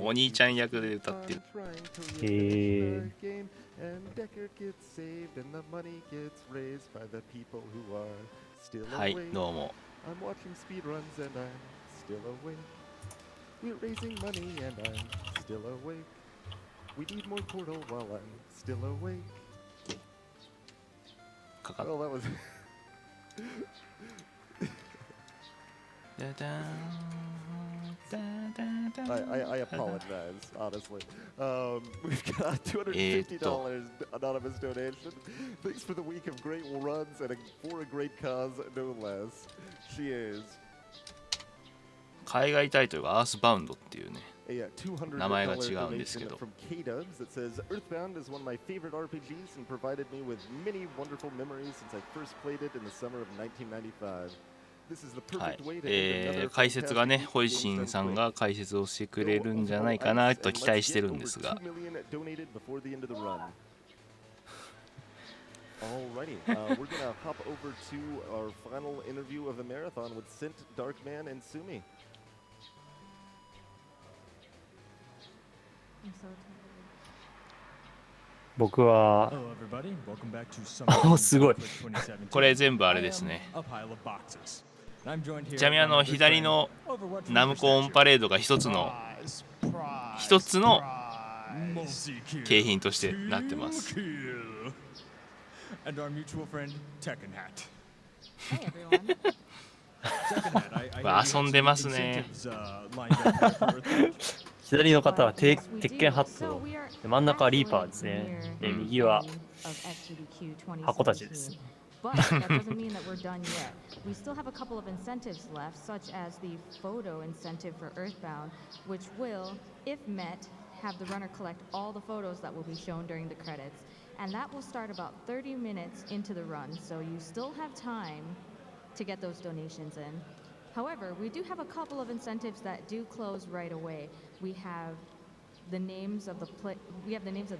お兄ちゃん役で歌ってる。はい、どうも。かかっI apologize, honestly. We've got a $250 anonymous donation. Thanks for the week of great runs and for a great cause, no less. Cheers. 海外タイトルがアースバウンドっていうね、名前が違うんですけど。From K-Dubs that says Earthbound is one of my favorite RPGs and provided me with many wonderful memories since I first played it in the summer of 1995. はい、解説がね、ホイシンさんが解説をしてくれるんじゃないかなと期待してるんですが。Alrighty, we're gonna hop over to our final interview of the marathon with Sint, Darkman, and Sumi. 僕はすごいこれ全部あれですね。ちなみに左のナムコオンパレードが一つの景品としてなってます。遊んでますね。左の方は鉄拳ハットで、真ん中はリーパーですね。で、右は箱たちです。But that doesn't mean that we're done yet. We still have a couple of incentives left, such as the photo incentive for Earthbound, which will, if met, have the runner collect all the photos that will be shown during the credits. And that will start about 30 minutes into the run, so you still have time to get those donations in. However, we do have a couple of incentives that do close right away. We have the names of the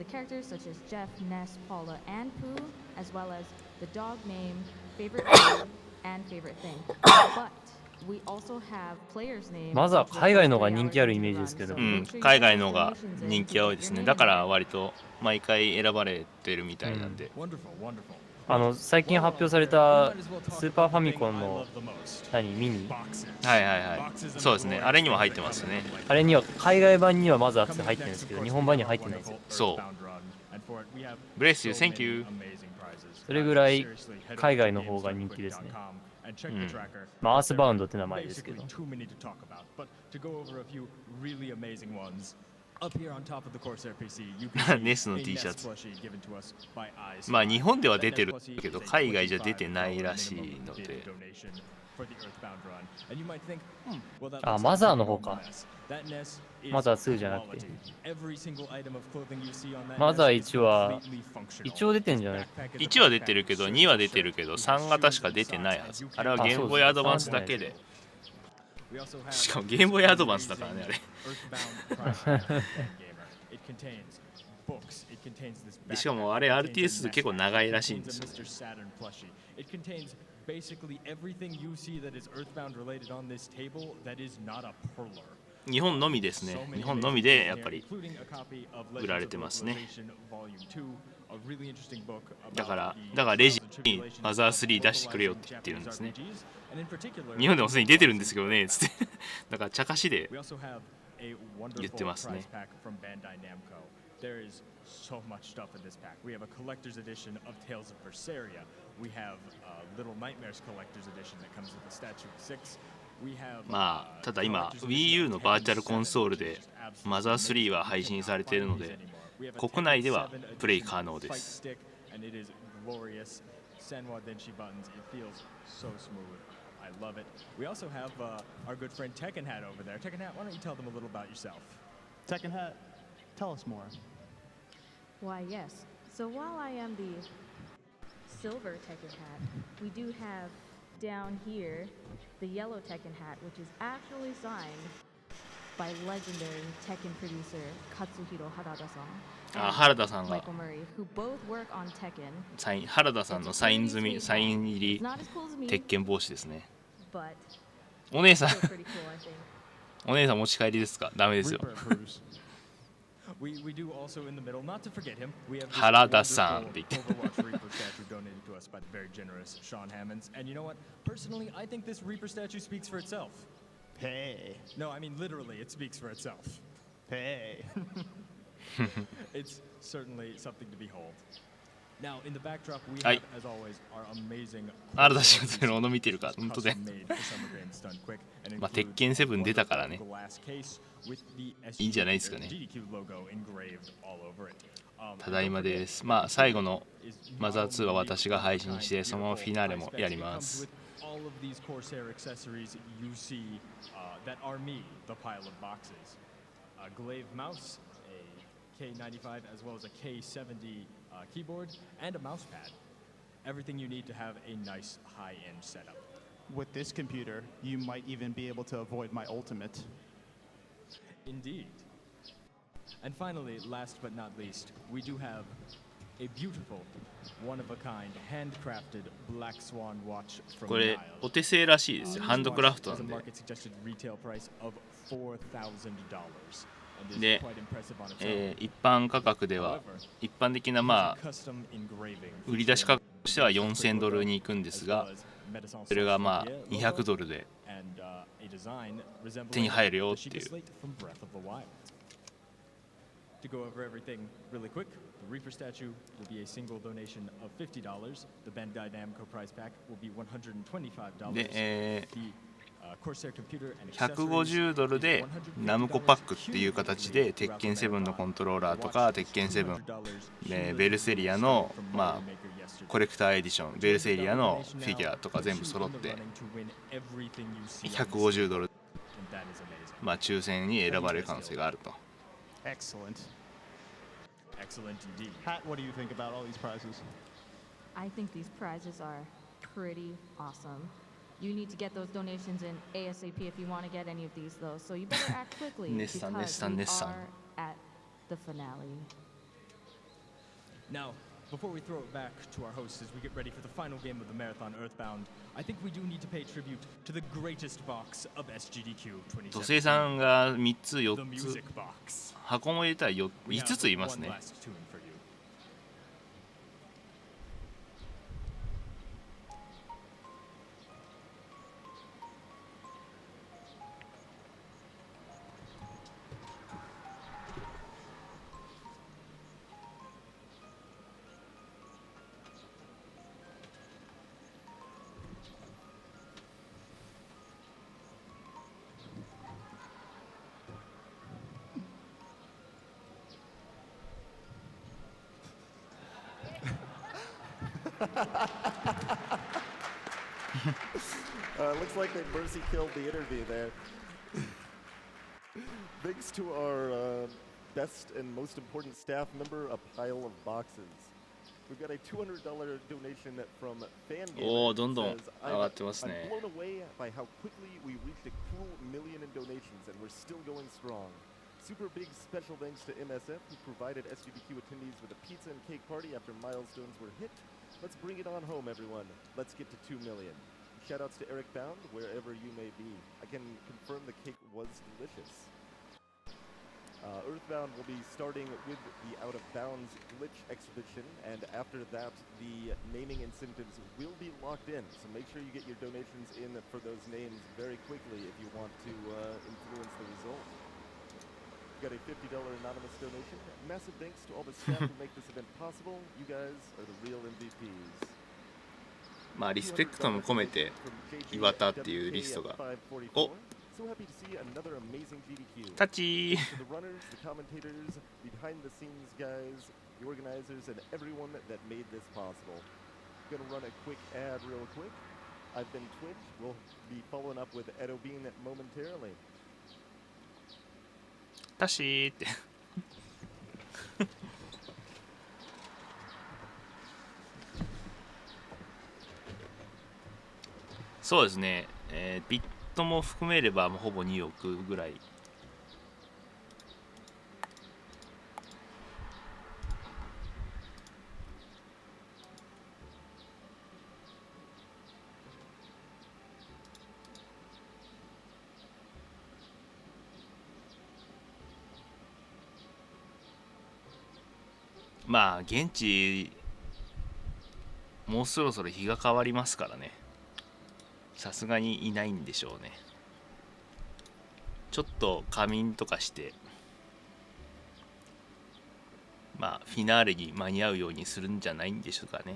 characters such as Jeff, Ness, Paula, and Pooh, as well as the dog name, favorite food, and favorite thing. But we also have players' names. まずは海外のが人気あるイメージですけど。海外のが人気多いですね。だから割と毎回選ばれてるみたいなんで。最近発表されたスーパーファミコンのミニ、はいはいはい、そうですね。あれには入ってますね。あれには海外版にはまず熱入ってるんですけど、日本版には入ってないんですよ。そう。ブレスユー、Thank you。それぐらい海外の方が人気ですね。まあアースバウンドって名前ですけど。ネスの T シャツ。まあ日本では出てるけど海外じゃ出てないらしいので。あ、マザーの方か。マザー2じゃなくて。マザー1は一応出てんじゃない？ 1 は出てるけど2は出てるけど3が確か出てないはず。あれはゲームボーイアドバンスだけで。しかもゲームボーイアドバンスだからねあれ。でしかもあれ RTS 結構長いらしいんですよね。日本のみですね。日本のみでやっぱり売られてますね。だからレジにマザー3出してくれよって言ってるんですね。日本でもすでに出てるんですけどねつってだから茶化しで言ってますね。There is so much stuff in this pack. We have a collector's edition of Tales of Berseria. We have a Little Nightmares collector's edition that comes with the Statue of Six. We have まあただ今 Wii U のバーチャルコンソールでマザー3は配信されているので国内ではプレイ可能です。And it is glorious. Sanwa Denshi buttons. It feels so smooth. I love it. We also have our good friend Tekken Hat over there. Tekken Hat, why don't you tell them a little about yourself? Tekken Hat, tell us more. Why, yes. So while I am the silver Tekken Hat, we do have down here the yellow Tekken Hat, which is actually signed by legendary Tekken producer Katsuhiro Harada-san. 原田さんが Michael Murray, who both work on Tekken. 原田さんのサイン入り鉄拳帽子ですね。But お姉さん still pretty cool, I think. お姉さん持ち帰りですか？ダメですよ。 Reaper approves. We do also in the middle, not to forget him. We have this 原田さん wonderful って言って Overwatch Reaper statue donated to us by the very generous Sean Hammonds. And you know what? Personally, I think this Reaper statue speaks for itself. Hey. No, I mean literally, it speaks for itself. Hey. It's certainly something to behold. Now, in the backdrop, we は have, い as always, our amazing 原田さんそれを見てるか本当で custom-made for Summer Games done quick and まあ include 鉄拳7出たからね glass case with the いいんじゃないですかね SGDQ logo engraved all over it. ただいまです。まあ最後のマザー2は私が配信してそのままフィナーレもやります。 All of these Corsair accessories you see that are me, the pile of boxes. A glaive mouse, a K95 as well as a K70 keyboard, and a mouse pad. Everything you need to have a nice high-end setup. With this computer, you might even be able to avoid my ultimate. Indeed. And finally, last but not least, we do have a beautiful, one-of-a-kind, handcrafted Black Swan watch from これ Niles. お手製らしいですよ。 This ハンドクラフト watch なん has a で。 market suggested retail price of $4,000 and is で quite impressive on its own. 一般価格では一般的なまあ Custom engraving 売り出し価格としては4000ドルに行くんですが、 as well as Medicine それがまあ Sauce logo 200ドルで and a design resembling 手に入るよっ the てい Sheeta う。 Slate from Breath of the Wild. To go over everything really quick, the Reaper statue will be a single donation of $50. The Bandai Namco prize pack will be $125. で、 The Corsair computer and 150 accessories ドルでナムコパックっていう形で鉄拳7のコントローラーとか鉄拳7でベルセリアのまあコレクターエディションベルセリアのフィギュアとか全部揃って150ドルまあ抽選に選ばれる可能性があると。 Excellent. Excellent indeed. Pat, what do you think about all these prizes? I think these prizes are pretty awesome. You need to get those donations in ASAP if you want to get any of these, though. So you better act quickly because we are at the finale. Now, before we throw it back to our hosts as we get ready for the final game of the marathon, Earthbound, I think we do need to pay tribute to the greatest box of SGDQ2017. 土星さんが3つ The 4 music つ box. 箱も入れたら 5 We have ついます one ね。 last tune for you. Looks like they mercy killed the interview there. Thanks to our best and most important staff member, a pile of boxes. We've got a $200 donation from Fangamer. おお、どんどん Says, 上がってますね。 I'm blown away by how quickly we reached a cool million in donations, and we're still going strong. Super big special thanks to MSF, who provided SGDQ attendees with a pizza and cake party after milestones were hit. Let's bring it on home, everyone. Let's get to 2 million. Shoutouts to Eric Bound, wherever you may be. I can confirm the cake was delicious. Earthbound will be starting with the Out of Bounds glitch exhibition, and after that, the naming incentives will be locked in. So make sure you get your donations in for those names very quickly if you want to influence the result. We got a $50 anonymous donation. Massive thanks to all the staff who make this event possible. You guys are the real MVPs. まあリスペクトも込めて岩田っていうリストがお So happy to see another amazing GDQ. タッチ To the runners, the commentators, behind the scenes guys, the organizers, and everyone that made this possible. Gonna run a quick ad real quick. I've been Twitch. We'll be following up with Edo Bean momentarily. タッシーってそうですね、ビットも含めればもうほぼ2億ぐらい。まあ現地もうそろそろ日が変わりますからね、さすがにいないんでしょうね。ちょっと仮眠とかしてまあフィナーレに間に合うようにするんじゃないんでしょうかね。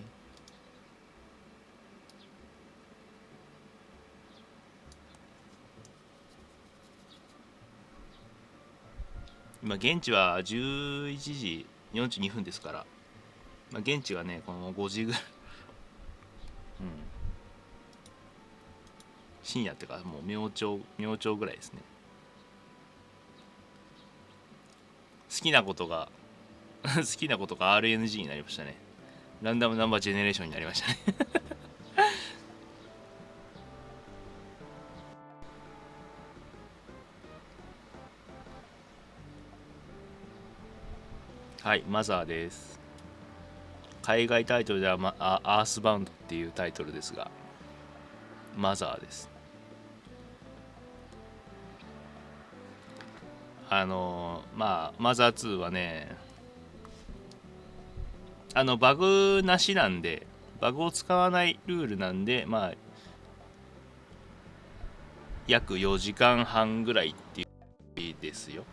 今現地は11時42分ですから、まあ、現地はねこの5時ぐらい深夜ってかもう明朝ぐらいですね。好きなことが好きなことが RNG になりましたね。ランダムナンバージェネレーションになりましたねはい、マザーです。海外タイトルでは、アースバウンドっていうタイトルですが、マザーです。まあマザー2はね、バグなしなんで、バグを使わないルールなんで、まあ約4時間半ぐらいっていうですよ。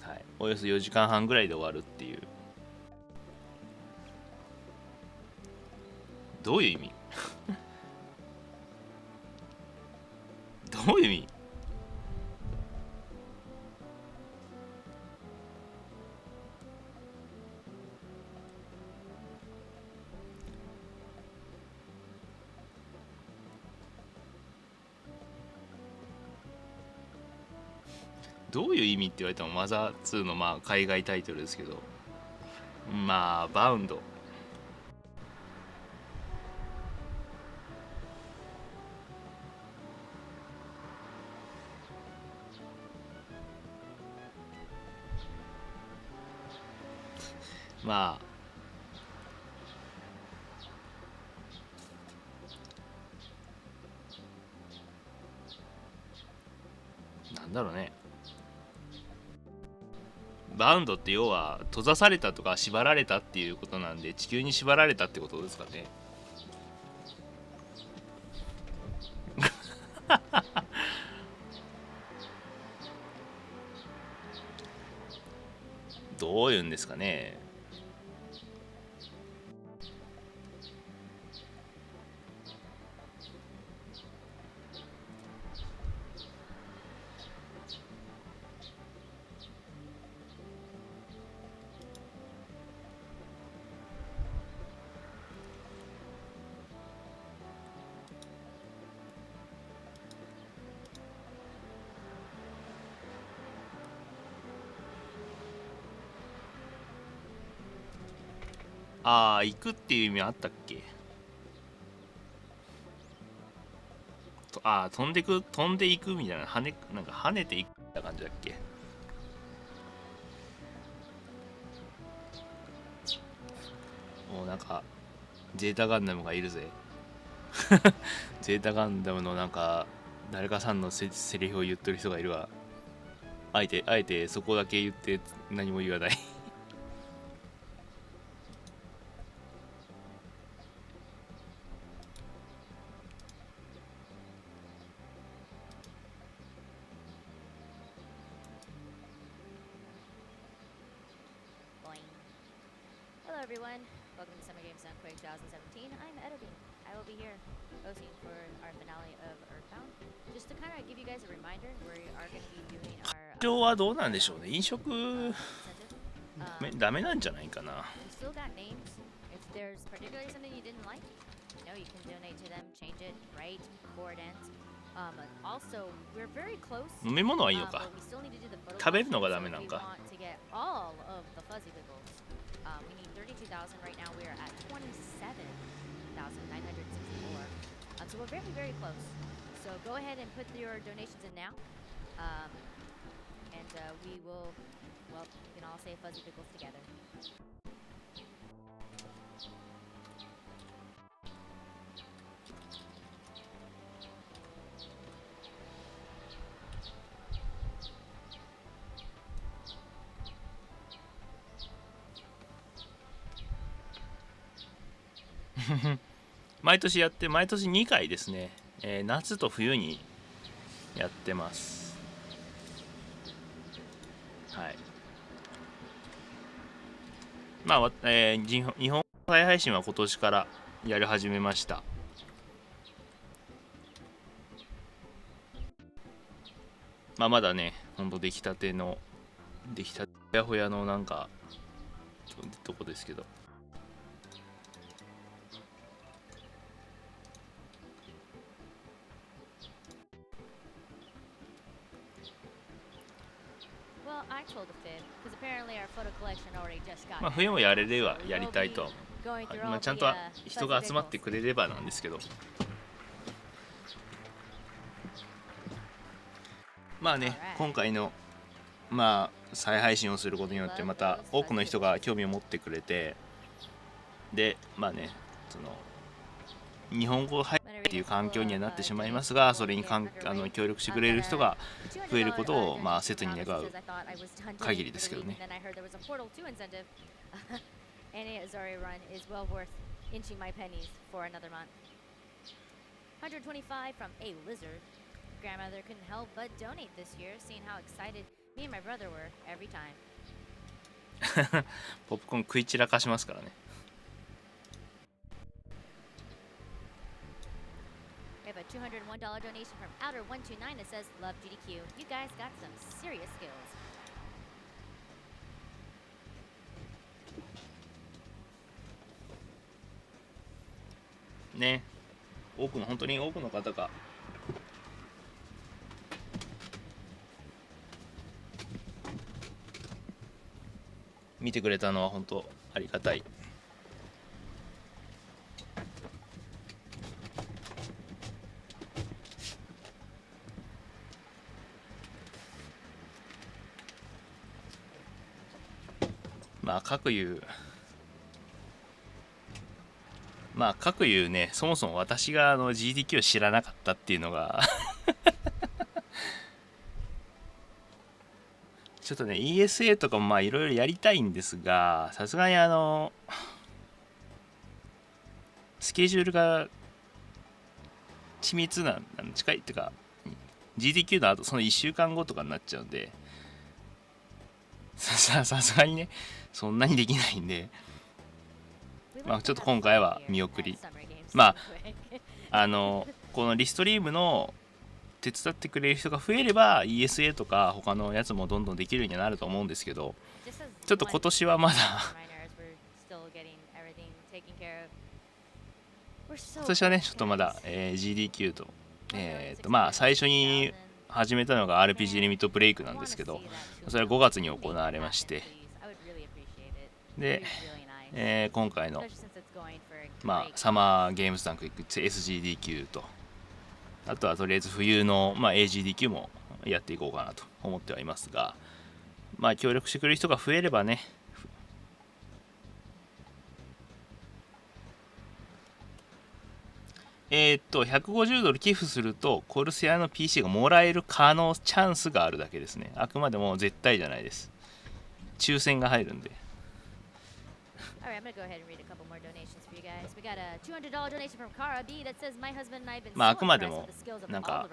はい、およそ4時間半ぐらいで終わるっていう。どういう意味どういう意味？どういう意味って言われてもマザー2のまあ海外タイトルですけど、まあバウンドまあなんだろうね、バウンドって要は閉ざされたとか縛られたっていうことなんで、地球に縛られたってことですかねどういうんですかね。ああ、行くっていう意味あったっけ？ああ、飛んでいくみたいな、なんか跳ねていくみたいな感じだっけ？もうなんかゼータガンダムがいるぜゼータガンダムのなんか誰かさんのセリフを言ってる人がいるわ。あえてそこだけ言って何も言わないHello everyone, welcome to Summer Games Quick 2017. I'm Edobean. I will be here hosting for our finale of Earthbound. Just to kind of give you guys a reminder, we are going to be doing our 今日はどうなんでしょうね。飲食ダメなんじゃないかな。 we still got names. If there's particularly something you didn't like, you can donate to them, change it, write, record, and also we're very close. 飲み物はいいのか。 But we still need to do the photo 食べるのが collection, ダメ so な if ん we か。 want to get all of the fuzzy pickles. We need 32,000 right now. We are at 27,964. So we're very, very close. So go ahead and put your donations in now. And we will, well, we can all say fuzzy pickles together. 毎年2回ですね、夏と冬にやってます。はい。まあ、日本再配信は今年からやり始めました。まあ、まだね、ほんと出来たてやほやのなんかとこですけど。まあ冬もやれればやりたいとは思う。まあ、ちゃんと人が集まってくれればなんですけど。まあね、今回のまあ再配信をすることによってまた多くの人が興味を持ってくれて、でまあね、その日本語配信っていう環境にはなってしまいますが、それに協力してくれる人が増えることをまあ切に願う限りですけどね。Grandmother couldn't help but donate this year, seeing how excited me and my brother were every time. ポップコーン食い散らかしますからね。We have a $201 donation from Outer129 that says, "Love GDQ. You guys got some serious skills." ね、本当に多くの方が見てくれたのは本当ありがたい。まあ各言うね、そもそも私がGDQ を知らなかったっていうのがちょっとね ESA とかもまあいろいろやりたいんですが、さすがにスケジュールが緻密な近いっていうか GDQ の後その1週間後とかになっちゃうんで、さすがにねそんなにできないんで、まあちょっと今回は見送り。まあこのリストリームの手伝ってくれる人が増えれば ESA とか他のやつもどんどんできるようになると思うんですけど、ちょっと今年はまだ今年はねちょっとまだ、GDQ とまあ最初に始めたのが RPG リミットブレイクなんですけど、それは5月に行われまして、で、今回のまあサマーゲームズタンク SGDQ と、あとはとりあえず冬の、まあ、AGDQ もやっていこうかなと思ってはいますが、まあ協力してくれる人が増えればね、150ドル寄付するとコルセアの PC がもらえるチャンスがあるだけですね。あくまでも絶対じゃないです。抽選が入るんで。まああくまでもなんか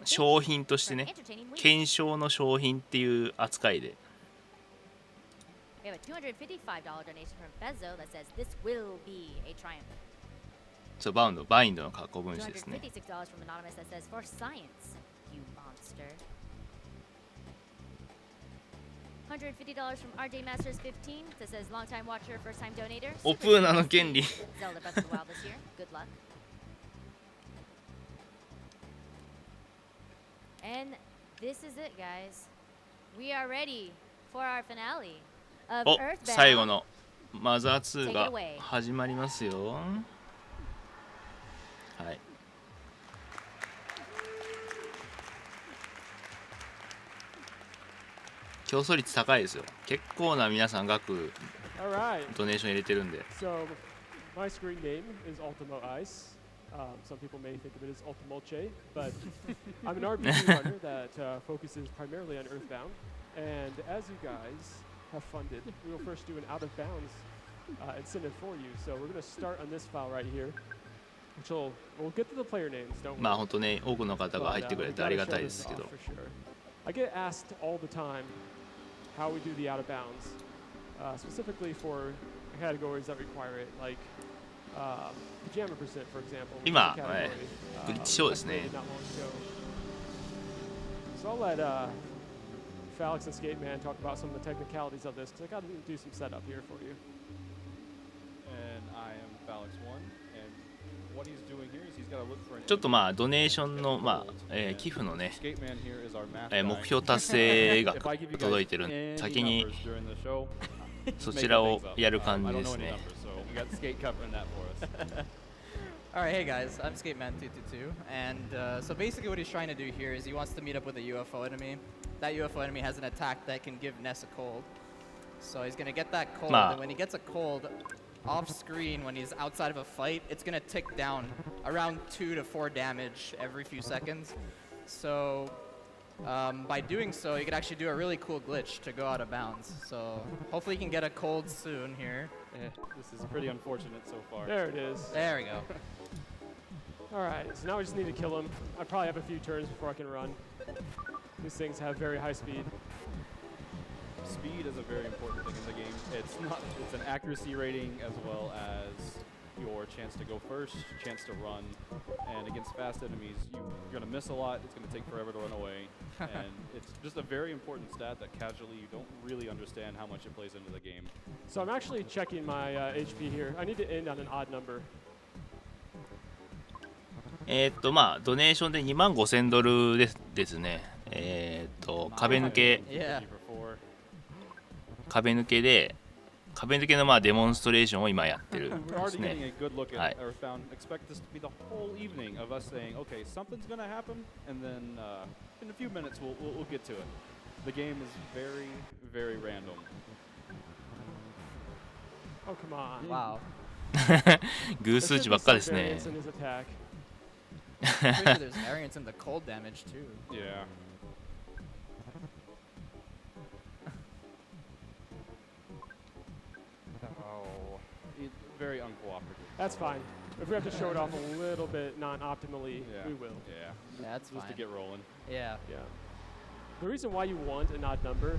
商品としてね、検証の商品っていう扱いで。そう、バインドの過去分子ですね。オプーナの権利お、最後のマザー2が始まりますよ。はい。競争率高いですよ。結構な皆さん額ドネーション入れてるんで。So, my screen name is UltimoIce. Some people may think of it as UltimoChe, but I'm an RPG runner that focuses primarily on Earthbound. And as you guys have funded, we will first do an out of bounds incentive for you. So we're going to start on this file right here, which we'll get to the player names, don't まあ worry. 本当ね多くの方が入ってくれ We've てあ gotta りが show たいで this すけ off ど for sure. I get asked all the time how we do the out of bounds, specifically for categories that require it, like pajama percent, for example. which is a 今 category, グリッチショーです I ね created not long ago. So I'll let Falix and Skateman talk about some of the technicalities of this, because I got to do some setup here for you. And I am Falix1, and what he's doing here is he's got to look for an ちょっとまあドネーションのまあ、寄付のね、 Skateman here is our math 目 guy. 標達成 If I 額 give you guys 届いてるん any で先に numbers during the show, そ just ち make ら things を up. やる I 感じ don't で know す any ね numbers, so we got Skate covering that for us. Alright, hey guys, I'm Skateman222, and so basically what he's trying to do here is he wants to meet up with a UFO enemy. That UFO enemy has an attack that can give Ness a cold. So he's gonna get that cold, and when he gets a cold, off screen when he's outside of a fight, it's gonna tick down around 2 to 4 damage every few seconds. So by doing so, you can actually do a really cool glitch to go out of bounds. So hopefully he can get a cold soon here. This is pretty unfortunate so far. There it is. There we go. Alright, so now we just need to kill him. I probably have a few turns before I can run. These things have very high speed. Speed is a very important thing in the game. It's an accuracy rating as well as your chance to go first, chance to run, and against fast enemies, you're going to miss a lot, it's going to take forever to run away, and it's just a very important stat that casually you don't really understand how much it plays into the game. So I'm actually checking my HP here. I need to end on an odd number. まあドネーションで$25,000ですね。壁抜け Yeah. 壁抜けのまあデモンストレーションを今やってるん We're です already ね。 getting a good look は at い。 Earthbound. Expect this to be the whole evening of us saying, okay, something's going to happen, and then in a few minutes we'll get to it. The game is very, very random. Oh, come on. Wow. 偶数値ばっかですね。 Variance in his attack. Pretty sure there's variance in the cold damage too. Yeah. Oh, very uncooperative. That's fine. If we have to show it off a little bit non-optimally, Yeah. we will. Yeah. Yeah, that's Just fine. to get rolling. Yeah. Yeah. The reason why you want an odd number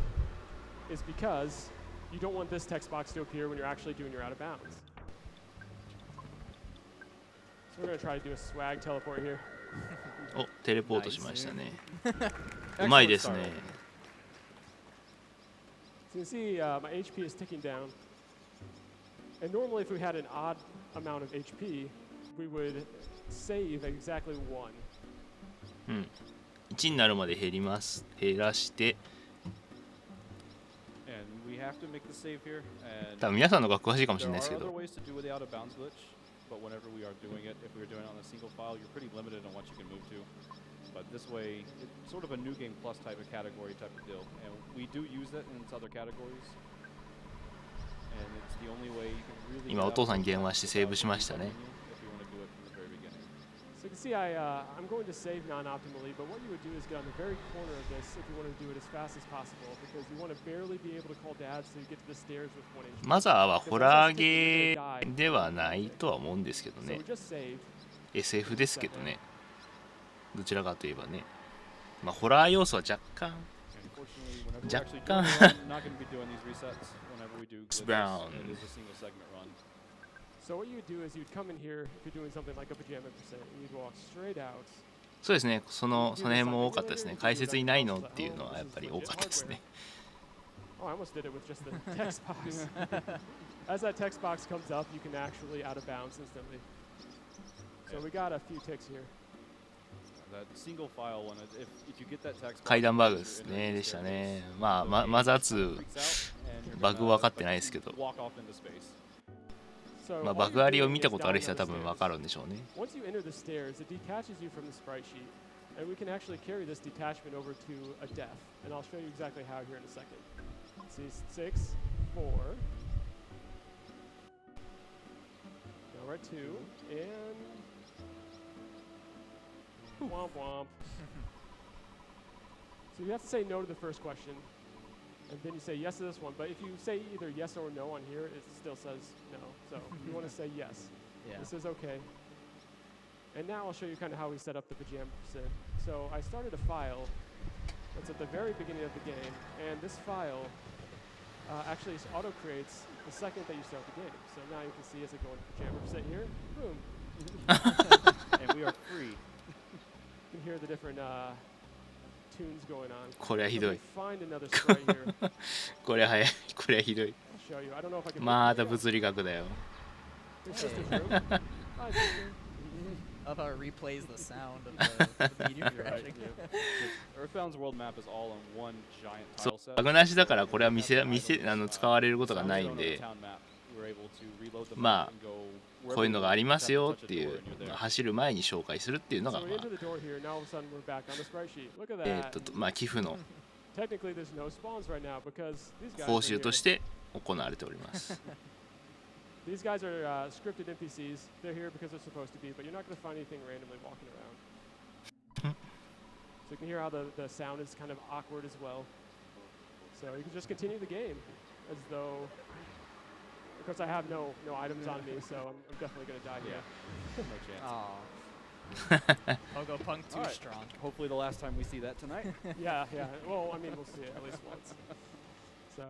is because you don't want this text box to appear when you're actually doing your out of bounds. So we're going to try to do a swag teleport here. お、テレポートしましたね。うまいですね。 So you can see my HP is ticking down. And normally if we had an odd amount of HP, we would save exactly 1. うん。1になるまで減らして、 And we have to make the save here. And 多分皆さんの方が詳しいかもしれない there ですけ are other ど、 ways to do the out of bounds glitch, but whenever we are doing it, if we were doing it on a single file, you're pretty limited on what you can move to. But this way, it's sort of a new game plus type of category type of deal, and we do use it in its other categories. And it's the only way you can really 今お父さんに電話してセーブしましたね。 if you want to do it from the very beginning. So you can see I'm going to save non-optimally, but what you would do is get on the very corner of this if you want to do it as fast as possible, because you want to barely be able to call dad so you get to the stairs with 1 HP. マザーはホラーゲーではないとは思うんですけど So ね we。just saved. SF ですけどね。どちらかといえばね。まあホラー要素は若干。 Unfortunately, whenever we're Jack- actually doing the run, we're not going to be doing these resets. Whenever we do glitches, Brown. it is a single segment run. So what you would do is you'd come in here if you're doing something like a pajama percent, and you'd walk straight out. そうですね。その辺も多かったですね。解説にないのっていうのはやっぱり多かったですね。 Oh, I almost did it with just the text box. As that text box comes up, you can actually out of bounds instantly. So we got a few ticks here. That single file one, if you get that text box, 階段バグですね。でしたね。まあマザー2 バグ分かってないですけど。 walk off into space. So まあ all バ you're グありを doing 見た is ことある down 人は on 多 the 分 stairs. 分かるんでしょうね。 Once you enter the stairs, it detaches you from the sprite sheet, and we can actually carry this detachment over to a death, and I'll show you exactly how here in a second. See, 6, 4. Now we're at 2, and womp womp. So you have to say no to the first question. And then you say yes to this one. But if you say either yes or no on here, it still says no. So you want to say yes. Yeah. This is okay. And now I'll show you kind of how we set up the pajama percent. So I started a file that's at the very beginning of the game. And this file actually auto-creates the second that you start the game. So now you can see as I go into pajama percent here, boom. And we are free. You can hear the different tunes going on. これはひ So ど if い we find another sprite here, これは早いこれはひどい I'll show you. I don't know if I can. また物理学だよ There's Sister's room. Hi, sister. Of how it replays the sound of the meteor crashing. Earthbound's world map is all on one giant そ tile う set. バグなしだからこれは使われることがないんで まあこういうのがありますよっていう走る前に紹介するっていうのが So ま we あ enter the door here. Now all of a sudden we're back on the sprite sheet. Look at まあ that. 寄付の Technically, there's no spawns right now because these guys 報 are 酬と here. して行われております These guys are scripted NPCs. They're here because they're supposed to be, but you're not going to find anything randomly walking around. So you can hear how the sound is kind of awkward as well. So you can just continue the game as though. Of course, I have no items on me, so I'm definitely going to die here. No chance. Aw. Pogo Punk too Alright. strong. Hopefully the last time we see that tonight. Yeah. Well, I mean, we'll see it at least once. So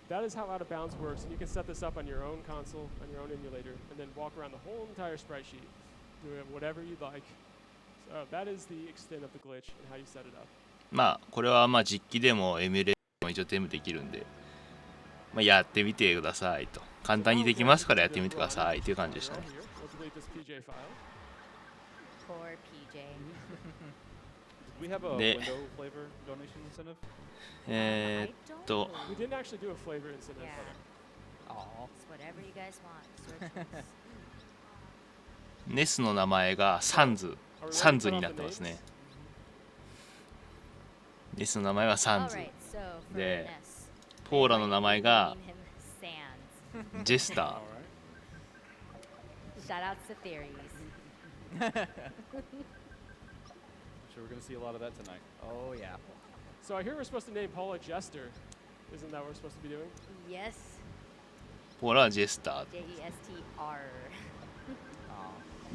that is how Out of Bounds works, and you can set this up on your own console, on your own emulator, and then walk around the whole entire sprite sheet, do it whatever you'd like. So that is the extent of the glitch and how you set it up. まあこれはまあ実機でもエミュレーションも一応全部できるんで、まあ、やってみてくださいと簡単にできますからやってみてくださいという感じでしたね Let's delete this PJ file. Poor PJ. Do we have a 네. window flavor donation incentive? と We didn't actually do a flavor incentive. Yeah. Aw. It's whatever you guys want. It's your choice. ネスの名前がサンズになってますねネスの名前はサンズ Alright, so for で Ness, ポーラの名前が name him Sans. ジェスター Shout outs to theories. Sure, we're gonna see a lot of that tonight. Oh yeah. So I hear we're supposed to name Paula Jester. Isn't that what we're supposed to be doing? Yes. ポーラはジェスター J-E-S-T-R.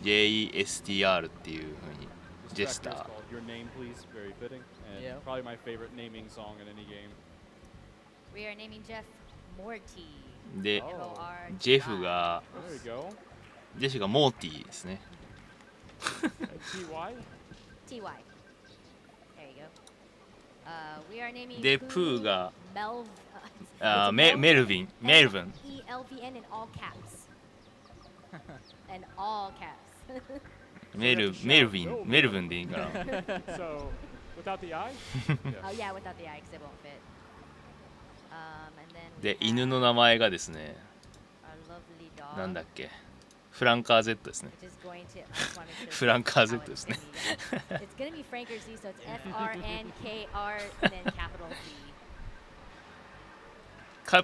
JESTR っていうふうに This ジェスタ track here is ー called Your Name Please, very fitting, and Yeah. probably my favorite naming song in any game. We are naming Jeff Morty. で M-O-R-T-I. ジェフが There you go. ジェフがモーティーですね TY? T-Y. There you go. We are naming で Pooh プーが Melv. あ it's メ Melv- メルヴィン E-L-V-N in all caps. And all caps. メルヴィンでいいかな So without the I? Oh yeah, without the I, because it won't fit. And then we で have 犬の名前がですね our lovely dog. なんだっけフランカー Z ですね Which is going to. I just want to make sure フランカー how Z it's ですね gonna be. It's gonna be Franker Z, so it's F-R-N-K-R and then capital Z.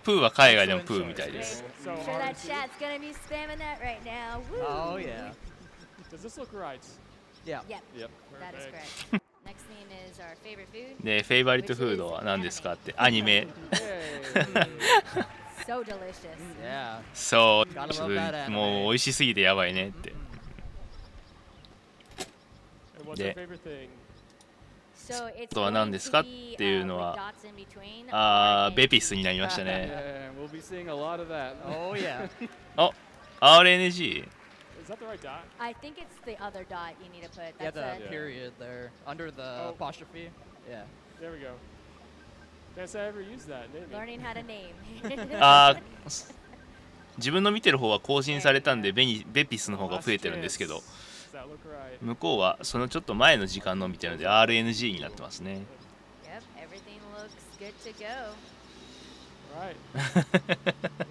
プーは海外でもプーみたいです So I'm sure that chat's gonna be spamming that right now. Woo! Oh yeah. does this look right? Yeah. Yep, Yep. that is Perfect. correct. Next theme is our favorite food. でフェイバリットフードは何ですかってアニメ Hey. So delicious. Yeah. そう Gotta ちょ love that っ anime. ともう美味しすぎてやばいねって And what's Yeah. your favorite thing? So it's あとは何 going です to かっ be ていうの with は dots in between. あ R ーベ and ピスになりましたね Yeah, we'll be seeing a lot of that. Oh yeah. あ RNG Is that the right dot? I think it's the other dot you need to put. Yeah, That's the a, period there under the Oh. apostrophe. Yeah. There we go. Can't say I ever used that. Name it. learning how to name. あー自分の見てる方は更新されたんでベピスの方が増えてるんですけど Does that look right? 向こうはそのちょっと前の時間の見てるので RNG になってますね Yep, everything looks good to go. Right.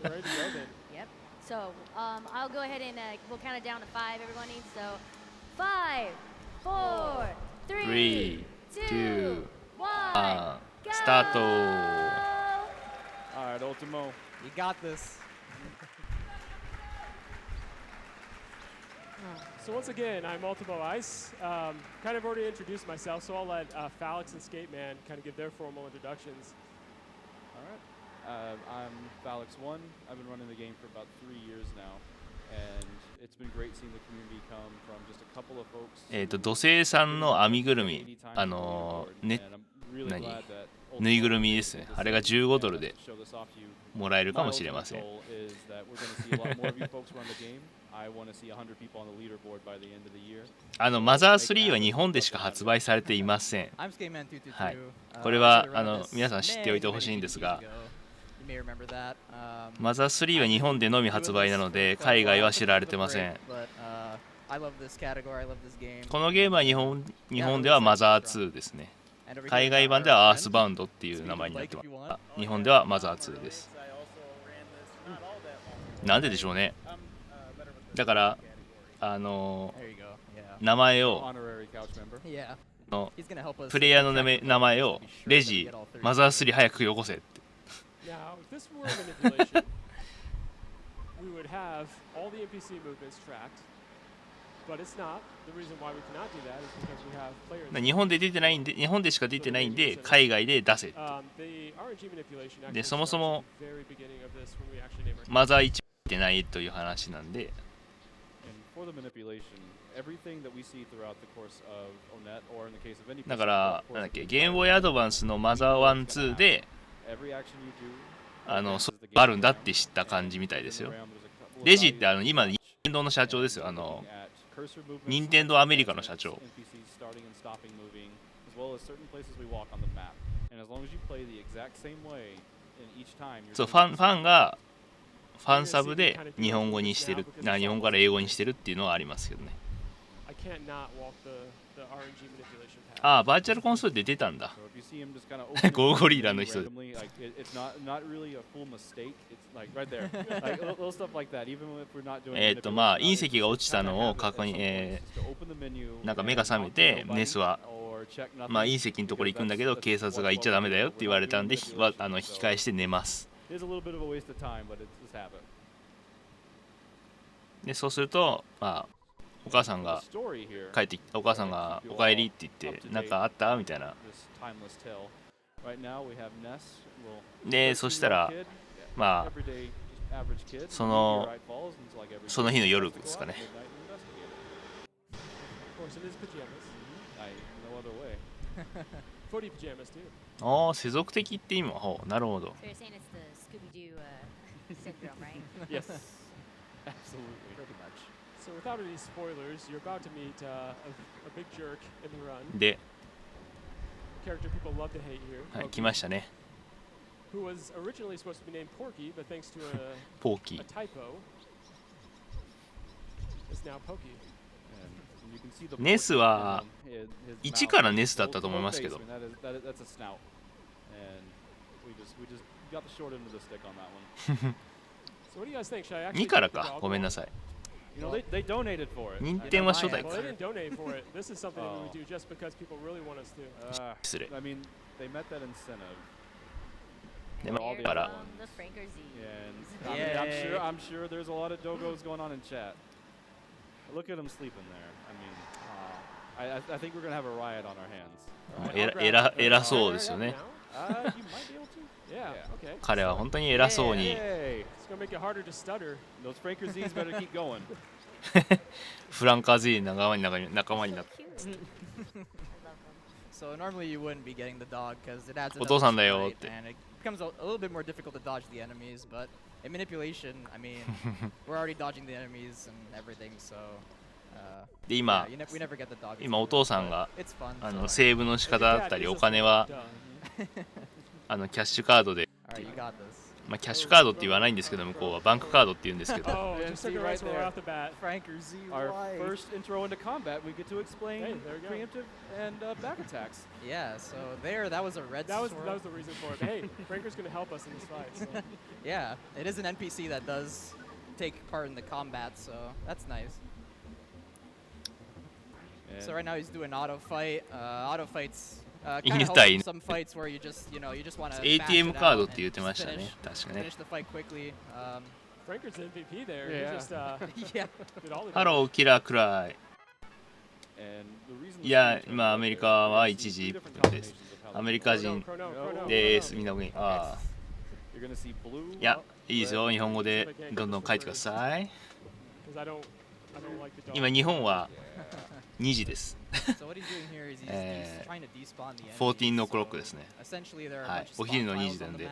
We're ready to go then. Yep. So I'll go ahead and we'll count it down to 5, everybody. So 5, 4, 3, 2, 1. あースタート All right, Ultimo. You got this. So once again, I'm UltimoIce. Kind of already introduced myself, so I'll let Phalix and Skateman kind of give their formal introductions. I'm Phalix1. I've been running the game for about 3 years now, and it's been great seeing the community come from just a couple of folks. 土星さんの編みぐるみ、ぬいぐるみですね。あれが15ドルでもらえるかもしれません。マザー3は日本でしか発売されていません。はい。これは皆さん知っておいてほしいんですが、マザー3は日本でのみ発売なので、海外は知られてません。このゲームは日本ではマザー2ですね。海外版ではアースバウンドっていう名前になってます。日本ではマザー2です。なんででしょうね。だから名前をプレイヤーの名前をレジマザー3早くよこせって。日本で出てないんで、日本でしか出てないんで海外で出せって。でそもそもマザー1出てないという話なんで。だからなんだっけ、ゲームボーイアドバンスのマザー1、2であるんだって知った感じみたいですよ。レジって今任天堂の社長ですよ。任天堂アメリカの社長。そう、ファンがファンサブで日本語にしてる、日本から英語にしてるっていうのはありますけどね。ああ、バーチャルコンソールで出たんだ。ゴーゴリラの人で。まあ隕石が落ちたのを確認、なんか目が覚めてネスはまあ隕石のところ行くんだけど警察が行っちゃダメだよって言われたんで引き返して寝ます。でそうするとまあお母さんが帰ってきて、お母さんがお帰りって言って、なんかあったみたいな。でそしたらまあその日の夜ですかね。ああ、世俗的って意味は、ほう、なるほど。で、はい、来ましたね。ポーキー。ネスは1からネスだったと思いますけど。2からか、ごめんなさい。任天は初代か。失礼。でもから。Look at him sleeping there. I mean, I think we're gonna have a riot on our hands. 偉そうですよね。彼は本当に偉そうに。フランカー Z 仲間になった。お父さんだよって。becomes a little bit more difficult to dodge the enemies, but in manipulation, I mean, we're already dodging the enemies and everything, so. で今お父さんがセーブの仕方だったりお金はキャッシュカードで、まあキャッシュカードって言わないんですけど向こうはバンクカードって言うんですけど。Our first intro into combat, we get to explain preemptive and back attacks. Yeah, so that was a red. That was the reason for it. Hey, Franker's going to help us in this fight. So. Yeah, it is an NPC that does take part in the combat, so that's nice. So right now he's doing auto fight. Auto fights. Kind of helps some fights where you just want to. ATM カードって言ってましたね。確かね。Finish the fight quickly. Franker's MVP there. Yeah. He just yeah. did all the. ハローキラークライ。いや、今アメリカは一時1分です。アメリカ人です。みんなああ。いや、いいですよ。日本語でどんどん書いてください。今日本は2時です。14 o'clock ですね。はい、お昼の2時なんで。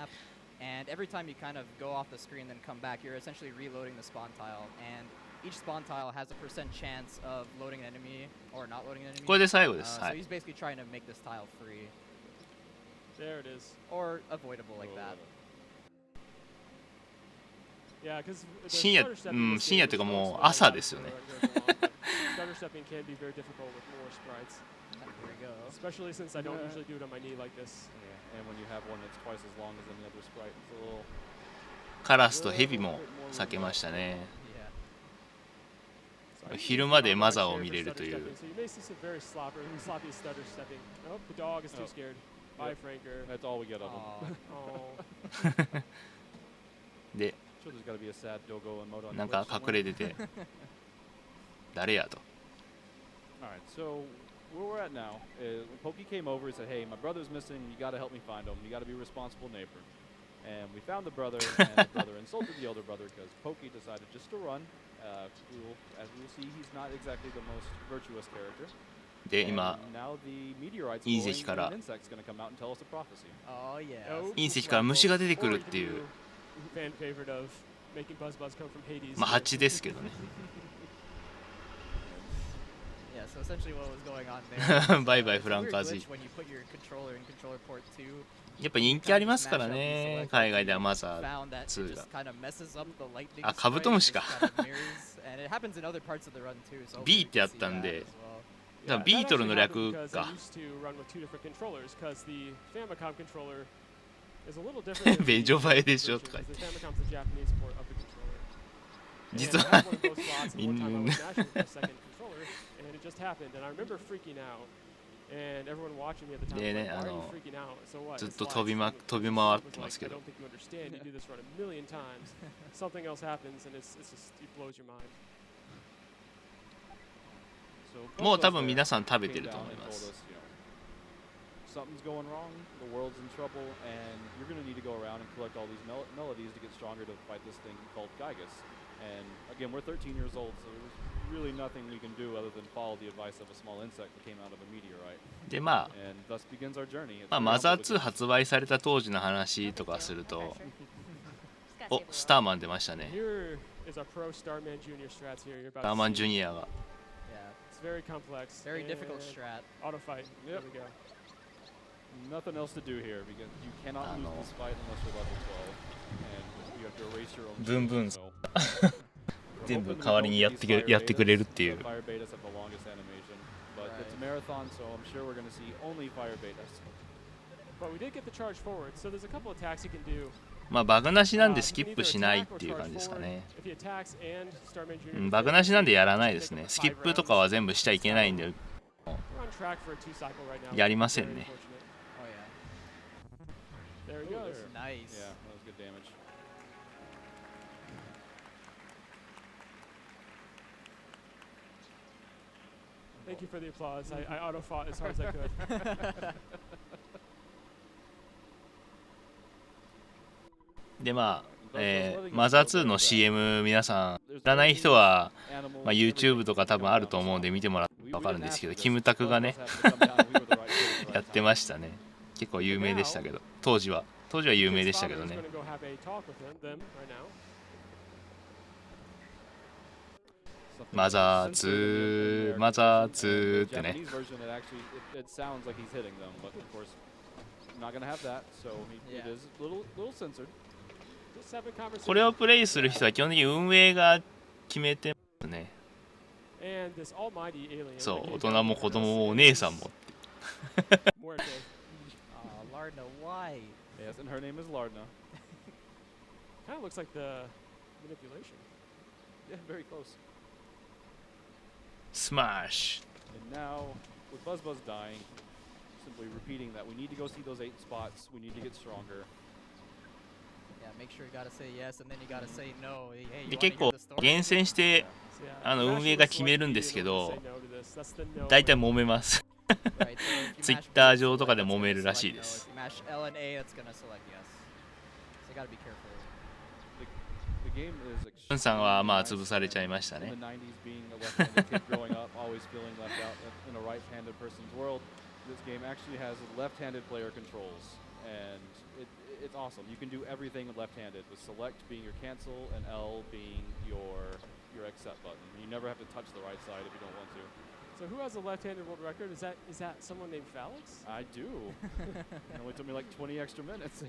And every time you kind of go off the screen and come back, you're essentially reloading the spawn tile. And each spawn tile has a % chance of loading an enemy or not loading an enemy. これで最後です。So he's basically trying to make this tile free. There it is. Or avoidable like that. 深夜っていうかもう朝ですよね。Stutter stepping can be very difficult with more sprites. There we go. Especially since I don't usually do it on my knee like this. And when you have one that's twice as long as any other sprite, it's a little. カラスとヘビも避けましたね。昼までマザーを見れるという。So you may see some very sloppy stutter stepping. Oh, the dog is too scared. Bye, Franker. That's all we get of him. で、なんか隠れてて、誰やと。Alright, so where we're at now is when Pokey came over, he said, "Hey, my brother's missing. You got to help me find him. You got to be a responsible neighbor." And we found the brother, and the brother insulted the older brother because Pokey decided just to run. As we'll see, he's not exactly the most virtuous character. で、今、隕石から隕石から虫が出てくるっていう、まあ蜂ですけどね。バイバイフランカーズ。やっぱ人気ありますからね、海外ではマザー2が。あ、カブトムシか。B ってあったんで、だビートルの略か。ベジョバエでしょとか言って。実はでね、ずっと飛び回ってますけど。もう多分皆さん食べてると思います。Something's going wrong, the world's in trouble, and you're going to need to go around and collect all these melodies to get stronger to fight this thing called Gygus. And again, we're 13 years old, so there's really nothing we can do other than follow the advice of a small insect that came out of a meteorite. でまあ、マザー2発売された当時の話とかすると、お、スターマン出ましたね。スターマンジュニアが。It's very complex. Very difficult strat. Auto fight. There we go. Nothing else to do here because you cannot lose this fight unless you're level 12, and you have to erase your own. ブンブン全部代わりにやってくれるっていう。Fire betas have the longest animation, but it's a marathon, so I'm sure we're going to see only fire betas. But we did get the charge forward, so there's a couple attacks you can do. まあバグなしなんでスキップしないっていう感じですかね。バグなしなんでやらないですね。スキップとかは全部しちゃいけないんでやりませんね。Thank you for the applause. I auto fought as hard as I could. でまあ、マザー2の CM 皆さん知らない人は、まあ、YouTube とか多分あると思うんで見てもらって分かるんですけど、キムタクがねやってましたね。結構有名でしたけど、当時は有名でしたけどね。マザー2ってね。これをプレイする人は基本的に運営が決めてますね。そう、大人も子供もお姉さんも。スマッシュ。Simply repeating that we need to go see those 8 spots, we need to get stronger. Yeah, make sure you gotta say yes and then you gotta say no. Hey, で結構厳選して運営が決めるんですけど、だいたい揉めます。ツイッター上とかで揉めるらしいです。gotta be careful. The game is ウンさんはまあ潰されちゃいました in ね the 90s, being a left-handed kid growing up, always feeling left out in a right-handed person's world. This game actually has left-handed player controls, and it's awesome. You can do everything left-handed, with select being your cancel and L being your accept button. You never have to touch the right side if you don't want to. So who has the left-handed world record? Is that someone named Felix? I do. It only took me like 20 extra minutes.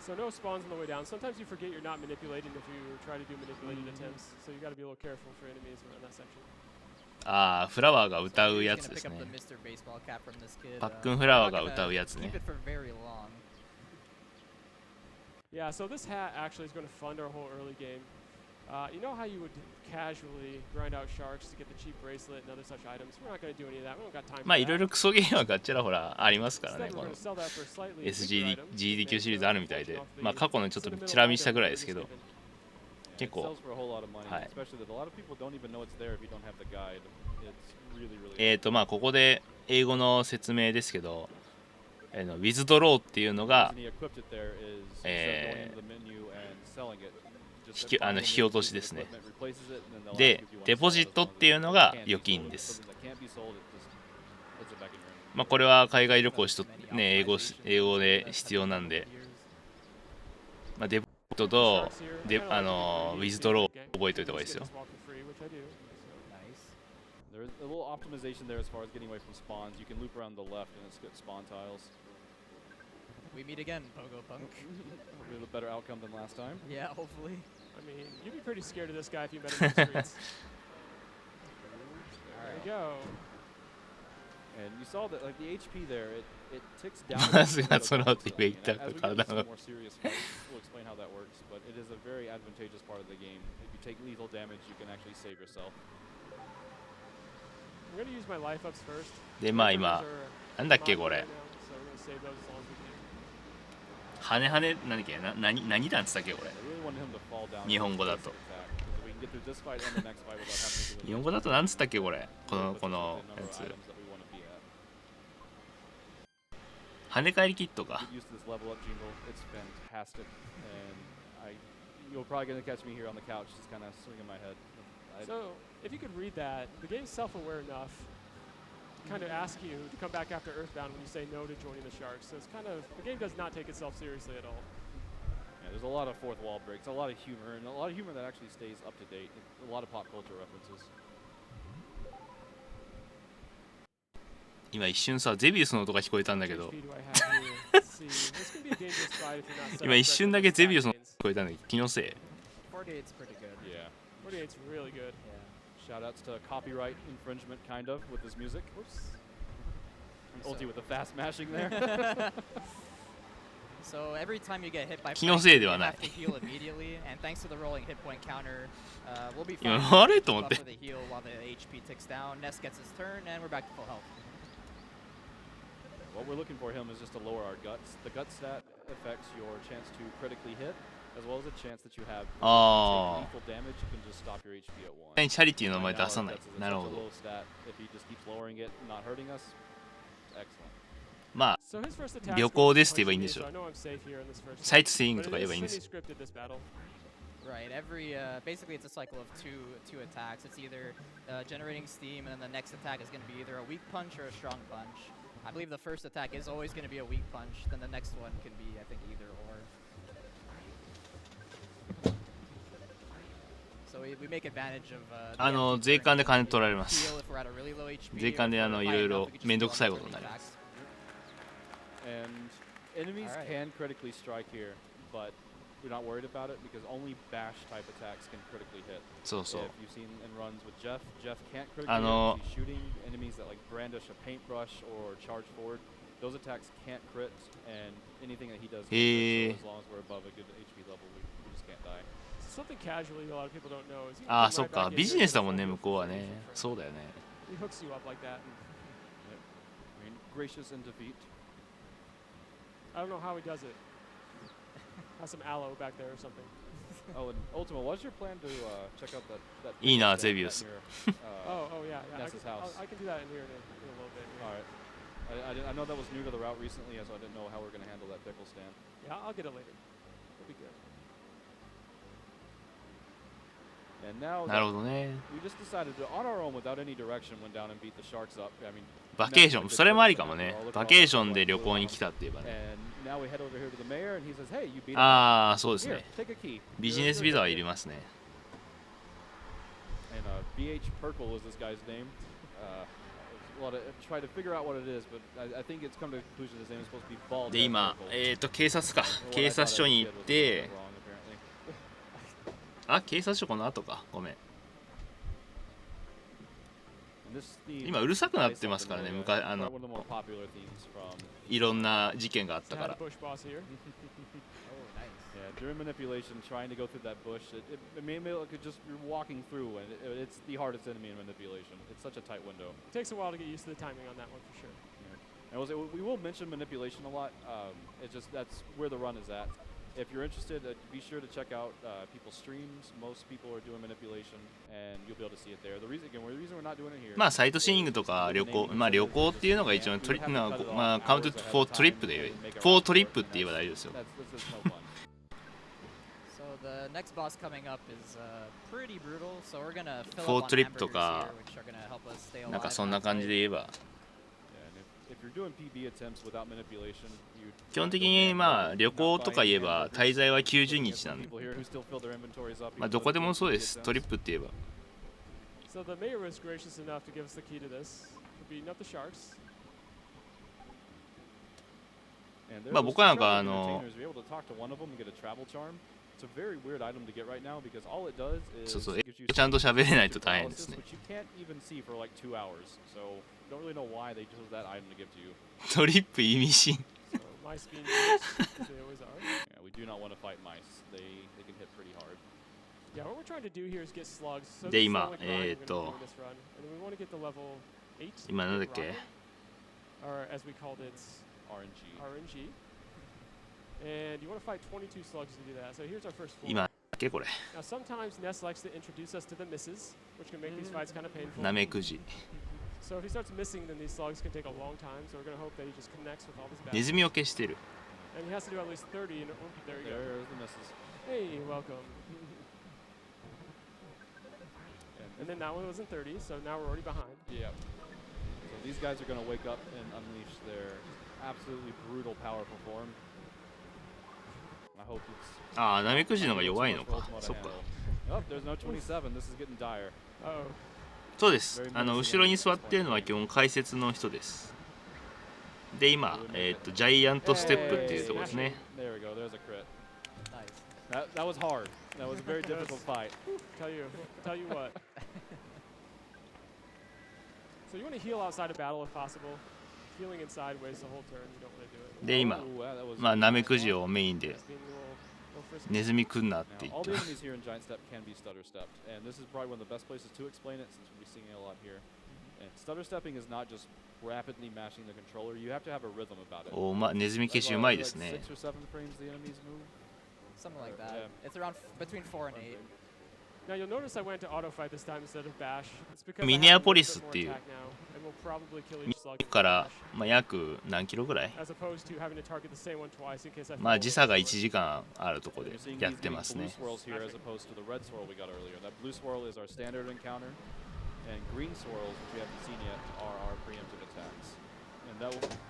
So no spawns on the way down. Sometimes you forget you're not manipulating if you try to do manipulated attempts. So you got to be a little careful for enemies around that section. ああフラワーが歌う He's や gonna つです pick ね up the Mr. Baseball cap from this kid. パックンフラワー Not が gonna 歌うやつ keep ね it for very long. Yeah, so this hat actually is going to fund our whole early game. You know how you would casually grind out sharks to get the cheap bracelet and other such items? We're not going to do any of that. We don't got time for まあいろい that. ろクソゲーはガッチャラほらありますからね Instead, こ we're の going to sell that for slightly bigger items. SGDQ シリーズあるみたいで And, まあ過去のちょっと it's in the チ middle ラ of 見 the したぐらい market ですけど given. 結 It 構 sells for a whole lot of money, はい especially that a lot of people don't even know it's there if you don't have the guide. It's really, really まあここで英語の説明ですけどウィズドローっていうの The が reason he equipped it there is instead of going え into the menu and selling it, just 引き buying 引 the き落としですね equipment, replaces it, and then they'll で ask you if you want デ to ポ sell ジ it ッ as ト long っていうの as が it can't 預 be 金 sold. です Something that can't be sold, it just puts it back in your inventory. まあこれは海外旅行しとね英語で必要なんでまあデポジットとでウィズドロー覚えておいた方がいいですよ Nice. There's a little optimization there as far as getting away from spawns. You can loop around the left and it's good spawn tiles. We meet again, Pogo Punk. Hopefully a better outcome than last time. Yeah, hopefully. I mean, you'd be pretty scared of this guy if you met him in the streets. There you go. And you saw that like the HP there, it ticks down. まずはその後上行った And as we か get ら into some more serious fights, we'll explain how that works. But it is a very advantageous part of the game. If you take lethal damage, you can actually save yourself. I'm going to use my life ups first. でまあ今 Life ups are なんだっけこ modded れ right now, so we're going to save those as long as we can. 羽なんだっけ何弾っつったっけこれ I really wanted him to fall down. 日本語だと Because we can get through this fight and the next fight without having to do 日本語だとなんつったっけこれこのや the number of つ items that we want to be at. 跳ね返りキットか Get used to this level up jingle. It's fantastic, and you're probably gonna catch me here on the couch, just kind of swinging my head. So, if you could read that, the game's self-aware enough to kind of ask you to come back after Earthbound when you say no to joining the Sharks. So it's kind of, the game does not take itself seriously at all. Yeah, there's a lot of fourth wall breaks, a lot of humor, and a lot of humor that actually stays up to date. A lot of pop culture references. 今一瞬さゼビウスの音が聞こえたんだけど HP do I have here? Let's see. This can be a dangerous fight if you're not set 今 up 一瞬だけ correctly ゼ with ビウスの音 stack が聞こえたんだけど気のせい 48's pretty good. Yeah. 48's really good. Yeah. Shoutouts to copyright infringement, kind of, with this music. Whoops. And Ulti with the fast mashing there. So every time you get hit by 気のせいで you はない have to heal immediately, and thanks to the rolling hit point counter, we'll be 今 fine. あれと思って Buffer the heal while the HP ticks down. Ness gets his turn, and we're back to full health. What we're looking for him is just to lower our guts. The gut stat affects your chance to critically hit, as well as a chance that you have to あ take lethal damage. You can just stop your HP at あ one. チャリティーの名 Right 前 now, 出さ our ない guts is なる such ほ a ど low stat. If he just keeps lowering it, not hurting us, it's excellent. まあ So his first attack 旅行ですって言えばいいんでしょ so I know I'm safe here in this first サイトシーイング But とか it 言えばいいん is です semi-scripted this battle. Right. Basically, it's a cycle of two attacks. It's either generating steam, and then the next attack is going to be either a weak punch or a strong punch. I believe the first attack is always going to be a weak punch. Then the next one can be, I think, either or. So we make advantage of. 税関で金取られます Heal if we're at a really low HP. 税関でいろいろめんどくさいことになります And enemies Alright. can critically strike here, but we're not worried about it because only bash type attacks can critically hit. そうそう If you've seen in runs with Jeff can't critically あの hit. He's shooting enemies that like brandish a paintbrush or charge forward. Those attacks can't crit, and anything that he does, can crit, so as long as we're above a good HP level, we just can't die. Something casually a lot of people don't know is you can ああ come そっ right か back in ビジネスだ here もんね with 向 a こうは full ね station. そうだよね He hooks you up like that. I mean, gracious in defeat. I don't know how he does it. Has some aloe back there or something. Oh, and Ultima, what's your plan to check out that? いいな that- that ゼビウス near, Oh yeah. I Ness's can, house. I can do that in here in a little bit. Yeah. All right. I know that was new to the route recently, so I didn't know how we're going to handle that pickle stand. Yeah, I'll get it later. It'll be good. And now なるほどね。 we just decided to, on our own, without any direction, went down and beat the Sharks up. I mean, バケーション、それもありかもね。バケーションで旅行に来たって言えばね。 And now we head over here to the mayor, and he says, "Hey, you beat him." ああ、そうですね。 Here, take a key. ビジネスビザはいりますね。 And BH Purple is this guy's name. A lot of try to figure out what it is, but I think it's come to the conclusion his name is supposed to be bald. で、今、警察か。警察署に行って、あ、警察署この後か。ごめん。今うるさくなってますからね。いろんな事件があったから。During manipulation, trying to go through that bush, it may look like just you're walking through, and it's the hardest enemy in manipulation. It's such a tight window. It takes a while to get used to the timing on that one for sure. Yeah. And we will mention manipulation a lot. It's just that's where the run is at. If you're interested, be sure to check out people's streams. Most people are doing manipulation, and you'll be able to see it there. The reason we're not doing it here. まあサイトシーイングとか旅行、まあ旅行っていうのが一応まあカウントフォートリップでよい。フォートリップって言えば大丈夫ですよ。So the next boss coming up is pretty brutal. So we're gonna fill フォ up ー on トリップと hamburgers か here, which are gonna help us stay alive. なんかそんな感じで言えば。If you're doing PB attempts without manipulation, 基本的にまあ旅行とか言えば滞在は90日なんで、まあどこでもそうです。トリップって言えば。So the mayor was gracious enough to give us the key to this for beating up the sharks. まあ僕なんかIt's a very weird item to get right now because all it does is そうそう、ちゃんと喋れないと大変ですね。 which you can't even see for like 2 hours. So don't really know why they chose that item to give to you. トリップ意味深。So mice being mice, as they always are. Yeah, we do not want to fight mice. They can hit pretty hard. Yeah, what we're trying to do here is get slugs. So で this is the 今 only grind we're gonna do in this run. And then we want to get the level 8. 今なんだっけ？ Or as we called it, RNG. And you want to fight 22 slugs to do that. So here's our first floor. 今だっけこれ。 Now sometimes Ness likes to introduce us to the misses, which can make these fights kind of painful. ナメクジ。 So if he starts missing, then these slugs can take a long time. So we're going to hope that he just connects with all this ネ bad. ズミを消してる。 And he has to do at least 30 in order. There you go. There's the misses. Hey, welcome. And then that one wasn't 30, so now we're already behind. Yeah. So these guys are going to wake up and unleash their absolutely brutal powerful form. I hope it's ああ、ナメクジの方が弱いのか。そっか。 Oh, there's no 27. This is getting dire. Uh-oh. そうです。後ろに座ってるのは基本解説の人です。で今、ジャイアントステップっていうところですね。 There we go. There's a crit. Nice. That was hard. That was a very difficult fight. Tell you what. So you want to heal outside of battle if possible. Healing inside wastes the whole turn. You don't want to do it. で今、まあナメクジをメインで Just being a little ネズミ来んなって言 All って the ます。 enemies here in Giant Step can be stutter stepped, and this is probably one of the best places to explain it since we'll be seeing it a lot here. And stutter stepping is not just rapidly mashing the controller. You have to have a rhythm about it. おまネズミ消しうまいですね。 6 or 7 frames the enemies move. Something like that. Yeah. It's around between 4 and 8. Now you'll notice I went to auto fight this time instead of bash. It's because ミネアポリスっていう I have a little bit more attack now, and we'll probably kill each slug か with ら bash, まあ約何キロぐらい？ as opposed to having to target the same one twice in case I まあ fall 時 over 差が the 1 sword. 時間あるところ You're seeing でやっ these て big ます blue ね。 swirls here as opposed to the red swirl we got earlier. That blue swirl is our standard encounter, and green swirls, which we haven't seen yet, are our preemptive attacks. And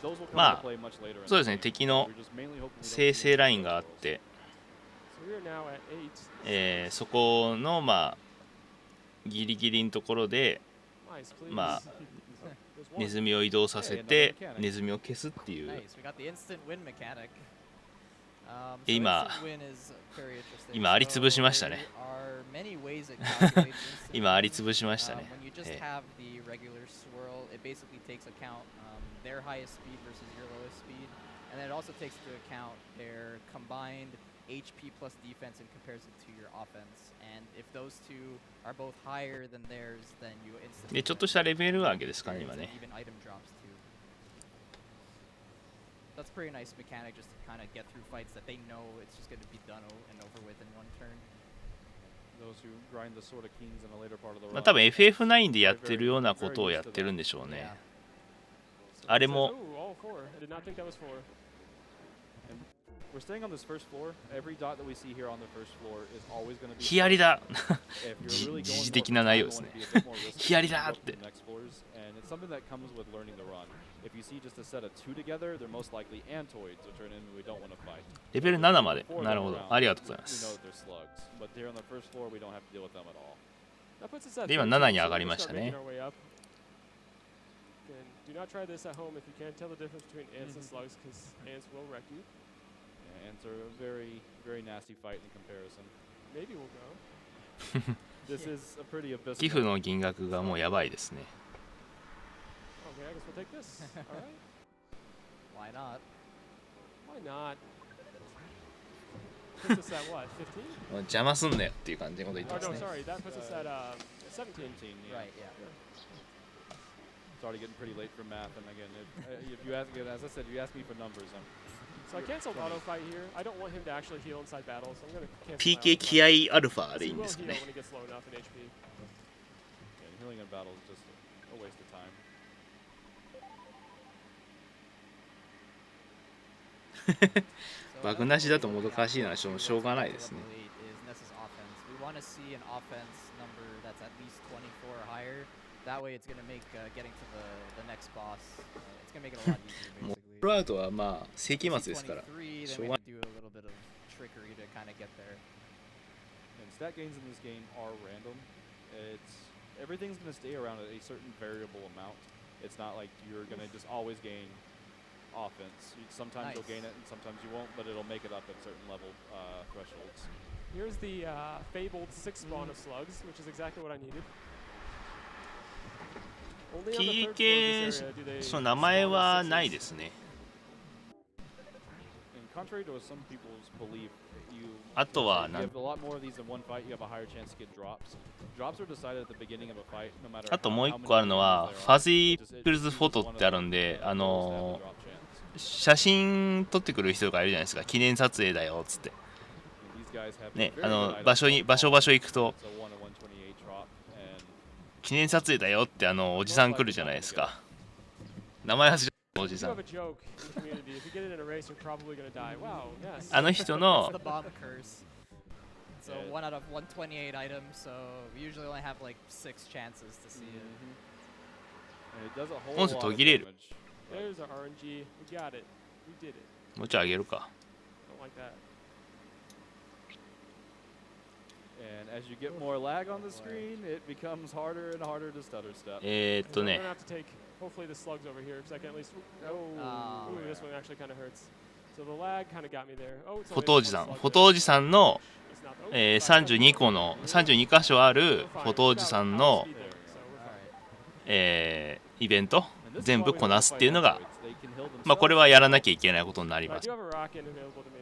those will come ま into あ play much later. in そうです the ね。 game. 敵の We're just mainly hoping we don't 生 see 成 any ラインがあっ swirls. て、 So we are now at 8. そこのまあギリギリのところで Nice, please. まあ There's ネ one. ズミを移動させてネズミを消すっていう。 Nice. We got the instant win mechanic. So で今 instant win is very interesting. 今ありつぶしましたね。 There are many ways it calculates instant 今ありつぶしました win. ね。 When you just have the regular swirl, it basically takes account their highest speed versus your lowest speed, and then it also takes into account their combined HP plus defense and compares it to your offense. And if those two are both higher than theirs, then you instantly でちょっとしたレベル上げですかね今 and ね。 even item drops too. That's a pretty nice mechanic just to kind of get through fights that they know it's just going to be done and over with in one turn. Those who grind the Sword of Kings in a later part of the まあ run. 多分 FF9 でやってるようなことをやってるんでしょうね。 Yeah. あれも all four. I did not think that was four. And we're staying on this first floor. Every dot that we see here on the first floor is always going to be ヒヤリだ if you're really 時 going 事 for 的 it, な you 内容 might です want ね to be a bit more risky ヒヤリ and だ go っ to て the next floors, and it's something that comes with learning the run. If you see just a set of two together, they're most likely Antoids, which are an enemy we don't want to fight. レベル7まで Four of なる them ほど around, ありがとうございま we know す that they're slugs, but here on the first floor, we don't have to deal with them at all. That puts us at で今 13, 7に so 上がり we're ま gonna した start ね making our way up. Again, do not try this at home if you can't tell the difference between ants and slugs, because ants will wreck you. Yeah, ants are a very, very nasty fight in comparison. Maybe we'll go. This is a pretty 寄付 abysmal. の金額がもうやばいですね Okay, I guess we'll take this. All right. Why not? Why not? Puts us at what? 15? 邪魔すんなよっていう感じのこと言って Oh ます no, ね sorry. That puts us at 17. 17, yeah. Right, yeah. It's already getting pretty late for math, and again, if you ask, again, as I said, you ask me for numbers, So I canceled auto fight here. I don't want him to actually heal inside battle, so I'm going to cancel PK my auto 気合 fight. アルファ He でいいん will ですか heal ね when he gets low enough in HP. yeah, healing in battle is just a waste of time. バグなしだともどかしいのはしょうがないですね We want to see an offense number that's at least 24 or higher. That way it's going to make getting to the next boss, it's going to make it a lot easier もう basically. プロアウトはまあ世紀末ですから 23, し then ょ we うが have to do a little bit of trickery to kind of get there. And stat gains in this game are random. Everything's going to stay around at a certain variable amount. It's not like you're going to just always gain offense. Sometimes you'll gain it and sometimes you won't, but it'll make it up at certain level thresholds. Here's the fabled 6 spawn of slugs, which is exactly what I needed. Only on the third floor of this area do they その名前 spawn は as ない sixes. ですね And contrary to some people's belief, you あとは you なん have a lot more of these in one fight, you have a higher chance to get drops. Drops are decided at the beginning of a fight, no matter あともう how 一 many 個あるのは enemies フ there ァ are. ジー It just ピルズ chooses フォト one っ of てあるん those で those that have the drop chance. 写真撮ってくる人がいるじゃないですか記念撮影だよっつって And these guys have ね very good items 場所に on 場所行く It's と a 1 of 128 drop, and 記念撮影だよっておじさん来るじゃないですか名前忘れちゃったおじ We さ do ん have a joke in community. If you get it in a race, you're probably going to die. Wow, yes. あの人の It's the bomb curse. So Yeah. 1 out of 128 items, so we usually only have like 6 chances to see it. and it does a whole 音声 lot 途 of 切れる damage. There's our RNG. We got it. We did it. もうちょい上げるか Don't like that. And as you get more lag on the screen, it becomes harder and harder to stutter step. ね So I'm going to have to take, hopefully, the slugs over here, because I can at least. Oh, ooh, this one actually kind of hurts. So the lag kind of got me there. Oh, it's フォ only トお one じさん slug フォトおじさんの It's not the- oh, 32個の32箇所あるフォトおじさんの So we're fine. イベント And this is 全 why 部 we こ want な to すっ fight ていうのが Androids. They can heal まあこれ themselves. はやらなきゃいけないことになり But I ます do have a rocket available to me.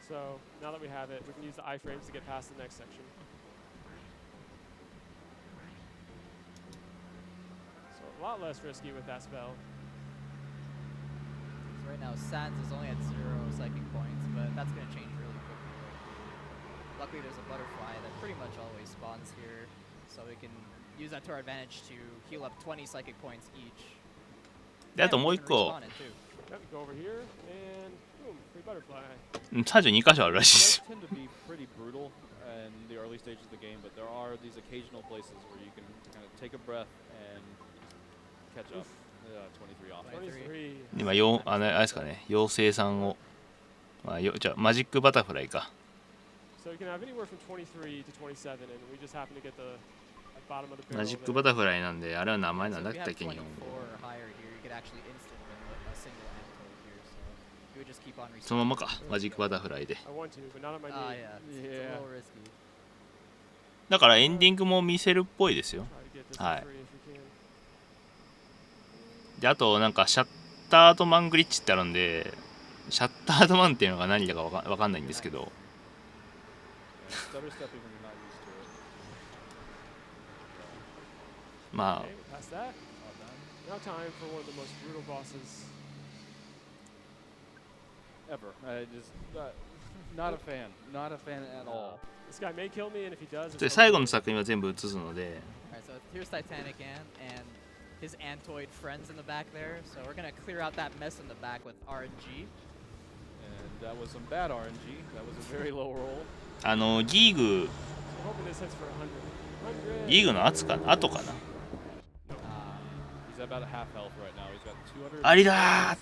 So now that we have it, we can use the iframes to get past the next section. So a lot less risky with that spell. So right now, Sans is only at 0 psychic points, but that's going to change really quickly. Luckily, there's a butterfly that pretty much always spawns here, so we can use that to our advantage to heal up 20 psychic points each. であと And もう we 一 can 個 respawn it too. Yep, go over here, and boom, free butterfly. 32箇所あるらしいです They tend to be pretty brutal in the early stages of the game, but there are these occasional places where you can kind of take a breath and catch up. 23 off. 23. 今あれですかね妖精さんを、まあ、じゃあマジックバタフライか So you can have anywhere from 23 to 27, and we just happen to get the bottom of the barrel. マジック there. バタフライなんであれは名前 So なんだ if っ we たっ have け日本 24 語 or higher here, you could actually instant win a single Antoid here. So you would just keep on そのままかマジックバタフライで I want to, but not on my Ah, knee. yeah. It's a Yeah. little risky. だからエンディングも見せるっぽいですよ Try to get this Hi. for free if we can. であとなんかシャッタードマングリッチってあるんでシャッタードマンっていうのが何だかわかんないんですけど And stutter stepping when you're not used to it. ま Okay, past that. Now time for one of the most brutal bosses. Ever. Just not a fan. Not a fan at all. This guy may kill me, and if he does, あで it's 最後の作品は全部映すので Alright, so here's Titanic and his Antoid friends in the back there. So we're gonna clear out that mess in the back with RNG. And that was some bad RNG. That was a very low roll. ギーグ Hoping this hits for 100. ギーグの後かな。 He's about a half health right now. He's got 200. ありだー。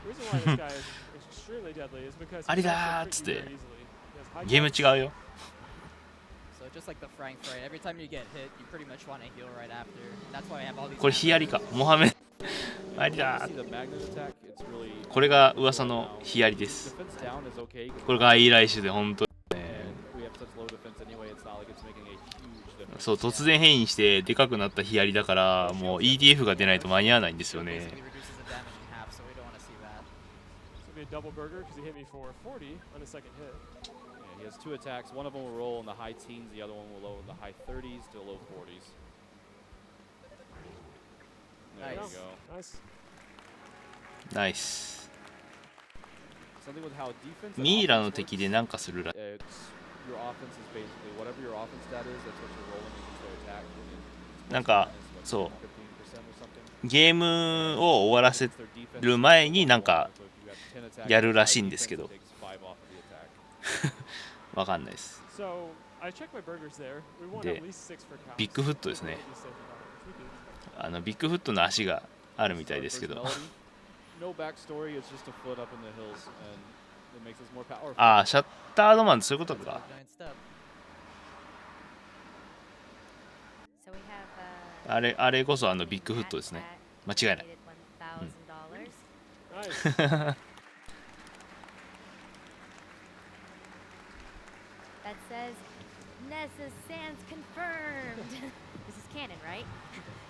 The reason why this guy is extremely deadly is because あり he's だー also っつっ pretty て very easily. He has high ゲーム catch. 違うよ。 So just like the Frank Fray, every time you get hit, you pretty much want to heal right after. That's why I have all these. これヒヤリか。モハメありだ See ー。 the magnet attack. It's really これが噂のヒヤリです。 defense down is okay. これが外来種で本当にね。 We have such low defense anyway. It's not like it's making a huge difference. そう突然変異してでかくなったヒヤリだからもう EDF が出ないと間に合わないんですよね。 Basically reduces the damage in half, so we don't want to see that. This will be a double burger because he hit me for 40 on his second hit. Yeah, he has 2 attacks. One of them will roll in the high teens. The other one will roll in the high 30s to low 40s. There Nice. you go. Nice. ナイス。 Something with how defense and ミイラの offense 敵 works, でなんかするら it's your offense is basically whatever your offense stat is, that's what you're rolling against their attack. And なんか it's そう 15% or something. ゲームを終わらせ Their defense る前になんか so if you have 10 attacks, やるら five しいんですけ defense, ど it takes 5 off the attack. わかんないです。 So I checked my burgers there. We want で at least 6 for cows. ビッグフットですね。 At least safe about it, which we do. ビッグフットの足があるみたい So ですけ there's ど Melody. No backstory, it's just a foot up in the hills, and it makes us more powerful. ああシャッタードマンってそういうこと That's a か。 giant step. So we have あれこそビッグフットですね。間違いない。 $1,000. Nice. That says Nessa Sands confirmed. This is canon, right?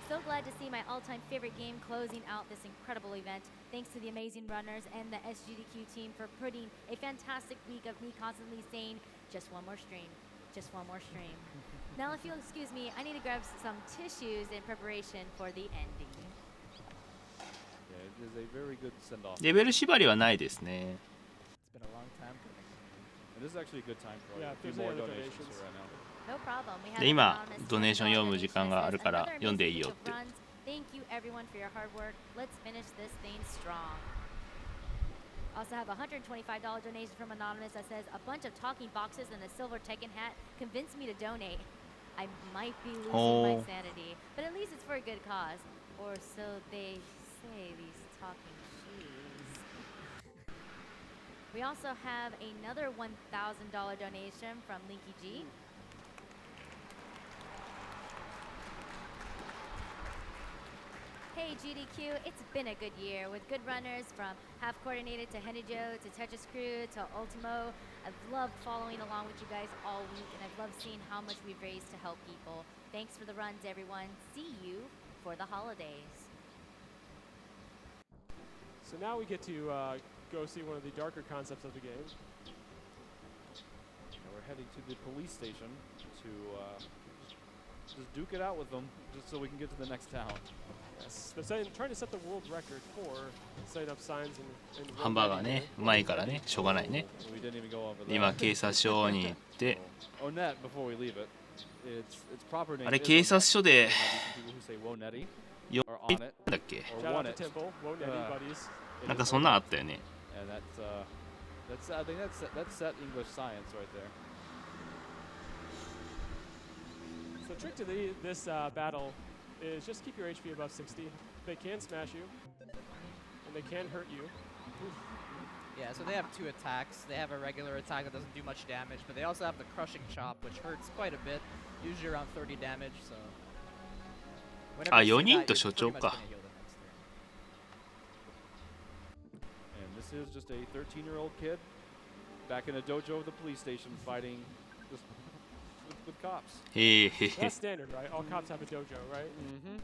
So glad to see my all-time favorite game closing out this incredible event. Thanks to the amazing runners and the SGDQ team for putting a fantastic week of me constantly saying, just one more stream, just one more stream. Now if you'll excuse me, I need to grab some tissues in preparation for the ending. Yeah, it is a very good send-off. レベル縛りはないですね。 It's been a long time coming. And this is actually a good time for Yeah, a few if more there's any other donations donations. right now. No problem. We have で今 an anonymous ドネーション読む時間があるから donation that says, 読んでいいよ "Another って amazing week of runs. Thank you everyone for your hard work. Let's finish this thing strong." Also have a $125 donation from Anonymous that says, "A bunch of talking boxes and a silver Tekken hat convinced me to donate. I might be losing my Oh. sanity, but at least it's for a good cause. Or so they say, these talking shoes." We also have another $1,000 donation from Linky G. Hey GDQ, it's been a good year with good runners from Half Coordinated to Hennijo to Tetris Crew to Ultimo. I've loved following along with you guys all week, and I've loved seeing how much we've raised to help people. Thanks for the runs, everyone. See you for the holidays. So now we get to go see one of the darker concepts of the game. And we're heading to the police station to just duke it out with them, just so we can get to the next town. Yes, they're trying to set the world record for setting up signs and ハンバーガーねうまいからねしょうがないね。 We didn't even go over that. 今警察署に行って Onet, before we leave it, its proper name あれ is 警察署で Onet. There might be some people who say Wonetti よ or on it だっけ or Shout out won to it. Temple, Won't Eddie buddies. It なん is かそんなんあ Onet. ったよね。 And that's I think that's set English science right there. So the trick to this battle is just keep your HP above 60. They can smash you, and they can hurt you. Yeah, so they have 2 attacks. They have a regular attack that doesn't do much damage, but they also have the crushing chop, which hurts quite a bit, usually around 30 damage. So. Whenever あ you see 4人 that, と you're 所 pretty 長 much か gonna heal the next turn. And this is just a 13-year-old kid back in a dojo of the police station fighting just with cops. へえへ That's standard, right? All cops have a dojo, right? Mm-hmm.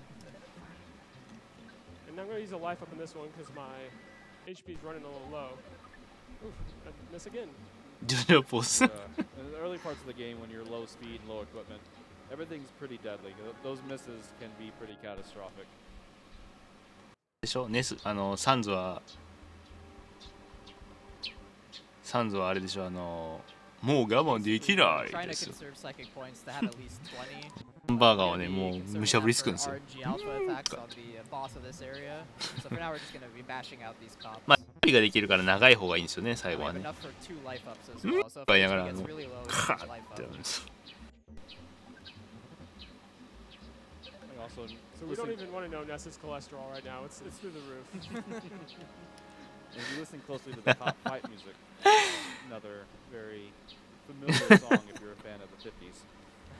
And I'm going to use a life up in this one because my HP is running a little low. Oof, I miss again. ジョジョポス In the early parts of the game, when you're low speed and low equipment, everything's pretty deadly. Those misses can be pretty catastrophic. でしょサンズはあれでしょもう我慢できない Trying で to すよ conserve psychic points to have at least 20. ハンバーガーをねもうむしゃぶりつくんですよ。まあ料理ができるから長い方がいいんですよね最後はね。うんとか言いながらカーってやるんですよ。So we don't even want to know Nessa's cholesterol right now. It's through the roof. If you listen closely to the top fight music, another very familiar song if you're a fan of the 50s.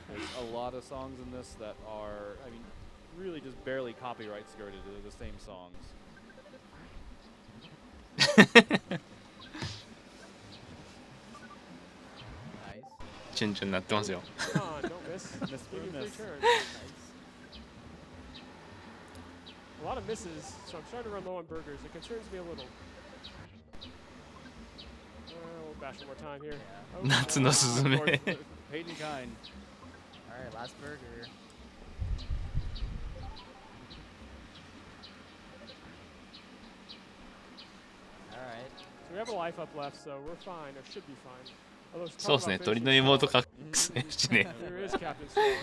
There's a lot of songs in this that are, I mean, really just barely copyright skirted. They're the same songs. Nice. チュンチュンなってますよ。 Come on, don't miss. Miss for Give a me a miss. free turn. A lot of misses, so I'm starting to run low on burgers. It concerns me a little. We'll bash one more time here. Yeah. Oh, 夏のスズメ Paid in kind. All right, last burger. All right. So we have a life up left, so we're fine, or should be fine. Although そうですね鳥の妹かっこいいですね。 there is Captain Strong,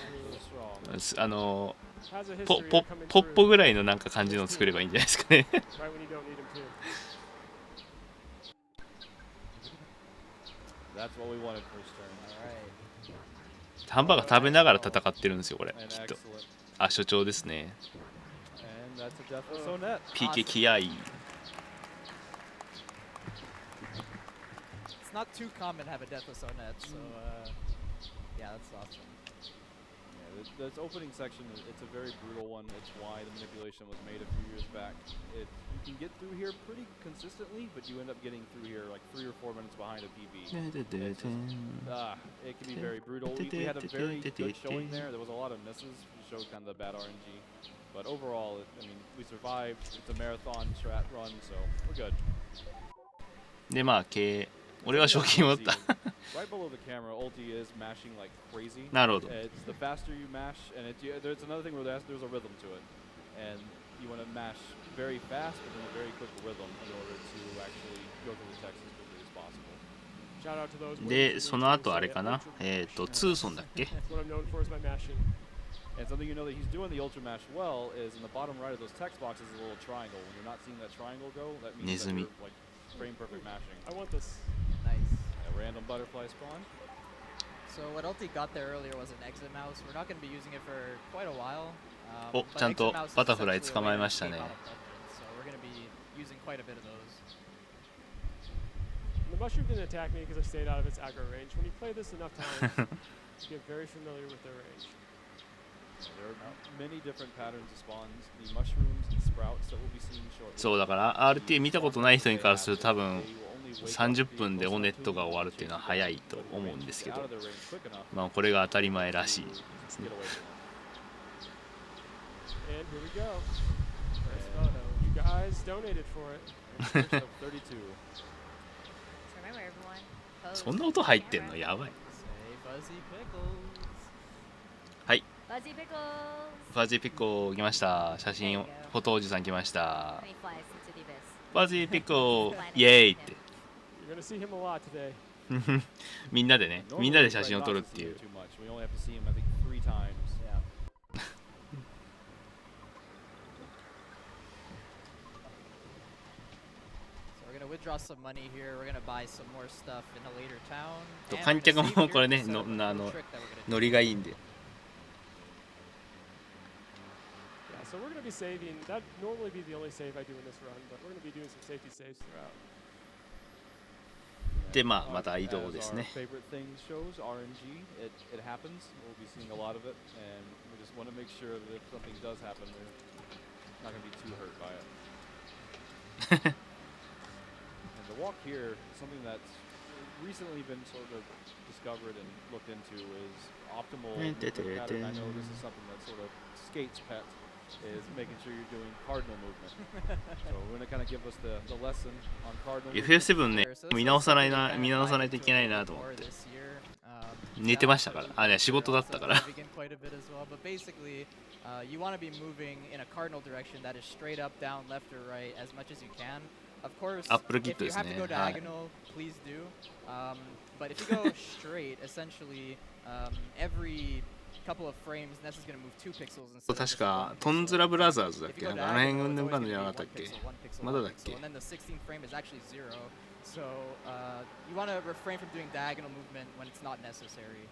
who あの has a ポ history ポ of coming ポッポ through ぐらいのなんか感じのを作ればいいんじゃないですかね。 right when you don't need him to. That's what we wanted first turn. All right. ハンバーガー食べながら戦ってるんですよこれ And きっと。 excellent. あ所長ですね。 And that's a deathless Onet. PK 気合い。 It's not too common to have a deathless Onet, so yeah, that's awesome. Yeah, this opening section, it's a very brutal one. It's why the manipulation was made a few years back. You can get through here pretty consistently, but you end up getting through here like 3 or 4 minutes behind a PB. It's just, it can be very brutal. We had a very good showing there. There was a lot of misses. We showed kind of the bad RNG. But overall, I mean, we survived. It's a marathon strat run, so we're good. でまあ俺は賞金を取った。 Right below the camera, ulti is mashing like crazy. なるほど。 It's the faster you mash, and there's another thing where there's a rhythm to it, and you want to mash very fast, but in a very quick rhythm in order to actually go through the text as quickly as possible. Shout out to those でその後あれかなツーソンだっけ That's what I'm known for is my mashing. And something you know that he's doing the ultra mash well is in the bottom right of those text boxes is a little triangle. When you're not seeing that triangle go, that means that you're like frame perfect mashing. I want this. Nice. A random butterfly spawn. So what Ulti got there earlier was an exit mouse. We're not going to be using it for quite a while. お but ちゃんと exit mouse is バタフライ essentially 捕 a まえ way ま to したね。 escape out of buttons, so we're going to be using quite a bit of those. The mushroom didn't attack me because I stayed out of its aggro range. When you play this enough times, you get very familiar with their range. There are many different patterns of spawns. The mushrooms and sprouts that we'll be seeing shortly. そうだから RTA 見たことない人にからすると多分30分でオネットが終わるっていうのは早いと思うんですけど、まあこれが当たり前らしいですね。 And here we go. First photo. You guys donated for it. First of 32. So remember, everyone, そんな音入ってんのやばい。 Say Fuzzy Pickles. はい。 Fuzzy Pickles. ファジーピッコ来ました。写真をフォトおじさん来ました。 And he flies into the abyss. ファジーピッコイエーイって。 You're gonna see him a lot today. みんなでね、みんなで写真を撮るっていう。 We only have to see him, I think, 3 times. Yeah. So we're gonna withdraw some money here. We're gonna buy some more stuff in a later town. And we're 観 gonna 客 save も here これね to set up a あ little の trick that we're gonna ノリがいいんで。 Yeah, so we're gonna be saving. That'd normally be the only save I do in this run, but we're gonna be doing some safety saves throughout. でまあまた移動ですね。 Favorite things shows RNG. It happens. We'll be seeing a lot of it, and we just want to make sure that if something does happen, we're not going to be too hurt by it. And the walk here is something that's recently been sort of discovered and looked into is optimal movement pattern. I know this is something that sort of Skate's pet is making sure you're doing cardinal movement. So we're going to kind of give us the lesson on cardinal movement. FF7 ね見直さないといけないなと思って。寝てましたから。あね仕事だったから。 You want to be moving in a cardinal direction that is straight up, down, left, or right as much as you can. Of course, if you have to go diagonal, please do. But if you go straight, essentially every couple of frames, Ness is going to move 2 pixels instead of 確 just か 1トンズラブラザーズだっ If け you なん go かあの辺 diagonal, うん it's ぬん always かんぬん going じ to ゃな be かったっ 1 け pixel, 1 pixel, まだ 1だっけ pixel, and then the 16th frame is actually 0. So you want to refrain from doing diagonal movement when it's not necessary.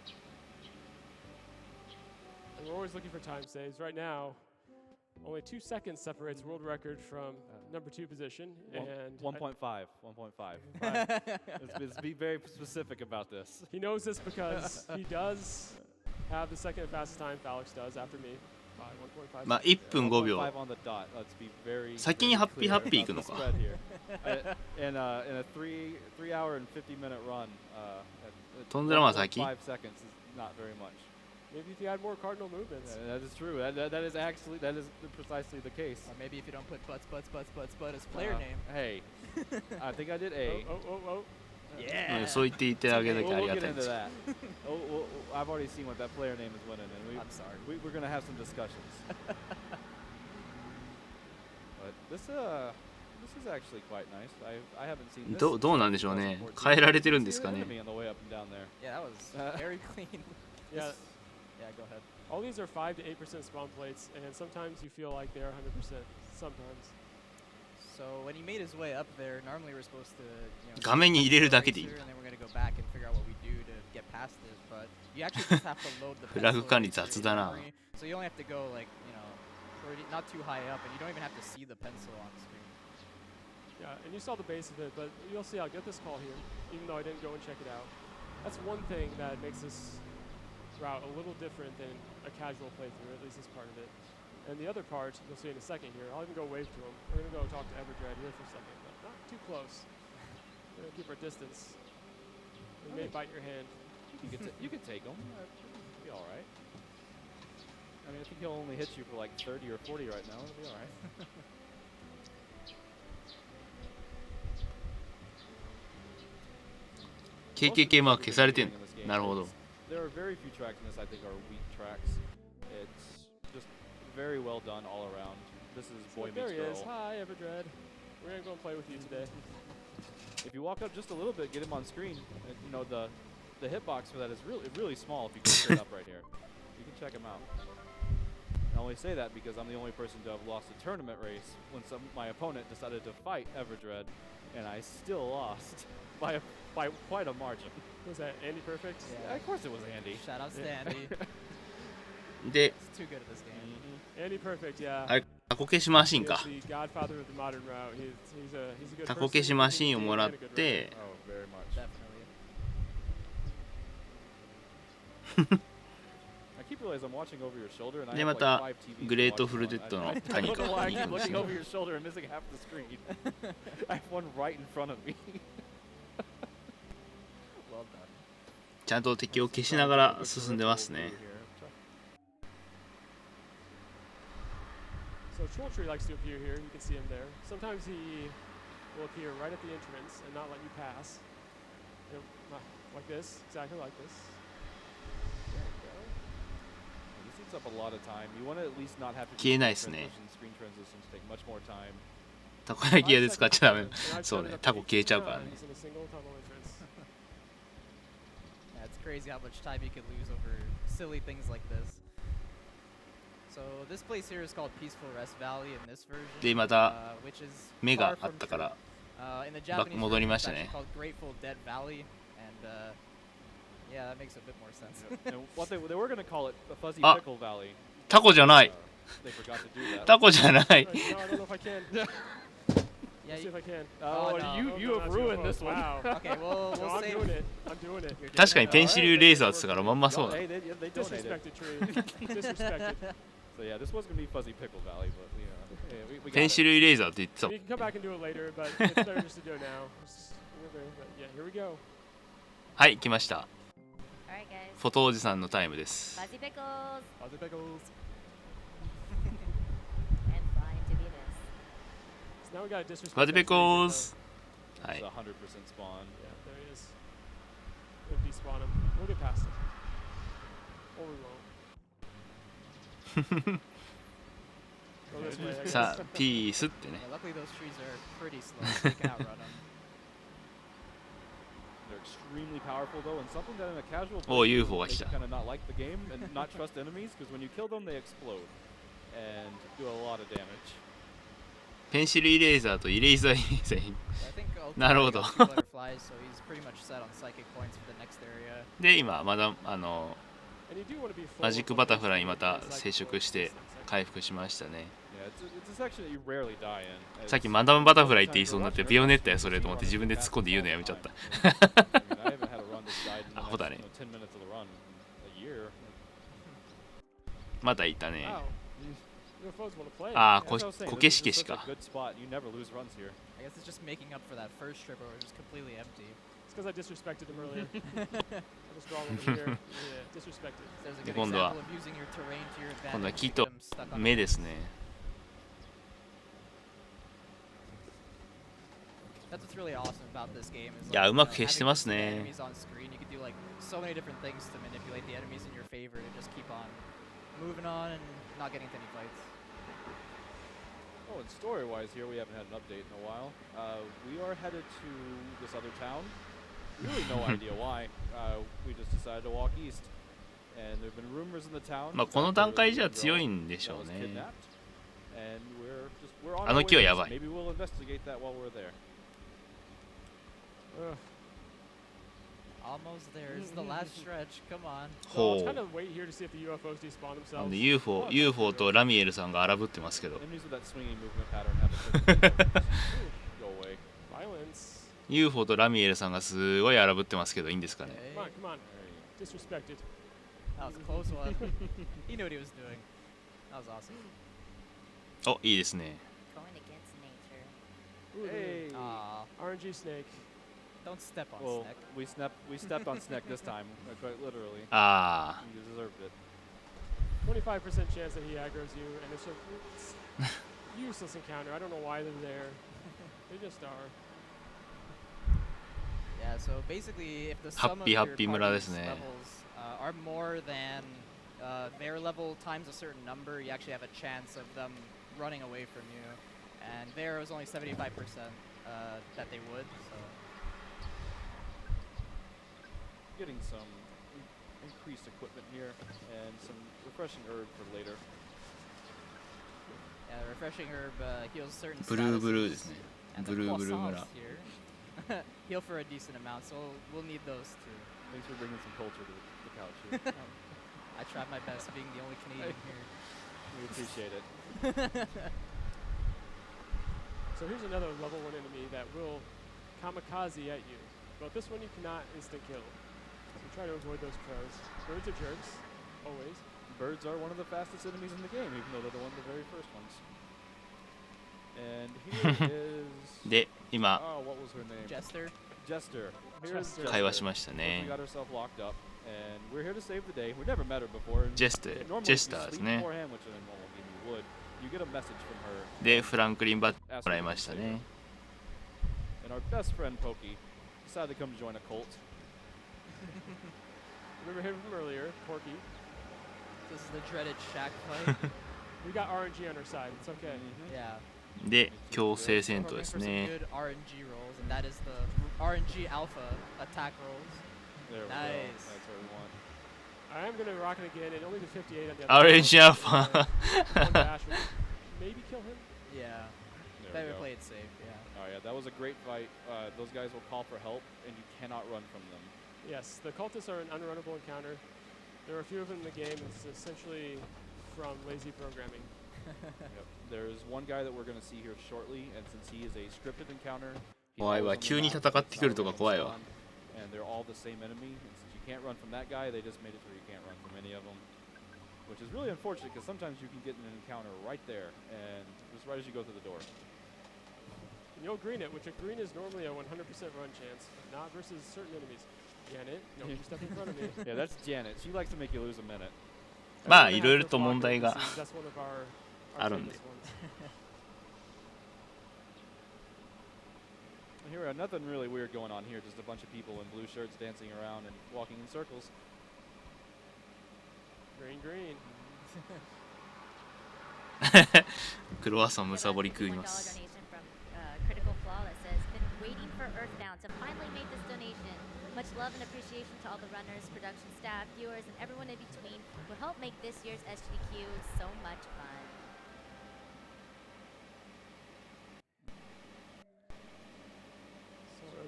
And we're always looking for time saves. Right now, only 2 seconds separates world record from number 2 position. And 1.5. 1.5. Let's be very specific about this. He knows this because he does have the second fastest time Alex does after me. By 1.5. まあ1分5秒 1.5 on the dot. Let's be very 先にハッピー clear ハッピー about 行くの the か spread here. In a 3 hour and 50-minute run, トンズラは先 5 seconds is not very much. Maybe if you add more cardinal movements. That is true. That is actually precisely the case. Or maybe if you don't put butts as player name. Hey, I think I did A. Oh. うん Yeah. そう言っていただけだけあり We'll が get たいんで into す that. I've already seen what that player name is winning, and I'm sorry. we're gonna have some discussions. But this is actually quite nice. I haven't seen this. どうなんでしょうね変えられてるんですかね Enemy on the way up and down there. Yeah, that was very clean. Yeah. Yeah, go ahead. All these are 5 to 8% spawn plates, and sometimes you feel like they are 100%. Sometimes. So when he made his way up there, normally we're supposed to, 画面に入れるだけでいい and then we're going to go back and figure out what we do to get past it. But you actually just have to load the フラグ pencil 管理 into 雑 your だな memory. So you only have to go like, not too high up, and you don't even have to see the pencil on screen. Yeah, and you saw the base of it, but you'll see I'll get this call here, even though I didn't go and check it out. That's one thing that makes this route a little different than a casual playthrough, at least this part of it. And the other part, you'll see in a second here, I'll even go wave to him. We're going to go talk to Everdread here for a second, but not too close. We're going to keep our distance. We may bite your hand. You could take him. It'll be all right. I mean, I think he'll only hit you for like 30 or 40 right now. It'll be all right. KKK マーク消されてんのなるほど There are very few tracks in this I think are weak tracks. It's just very well done all around. This is So Boy there Meets he is. Girl. Hi, Everdread. We're going to go and play with you today. If you walk up just a little bit, get him on screen. You know the hitbox for that is really small. If you go straight up right here, you can check him out. I only say that because I'm the only person to have lost a tournament race when my opponent decided to fight Everdread, and I still lost by quite a margin. Was that Andy Perfect? Yeah, of course it was Andy. Shout out to Andy. で He's too good at this game. Andy Perfect, yeah. あれタコ消しマシン He か is the godfather of the modern route. He's a good タコ person. 消しマシンを He's もらっ a good て Oh, very much. Definitely. I keep realizing I'm watching over your shoulder, and I で have ま like た 5 TVs グレー to ト watch フル on. デッド I の don't 谷 know か why I に keep 行くんです looking ね over your shoulder and missing half the screen. I have one right in front of me. Well done. ちゃんと敵を消しながら進んでますね So Troll Tree likes to appear here. You can see him there. Sometimes he will appear right at the entrance and not let you pass. Like this, exactly like this. There we go. This eats up a lot of time. You want to at least not have to do 消えないですね screen transitions take much more time. たこ焼き屋で使っちゃダメ And I've そう done it ね up タ to コ消えちゃうから 18ね times in a single tunnel entrance. Yeah, it's crazy how much time you could lose over silly things like this. So this place here is called Peaceful Rest Valley in this version, でまた which is 目 far があ from ったから true. In the バッ Japanese ク戻り version, ま it's した actually ね called Grateful Dead Valley, and yeah, that makes a bit more sense. And what they were going to call it the Fuzzy あ Pickle Valley. タコじゃない They forgot to do that. タコじゃない No, I don't know if I can. Yeah, Let's see if I can. Oh, no. you No, you not have too ruined close. this one. Wow. Okay, we'll No, I'm save. doing it. I'm doing it. 確かにペンシルレーザーって言ったからまんまそうだ Hey, they donated. Disrespected tree. Disrespected. So yeah, this was going to be Fuzzy Pickle Valley, but you know, yeah, we ペン got シ it. ルレーザーって言ってた You can come back and do it later, but it's better just to do it now. Yeah, here we go. はい来ました Alright, guys. フォトおじさんのタイムです Fuzzy pickles. Fuzzy pickles. And flying to Venus. So now we got disrespect. ファズペコーズは It's い a 100% spawn. Yeah, there he is. We'll despawn him. We'll get past him. Or we won't. Go this way, I guess. さあピースってね Yeah, luckily those trees are pretty slow. So you can outrun them. They're extremely extremely powerful though, and something that in a casual Oh, play UFO they が来た。 kind of not like the game and not trust enemies because when you kill them they explode and do a lot of damage. ペンシルイレーザーとイレーザーイレーザー。 I think Ultimo なるほど。 got 2 butterflies, so he's pretty much set on psychic points for the next area. で今まだ And you do want to be マジックバタフライにま full た of 接触して回復しましたね。 Yeah, it's a section that you rarely die in. さっきマダムバタフライって言いそうになってビオネッタやそれと思って自分で突っ込んで言うのやめちゃった。 アホだね。まだいたね。 ああ、こけしけしか。 I guess it's just making up for that first trip where it was just completely empty. It's because I disrespected him earlier. I just wrong over here. Yeah, disrespected. There's a good 今度は example of using your terrain to your advantage. 今度は to 木 get と them stuck on 目ですね。 That's what's really awesome about this game is いや、 like, うまく消してますね。 enemies on screen. You can do like so many different things to manipulate the enemies in your favor to just keep on moving on and not getting into any fights. Oh, and story-wise here, we haven't had an update in a while. We are headed to this other town. Really no idea why. We just decided to walk east. And there have been rumors in the town. まあこの段階じゃ強いんでしょうね。 And we're on あの木はやばい。 Maybe we'll investigate that while we're there. Almost there. It's the last stretch. Come on. So let's kind of wait here to see if the UFOs despawn なん themselves. で UFO とラミエルさんが荒ぶってますけど。 Enemies with that swinging movement pattern have a go away. Violence. UFO とラミエルさんがすごい荒ぶってますけどいいんですかね。 Come on, come on. Disrespected. That was a close one. He knew what he was doing. That was awesome. お、いいですね。 Going against nature. Hey. Aw. RNG snake. Don't step on Well, Snake. we stepped on Sneck this time, quite literally. ああ。 You deserved it. 25% chance that he aggroes you, and it's a useless encounter. I don't know why they're there. They just are. Yeah, so basically, if the sum of ハッピー your ハッピー村で party's すね。 levels are more than their level times a certain number, you actually have a chance of them running away from you. And there was only 75% that they would. So. Getting some increased equipment here and some refreshing herb for later. Yeah, the refreshing herb heals certain ブルーブルー statuses. ですね。 And ブ the ルーブルー croissants 村。 here heal for a decent amount, so we'll need those too. Thanks for bringing some culture to the couch here. I tried my best being the only Canadian here. We appreciate it. So here's another level 1 enemy that will kamikaze at you. But this one you cannot instant kill. So try to avoid those crows. Birds are jerks, always. Birds are one of the fastest enemies in the game, even though they're the very first ones. And here is... で、今、 Oh, what was her name? Jester. Jester. Here's Jester. 会話しました We ね。 got ourselves locked up, and we're here to save the day. We've never met her before. And Jester normally if you Jester です sleep ね。 beforehand, which a normal game you would, you get a message from her. で、フランクリンバットもらいましたね。 And our best friend Pokey decided to come join a cult. Remember him from earlier, Porky. This is the dreaded shack fight. We got RNG on our side. It's okay. Yeah. で、強制戦 We're 闘 hoping です for some ね。 good RNG rolls, and that is the RNG alpha attack rolls. There we go. Nice. That's what we want. I am going to rock it again, and only the 58 on the other RNG Alpha. One dash would maybe kill him. Yeah. There we Better go. play it safe, yeah. Oh yeah, that was a great fight. Those guys will call for help, and you cannot run from them. Yes, the cultists are an unrunnable encounter. There are a few of them in the game. It's essentially from lazy programming. Yep. There's one guy that we're going to see here shortly, and since he is a scripted encounter, he's 怖いわ、 always on the 急に map, 戦ってくるとか怖いわ。 and they're all the same enemy. And since you can't run from that guy, they just made it so you can't run from any of them, which is really unfortunate because sometimes you can get in an encounter right there, and just right as you go through the door. And you'll green it, which a green is normally a 100% run chance, not versus certain enemies. Janet, don't you step in front of me. Yeah, that's Janet. She likes to make you lose a minute. まあ、いろいろと問題が That's one of our あるんで。 famous ones. Here, nothing really weird going on here. Just a bunch of people in blue shirts dancing around and walking in circles. Green, green. クロワッサンむさぼり食いま $1 す。 donation from Critical Flawless says, been waiting for Earthbound to finally make this donation. Much love and appreciation to all the runners, production staff, viewers, and everyone in between who helped make this year's SGDQ so much fun.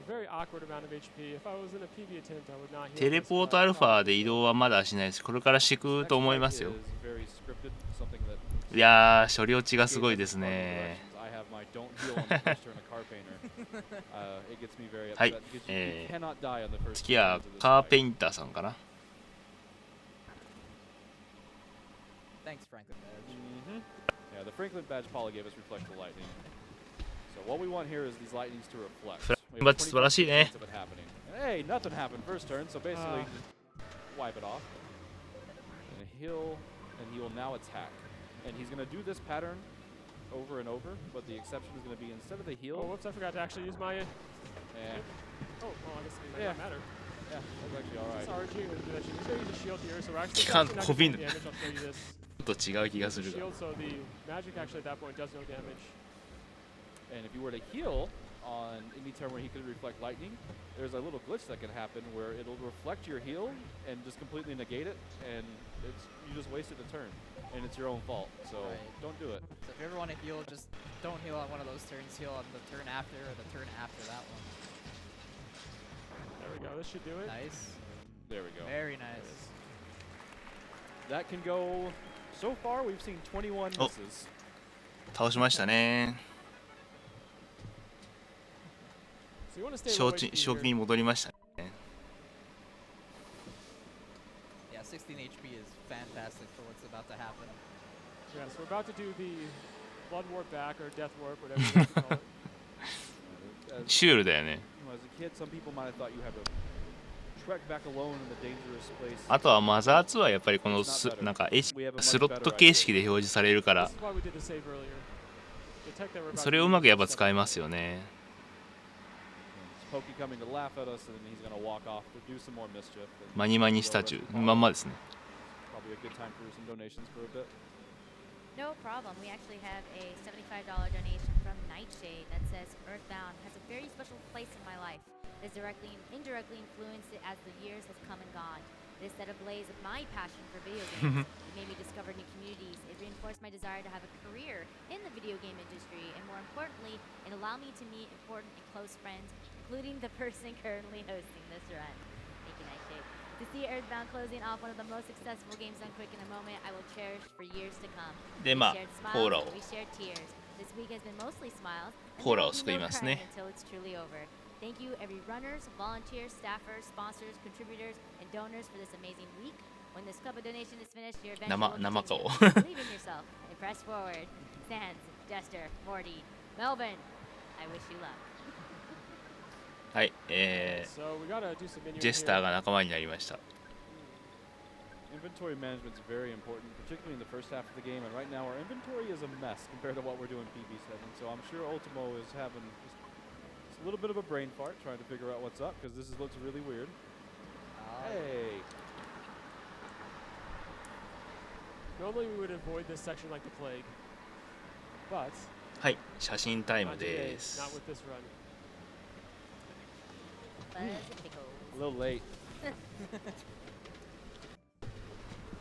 Very awkward amount of HP. If I was in a PB attempt, I would not heal テレポートアルファで移動はまだしないです。これからしていくと思いますよ。いやー、処理落ちがすごいですね。はい、次はカーペインターさんかな。Thanks, Franklin Badge. Yeah, the Franklin badge Paula gave us reflects the lightning. So what we want here is these lightnings to reflect. We have 素晴らしいね。 of it happening. Hey, nothing happened first turn, so basically wipe it off. And he'll now attack. And he's going to do this pattern over and over, but the exception is going to be instead of the heal. Oh, whoops, I forgot to actually use my... Yeah. Oh, well, I guess it might not matter. Yeah, that's actually alright. It's RG will do that. He's going to use a shield here, so we're actually Can't not copy doing damage. I'll show you this. ちょっと違う気がするが。 Shield, so the magic actually at that point does no damage. And if you were to heal on any turn where he could reflect lightning, there's a little glitch that can happen where it'll reflect your heal and just completely negate it, and you just wasted a turn, and it's your own fault. So don't do it. So if you ever want to heal, just don't heal on one of those turns. Heal on the turn after or the turn after that one. There we go. This should do it. Nice. There we go. Very nice. That can go. So far, we've seen 21 misses. 倒しましたね。 So you want to stay 正気に戻りましたね。 Yeah, 16 HP is fantastic for what's about to happen. Yeah, so we're about to do the blood warp back or death warp, whatever you want to call it. シュールだよね。 As a kid, some people might have thought you had to trek back alone in the dangerous place. あとはマザー2はやっぱりこのなんかスロット形式で表示されるから、それをうまくやっぱ使えますよね。 Pokey coming to laugh at us, and he's going to walk off to do some more mischief. マニマニスタチューまんまですね。 Probably a good time for some donations for a bit. No problem. We actually have a $75 donation from Nightshade that says Earthbound has a very special place in my life. It has directly and indirectly influenced it as the years have come and gone. It has set a blaze of my passion for video games. It made me discover new communities. It reinforced my desire to have a career in the video game industry. And more importantly, it allowed me to meet important and close friends, including the person currently hosting this run. Thank you, Nightshade. To see Earthbound closing off one of the most successful games done quick in a moment, I will cherish for years to come. We shared smiles, we shared tears. This week has been mostly smiles, and there will be no crying until it's truly over. Thank you, every runners, volunteers, staffers, sponsors, contributors, and donors for this amazing week. When this cup of donation is finished, your adventure will continue. Believe in yourself and press forward. Sans, Jester, Morty, Melvin, I wish you luck. はい、ジェスターが仲間になりました。 Inventory management is very important, particularly in the first half of the game. And right now, our inventory is a mess compared to what we're doing PB7. So I'm sure Ultimo is having just a little bit of a brain fart trying to figure out what's up because this looks really weird. Hey. Normally we would avoid this section like the plague, but はい、写真タイムです。 not with this run. A little late.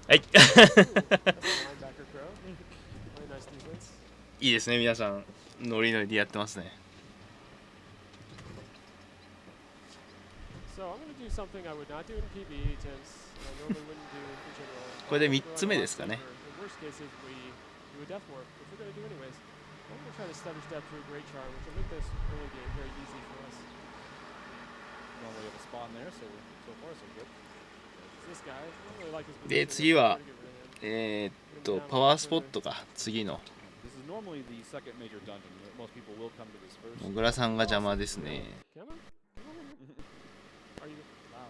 はい。 いいですね、皆さんノリノリでやってますね。 So I'm going to do something I would not do in PB since I normally wouldn't do in general. これで3つ目ですかね。 The worst case is we do a death warp, which we're going to do anyways. I'm going to try to stutter step through Great Charm, which will make this early game very easy for us. Normally have a spawn there, so far so good. This guy, I don't really like this で、次はパワースポットか、次の。 This is normally the second major dungeon. Most people will come to this first. もぐらさんが邪魔ですね。 Are you? Wow.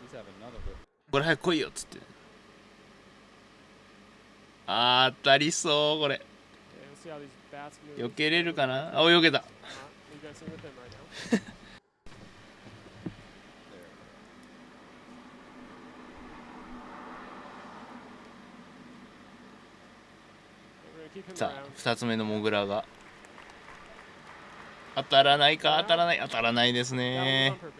He's having none of it. これ早く来いよっつって。あー、当たりそうこれ。避けれるかな。あ、避けた。さあ、2つ目のモグラが。当たらないか、当たらない、当たらないです That was ね on。purpose.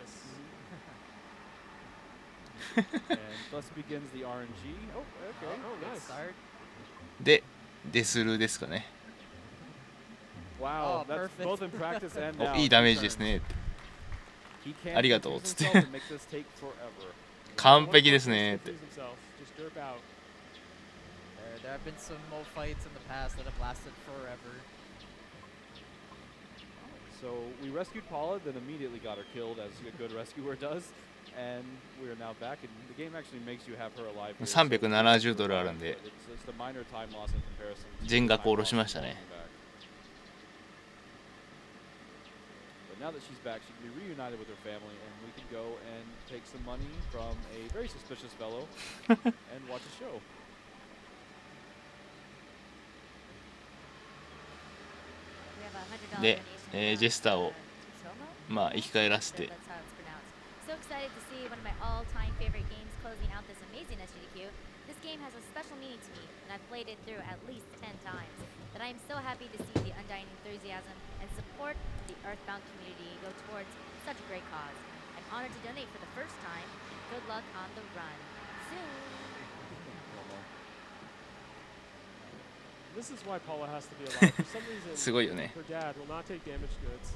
And thus begins the RNG. Oh, okay. Oh, Good nice. start. で、デスルですかね。 Wow, Oh, that's perfect. both in practice and お、 now. いいダメージですね。 He can't ありがとう confuse っつって himself and make this take forever. 完璧ですねって Confuse himself. Just derp out. There have been some Mo fights in the past that have lasted forever. So we rescued Paula, then immediately got her killed, as a good rescuer does. And we are now back, and the game actually makes you have her alive. here, so 370ドルあるんで it's a minor time loss in comparison to 全 the 額 time 下ろ loss しましたね。 coming back. But now that she's back, she can be reunited with her family, and we can go and take some money from a very suspicious fellow and watch a show. で、ジェスターをまあ生き返らせて So excited to see one of my all-time favorite games closing out this amazing SGDQ. This game has a special meaning to me, and I've played it through at least 10 times. But I am so happy to see the undying enthusiasm and support of the Earthbound community go towards such a great cause. I'm honored to donate for the first time. Good luck on the run. Soon. This is why Paula has to be alive. For some reason, すごいよね。 her dad will not take damaged goods.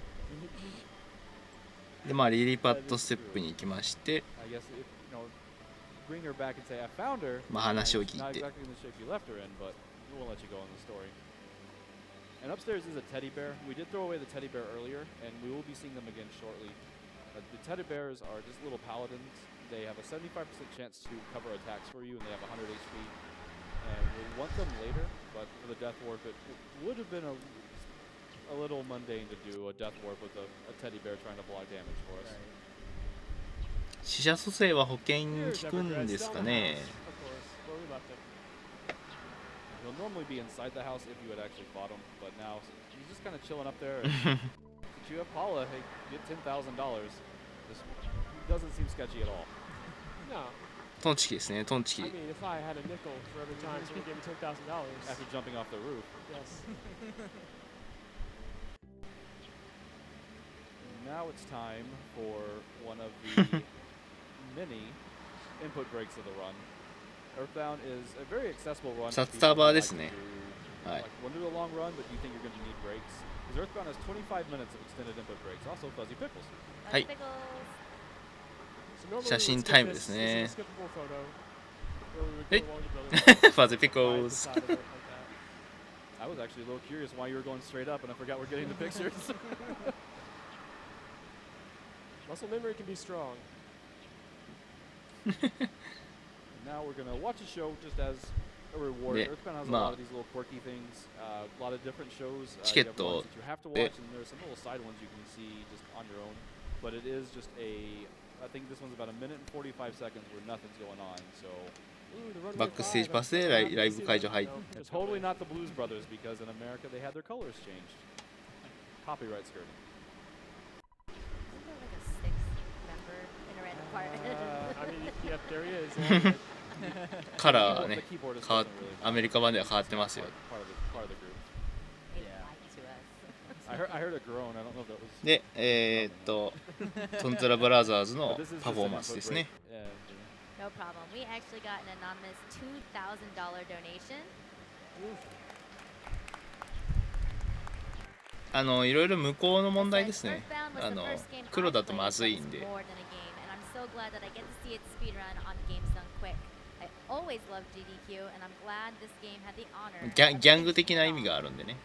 で、まあリリーパッドステップに行きまして、 I guess if, bring her back and say I found her. まあ話を聞い Not て、 exactly in the shape you left her in, but we won't let you go in the story. And upstairs is a teddy bear. We did throw away the teddy bear earlier, and we will be seeing them again shortly. The teddy bears are just little paladins. They have a 75% chance to cover attacks for you, and they have 100 HP. And we'll want them later, but for the death warp, it would have been a little mundane to do a death warp with a teddy bear trying to block damage for us. 死者蘇生は保険効くんですかね。 Of course, where we left him. He'll normally be inside the house if you had actually fought him, but now he's just kind of chilling up there. And since you have Paula, hey, get $10,000. This doesn't seem sketchy at all. No. トンチキですね、トンチ I キ。 mean, if I had a nickel for every time someone gave me $10,000. After jumping off the roof. Yes. Now it's time for one of the many input breaks of the run. Earthbound is a very accessible run. 札束ですね。 Like, want to do a long run, but you think you're going to need breaks. Because Earthbound has 25 minutes of extended input breaks. Also, Fuzzy Pickles. はい。 Pickles. So normally 写真 we would タイ skip ム this. です This ね。 is a skippable photo. Where we would はい go along the building. ファズピコ Ride ー the ズ side of it like that. I was actually a little curious why you were going straight up, and I forgot we're getting the pictures. Muscle memory can be strong. Now we're going to watch a show just as a reward. Yeah, Earthbound has a ma- lot of these little quirky things, a lot of different shows. You Chiketo have ones that you have to de- watch, and there's some little side ones you can see just on your own. But it is just I think this one's about a minute and 45 seconds where nothing's going on. So Ooh, the runway バックステージ five. パスでライブ会場入っ No, て、 just totally runway. not the Blues Brothers because in America they had their colors changed. Copyright skirting. Isn't there like a sixth member in a random part? I mean, yep, there he is. カラーは The ね keyboardist 変わ doesn't really アメリカ版では変わってますよ。 part of the group. They Yeah. lied to us. I heard a groan. I don't know if that was. で、トンツラブラザーズの But this is パ just フォー an マンス input ですね。 break. Yeah. No problem. We actually got an anonymous $2,000 donation. いろいろ向こうの問題 Said ですね。 Earthbound was the first game 黒 I だと played ま that ずい was んで。 more than a game, and I'm so glad that I get to see it speedrun on Games Done Quick. I always loved GDQ, and I'm glad this game had the honor. ギャング的な意味があるんでね。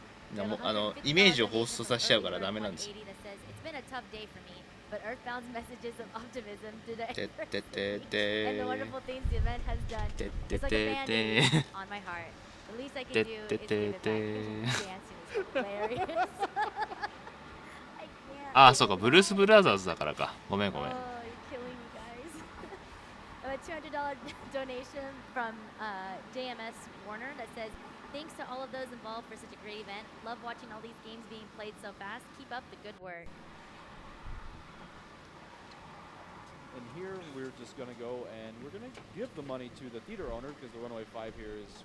イメージを放出させちゃうからダメなんですよ。 It's been a tough day for me, but Earthbound's messages of optimism today てってってっ and て the wonderful things the event has done. てって It's like て a っ band-aid て on my heart. The least I can て do って is て give っ it て back. Dancing is hilarious. I can't. ああ、そうか、ブルース・ブラザーズだからか。ごめんごめん。 Oh, you're killing me, guys. A $200 donation from JMS Warner that says, thanks to all of those involved for such a great event. Love watching all these games being played so fast. Keep up the good work. And here we're just going to go and we're going to give the money to the theater owner because the Runaway 5 here is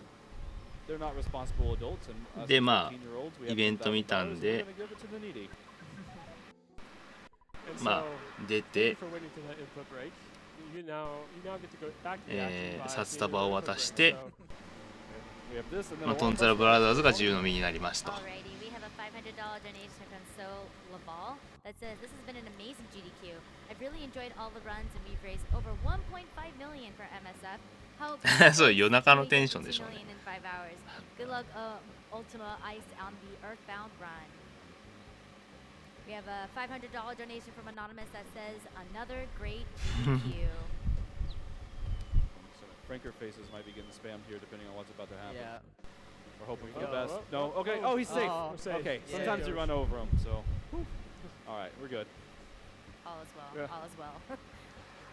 they're not responsible adults and us で、まあ 15-year-olds, we イ have ベント見た $10,000, ん we're で going to give it to the needy. まあ出て、札束を渡して、まあ、トンツラブラザーズが自由の身になりますと。That says this has been an amazing GDQ. I've really enjoyed all the runs and we've raised over 1.5 million for MSF. Hope そう夜中のテンションでしょうね。 in 5 hours. Good luck, UltimoIce on the Earthbound run. We have a $500 donation from Anonymous that says another great GDQ. Franker faces might be getting spammed here depending on what's about to happen. Yeah. We're hoping for the best. No, okay. Oh, he's safe. Okay, sometimes you run over him, so. All right, we're good. All is well. All is well.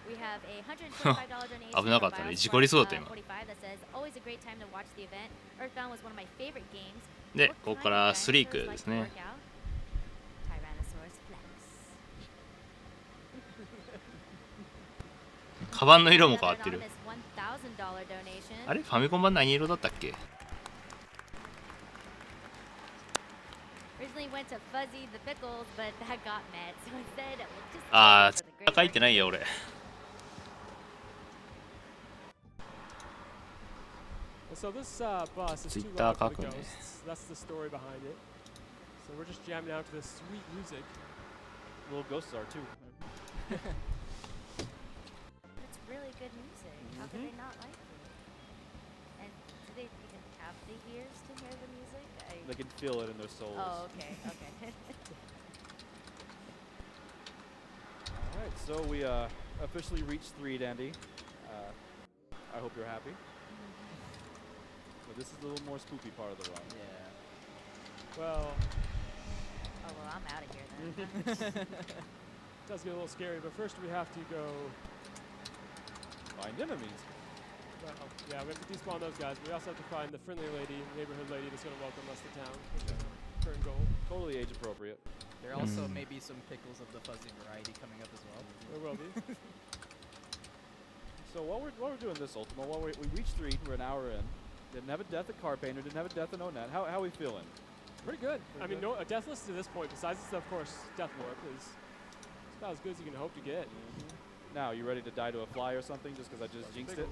We have a $125 donation 危なかったね。事故りそうだった今。 that says always a great time to watch the event. Earthbound was one of my favorite games. で、ここからスリークですね。カバンの色も変わってる。あれファミコン版何色だったっけ？ Originally went to Fuzzy the Pickles, but that got met. So instead, it looked just ああ、書いてないよ俺。So this bus is too Twitter loud for the 書くね。 ghosts. That's the story behind it. So we're just jamming out to this sweet music. Little ghosts are too. It's really good music. How could they not like it? And do they even have the ears to hear the music? They can feel it in their souls. Oh, okay, okay. All right, so we officially reached 3, Dandy. I hope you're happy. But this is a little more spooky part of the run. Yeah. Well, Oh, well, I'm out of here then. it does get a little scary, but first we have to go. Find enemies. Well, yeah, we have to despawn those guys, but we also have to find the friendly lady, neighborhood lady that's going to welcome us to town. Current goal. Totally age appropriate. There also may be some pickles of the fuzzy variety coming up as well. There will be. So while we're doing this, Ultimo, while we reached 3, we're an hour in. Didn't have a death at Car Painter, didn't have a death at Onet. How are we feeling? Pretty good. I mean, no, a deathless to this point, besides it's, of course, Death Warp, is about as good as you can hope to get. Now, you ready to die to a fly or something just because I just jinxed it?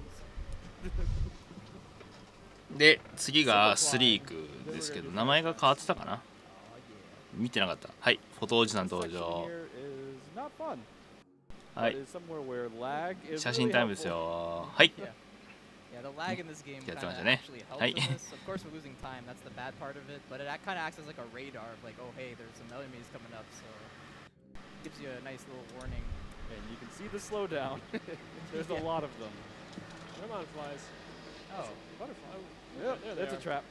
で、次がスリークですけど、名前が変わってたかな？見てなかった。はい、フォトおじさん登場。はい。写真タイムですよ。はい。Yeah, the lag in this game kind やってま of したね。 actually helps はい。 in this. Of course, we're losing time. That's the bad part of it. But it kind of acts as like a radar of like, oh, hey, there's some enemies coming up. So it gives you a nice little warning. And you can see the slowdown. There's a lot of them. Come on, flies. Oh, butterfly. Yep, there that's a trap.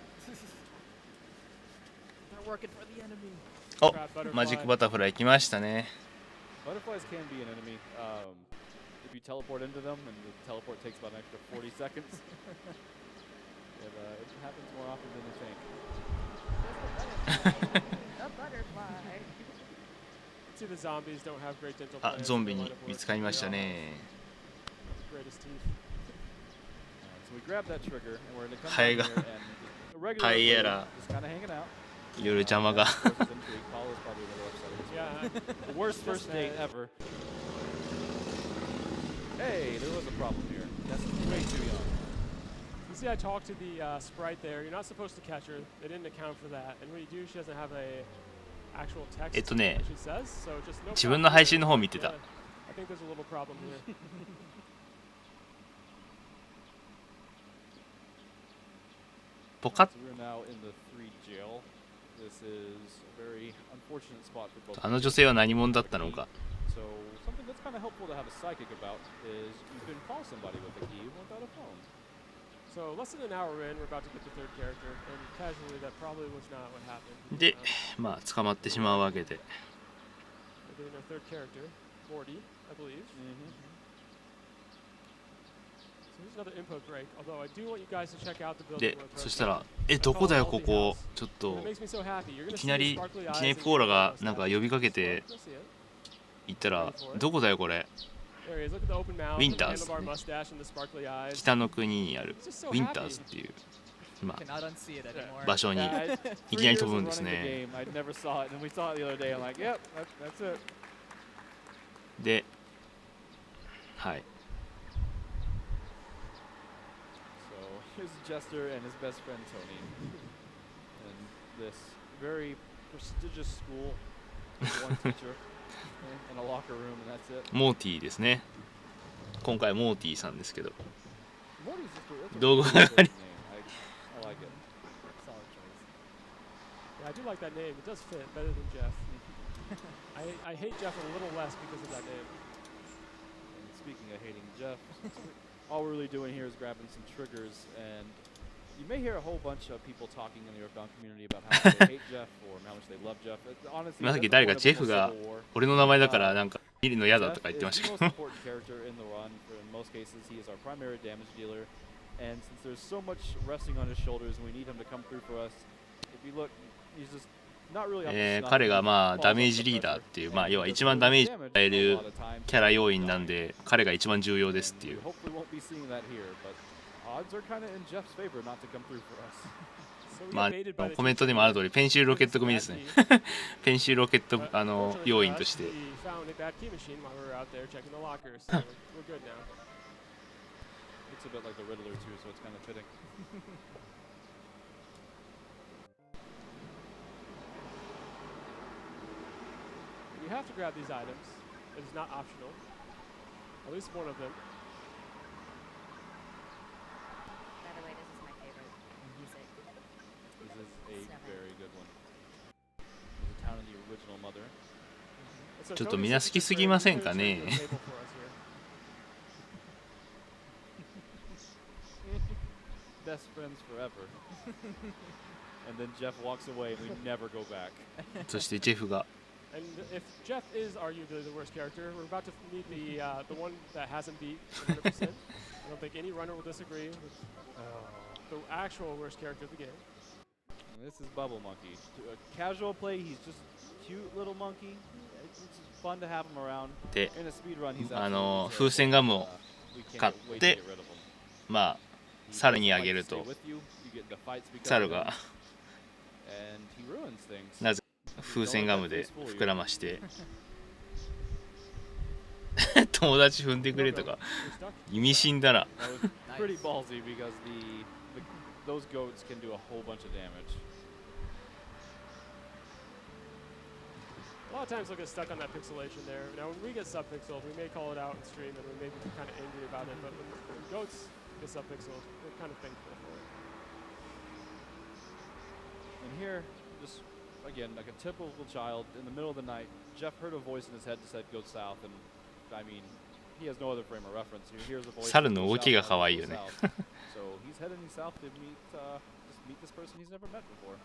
They're working for the enemy. お、マジックバタフライ来ましたね。 Butterflies can be an enemy. If you teleport into them, and the teleport takes about an extra 40 seconds. It happens more often than you think. A butterfly. See, the zombies don't have great dental あ、 plans. ゾンビに見つかりましたね。 Greatest teeth. So we grab that trigger, and we're going to come ハエ down が here, and a regular ハイエ player ラ just kind of hanging out. いろいろ邪魔が。 Of course, it's intrigue. Paul is probably a little upset. Yeah. The worst first date ever. Hey, there was a problem here. That's way too young. You see, I talked to the sprite there. You're not supposed to catch her. They didn't account for that. And when you do, she doesn't have a actual text. ね、 she says, so just no 自分の配信の方見てた。 I think there's a little problem here. ポカッ。 So we're now in the 3 jail. This is a very unfortunate spot for both. あの女性は何者だったのか。 So something that's kind of helpful to have a psychic about is you can call somebody with a key without a phone. So less than an hour in, we're about to get the third character, and casually, that probably was not what happened. で、まあ捕まってしまうわけで。 We're getting our third character, Morty, I believe. So here's another input break. Although I do want you guys to check out the building. で、そしたら、どこだよここ。ちょっといきなりポーラがなんか呼びかけて行ったら、どこだよこれ。ウィンターズ、ね、北の国にあるウィンターズっていう、まあ、場所にいきなり飛ぶんですね。で、はい。So here's Jester and his best friend Tony, and this very prestigious school with one teacher in a locker room, and that's it. モーティーですね。今回モーティーさんですけど、 Morty's just a 道具 really 係 good name. I like it. Solid choice. Yeah, I do like that name. It does fit better than Jeff. I hate Jeff a little less because of that name. And speaking of hating Jeff, all we're really doing here is grabbing some triggers, and you may hear a whole bunch of people talking in the Earthbound community about how much they hate Jeff or how much they love Jeff. Honestly, 今さっ that's き the 誰 point か of ジェフ almost が Civil War. 俺の名前だからなんか見るの嫌だとか Jeff 言ってま is し the た most けど important character in the run. For in most cases, he is our primary damage dealer, and since there's so much resting on his shoulders, and we need him to come through for us. If you look, he's just not really up to snuff. 彼がまあ He ダ falls メー off ジ the リーダー pressure. っていう、まあ And 要は he 一 does 番 really ダメージ damage 与え a る lot of times キャラ要員なんで、彼が一番重要ですっていう。 We hopefully won't be seeing that here, but odds are kind of in Jeff's favor not to come through for us. So we ま got baited by あ the コメントにもある通りペンシルロケット組ですね。ペンシルロケット But 要 fortunately 員 for と us, して。 we found a bad key machine while we were out there checking the lockers. So we're good now. Looks a bit like the Riddler too, so it's kind of fitting. You have to grab these items. It is not optional. At least one of them. By the way, this is my favorite music. This is a Seven. very good one. There's a town in the original Mother. And so ちょっと Tony みな says 好き it's す a ぎません clear か turn ね。 to the table for us here. Best friends forever. And then Jeff walks away and we never go back. そしてジェフが And if Jeff is arguably the worst character, we're about to meet the one that hasn't beat 100%. I don't think any runner will disagree with the actual worst character of the game. And this is Bubble Monkey. To a casual play, he's just a cute little monkey. It's just fun to have him around. で In a speed run, he's 風船ガムを we can't 買っ wait to て get rid of him. まあ He 猿に doesn't あ like げ to る stay と with you. You get the fights because 猿 of him, が and he ruins things. なぜ風船ガムで膨らまして友達踏んでくれとか We're stuck. 意味深だな。 That was pretty ballsy because those goats can do a whole bunch of damage. A lot of times we'll get stuck on that pixelation there. Now, when we get subpixeled, we may call it out in stream and we may be kind of angry about it, but when goats get subpixeled, we're kind of thankful for it. And here, just again, like a typical child, in the middle of the night, Jeff heard a voice in his head that said go south, and I mean, he has no other frame of reference. He hears a voice. 猿の動きが可愛いよね。 So he's heading south to meet this person he's never met before.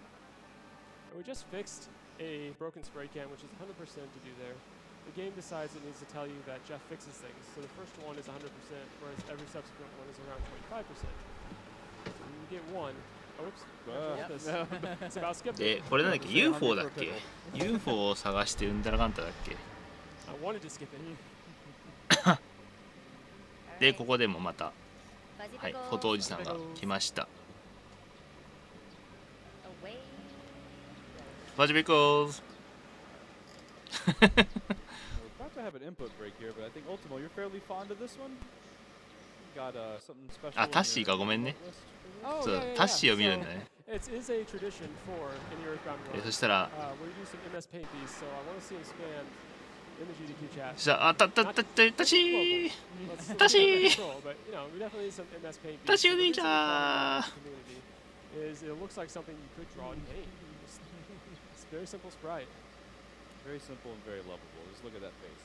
And we just fixed a broken spray can, which is 100% to do there. The game decides it needs to tell you that Jeff fixes things. So the first one is 100%, whereas every subsequent one is around 25%. So when you get one, oops, it's about skipping. でこれなんだっけ UFO だっけ UFO を探してうんだらかんただっけ I wanted to skip it. でここでもまた Fuzzy はい Pickles. フォトおじさんが来ました。 Away. ファジビコーズ We're about to have an input break here, but I think Ultimo, you're fairly fond of this one. Got something special. あタッシーかごめんね。 Oh, そう yeah, yeah, タッシーを見るん yeah. だね。 So, it is a tradition for any Earthbound で run. そしたら We do some MS paint these, so I want to see them spam in the GDQ chat. そしたらあたったったったタッシー Let's Tashi! control, but you know, we definitely need some MS paint. Tashi The reason we Ninja! brought it up in the community is it looks like something you could draw in paint. It's a very simple sprite. Very simple and very lovable. Just look at that face.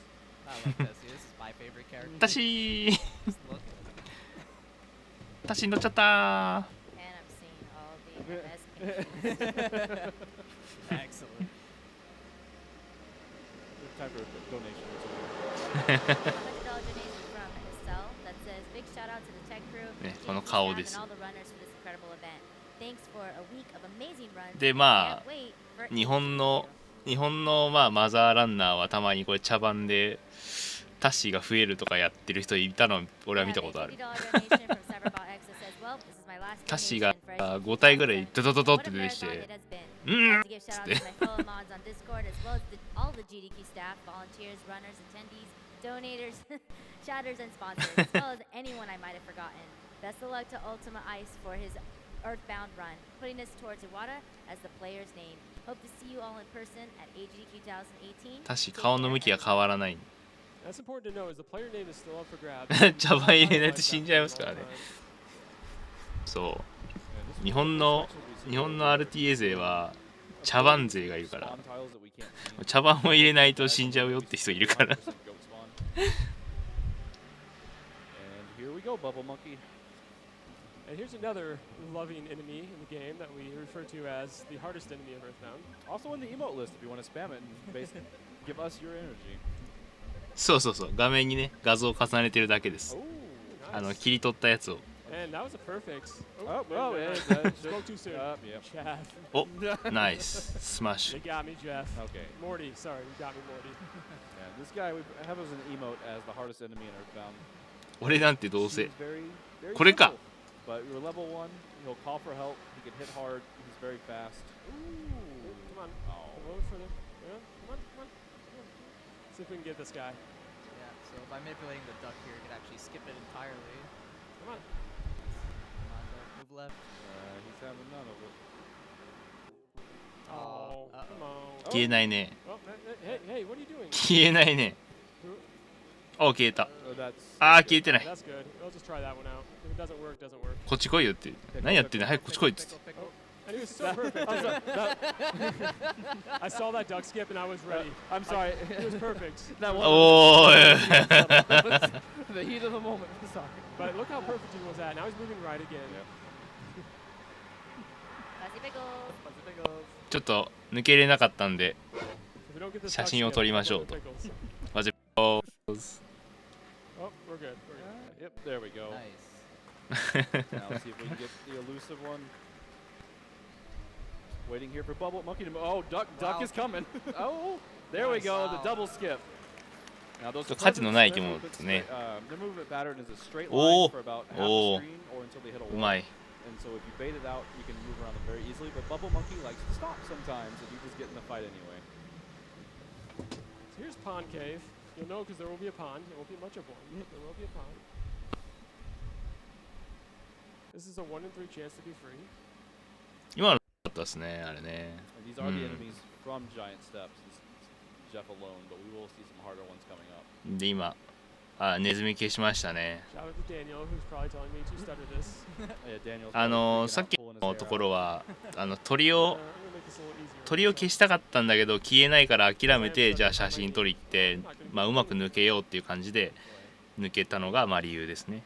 I like this. This is my favorite character. タッシー Just look. タッシー乗っちゃったー And I'm seeing all the MS paint. Excellent. Time for a donation. $100 donation from Estelle that says, big shout out to the tech crew, ねこの GDQ 顔 staff, です and all the runners for this incredible event. Thanks for a week of amazing runs. でま Can't wait for あ日本のまあマザーランナーはたまにこれ茶番でタッシーが増えるとかやってる人いたの俺は見たことある。 $50 donation from Cyberbot X that says, well, this is my last タッシーが donation for 5体ぐらいドドドドっ What て a 出てき marathon て it has been. うん I'd like to give shout out to my fellow mods on Discord as well as all the GDQ staff, volunteers, runners, attendees, donators, chatters, and sponsors, as well as anyone I might have forgotten. Best of luck to UltimoIce for his Earthbound run, putting us towards Iwata as the player's name. Hope to see you all in person at SGDQ2017. 確か顔の向きが変わらない。 That's important to know is the player name is still up for grabs. 茶番入れないと死んじゃいますからね。そう。日本の RTA 勢は茶番勢がいるから、茶番を入れないと死んじゃうよって人いるから。And here's another loving enemy in the game that we refer to as the hardest enemy of Earthbound. Also in the emote list if you want to spam it and basically give us your energy. そうそうそう、画面にね画像を重ねてるだけです。切り取ったやつを。And that was a perfect. Spoke too soon. Jeff. Oh, nice smash. They got me, Jeff. Okay. Morty, sorry, you got me, Morty. Yeah, this guy we have as an emote as the hardest enemy in Earthbound. 俺なんてどうせこれか。 But you're level 1, he'll call for help, he can hit hard, he's very fast. Ooh, come on. Oh. A little further. Yeah, come on. See if we can get this guy. Yeah, so by manipulating the duck here, you can actually skip it entirely. Come on. Come on, duck, move left. He's having none of it. Oh, come on. 消えないね。 Oh, hey, what are you doing? 消えないね。お、消えた。 That's ああ、消えてない。 That's good. I'll just try that one out. If it doesn't work, doesn't work. こっち来いよって。何やってんの、早くこっち来いっつって。 And it was so perfect. I saw that duck skip and I was ready. I'm sorry. It was perfect. That Oh, was the heat of the moment. Sorry. But look how perfect he was at. Now he's moving right again. Fuzzy ちょっと抜けれなかったんで If we don't get this 写真を撮りましょうと。マジ Oh, we're good. Yep, there we go. Nice. Now let's see if we can get the elusive one. Waiting here for Bubble Monkey to move. Oh, Duck is coming. Oh, there we go. The double skip. Now those 価値のない生き物ですね。 their movement pattern is a straight line for about half a screen or until they hit a う wall. まい。 And so if you bait it out, you can move around them very easily. But Bubble Monkey likes to stop sometimes, and you just get in the fight anyway. So here's Pond Cave. You'll know because there will be a pond. It won't be much of one. There will be a pond. This is a 1 in 3 chance to be free. 今のだったですね、あれね。 And these are the enemies from Giant Steps. It's Jeff alone, but we will see some harder ones coming up. で今、ネズミ消しましたね。Shout out to Daniel, who's probably telling me to stutter this. Yeah, Daniel's さっきのところは鳥を消したかったんだけど消えないから諦めて、じゃあ写真撮りって、まあうまく抜けようっていう感じで抜けたのがまあ理由ですね。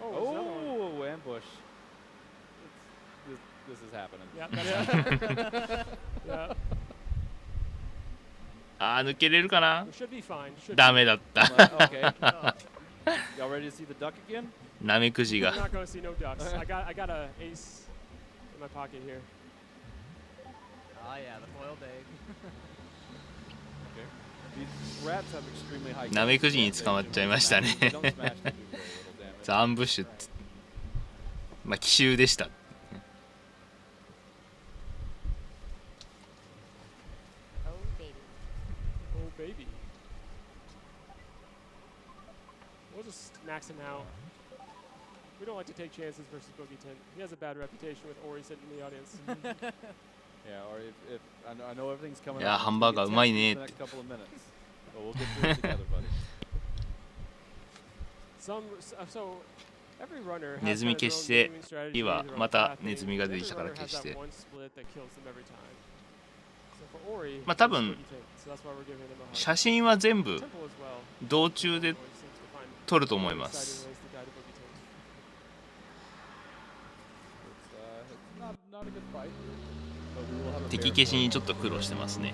Oh, ambush. This is happening. Yeah. あー抜けれるかな We should be fine. Should ダメだった。 Okay. Y'all ready to see the duck again? ナメクジ We're が。 not going to see no ducks. I got an ace in my pocket here. Oh yeah, the boiled egg. These rats have extremely high. ナメクジに捕まっちゃいましたね。アンブッシュって。まあ奇襲でした。 Baby. We'll just max him out. We don't like to take chances versus Boogie Tent. He has a bad reputation with Ori sitting in the audience. Yeah, or if I know everything's coming. いやハンバーガーうまいね。 Next couple of minutes. But we'll get through it together, buddy. So every runner ネ has ズミ kind of 消 their し own て gaming strategy, 次は their own また pathing. ネズミが出てきたから Every 消 runner し has て that one split that kills them every time. So for Ori, まあ多 it's 分 Boogie Tent, so that's why we're giving him a hard 写真は全部 Temple as well. 道中で Ori seems to find 撮ると思い exciting ま ways す。 to die to Boogie Tent. It's not a good fight. But we will have a 敵 fair 消し fight. にちょっと苦労してますね。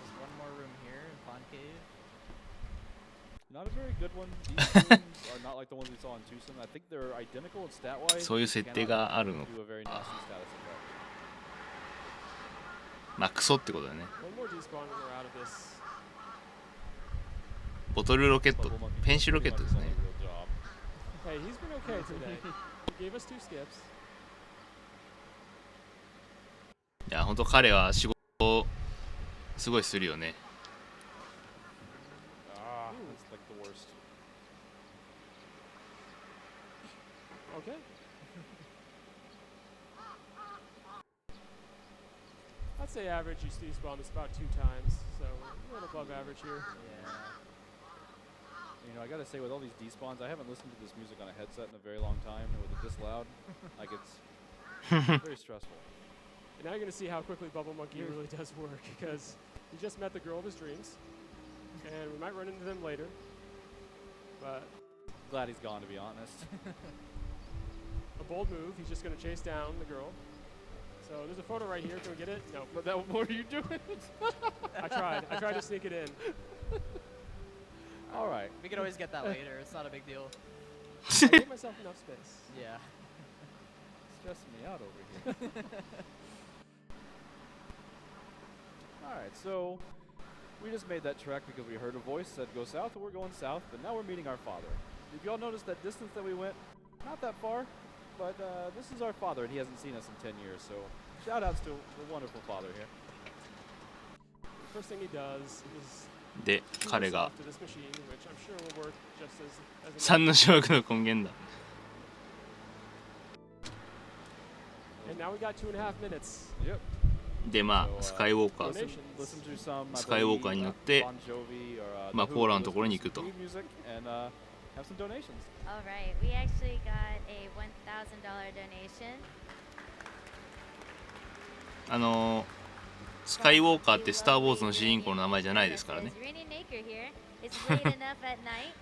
Just one more room here in Pond Cave. Not a very good one. These rooms are not like the ones we saw in Tucson. I think they're identical in stat wise. そういう設定があるの Do a very nasty status effect. まあクソってことだね。 One more despawn and we're out of this. ボトルロケット、ペンシルロケットですね。 Hey, he's been okay today. He gave us 2 skips. いや本当彼は仕事すごいするよね。Ah, that's like the worst. Okay. I'd say average you despawn this about 2 times, so a little above average here. Yeah. You know, I gotta say, with all these despawns, I haven't listened to this music on a headset in a very long time, and with it this loud, like it's very stressful. And now you're gonna see how quickly Bubble Monkey really does work, because he just met the girl of his dreams, and we might run into them later. But Glad he's gone, to be honest. a bold move. He's just gonna chase down the girl. So there's a photo right here. Can we get it? No. But that, what are you doing? I tried to sneak it in. All right. We could always get that later. It's not a big deal. I gave myself enough space. Yeah. Stressing me out over here. All right, so we just made that trek because we heard a voice said go south, and we're going south, but now we're meeting our father. Did you all notice that distance that we went? Not that far, but this is our father, and he hasn't seen us in 10 years, so shout outs to the wonderful father here. The first thing he does is で、彼が to this machine, which I'm sure will work just as 3の掌握の根源だ。 And now we got 2.5 minutes. Yep. で、まあスカイウォーカー Listen to some, I スカイウォーカーに乗って Bon Jovi or まあコーラのところに行くと。 Restream music and have some donations. All right, we actually got a $1,000 donation. スカイウォーカーってスター・ウォーズの主人公の名前じゃないですからね。 Rainy Naker here. It's late enough at night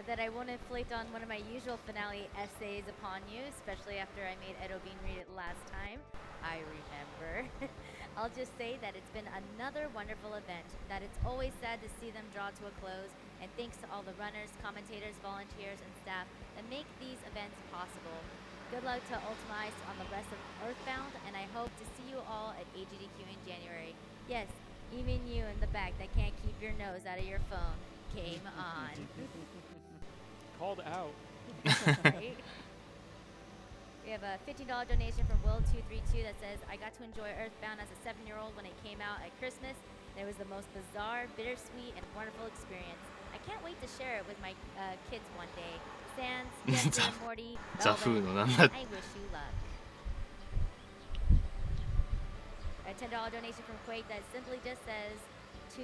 that I won't inflict on one of my usual finale essays upon you, especially after I made Edo Bean read it last time. I remember. I'll just say that it's been another wonderful event, that it's always sad to see them draw to a close, and thanks to all the runners, commentators, volunteers, and staff that make these events possible. Good luck to UltimoIce on the rest of Earthbound, and I hope to see you all at AGDQ in January. Yes, even you in the back that can't keep your nose out of your phone. Game on. Called out. Right? We have a $15 donation from Will232 that says, I got to enjoy Earthbound as a 7-year-old when it came out at Christmas, and it was the most bizarre, bittersweet, and wonderful experience. I can't wait to share it with my kids one day. Sans, Jesse, and Morty, Velvet, I wish you luck. A $10 donation from Quake that simply just says 2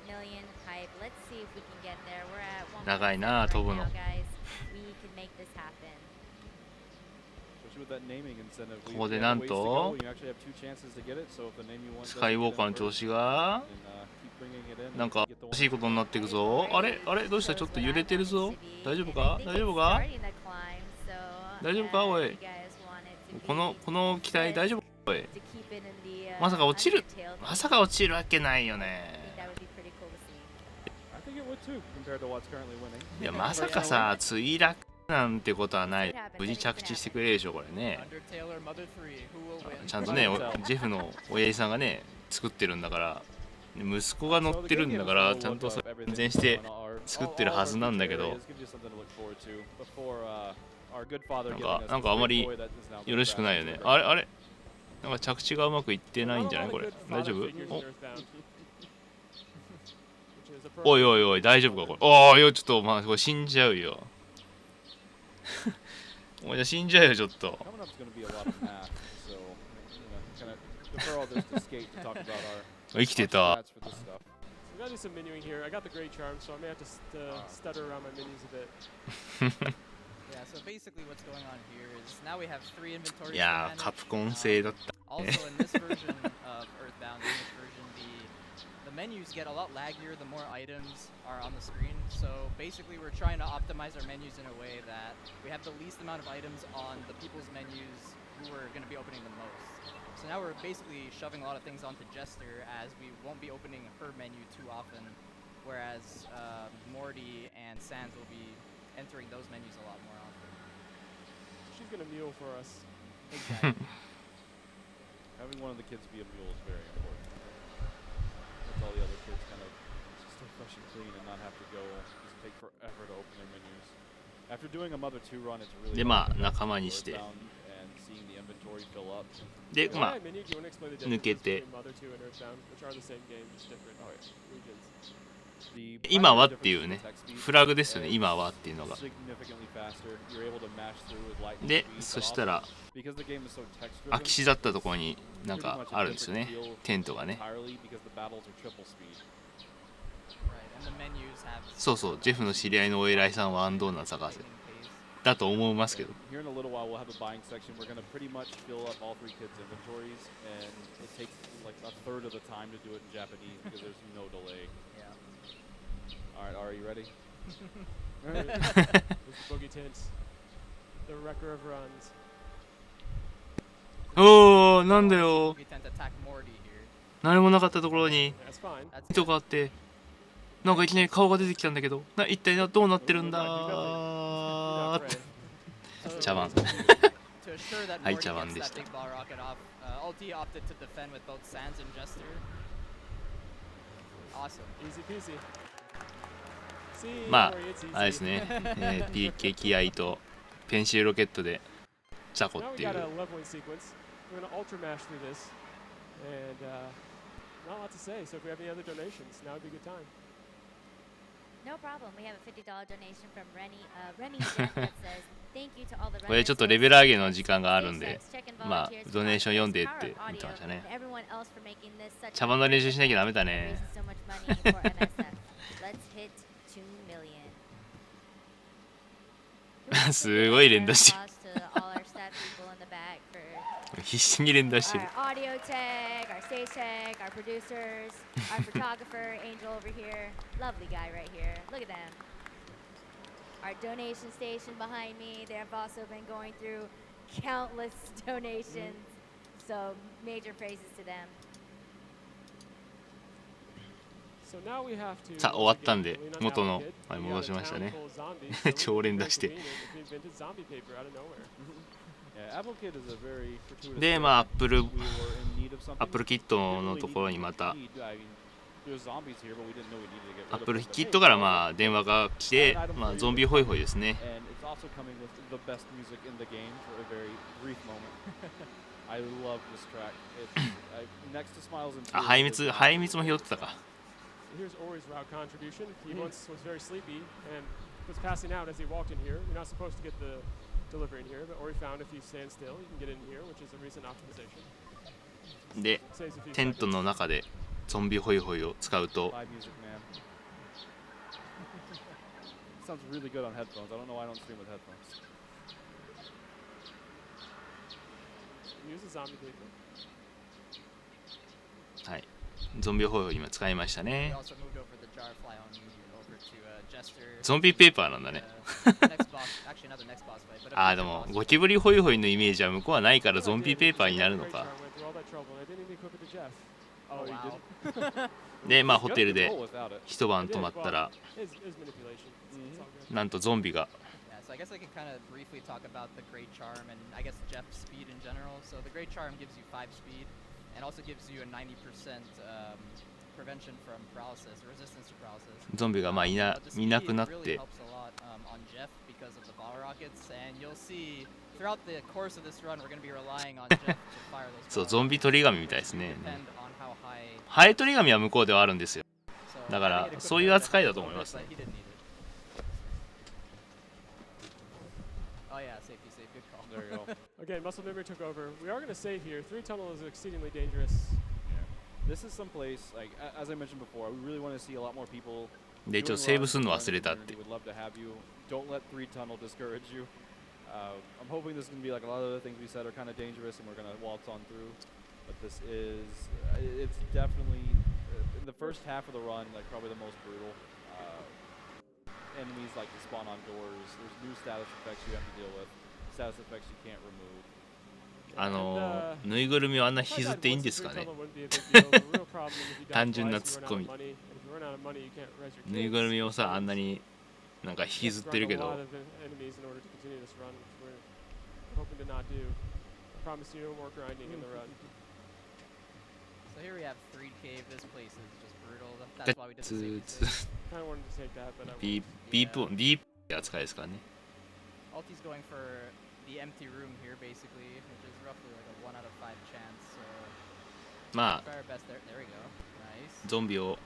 million hype. Let's see if we can get there. We're at 1.7 right now, guys. We can make this happen. With that naming incentive, ここでなんと you actually have 2 chances to get it, so if the name you want スカイウォーカーの調子が keep bringing it in, なんか欲しいことになっていくぞ。あれどうした？ちょっと揺れてるぞ。大丈夫か？大丈夫か？大丈夫か？おい。この機体大丈夫？おい。まさか落ちる？まさか落ちるわけないよね。いやまさかさ墜落なんてことはない。無事着地してくれるでしょこれね。ちゃんとねジェフの親父さんがね作ってるんだから。息子が乗ってるんだからちゃんとそれ安全して作ってるはずなんだけどなんかあまりよろしくないよね。あれなんか着地がうまくいってないんじゃないこれ。大丈夫？おいおいおい大丈夫かこれ。おいちょっとまあこれ死んじゃうよ。おいじゃ死んじゃうよちょっと。生きてた。We gotta do some menuing here. I got the great charm, so I may have to stutter around my menus a bit. Yeah, so basically what's going on here is now we have 3 inventories. いやー、カプコン製だった。Also in this version of Earthbound, in this version, the menus get a lot laggier the more items are on the screen. So basically we're trying to optimize our menus in a way that we have the least amount of items on the people's menus who are going to be opening the most. So now we're basically shoving a lot of things onto Jester as we won't be opening her menu too often, whereas Morty and Sans will be entering those menus a lot more often. She's gonna mule for us. Exactly. Having one of the kids be a mule is very important. That's all the other kids kind of stay fresh and clean and not have to go just take forever to open their menus. After doing a MOTHER2 run, it's really でまあ仲間にして。inventory fill up. でまあ Menu, do you wanna explain the 抜け differences て between Mother2 and Earthbound, which are the same game, just different regions? The 今は primary っていう difference ね is the text speed. フラグですよね It's 今はっていうのが significantly faster. You're able to mash through with lightning で speed, そ but したら also because the game is so text 空 driven, き地だったところになんかあるんですよねテントがね entirely because the battles are triple speed. Right, and the menus have そうそうジェフの知り合いのお偉いさんはアンドーナ探せ lightning pace. だと思いますけど Here in a little while, we'll have a buying section. We're going to pretty much fill up all three kids' inventories, and it takes like a third of the time to do it in Japanese because there's no delay. Yeah. All right, are you ready? There's the Boogie Tint, the Wrecker of Runs. おおなんだよ We tend to attack Morty here. 何もなかったところに That's fine. That's 人があってなんかいきなり顔が出てきたんだけど一体どうなってるんだ You're not ready. 茶番 To assure that はい Morty 茶番 gets でし that た big ball rocket off, Ulti opted to defend with both Sans and Jester. Awesome. Easy peasy. See, ま Morty, it's ああれです easy. ね激愛とペンシルロケットでチャコ Now っ we てい got a う leveling sequence. We're gonna ultra mash through this, and not a lot to say. So if we have any other donations, now would be a good time. No problem. We have a $50 donation from Remy Jeff that says, thank you to all the これちょっとレベル上げの時間があるんでまあドネーション読んでって言ってましたね everyone else for making this such 茶番の練習しなきゃダメだね raising so much money for MSF. Let's hit 2 million. すごい連打して Applause to all our staff people in the back for 必死に連打してる our audio tech, our stage tech, our producers, our photographer, Angel over here. Lovely guy right here. Look at them. Our donation station behind me. They have also been going through countless donations. So major praises to them. So now we have to さあ終わったんで lean on 元 Alpha の Kid. はい We 戻 got し a ました town ね full of zombies, so 超連打して we invented zombie paper out of nowhere. Yeah, Apple Kid is a very fortuitous で game. まあアップル We were in need of something. アップルキットのところにまた I mean, there's zombies here, but we didn't know we needed to get rid ア of ップル them. キットからまあ電話が来てまあゾンビホイホイですね And it's also coming with the best music in the game for a very brief moment. I love this track. It's next to Smiles and あ Tears ハイミツも拾ってたか Here's Ori's route contribution. He once was very sleepy and was passing out as he walked in here. You're not supposed to get the delivery in here, but Ori found if you stand still, you can get in here, which is a recent optimization. で Saves a few テント seconds. の中でゾンビホイホイを使うと Live music, man. Sounds really good on headphones. I don't know why I don't stream with headphones. Use the zombie paper. はいゾンビホイホイ今使いました We ね also moved over the jar fly on over to Jester. ゾンビペーパーなんだね Next boss, actually not the next boss fight, but a あー future でも boss ゴ fight. キブリホイホイのイメージは向こうはないからゾンビペーパーになるのか Went through all that trouble, and I didn't even equip it to Jeff. Oh, you wow. did? でまあホ Good テル to で roll without it. 一晩 I 泊 did. まった Well, ら it's manipulation. It's all good. なんとゾンビが Yeah, so I guess I can kind of briefly talk about the Great Charm and I guess Jeff's speed in general. So the Great Charm gives you 5 speed and also gives you a 90% prevention from paralysis, resistance to paralysis. ゾンビがまあい But the な speed くなっ really て helps a lot on Jeff because of the ball rockets, and you'll see throughout the course of this run, we're going to be relying on Jeff to fire those. そう ball ゾンビ rockets. 取り紙みたいですね Depend on how high. ハエ取り紙は向こうではあるんですよ So だから I think it そういう equipped 扱いだ Jeff と a 思い little ま bit, す but he didn't need it. Oh yeah, safety save, good call. There you go. Again, muscle memory took over. We are going to save here. 3 tunnel is exceedingly dangerous. This is some place, like as I mentioned before, we really want to see a lot more people. で一応 doing セーブ runs するの and 忘れ joining たっ the て community. Would love to have you. Don't let 3 tunnel discourage you. I'm hoping this is going to be like a lot of the things we said are kind of dangerous and we're going to waltz on through. But this is, it's definitely, in the first half of the run, like probably the most brutal. Enemies like to spawn on doors. There's new status effects you have to deal with. Status effects you can't remove. ぬいぐるみをあんな引きずっていいんですかね tunnel wouldn't be a big deal. The real problem is if you die 単純 twice, な you ツッ run コ out ミ of money. And if you run out of money, you can't res your ぬいぐるみを kids. さあんなになんか引きずってるけ We've got a ど lot of enemies in order to continue this run, which we're hoping to not do. I promise you no more grinding in the run. So here we have 3 cave. This place is just brutal. That's why we did the ツ safety ー save. ツ Kind of wanted to take that, but I ビープビープって扱いですからね Ulti's going for the empty room here, basically, which is roughly like a 1 out of 5 chance. So ま try our best there. There we go. あ Nice. ゾンビを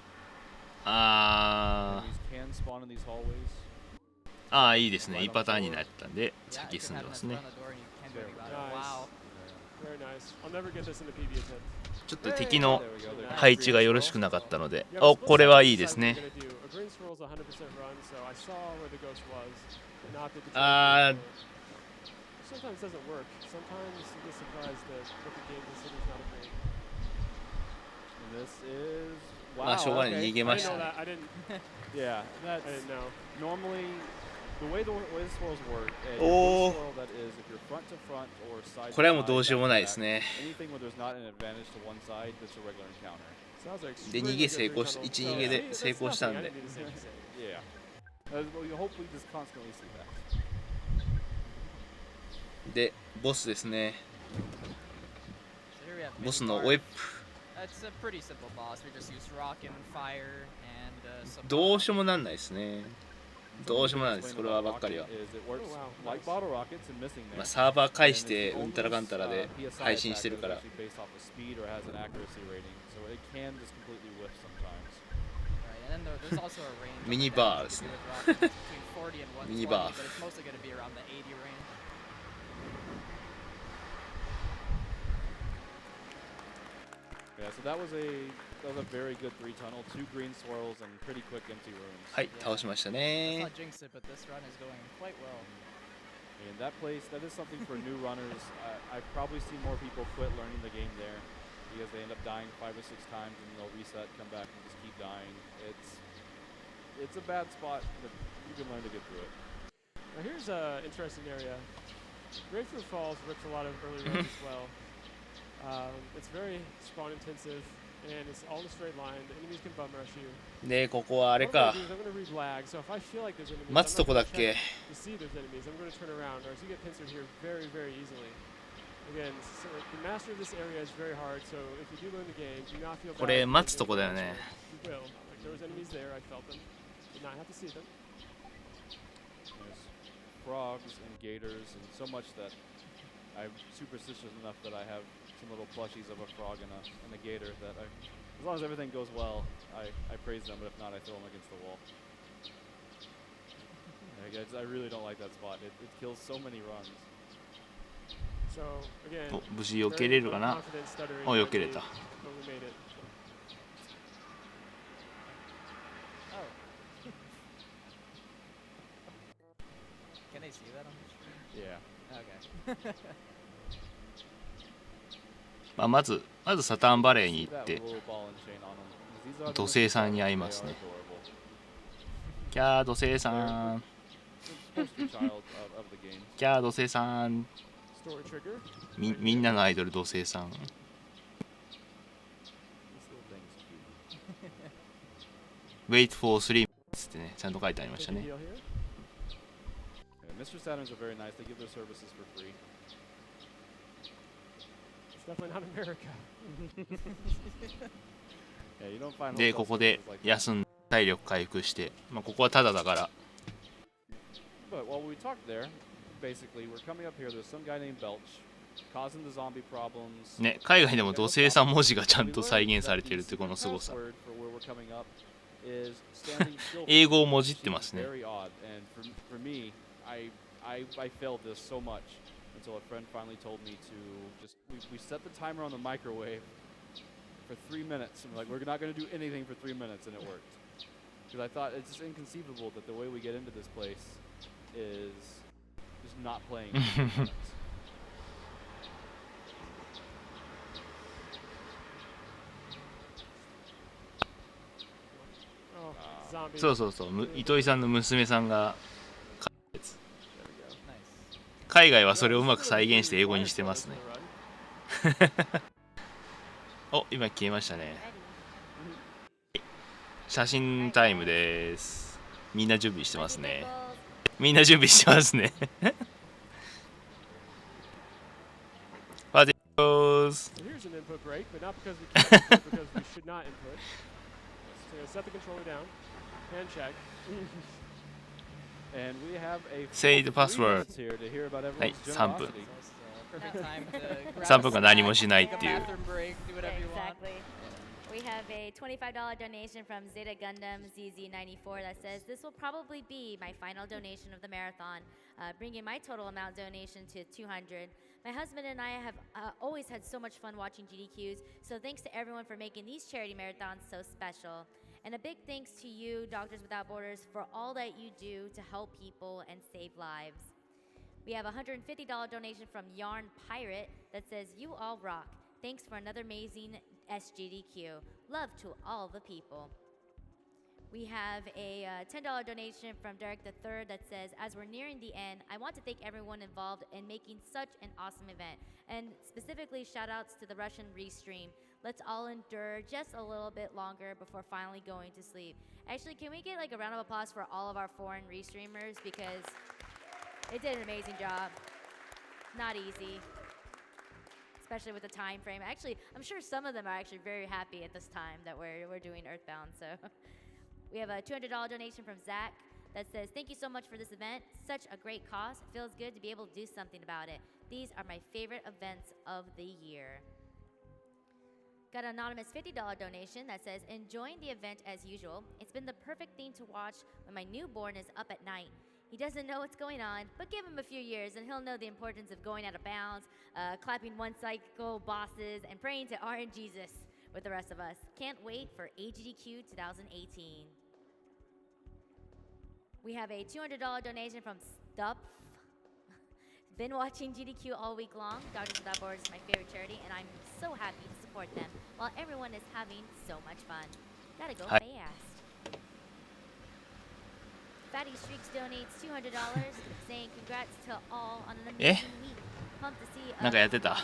Enemies can spawn in these hallways. いいですね。いいパターンになったんで Yeah, 先 it could 進んで happen ま as す well ね。 on the door and you can't do anything about it. Nice. Wow. Very nice. I'll never get this in the PB attempt. ちょっと敵の There we go. They're 配置がよろしくなかったので、 You have a お split これはいい second です decide ね。 what you're gonna do. A green swirl's a 100% run, so I saw where the ghost was, but not the Ah. Sometimes it doesn't work. Sometimes you get surprised that what the game considers not a green. And this is まあしょう wow. がない、 Okay. 逃げ I ま didn't し know た。 that. I didn't. Yeah, that's I didn't know. normally the way the swirls work. Oh. Swirl, that is, if you're front to front or side to これはもう side, どうしようもないで back す to ね。 back, anything where there's not an advantage to one side, that's a regular encounter. Sounds like で extremely 逃げ good 成功し green tunnel. 一逃げで See, 成 that's 功した nothing. ん I で didn't need to save the save. Yeah. Well, you hopefully just constantly see that. でボスですね。 So here we have ボス mini の bar. ウェップ It's a pretty simple boss. We just use rock and fire and some. どうしようもなんないですね。どうしようもないです。これはばっかりは。 Is it works Oh, wow. like bottle rockets and missing まあ there. サーバー介してうんたらかんたらで PSI 配信 attack してる is から。 actually based off of speed or has an accuracy rating, so it can just completely whiff sometimes. Right, and then there's also a range. on Mini the bar damage です you ね。 can do with rock. It's between 40 and 120, Mini bar. but it's mostly going to be around the 80 range. Yeah, so that was a very good 3 tunnel, 2 green swirls and pretty quick empty rooms. はい、倒しました Let's ね。 not jinx it, but this run is going quite well. And that place, that is something for new runners. I've probably seen more people quit learning the game there because they end up dying 5 or 6 times and they'll reset, come back and just keep dying. It's a bad spot, but you can learn to get through it. Now here's an interesting area. Grapefruit Falls rips a lot of early runs as well. It's very spawn intensive, and it's all in a straight line. The enemies can bum rush you. でここはあれ What I'm か gonna do is I'm gonna read lag, so if I feel like there's enemies, 待つと I'm こ not だっ gonna け check to see there's enemies. I'm gonna turn around, or else you get pincered here very, very easily. Again, so the master of this area is very hard, so if you do learn the game, do not feel bad. これ待つとこだよね。 You will. Like there was enemies there, I felt them. Did not have to see them. There's frogs and gators and so much that I'm superstitious enough that I have some little plushies of a frog and a gator that as long as everything goes well, I praise them, but if not, I throw them against the wall. I really don't like that spot. It kills so many runs. So again, お無事避けれるかな。 confident stuttering, お but 避けれた。 we made it. Oh. Can they see that on the stream? Yeah. Okay. まあまずサターンバレーに See 行っ that て little ball and chain on them. These are 土 the 星さんに they 会 are いますね。 adorable. キャー土星さん It's the poster child of the game. キャー土星さん Story trigger. みんなのアイドル土星さん This little thing's cute. Wait for 3つってねちゃんと書いてありました Big ね。 deal here. Yeah, Mr. Saturns are very nice. They give their services for free. It's definitely not America. Yeah, you don't find で hotel ここで services like that. 休んで体力回復して、まあ、ここはタダだから But while we talked there, basically, we're coming up here. There's some guy named Belch causing the zombie problems. ね海外でも土星さん文字がちゃんと再現されてるってこの凄さ。 英語をもじってますね。 Very odd, and for me, I failed this so much until a friend finally told me to just we set the timer on the microwave for 3 minutes, and we're like, we're not going to do anything for 3 minutes, and it worked. Because I thought it's just inconceivable that the way we get into this place is just not playing. For 3 minutes. Oh, zombie. そうそうそう糸井さんの娘さんが Nice. 海外はそれをうまく再現して英語にしてますね。お今消えましたね。写真タイムです。みんな準備してますね。みんな準備してますね。ファディオーズ So here's an input break, but not because we can't input, because we should not input. So set the controller down. Hand check. And we have a Say the password. here to hear about はい、 everyone's 3分。 generosity. Perfect time to grab 3 a 分間何も snack, しないっ take a ていう bathroom break, do whatever you want. Exactly. We have a $25 donation from Zeta Gundam ZZ94 that says, "This will probably be my final donation of the marathon, bringing my total amount donation to 200. My husband and I have always had so much fun watching GDQs, so thanks to everyone for making these charity marathons so special. And a big thanks to you, Doctors Without Borders, for all that you do to help people and save lives." We have a $150 donation from Yarn Pirate that says, "You all rock. Thanks for another amazing SGDQ. Love to all the people." We have a $10 donation from Derek III that says, "As we're nearing the end, I want to thank everyone involved in making such an awesome event. And specifically shout outs to the Russian Restream. Let's all endure just a little bit longer before finally going to sleep." Actually, can we get like a round of applause for all of our foreign Restreamers, because they did an amazing job. Not easy, especially with the time frame. Actually, I'm sure some of them are actually very happy at this time that we're doing Earthbound. So we have a $200 donation from Zach that says, "Thank you so much for this event. Such a great cause. It feels good to be able to do something about it. These are my favorite events of the year." Got an anonymous $50 donation that says, "Enjoying the event as usual. It's been the perfect thing to watch when my newborn is up at night. He doesn't know what's going on, but give him a few years and he'll know the importance of going out of bounds, clapping one cycle bosses, and praying to RNGesus with the rest of us. Can't wait for AGDQ 2018. We have a $200 donation from Stup. Been watching GDQ all week long. Doctors Without Borders is my favorite charity, and I'm so happy to support them while everyone is having so much fun. Gotta go fast. Fatty Streaks donates $200, saying congrats to all on an amazing week. Pumped to see SGQs,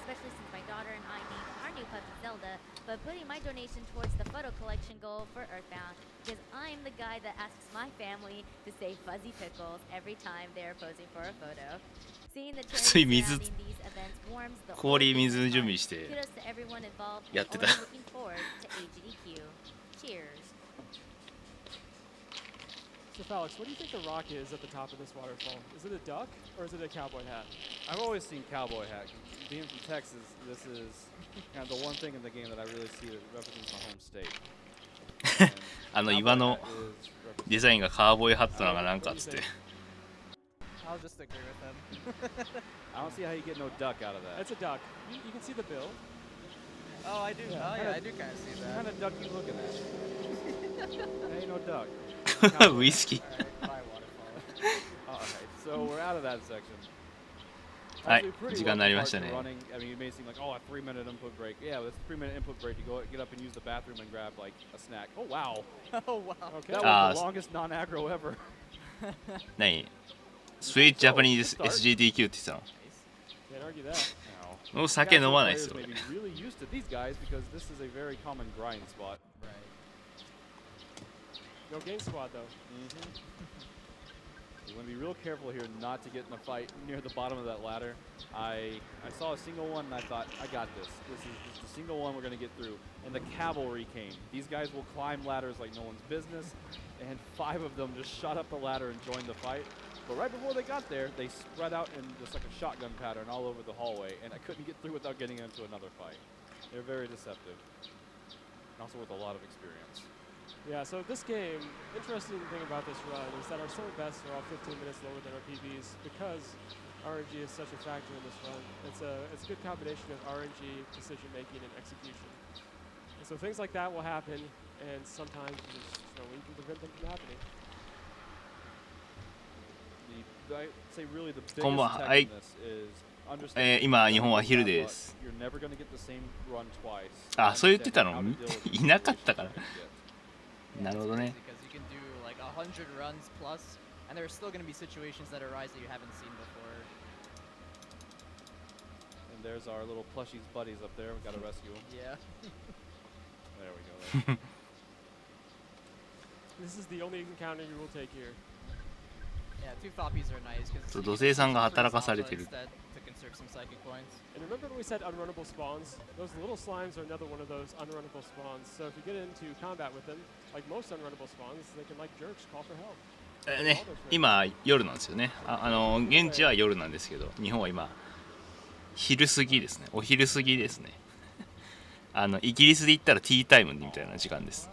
especially since my daughter and I named our new puppy Zelda, but putting my donation towards the photo collection goal for Earthbound, because I'm the guy that asks my family to say fuzzy pickles every time they're posing for a photo. Seeing the charity surrounding these events warms the whole team's heart. Kudos to everyone involved, and already looking forward to AGDQ. Cheers. So Felix, what do you think the rock is at the top of this waterfall? Is it a duck or is it a cowboy hat? I've always seen cowboy hat. Being from Texas, this is kind of the one thing in the game that I really see that represents my home state. 岩のデザインがカーボーイハットなのかなんかっつって。 I'll just agree with him. I don't see how you get no duck out of that. It's a duck. You can see the bill. Oh, I do. Yeah, yeah, I do kind of see that. What kind of duck you looking at? There ain't no duck. ウイスキー。 Alright, so we're out of that section. はい、時間になりましたね。 I mean, you may seem like, oh, a 3-minute input break. Yeah, that's a 3-minute input break. You go get up and use the bathroom and grab like a snack. Oh wow. Oh wow. Okay. That was the longest non-aggro ever. 何？スイーツジャパニーズ SGDQ って言ってたの？ Can't argue that. もう酒飲まないですよ。 May be really used to these guys because this is a very common grind spot. Right. No gang squad though. You want to be real careful here not to get in a fight near the bottom of that ladder. I saw a single one and I thought, I got this. This is the single one we're going to get through. And the cavalry came. These guys will climb ladders like no one's business. And 5 of them just shot up the ladder and joined the fight. But right before they got there, they spread out in just like a shotgun pattern all over the hallway. And I couldn't get through without getting into another fight. They're very deceptive. And also with a lot of experience. Yeah, so this game, interesting thing about this run is that our summer bests are all 15 minutes lower than our PBs because RNG is such a factor in this run. It's a good combination of RNG, decision making, and execution. And so things like that will happen, and sometimes there's no way you can prevent them from happening. I'd say really the biggest こんばんは。 tech in this is understanding 今日本は昼です。 you're never going to get the same run twice. あ、そう言ってたの？いなかったから。 なるほどね。 Because you can do like 100 runs plus, and there are still going to be situations that arise that you haven't seen before. And there's our little plushies buddies up there. We've got to rescue them. Yeah. There we go. This is the only encounter you will take here. Yeah, 2 floppies are nice because 土星さんが働かされてる。 to conserve some psychic points. And remember when we said unrunnable spawns? Those little slimes are another one of those unrunnable spawns. So if you get into combat with them, like most unrunnable spawns, they can like jerks call for help. ね、今夜なんですよね。現地は夜なんですけど、日本は今昼過ぎですね。お昼過ぎですね。イギリスで言ったらティータイムみたいな時間です。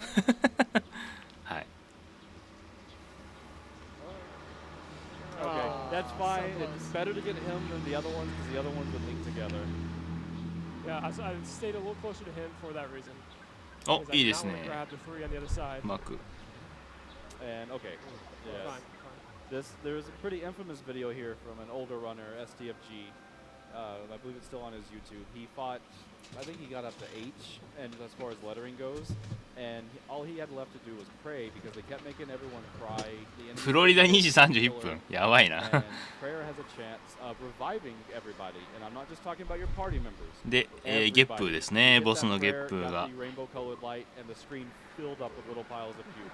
はい。Okay, that's fine. It's better to get him than the other ones because the other ones would link together. Yeah, I stayed a little closer to him for that reason. お、いいですね。うまく。And okay, yes. Fine. There's a pretty infamous video here from an older runner, STFG. I believe it's still on his YouTube. He fought, I think he got up to H, and as far as lettering goes, and all he had left to do was pray because they kept making everyone cry. フロリダ2時31分。やばいな。And prayer has a chance of reviving everybody, and I'm not just talking about your party members. で、ゲップーですね。ボスのゲップーが。Rainbow-colored light, and the screen filled up with little piles of puke,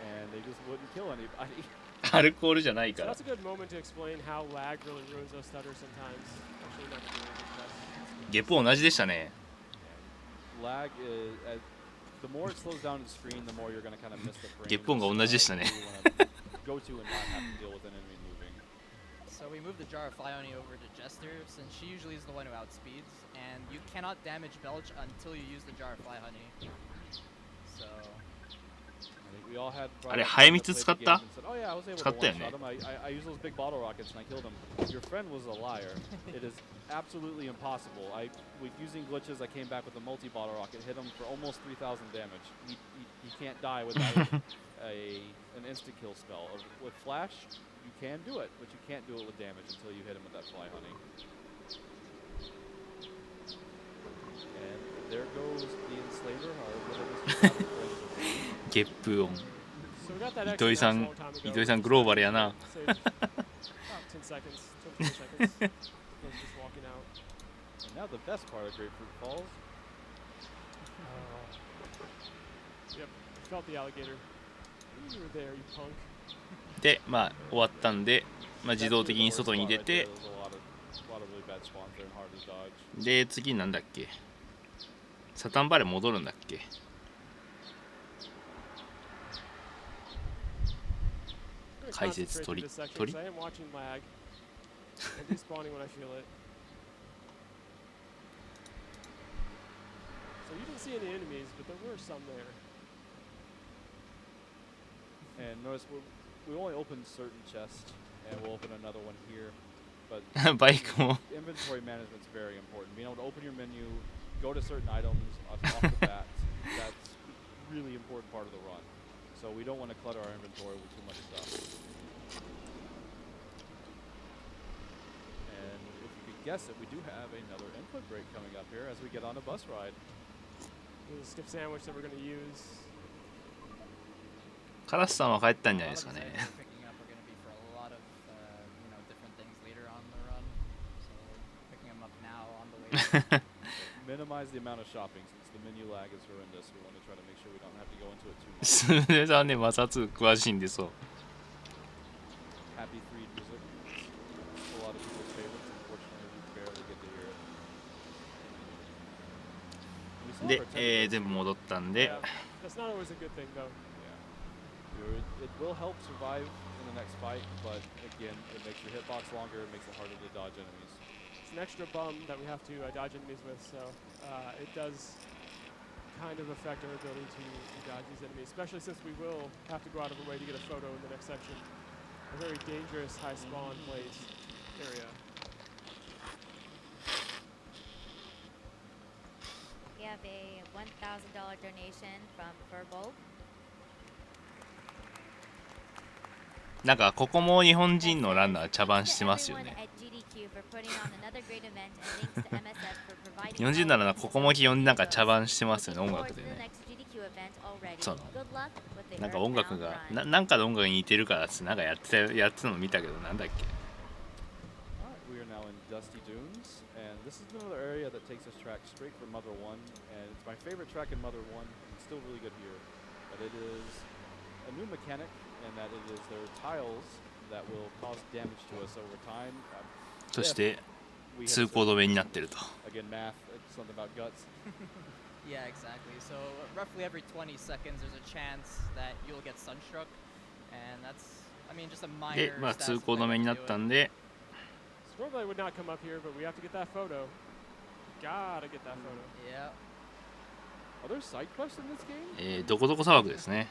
and they just wouldn't kill anybody. アルコールじゃないか So ら。 that's a good moment to explain how lag really ruins those stutters sometimes. Actually, not doing it. ゲップー同じでしたね。Lag is the more it slows down the screen, the more you're going to kind of miss the frame. ゲップーが同じでしたね。Go to and not have to deal with an enemy moving. So we moved the Jar of Flyoni over to Jester, since she usually is the one who outspeeds, and you cannot damage Belch until you use the Jar of Fly Honey. So... We all had あれ、ハエミツ使った？ Oh yeah, I was able to 使ったよ one ね。 shot him. I used those big bottle rockets and I killed him. Your friend was a liar. It is absolutely impossible. With using glitches, I came back with a multi-bottle rocket, hit him for almost 3,000 damage. He can't die without an instant kill spell. With Flash, you can do it, but you can't do it with damage until you hit him with that Fly Honey. And there goes the Enslaver, or whatever. ゲップ音。糸井さんグローバルやな。And now the best part of Grapefruit Falls. Yep, felt the alligator. You were there, you punk. で、まあ終わったんで、まあ、自動的に外に出て、で次なんだっけ？サタンバレー戻るんだっけ？解説鳥。 I am watching lag and despawning when I feel it. So you didn't see any enemies, but there were some there. And notice we only opened certain chests, and we'll open another one here. But バイクも inventory management is very important. Being able to open your menu, go to certain items off the bat, that's really important part of the run. So we don't want to clutter our inventory with too much stuff. And if you could guess it, we do have another input break coming up here as we get on a bus ride. There's a stiff sandwich that we're going to use. カラスさんは帰ったんじゃないですかね。Picking up are going to be for a lot of, different things later on in the run. So picking them up now on the way. Minimize the amount of shopping since the menu lag is horrendous. We want to try to make sure we don't have to go into it too much. すみれさんね、摩擦詳しいんでそう。 Happy 3 music. A lot of people's favorites. Unfortunately, we barely get to hear it. で、全部戻ったんで。 That's not always a good thing, though. It will help survive in the next fight, but again, it makes your hitbox longer, it makes it harder to dodge enemies. It's an extra bum that we have to dodge enemies with, so it does kind of affect our ability to dodge these enemies, especially since we will have to go out of our way to get a photo in the next section. A very dangerous high spawn place area. We have a $1,000 donation from Verbal. なんかここも日本人のランナー茶番してますよね。日本人ならここも基本なんか茶番してますよね、音楽でね。そうなんか音楽がなんかの音楽に似てるからってなんかやってたの見たけど、なんだっけ。We are now in Dusty Dunes, and this is another area that takes us track straight from Mother 1, and it's my favorite track in Mother 1. It's still really good here, but it is a new mechanic. And that it is there are tiles that will cause damage to us over time. そして通行止めになってると。Again, math, it's something about guts. Yeah, exactly. So roughly every 20 seconds, there's a chance that you'll get sunstruck, and that's I mean, just a で、 minor まあ、 stats 通行止めになったんで、 Normally I would not come up here, but we have to get that photo. Gotta get that photo. Yeah. Are there side quests in this game? どこどこ砂漠ですね。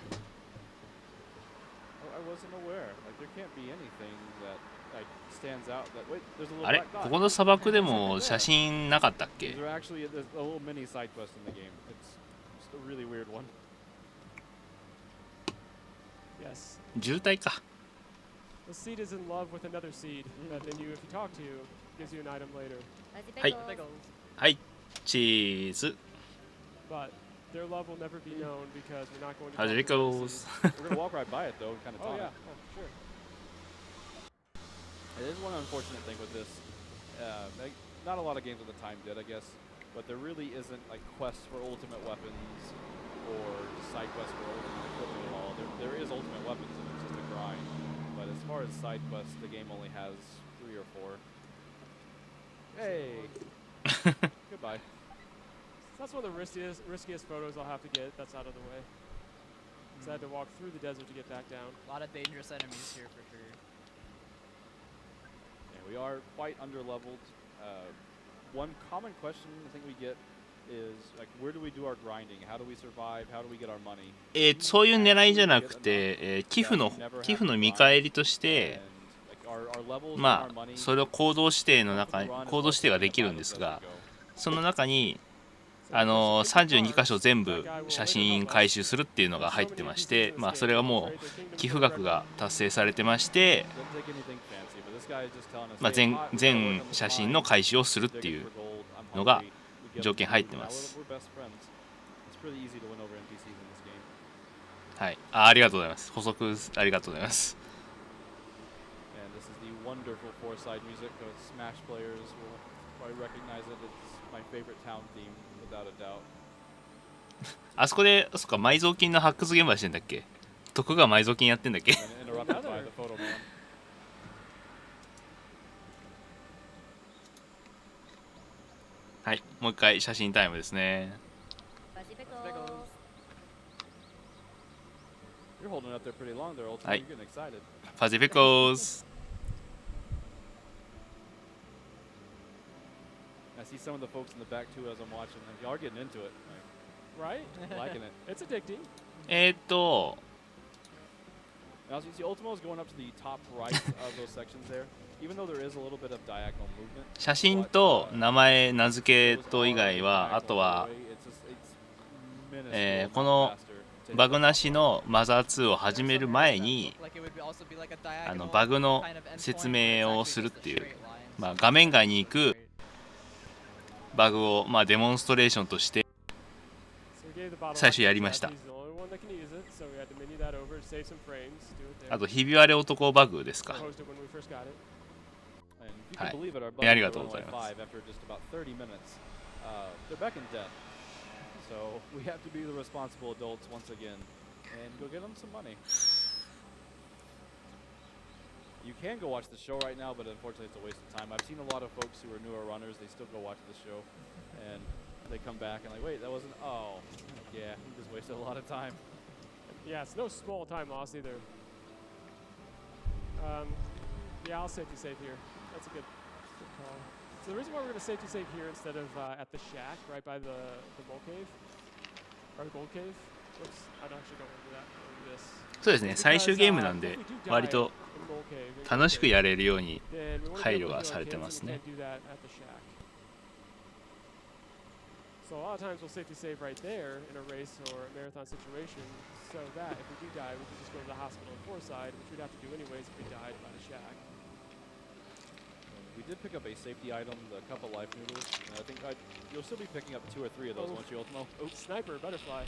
I wasn't aware. Like there can't be anything that like stands out. That wait, there's a little あれ black dot. ここの砂漠でも写真なかったっ These け？ are actually there's a little mini side quest in the game. It's just a really weird one. Yes. 渋滞か。 The seed is in love with another seed that then you, if you talk to, gives you an item later. Hey. はい、チーズ。 But their love will never be known because we're not going to. How's it goes? We're gonna walk right by it though, kind of. Oh taunt yeah, it. oh, sure. It is one unfortunate thing with this. Like, not a lot of games at the time did, I guess, but there really isn't like quests for ultimate weapons or side quests for ultimate equipment at all. There is ultimate weapons and it's just a grind. But as far as side quests, the game only has 3 or 4. Hey. Goodbye. That's one of the riskiest photos I'll have to get. That's out of the way. So I had to walk through the desert to get back down. A lot of dangerous enemies here for sure. Yeah, we are quite under-leveled. One common question I think we get is like, where do we do our grinding? How do we survive? How do we get our money? そういう狙いじゃなくて、寄付の見返りとして、まあそれを行動指定の中に行動指定ができるんですが、その中に32箇所全部写真回収するっていうのが入ってまして、まあそれがもう寄付額が達成されてまして、まあ全写真の回収をするっていうのが条件入ってます。はい、ありがとうございます。補足ありがとうございます。あそこで、そっか、埋蔵金の発掘現場してんだっけ？徳川埋蔵金やってんだっけ？はい、もう一回写真タイムですね。はい、パシフィコーズ。I see some of the folks in the back too as I'm watching. Y'all are getting into it. Right? Liking it. It's addicting. Now, you see, Ultimo is going up to the top right of those sections there. Even though there is a little bit of diagonal movement. 写真と名前名付けと以外は、あとは、このバグなしのマザー2を始める前にバグの説明をするっていう、まあ、画面外に行くバグを、まあ、デモンストレーションとして最初やりました。あとひび割れ男バグですか。はい、ありがとうございます。So we have to be the responsible adults once again and go get them some money. You can go watch the show right now, but unfortunately it's a waste of time. I've seen a lot of folks who are newer runners, they still go watch the show and they come back and like, wait, that wasn't, oh, yeah, you just wasted a lot of time. Yeah, it's no small time loss either. Yeah, I'll safety save here. That's a good call. So the reason why we're going to safety save here instead of at the shack right by the gold cave, or the gold cave. Whoops, I don't actually don't want to do that. I want to do this. そうですね、最終ゲームなんで割と楽しくやれるように配慮がされてますね。So a lot of times we'll safety save right there in a race or a marathon situation, so that if we do die, we can just go to the hospital on Foreside, which we'd have to do anyways if we died by the shack. We did pick up a safety item, the cup of life noodles, and I think you'll still be picking up 2 or 3 of those once you Ultimo. Oops, sniper, butterfly.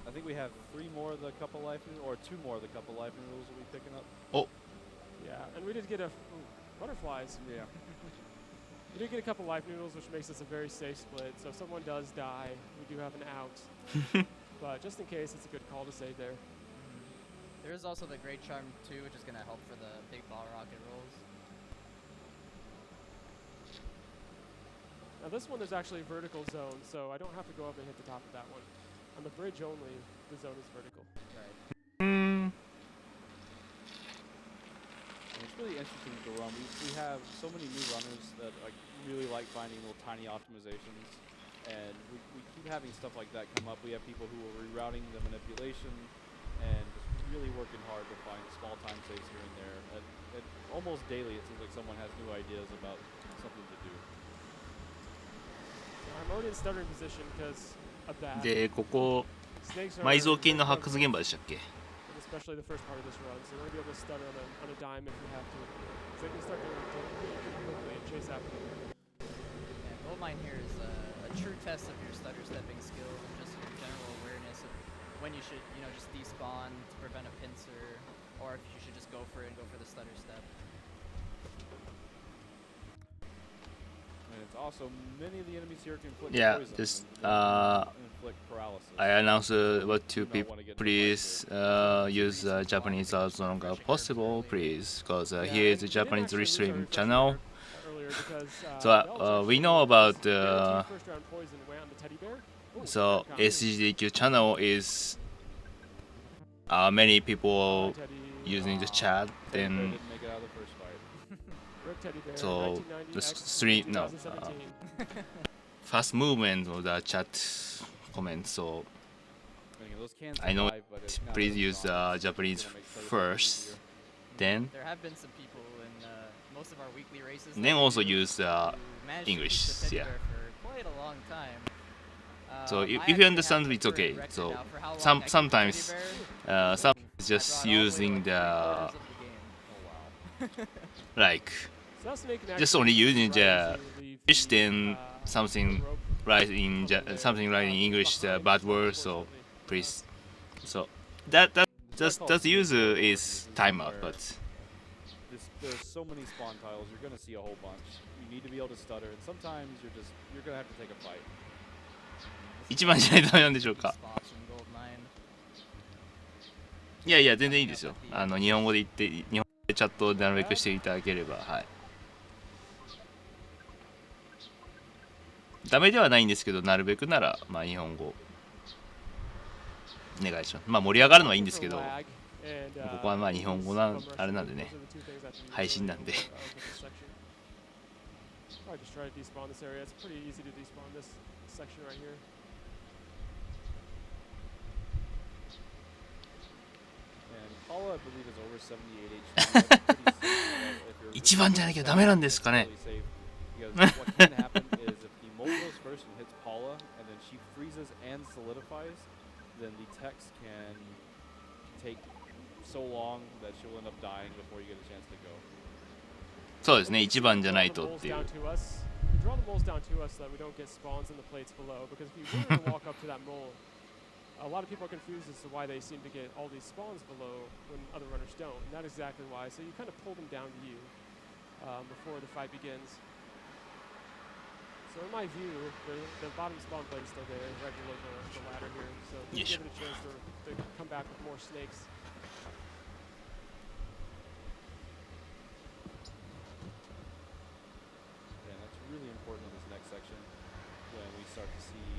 I think we have 3 more of the cup of life noodles, or 2 more of the cup of life noodles we'll be picking up. Oh. Yeah, and we did get butterflies. Yeah. We did get a couple life noodles, which makes us a very safe split. So if someone does die, we do have an out. But just in case, it's a good call to save there. There is also the Great Charm too, which is going to help for the big ball rocket rolls. Now this one is actually a vertical zone, so I don't have to go up and hit the top of that one. On the bridge only, the zone is vertical. Right. really interesting to run. We have so many new runners that like really like finding little tiny optimizations, and we keep having stuff like that come up. We have people who are rerouting the manipulation and just really working hard to find small time saves here and there. And almost daily, it seems like someone has new ideas about something to do. I'm already in stuttering position because of that. でここ Snakes are 埋蔵金の発掘現場でしたっけ？ especially the first part of this run, so you want to be able to stutter on a dime if you have to. So they can start doing it pretty quickly and chase after them. Yeah, gold mine here is a true test of your stutter stepping skill and just your general awareness of when you should, just despawn to prevent a pincer, or if you should just go for it and go for the stutter step. And it's also many of the enemies here can inflict poison just and inflict paralysis. I announce what to people, please use Japanese as long as possible, please, because here is the Japanese Restream channel. So we know about so SGDQ channel is many people using the chat, then so the stream fast movement of the chat comments. So I know please use Japanese first, then then also use English. Yeah. So if you understand, it's okay. So sometimes some just using the like just only using the English, then something right in English the bad word. So please, so that use is timer, but there's so many spawn tiles. You're gonna see a whole bunch. You need to be able to stutter, and sometimes you're gonna have to take a fight. 一番じゃないとダメなんでしょうか。いやいや全然いいですよ。日本語で言って日本語でチャットをなるべくしていただければはい。ダメではないんですけどなるべくならまあ日本語お願いします。まあ盛り上がるのはいいんですけど、ここはまあ日本語なあれなんでね、配信なんで。一番じゃなきゃダメなんですかね。then the text can take so long that she'll end up dying before you get a chance to go. そうですね、一番じゃないとっていう。Draw the moles down to us so that we don't get spawns in the plates below. Because if you were to walk up to that mole, a lot of people are confused as to why they seem to get all these spawns below when other runners don't. And that's exactly why. So you kind of pull them down to you before the fight begins. So in my view, the bottom spawn plate is still there, right below the ladder here. So give it a chance to come back with more snakes. Yeah, that's really important in this next section when we start to see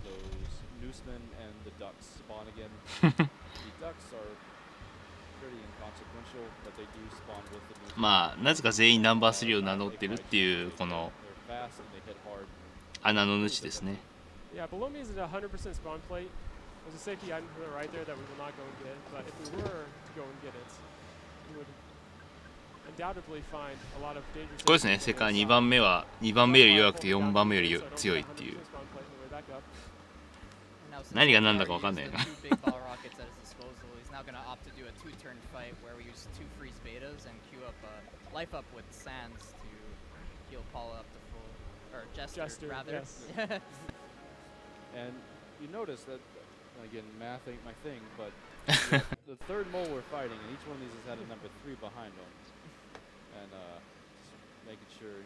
those noosemen and the ducks spawn again. The ducks are pretty inconsequential, but they do spawn with the noosemen. まあなぜか全員ナンバー3を名乗ってるっていうこの穴の主ですね。Yeah, below me is a 100% spawn plate. There's a safety item to the right there that we will not go and get. But if we were to go and get it, we would undoubtedly find a lot of dangerous. これですね。世界2番目は2番目より弱くて4番目より強いっていう。何が何だか分かんないな。Now going to opt to do a two-turn fight where we use 2 freeze betas and queue up life up with sands to heal Paula up to full, or Jester rather. Yes. And you notice that again, math ain't my thing, but the third mole we're fighting, and each one of these has had a number 3 behind them, and making sure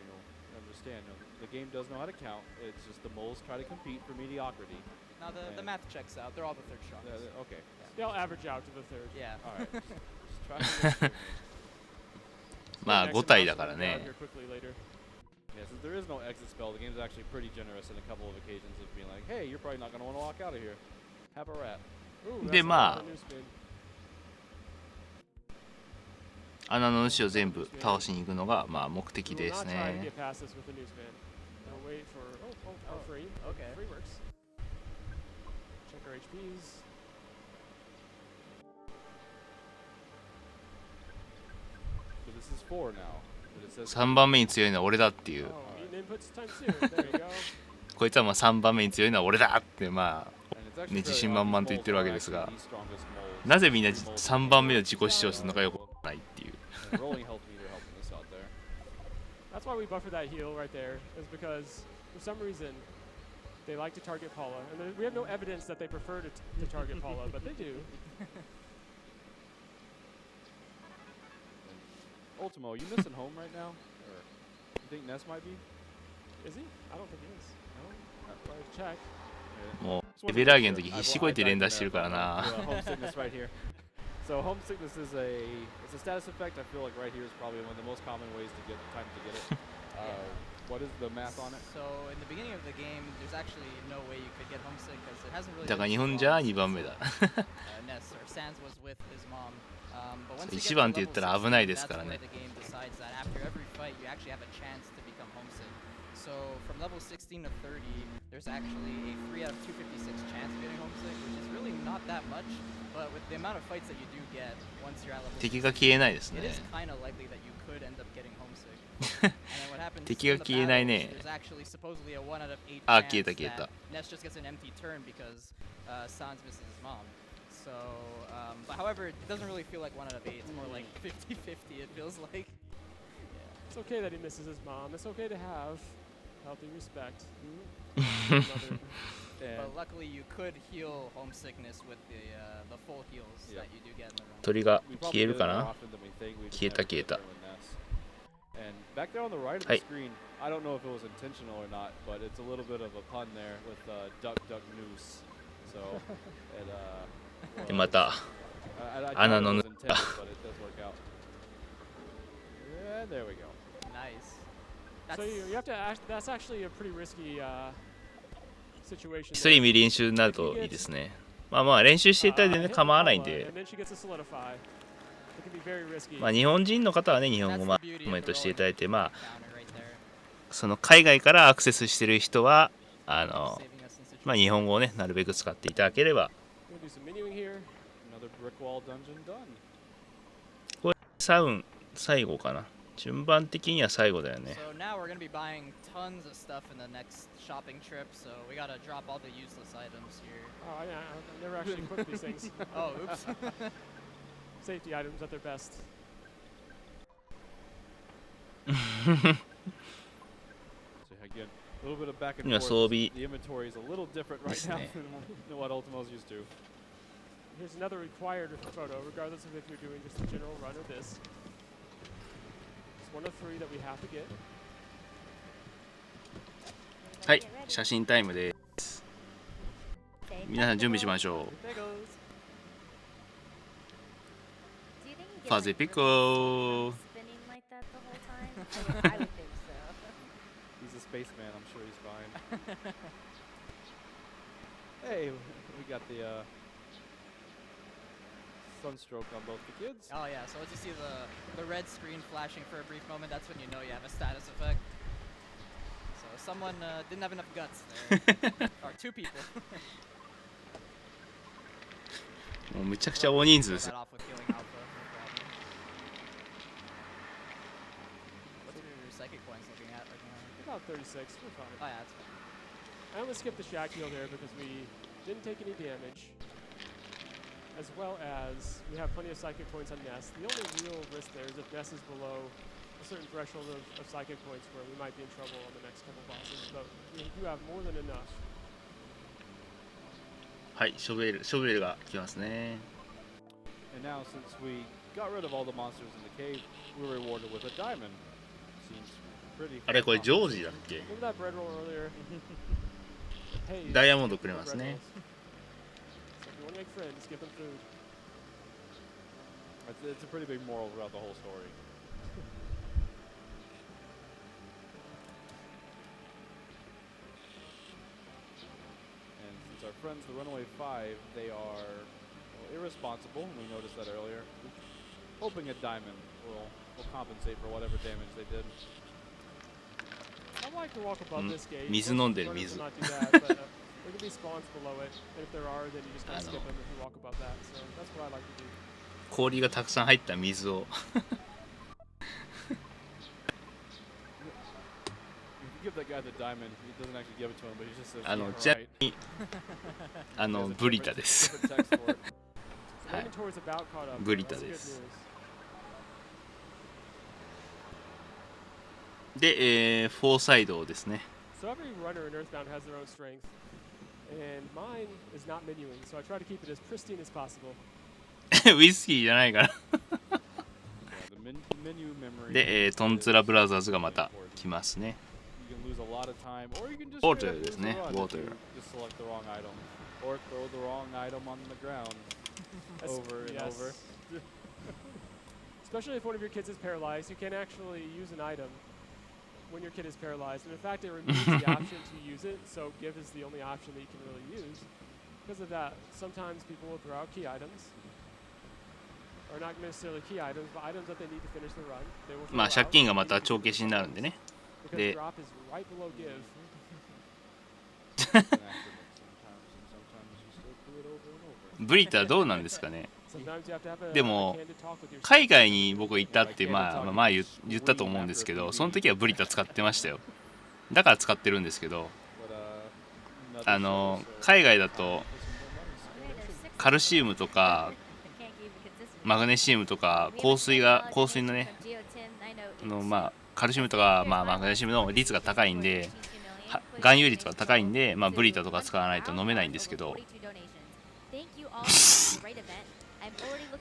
understand. The game does know how to count. It's just the moles try to compete for mediocrity. Now the math checks out. They're all the third strongest. Okay. They all average out to the third. Yeah. All right. Just try to まあ5体だからね。 Yeah, since there is no exit spell, the game's actually pretty generous in a couple of occasions of being like, hey, you're probably not going to want to walk out of here. Have a rat. でま穴の主を全部倒しに行くのがまあ目的ですね。3番目に強いのは俺だっていう。こいつはまあ3番目に強いのは俺だってまあ、ね、自信満々と言ってるわけですが、なぜみんな3番目の自己主張するのかよくわからないっていう。That's why we buffer that heal right there, is because for some reason they like to target Paula, and we have no evidence that they prefer to target Paula, but they do. Ultimo, are you missing home right now? Or you think Ness might be? Is he? I don't think he is. No. Check. もうレベル上げの時必死こいて連打してるからな。So homesickness is a status effect. I feel like right here is probably one of the most common ways to get time to get it. What is the math on it? So in the beginning of the game, there's actually no way you could get homesick because it hasn't really. だから日本じゃ2番目だ。Ness or Sans was with his mom. But once 1番って言ったら危ないですからね。 the game decides that after every fight, you actually have a chance to become homesick. So from level 16 to 30, there's actually a 3 out of 256 chance of getting homesick, which is really not that much. But with the amount of fights that you do get once you're at level 敵が消えないですね。 it is kind of likely that you could end up getting homesick. And then what happens 敵が消えないね。 there's actually supposedly a 1 out of 8あ、 chance 消えた消えた。 that Ness just gets an empty turn because Sans misses his mom. So, but however, it doesn't really feel like 1 out of 8. It's more like 50-50. It feels like. Yeah. It's okay that he misses his mom. It's okay to have healthy respect. But luckily, you could heal homesickness with the full heals that you do get in the run. 鳥が消えるかな。消えた消えた。 And back there on the right of the screen, I don't know if it was intentional or not, but it's a little bit of a pun there with duck duck noose. So it でまた穴の抜いた。 Yeah, there we go. Nice. So you have to act, that's actually a pretty risky situation. 一人見練習になるといいですね。まあまあ練習していたら全然構わないんで。 まあ日本人の方はね、日本語まコメントしていただいて、まあその海外からアクセスしてる人はまあ日本語をねなるべく使っていただければ。これ最後かな。順番的には最後だよね。 So now we're going to be buying tons of stuff in the next shopping trip, so we got to drop all the useless items here. Oh, yeah, I've never actually equipped these things. Oh, oops. Safety items at their best. So again, a little bit of back and 今 forth. 装備 The inventory is a little different right now than what Ultimo's used to. Here's another required photo, regardless of if you're doing just a general run or this. It's one of 3 that we have to get. はい、写真タイムです。皆さん準備しましょう。ファゼピコ。 He's a spaceman. I'm sure he's fine. Hey, we got the sunstroke on both the kids. Oh yeah, so once you see the red screen flashing for a brief moment, that's when you know you have a status effect. So someone didn't have enough guts there. Or 2 people. もうめちゃくちゃ大人数ですよ。 What's your psychic points looking at right now? About 36, we're fine. Oh yeah, that's fine. I only skipped the shack heal there because we didn't take any damage. As well as we have plenty of psychic points on Ness. The only real risk there is if Ness is below a certain threshold of psychic points where we might be in trouble on the next couple bosses, but we do have more than enough. はい、ショベルが来ますね。 And now, since we got rid of all the monsters in the cave, we were rewarded with a diamond. Seems pretty. あれこれジョージだっけ？ Remember that bread roll earlier? Hey, ダイヤモンドくれますね。 so if you want to make friends, give them food. It's a pretty big moral throughout the whole story. And since our friends, the Runaway 5, they are irresponsible, and we noticed that earlier, hoping a diamond will compensate for whatever damage they did. I like to walk above this gate. 水飲んでる Runners 水 will not do that, but there can be spawns below it, and if there are, then you just kind of skip them if you walk above that. So that's what I like to do. 氷がたくさん入った水を Give that guy the diamond. He doesn't actually give it to him, but he just says, ちなみにブリタです。 So inventory's about caught up. ブリタ That's で good す。 news. で、フォーサイドですね。 So every runner in Earthbound has their own strength, and mine is not menuing, so I try to keep it as pristine as possible. ウイスキーじゃないから。で、トンツラブラザーズがまた来ますね。ウォーターですね。ウォーター。Or throw the wrong item on the ground over and over. Especially if one of your kids is paralyzed, you can't actually use an item when your kid is paralyzed. And in fact, it removes the option to use it, so give is the only option that you can really use. Because of that, sometimes people will throw out key items. Or not necessarily key items, but items that they need to finish the run. They will throw まあ借 out 金がまた帳消しになるんでね。 because で、 drop is right below give. Sometimes you still do it over and over. ブリタどうなんですかね。 Sometimes you have to have a でも candid talk with your 海外に僕行ったって前言ったと思うんですけど、その時はブリタ使ってましたよ。だから使ってるんですけど、海外だとカルシウムとかマグネシウムとか香水のねカルシウムとか、マグネシウムの率が高いんで、含有率が高いんで、ブリタとか使わないと飲めないんですけど、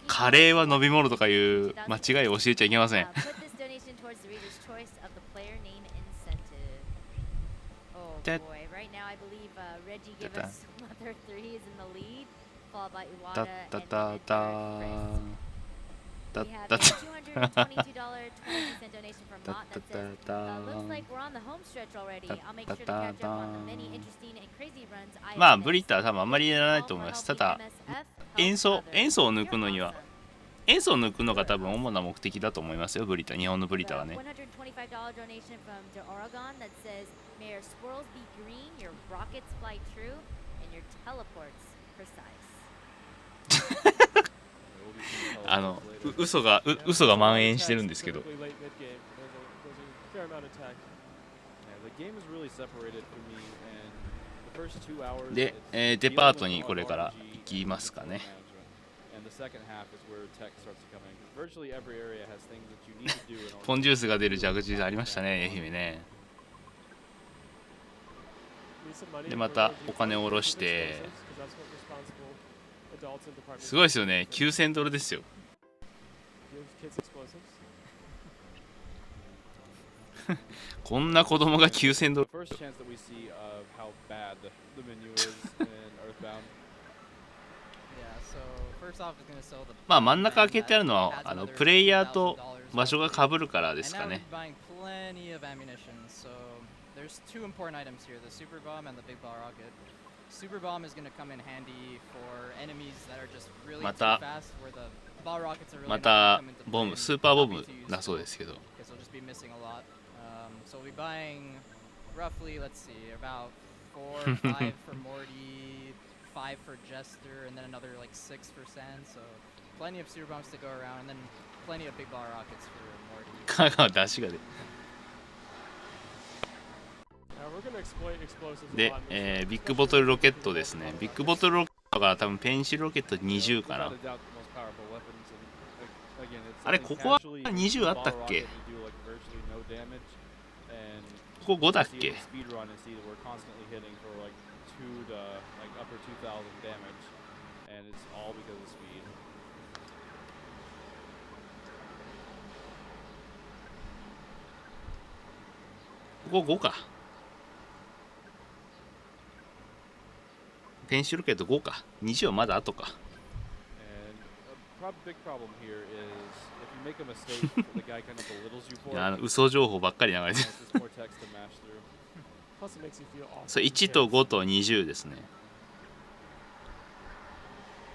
カレーは飲み物とかいう間違いを教えちゃいけません。タッタタタータッタタタまあブリタは多分あんまりやらないと思います。ただ塩素を抜くのには塩素を抜くのが多分主な目的だと思いますよ。ブリタ、日本のブリタはね。嘘が蔓延してるんですけど。で、デパートにこれから行きますかね。ポンジュースが出る蛇口ありましたね、愛媛ね。でまたお金を下ろして、すごいですよね、$9000ですよ。こんな子供が$9000。まあ真ん中開けてあるのはプレイヤーと場所が被るからですかね。There's two important items here, the super bomb and the big ball rocket. Super bomb is going to come in handy for enemies that are just really too fast, where the ball rockets are really またボム、スーパーボムだそうですけど。Because they'll just be missing a lot. So we'll be buying roughly, let's see, about 4, 5 for Morty, 5 for Jester, and then another like 6 for Sand. So plenty of super bombs to go around, and then plenty of big ball rockets for Morty. 香川出しが出る。で、ビッグボトルロケットですね。ビッグボトルロケットが多分ペンシルロケット20かな。あれ、ここは20あったっけ？ここ5だっけ？ここ5か。ペンシルロケット5か。20はまだ後か。いや、嘘情報ばっかり流れてる。それ1と5と20ですね。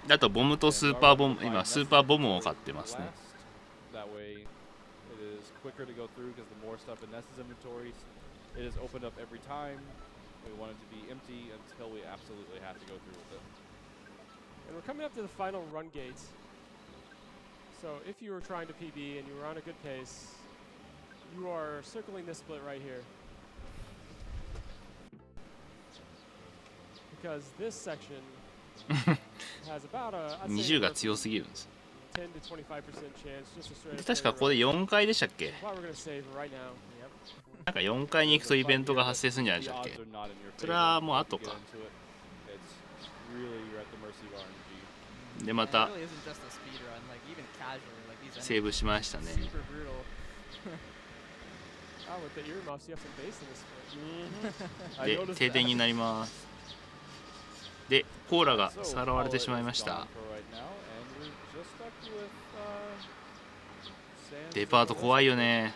あとボムとスーパーボム、今スーパーボムを買ってますね。just quicker to go through because the more stuff in Ness's inventories, it is opened up every time. We want it to be empty until we absolutely have to go through with it. And we're coming up to the final run gate. So if you were trying to PB and you were on a good pace, you are circling this split right here. Because this section has about a 20が強すぎるんです。 10 to 25% chance just to straight up 確かここで4階でしたっけ？ what we're going to save right now. なんか4階に行くとイベントが発生するんじゃないでしたっけ？それはもう後か。でまた It really isn't just a speed run, like even casually, like these セーブしましたね。 super brutal. Oh, with the earmuffs, you have some bass in this one. で停電になります。でコーラがさらわれてしまいました。デパート怖いよね。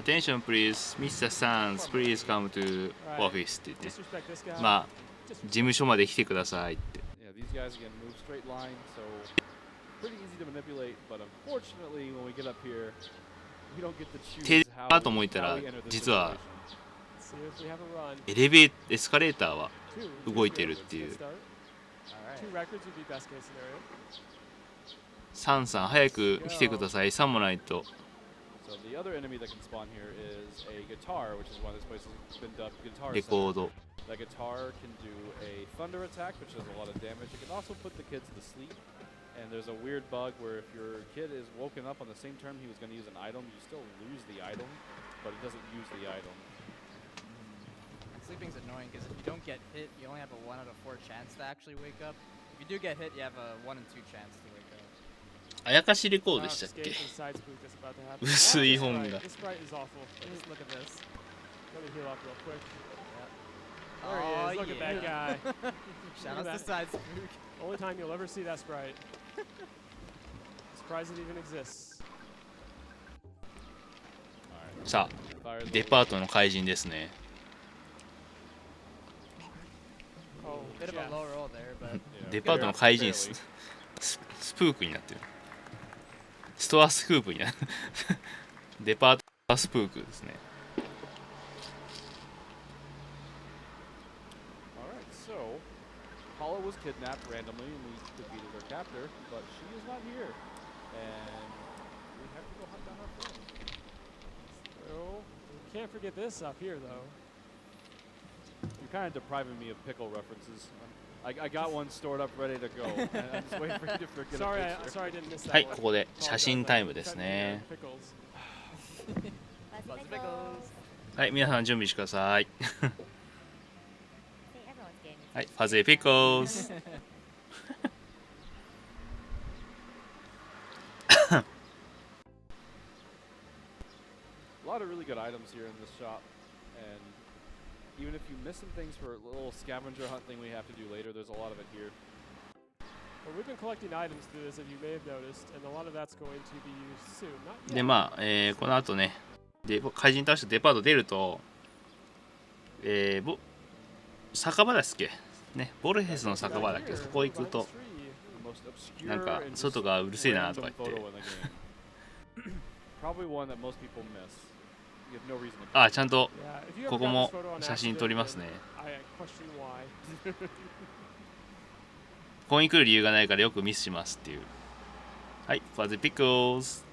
Attention please, Mr. Sans, please come to office って言って、まあ事務所まで来てくださいって。停電かと思ったら実はエスカレーターは動いてるっていう。サンさん早く来てください。さもないと。レコード。That guitar can do a thunder attack, which does a lot of damage. It can also put the kids to sleep. And there's a weird bug where if your kid is woken up on the same turn he was going to use an item, you still lose the item, but it doesn't use the item. Sleeping's annoying because if you don't get hit, you only have a 1 out of 4 chance to actually wake up. If you do get hit, you have a 1 in 2 chance to wake up. あやかしレコードでしたっけ？薄い本が。 There he is. Look at that guy. Shout out to Side Spook. Only time you'll ever see that sprite. Surprised it even exists. さあ、デパートの怪人ですね。Bit of a low roll there, but デパートの怪人スプークになってる。ストアスクープになる。デパートスプークですね。Paula was kidnapped randomly and we defeated her captor, but she is not here. And we have to go hunt down our friend. So, we can't forget this up here, though. You're kind of depriving me of pickle references. I got one stored up ready to go. And I'm just waiting for you to forget sorry, a picture. sorry, I didn't miss that はい、 one. ここで写真タイムですね。 はい、皆さん準備してください。はい、ファズレピコーズ。A lot of really good items here in this shop, and even if you miss some things for a little scavenger hunt thing we have to do later, there's a lot of it here. Well, we've been collecting items through this, as you may have noticed, and a lot of that's going to be used soon. Not yet. で、まあ、この後ね、怪人倒してデパート出ると、酒場ですっけね、ボルヘスの酒場だっけ、そこ行くと、なんか外がうるせえなとか言って。あ、ちゃんとここも写真撮りますね。ここに来る理由がないからよくミスしますっていう。はい、ファズピクルズ。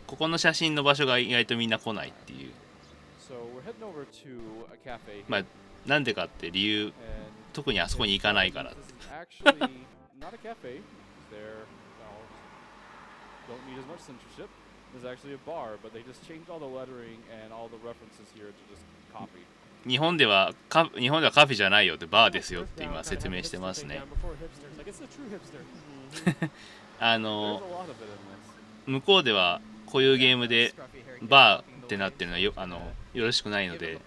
ここの写真の場所が意外とみんな来ないっていう。まあなんでかって理由、特にあそこに行かないから。日本ではカフェじゃないよってバーですよって今説明してますね。向こうではこういうゲームでバーってなってるのはよろしくないので。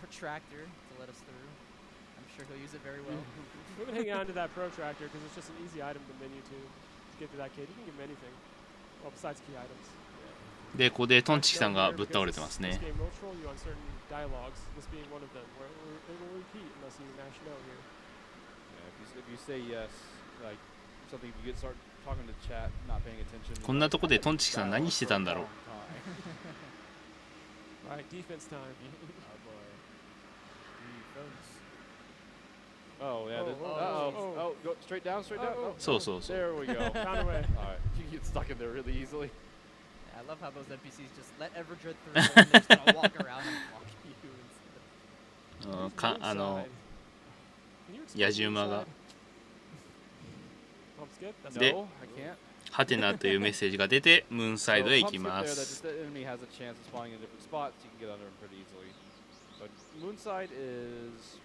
We've been hanging on to that protractor because it's just an easy item to menu to get to that kid. You can give him anything. Well, besides key items. で、ここでトンチキさんがぶっ倒れてますね。If you say yes, like something you get start talking to chat, not paying attention. こんなとこでトンチキさん何してたんだろう。Right, defense time. Oh yeah. Oh, go straight down, straight down. So. There we go. Found a way. All right, you get stuck in there really easily. I love how those NPCs just let Everdred through and they're just gonna walk around and block you instead. 野獣馬が で、 No, I can't. ハテナというメッセージが出てムーンサイドへ行きま So, す。 the enemy has a chance of spawning in different spots. You can get under them pretty easily. But Moonside is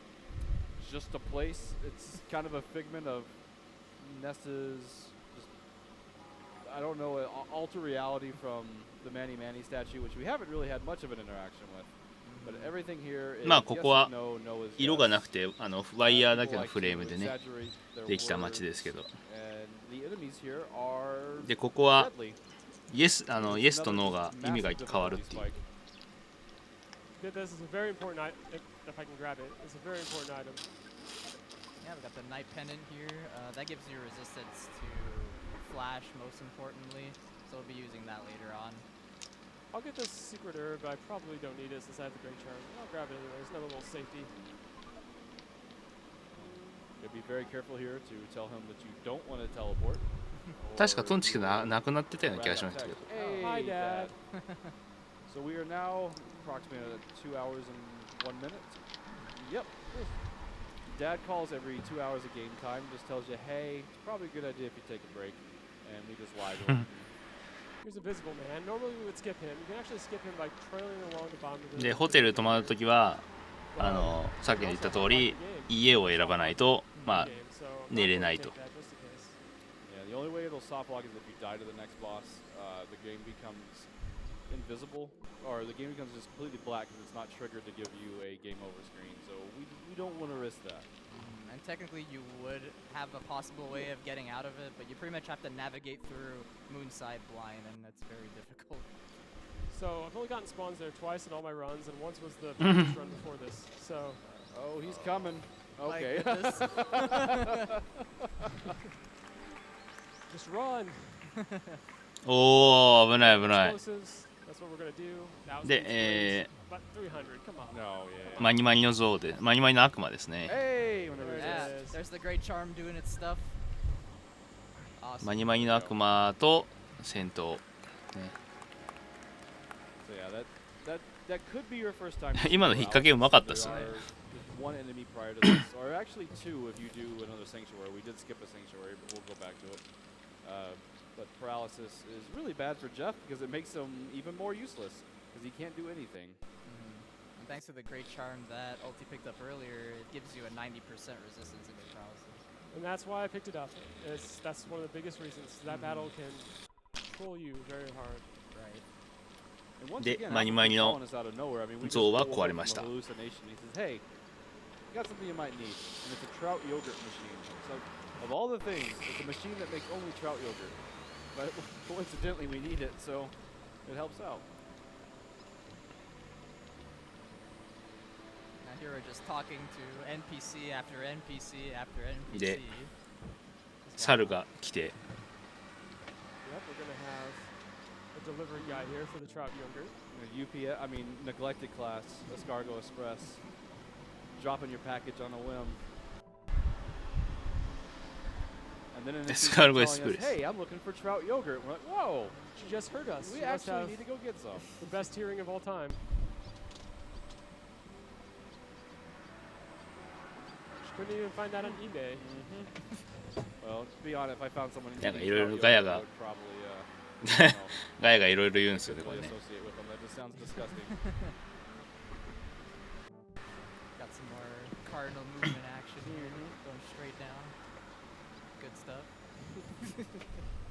just a place. It's kind of a figment of Nessa's, I don't know, alter reality from the Manny Manny statue, which we haven't really had much of an interaction with. But everything here is まあここは yes, no, no is 色が yes. なくてワイヤーだけのフレームでね Exaggerate their できた街ですけど。 words, and the enemies here are でここは deadly. イエスとノーが意味が変わるっていう。 This is a very important item. If I can grab it, it's a very important item. Yeah, we got the Night Pendant here. That gives you resistance to Flash, most importantly. So we'll be using that later on. I'll get this secret herb, but I probably don't need it since I have the Great Charm. I'll grab it anyways, another little safety. You'll be very careful here to tell him that you don't want to teleport. 確かトンチキがなくなってたような気がしましたけど。 Hey, Hi, Dad. So we are now approximately 2 hours and 1 minute. Yep. Dad calls every 2 hours of game time, just tells you, hey, it's probably a good idea if you take a break. And we just lie to him. Here's a visible man. Normally we would skip him. You can actually skip him by trailing along the bottom of the でホテル泊まるときはさっき言った通り家を選ばないとまあ game, so I'm not 寝れ gonna ない take と。 that just in case. Yeah, the only way it'll soft lock is if you die to the next boss. The game becomes invisible, or the game becomes just completely black because it's not triggered to give you a game over screen. So we don't want to risk that. And technically you would have a possible way of getting out of it, but you pretty much have to navigate through Moonside blind, and that's very difficult. So I've only gotten spawns there twice in all my runs, and once was the previous run before this. So Oh, he's coming. My Okay. goodness. just run. おお危ない危ない。 Explosives. That's what we're gonna do. Thousands, で but 300. Come on. No, yeah. マニマニの像でマニマニの悪魔ですね。 Hey, whenever it Yeah, it is. there's the Great Charm doing its stuff. マ Awesome. ニマニの悪魔と戦闘。 So yeah, that could be your first time. 今の引っ掛けうまかったっすね。 There are just one enemy prior to this, or actually two if you do another sanctuary. We did skip a sanctuary, but we'll go back to it. But paralysis is really bad for Jeff because it makes him even more useless because he can't do anything. And thanks to the Great Charm that Ulti picked up earlier, it gives you a 90% resistance against paralysis. And that's why I picked it up. That's one of the biggest reasons. That battle can pull you very hard. Right. And once で again, マニ Alpha マニ keeps の calling us out of nowhere. I mean, we just 像は woke 壊 up れまし from た。 a hallucination. He says, "Hey, I got something you might need, and it's a trout yogurt machine." So, of all the things, it's a machine that makes only trout yogurt. But coincidentally, we need it, so it helps out. Now here we're just talking to NPC after NPC after NPC. で Just 猿 wow. が来て Yep, we're gonna have a delivery guy here for the trout yogurt. UPS, I mean, neglected class, Escargot Express, dropping your package on a whim. And then an NPC Escargot telling us, Express. "Hey, I'm looking for trout yogurt." We're like, "Whoa, She just heard us. we She must actually have need to go get some." the best hearing of all time. She couldn't even find that on eBay. Well, to be honest, if I found someone Yeah, eating you trout know, yogurt, I Gaia would probably, you know, ガヤがいろいろ言うんですよねこれ physically ね。 associate with them. That just sounds disgusting. Got some more cardinal movement action here, going straight down. Good stuff.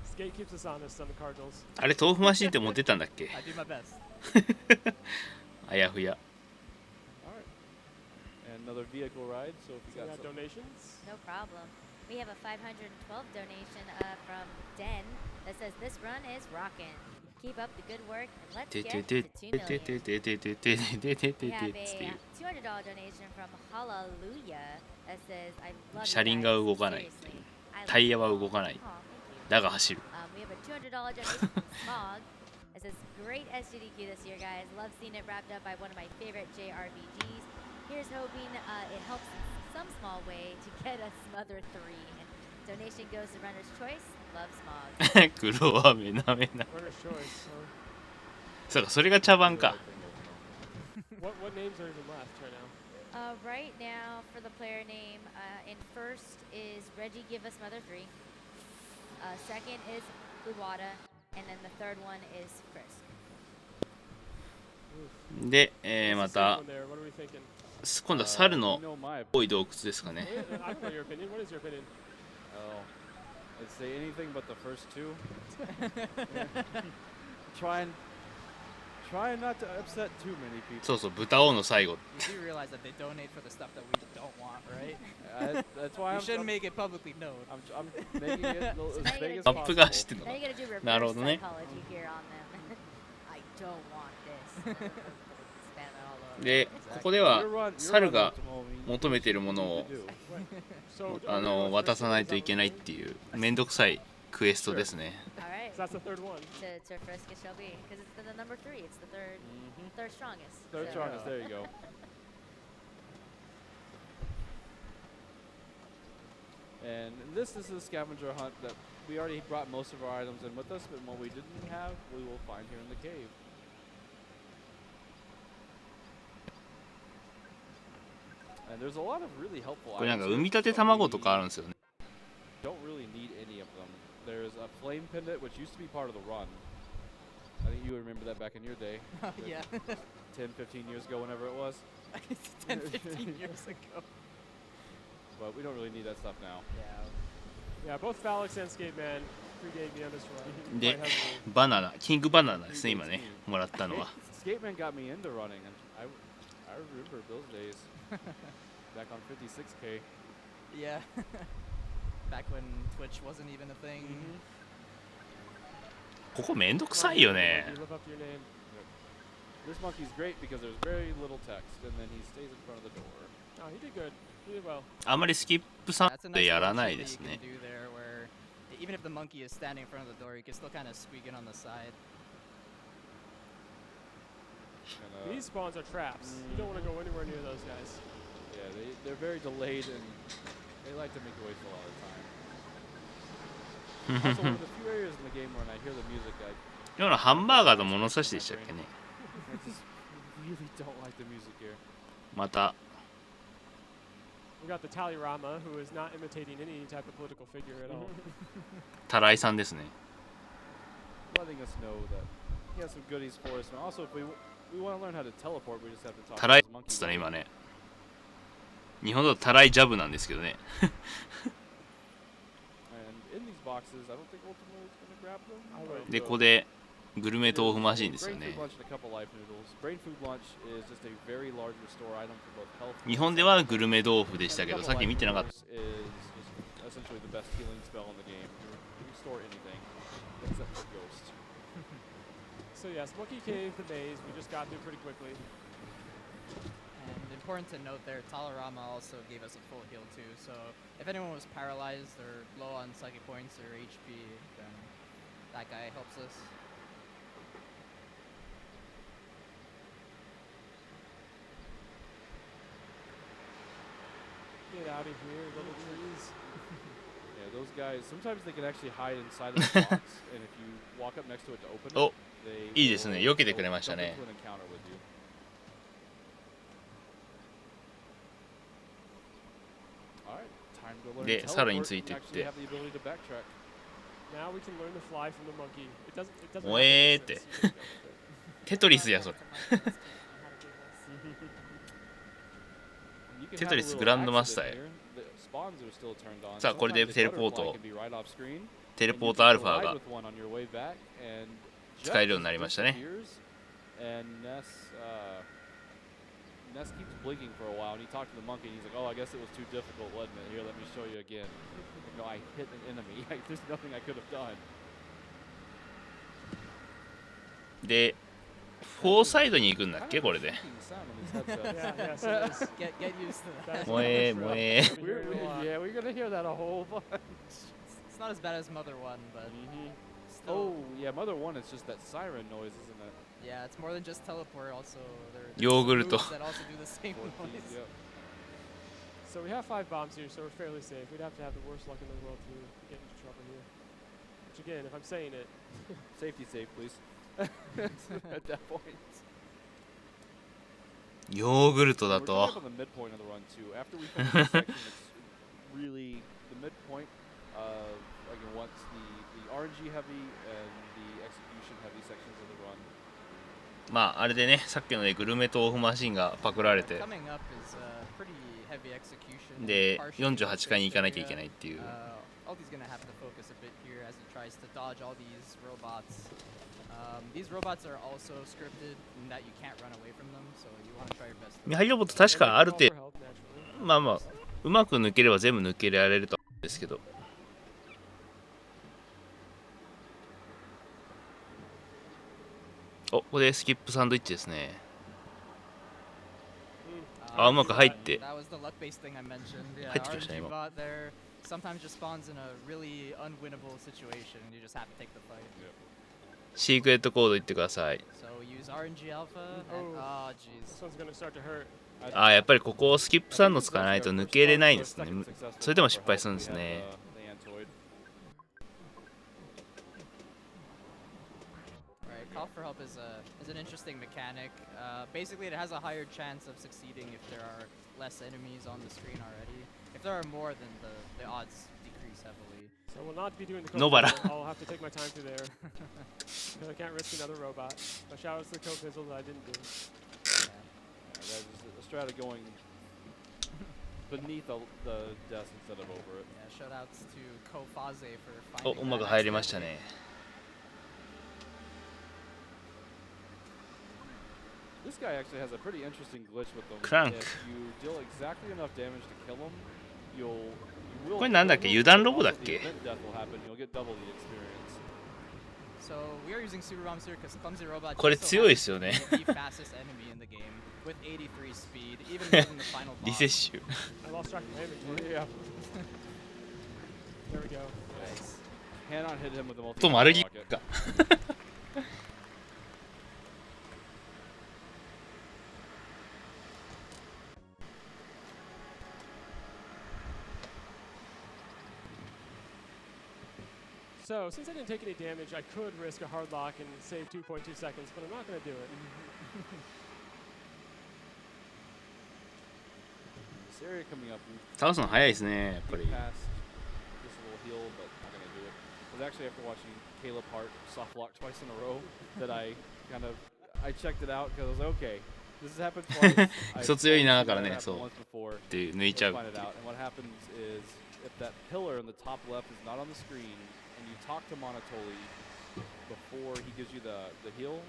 Skate keeps us honest on the Cardinals. あれ豆腐マシンって持ってたんだっけ I do my best. あやふや。 All right. And another vehicle ride. So if So you we got got some, donations. No problem. We have a 512 donation from Den that says this run is rockin'. Keep up the good work and let's て get て to て 2 てて million. てててててててて We have てってい a う。 $200 donation from Hallelujah that says I love you 車輪が動かない guys. Seriously. I タイヤ love は you 動かない。 all. Aw, thank you. だが走る。We have a $200 donation from Smog. It says, great SGDQ this year, guys. Love seeing it wrapped up by one of my favorite JRPGs. Here's hoping it helps in some small way to get us Mother 3. Donation goes to Runner's Choice. Love Smog. 黒はめなめな。Runner's choice. そうか、それが茶番か。What names are even left right now? Right now, for the player name, in first is Reggie Give Us Mother 3. Second is Uwada. And then the third one is Frisk. で、また What are we thinking? 今度は猿の多い洞窟ですかね。I don't know your opinion. What is your opinion? Oh, I'd say anything but the first two. Trying not to upset too many people. そうそう、豚王の最後。You do realize that they donate for the stuff that we don't want, right? That's why you shouldn't make it publicly known. I'm making it as big as アップが possible. 走ってんのか Now you gotta do な。なる reverse ほどね。 psychology here on them. I don't want this. Spam it all over. で、ここでは猿が求めているものを渡さないといけないっていうめんどくさいクエストですね。Alright. So that's the third one. To Frisk it shall be. Because it's the number 3. It's the third strongest. Third So- strongest, there you go. And this is a scavenger hunt that we already brought most of our items in with us, but what we didn't have, we will find here in the cave. And there's a lot of really helpful これなんか items 産 here, み立て but 卵と we かあるんですよね。 don't really need any of them. There's a flame pendant, which used to be part of the run. I think you would remember that back in your day. Yeah. 10, 15 years ago, whenever it was. 10, 15 years ago. But we don't really need that stuff now. Yeah, both Phalix and Skateman predate me on this run. で Quite heavily. バナナ、キングバナナですね、今ね、もらったのは。 Skateman got me into running, and I remember those days. Back on 56K. Yeah. Back when Twitch wasn't even a thing. ここめんどくさいよね。 You live up to your name. This monkey's great because there's very little text, and then he stays in front of the door. Oh, he did good. He did well. あんまりスキップさ That's a ん nice でやら little ない trick で that す you ね can。do there where even if the monkey is standing in front of the door, you can still kind of squeak in on the side. And, These spawns are traps. You don't want to go anywhere near those guys. yeah, they're very delayed, and they like to make you waste a lot of time. Also, one of the few areas in the game when I hear the music, I 今のハンバーガーと物差しでしたっけね。 just really don't like the music here. また We got the Talirama, who is not imitating any type of political figure at all. タライさんですね。 Letting us know that he has some goodies for us, and also if we want to learn how to teleport, we just have to talk タ to ライ his っ monkey. つったね、今ね。日本だとタライジャブなんですけどね。 And in these boxes, I don't think Ultimo is going to grab them. で、ここでグルメ豆腐マシーンですよ Brain ね。 food lunch and a couple life noodles. Brain food lunch is just a very large restore item for both health. 日本ではグルメ豆腐でしたけど、さっき見てなかった。 Is just essentially the best healing spell in the game. You restore anything except for Ghost. So yes, Monkey Cave, the maze, we just got through pretty quickly. And important to note there, Talarama also gave us a full heal too. So if anyone was paralyzed or low on psychic points or HP, then that guy helps us. Get out of here, little trees. Yeah, those guys, sometimes they can actually hide inside of the box, and if you walk up next to it to open it, お、 they いいですね。避けてくれました jump ね。 into an encounter with you. Alright, time to learn で、 to さらに teleport ついていっ and actually て have the ability to backtrack. Now we can learn to fly from the monkey. It doesn't お have え to ーって make sense. You can go with it. テトリスやそれ。 You can テ have ト a リス little グランドマスター accident へ。 here. The spawns are still turned on. さあ、これで Sometimes テレポー butterfly ト can be right off screen, テレ and ポ you ート can アルファ collide が with one on your way back, and 使えるよう Jeff になりましたね。 disappears, and Ness keeps blinking for a while, and he talked to the monkey, and he's like, "Oh, I guess it was too difficult, wasn't it? Here, let me show you again." No, I hit an enemy. There's nothing I could have done. で、フォーサイドに行くんだっけこれで。 Speaking sound on these headsets. Yeah, yes, it is. Get used to that. That's もえーもえー。 Yeah, we're gonna hear that a whole bunch. it's not as bad as Mother 1, but still. Oh, yeah, Mother 1 is just that siren noise, isn't it? Yeah, it's more than just teleport. Also, there's Yogurt moves that also do the same noise. Yep. So we have 5 bombs here, so we're fairly safe. We'd have to have the worst luck in the world to get into trouble here. Which again, if I'm saying it. Safety safe, please. At that point. ヨーグルトだ We're と coming up on the midpoint of the run too. After we finish this section, it's really the midpoint. Again, once the RNG heavy and the execution heavy sections of the run. まああれでね、さっきのでグルメ豆腐マシンがパクられて Coming up is pretty heavy execution. で48回に行かなきゃいけないっていう。Aldi's gonna have to focus a bit here as he tries to dodge all these robots. These robots are also scripted in that you can't run away from them, so you want to try your best. 見張りロボット確かある程度まあまあうまく抜ければ全部抜けられると思うんですけど。お、ここでスキップサンドイッチですね。あ、うまく入って入ってきましたね今。Sometimes just spawns in a really unwinnable situation and you just have to take the fight. シークレットコード言ってください。So use RNG alpha and oh jeez. This one's gonna start to hurt. あ、やっぱりここをスキップサンド使わないと抜けれないんですね。それでも失敗するんですね。Call for help is an interesting mechanic. Basically, it has a higher chance of succeeding if there are less enemies on the screen already. If there are more, then the odds decrease heavily. So we'll not be doing the Nobara. I'll have to take my time through there. I can't risk another robot. But shout out to the co-fizzle that I didn't do. Yeah, a strata going beneath the desk instead of over it. Yeah, shout outs to Kofaze for お、 finding うまく入りましたね。This guy actually has a pretty interesting glitch with them. Crank. If you deal exactly enough damage to kill him, you will. これなんだっけ？油断ロボだっけ？ Death will happen. You'll get double the experience. So we are using super bombs here because clumsy robot. これ強いですよね。The fastest enemy in the game with 83 speed, even more than the final boss. リセッシュ。 I lost track of my inventory. Yeah. There we go. Nice. Cannot hit him with a multi. と丸ギが。So, since I didn't take any damage, I could risk a hard lock and save 2.2 seconds, but I'm not going to do it. This area coming up. 倒すの早いですね、やっぱり。 Just a little heal, but not gonna do it. It was actually after watching Caleb Hart soft lock twice in a row that I checked it out because I was like, okay, this has happened twice. クソ強いなだからね、そう。って抜いちゃうっていう。 And what happens is if that pillar in the top left is not on the screen and you talk to Monotoli before he gives you the heal,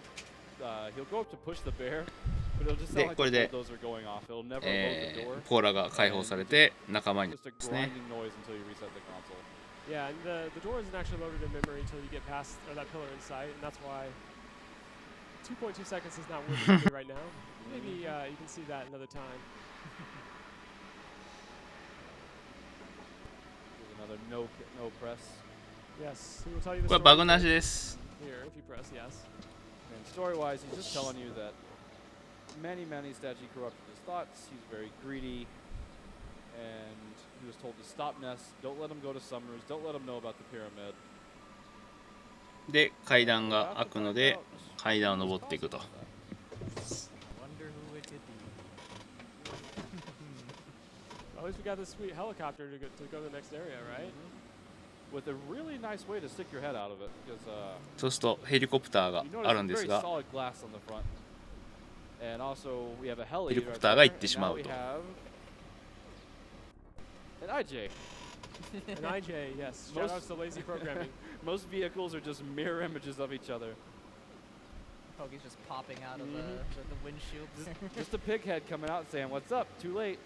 he'll go up to push the bear, but it'll just sound like the bulldozer going off. It'll never load the door. ポーラが解放されて仲間に Just a ですね。 grinding noise until you reset the console. Yeah, and the door isn't actually loaded in memory until you get past that pillar in sight, and that's why 2.2 seconds is not worth it right now. Maybe you can see that another time. There's another no press. Yes, he will tell you the これ story. バグなしです。 Here, if you press, yes. And story-wise, he's just telling you that many statue corrupted his thoughts. He's very greedy, and he was told to stop Ness. Don't let him go to Summers. Don't let him know about the pyramid. で、階段が開くので、階段を登っていくと。 Wonder who it could be. At least we got this sweet helicopter to go to the next area, right? With a really nice way to stick your head out of it, because そうするとヘリコプターが you ある notice んです very が、 solid glass on the front. And also we have a heli. ヘリコプターが行ってしま Now う we と。 have an IJ. An IJ, yes. Shout out to lazy programming. Most vehicles are just mirror images of each other. Poke's just popping out of the windshield. Just a pig head coming out saying, "What's up? Too late."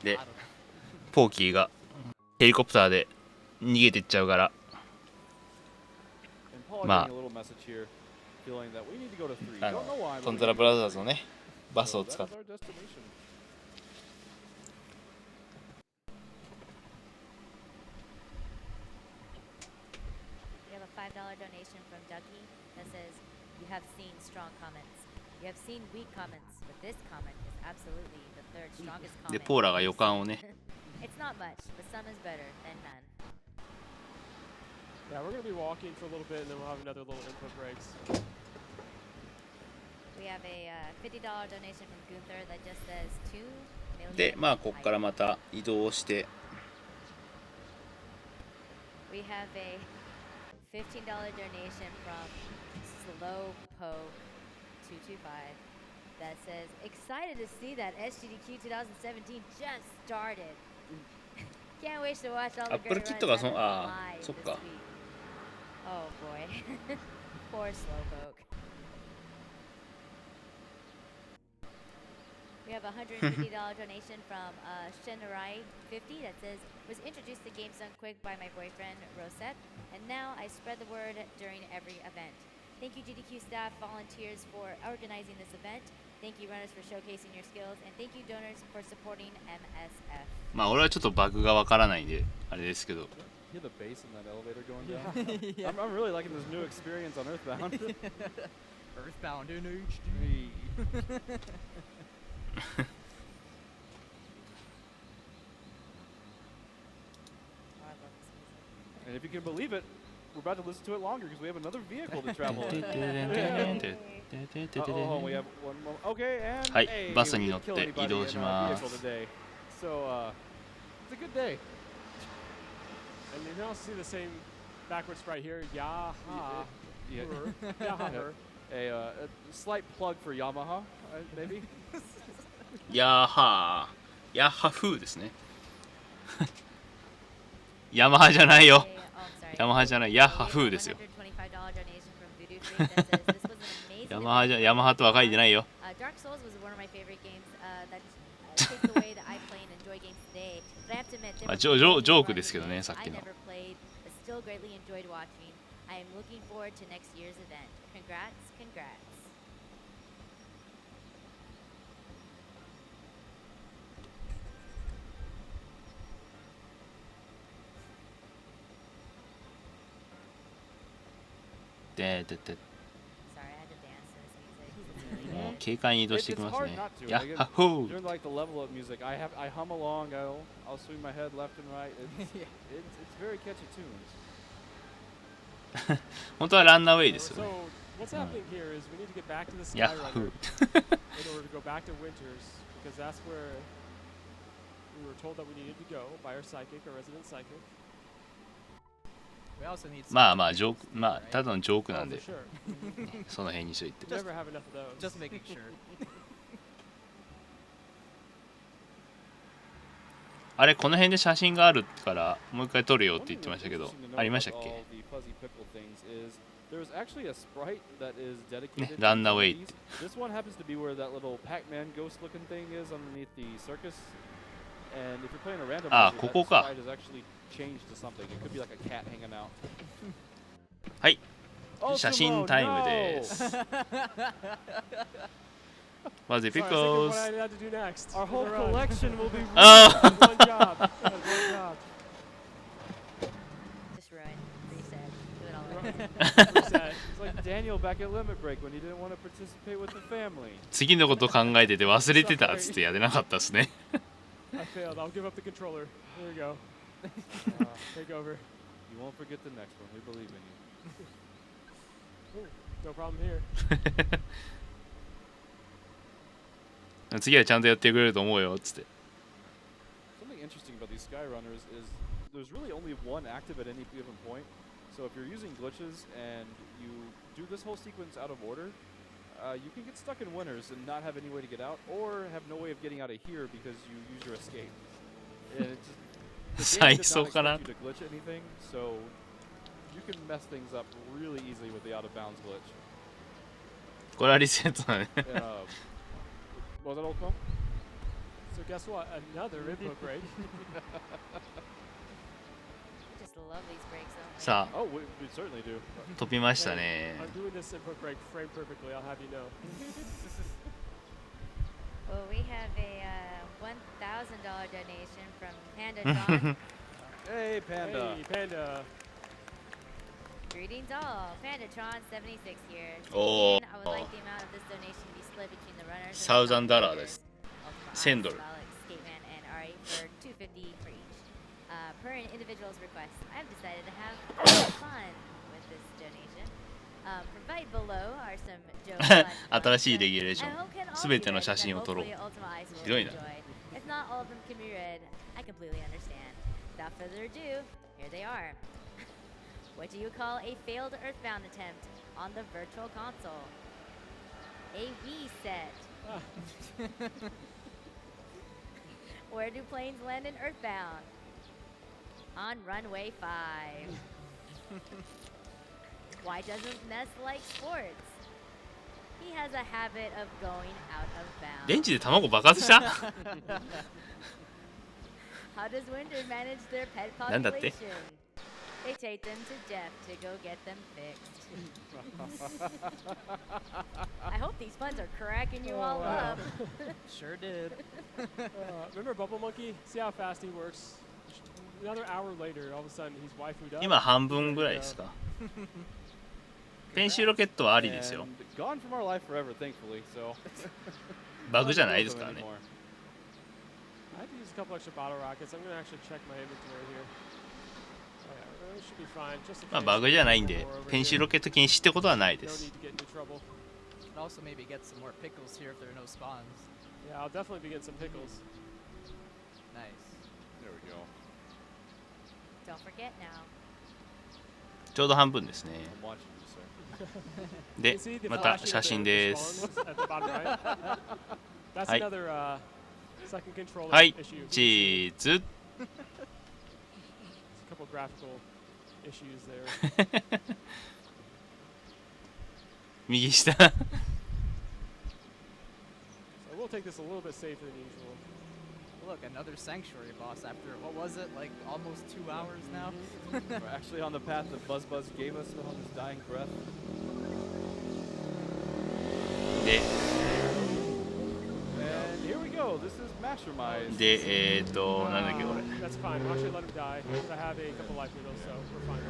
で、ポーキーがヘリコプターで逃げていっちゃうから。 And Paul まあ getting a little message here, feeling that we need to go to 3. あ Don't の know why. ト but ン we トラ need ブラ to ザ go ーズのね、バスを So 使っ that is our destination. donation from Ducky that says, "You have seen strong comments. You have seen weak comments, but this comment is absolutely the third strongest で comment." ポーラが予感をね It's not much, but some is better than none. Yeah, we're going to be walking for a little bit, and then we'll have another little input breaks. We have a $50 donation from Gunther that just says 2 million. でまあここからまた移動して We have a $15 donation from Slowpoke225 that says, "Excited to see that SGDQ 2017 just started. Can't wait to watch all the great runs that are live this week." Oh boy. Poor Slowpoke. We have a $150 donation from Shenrai50 that says, "Was introduced to Games Done Quick by my boyfriend, Rosette, and now I spread the word during every event. Thank you GDQ staff, volunteers for organizing this event. Thank you runners for showcasing your skills, and thank you donors for supporting MSF." まあ俺はちょっとバグがわからないんであれですけど Hear the bass in that elevator going down? I'm really liking this new experience on Earthbound. Earthbound in HD. And if you can believe it, we're about to listen to it longer because we have another vehicle to travel in. Oh, we have one more. Okay, and はい hey, バスに we 乗っ didn't kill て anybody 移動 in し our ま vehicle す today. So, it's a good day. And you can also see the same backward sprite here. Yaha. Yeah. Yaha. A slight plug for Yamaha, maybe. ヤーハーヤッハフーですねヤマハじゃないよ ヤマハじゃないヤッハフーですよ ヤマハじゃヤマハとは書いてないよ Dark Souls was one of my favorite games that takes the way that I play and enjoy games today. But I have to admit, there まあ were ジョークですけどね games さっ I きの never played, but still greatly enjoyed watching. I am looking forward to next year's event. Congrats, congrats. Sorry, I had to dance to this music. もう軽快に移動していき It's ます hard ね not to. ヤ Like, ッハフ during ー like the level up music, I hum along. I'll swing my head left and right. It's very catchy tunes. 本当はランナーウェイですよ So ね what's happening here is we need to get back to the ヤッ Sky ハフ Runner ー in order to go back to Winters because that's where we were told that we needed to go by our psychic, our resident psychic. We also need some まあまあジョークまあただのジョークな Oh, ん for で sure. その辺にしといて We never have enough of those. just making sure. あれこの辺で写真があるからもう一回撮るよって言ってましたけどありましたっけ There's actually a sprite that is ね dedicated ランナーウェイ to って This one happens to be where that little Pac-Man ghost-looking thing is underneath the circus. And if you're playing a randomizer, あ that ここか sprite is actually changed to something. It could be like a cat hanging out. はい写真タイムです Was it Sorry, I was thinking what because I had to do next. Our whole We're on. collection will be Oh. One job. One job. Just run, reset, do it all over. Reset. It's like Daniel back at Limit Break when he didn't want to participate with the family. 次のこと考えてて忘れてたっつってやれなかったですね I failed. I'll give up the controller. Here we go. Take over. You won't forget the next one. We believe in you. Ooh, no problem here. 次はちゃんとやってくれると思うよっつって Something interesting about these Skyrunners is there's really only one active at any given point. So if you're using glitches and you do this whole sequence out of order, you can get stuck in winners and not have any way to get out, or have no way of getting out of here because you use your escape. And it's just, the game did not expect you to glitch anything, so you can mess things up really easily with the out of bounds glitch. これはリセットだね And, what was that, Ultimo? So guess what? Another input break. Just love these breaks, though. さあ Oh, we certainly do. 飛びましたね I'm doing this input break framed perfectly. I'll have you know. Well, we have a $1,000 donation from Panda John. Hey, Panda. Hey, Panda. Greetings all, Pandatron76 here. Oh. I would like the amount of this donation to be split between the runners $1,000 andです。the 1000 ドル。 Skateman and RA for 250 for each. Per an individual's request, I've decided to have fun with this donation. Provide below are some Joe 新しいレギュレーション。すべての写真を撮ろう。ひどいな。 If not all of them can be read, I completely understand. Without further ado, here they are. What do you call a failed Earthbound attempt on the Virtual Console? A Wii set. Where do planes land in Earthbound? On runway 5. Why doesn't Ness like sports? He has a habit of going out of bounds. 電池で卵爆発した How does Winder manage their pet なんだって population? They take them to Jeff to go get them fixed. I hope these puns are cracking you all up. Sure did. Remember Bubble Monkey? See how fast he works? Another hour later, all of a sudden he's waifued up. 今半分ぐらいですか。ペンシルロケットはありですよ。 Gone from our life forever, thankfully. So. バグじゃないですからね。 I had to use a couple extra bottle rockets. I'm gonna actually check my inventory here. Oh, yeah, it should be fine. Just in まあ case. バグじゃないんで、ペンシルロケット禁止ってことはないで No す need。to get into trouble. Can also maybe get some more pickles here if there are no spawns. Yeah, I'll definitely be getting some pickles. Nice. There we go. Don't forget now. ちょうど半分ですね。 I'm watching you, sir. で You see the また flashing 写 of the 真です spawns at the bottom right? That's はい another second controller はい issue. チーズ A couple graphical issues there. 右下 So we'll take this a little bit safer than usual. Look, another sanctuary boss after, what was it, like almost 2 hours now? We're actually on the path that Buzz gave us on his dying breath. で And here we go. This is Mastermind. でなんだっけこれ That's fine. I'll actually let him die because I have a couple life needles, so we're fine.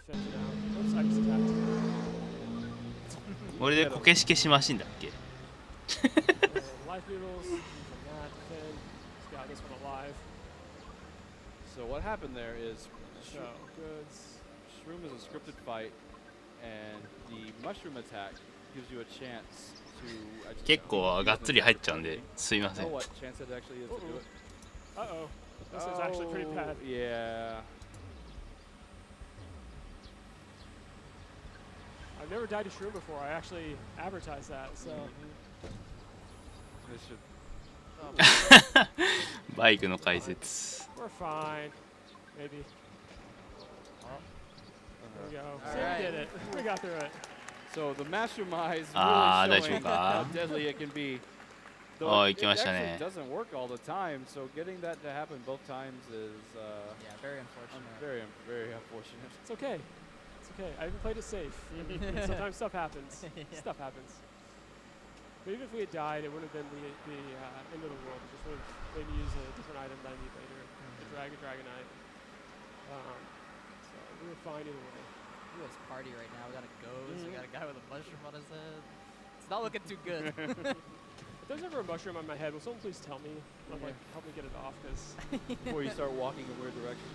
Defend down. Oops, I just attacked. これでこけし消しマシンだっけ Life noodles, from that, defend. Just got this one alive. So what happened there is So, goods. Shroom is a scripted fight, and the mushroom attack gives you a chance to. 結構がっつり入っちゃうんですいませ Know ん what chance it actually is to do it? Uh-oh. This is actually pretty bad. Yeah. I've never died to shroom before. I actually advertised that, so. This should. バイクの解説 We're fine. Maybe. There we go. See, Alright. we did it. We got through it. So the Mastermind is Ah, really 大丈 showing 夫か how deadly it can be. Though おー it 行きましたね actually doesn't work all the time, so getting that to happen both times is Yeah, very unfortunate. very unfortunate. It's okay. It's okay. I even played it safe. Sometimes stuff happens. Stuff happens. But even if we had died, it wouldn't have been the end of the world. It just would have maybe used a different item that I need later. A Dragonite. So we were fine either way. Look at this party right now. We got a ghost. We got a guy with a mushroom on his head. It's not looking too good. If there's ever a mushroom on my head, will someone please tell me? Like, help me get it off, because Before you start walking in weird directions.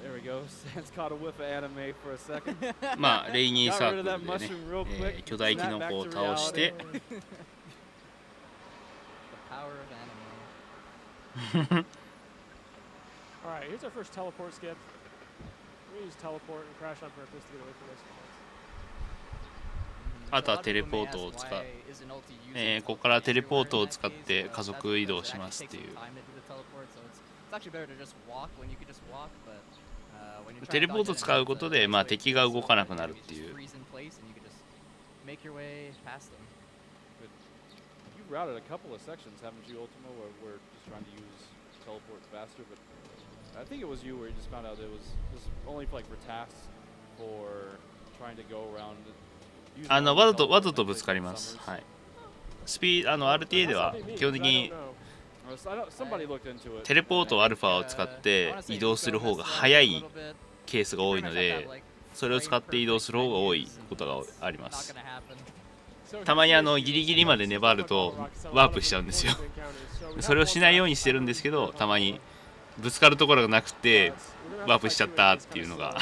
There we go. Sans caught a whiff of anime for a second. まあレイニーサ Got ー rid ク of ル that でね mushroom real quick. 巨大キノコを倒して The power of anime. Alright, here's our first teleport skip. We're gonna use teleport and crash on purpose to get away from those spawns. あとはテレポートを使うここからテレポートを使って加速移動しますっていうテレポートを使うことで、まあ、敵が動かなくなるっていう You've routed a couple of sections, haven't you, Ultimo, where we're just trying to use teleports faster, but I think it was you where you just found out it was only for, like, for tasks for trying to go around. わざとぶつかります。はい。RTA では基本的に Somebody looked into it. テレポートアルファを使って移動する方が早いケースが多いので、それを使って移動する方が多いことがあります。たまにギリギリまで粘るとワープしちゃうんですよ。それをしないようにしてるんですけど、たまにぶつかるところがなくてワープしちゃったっていうのが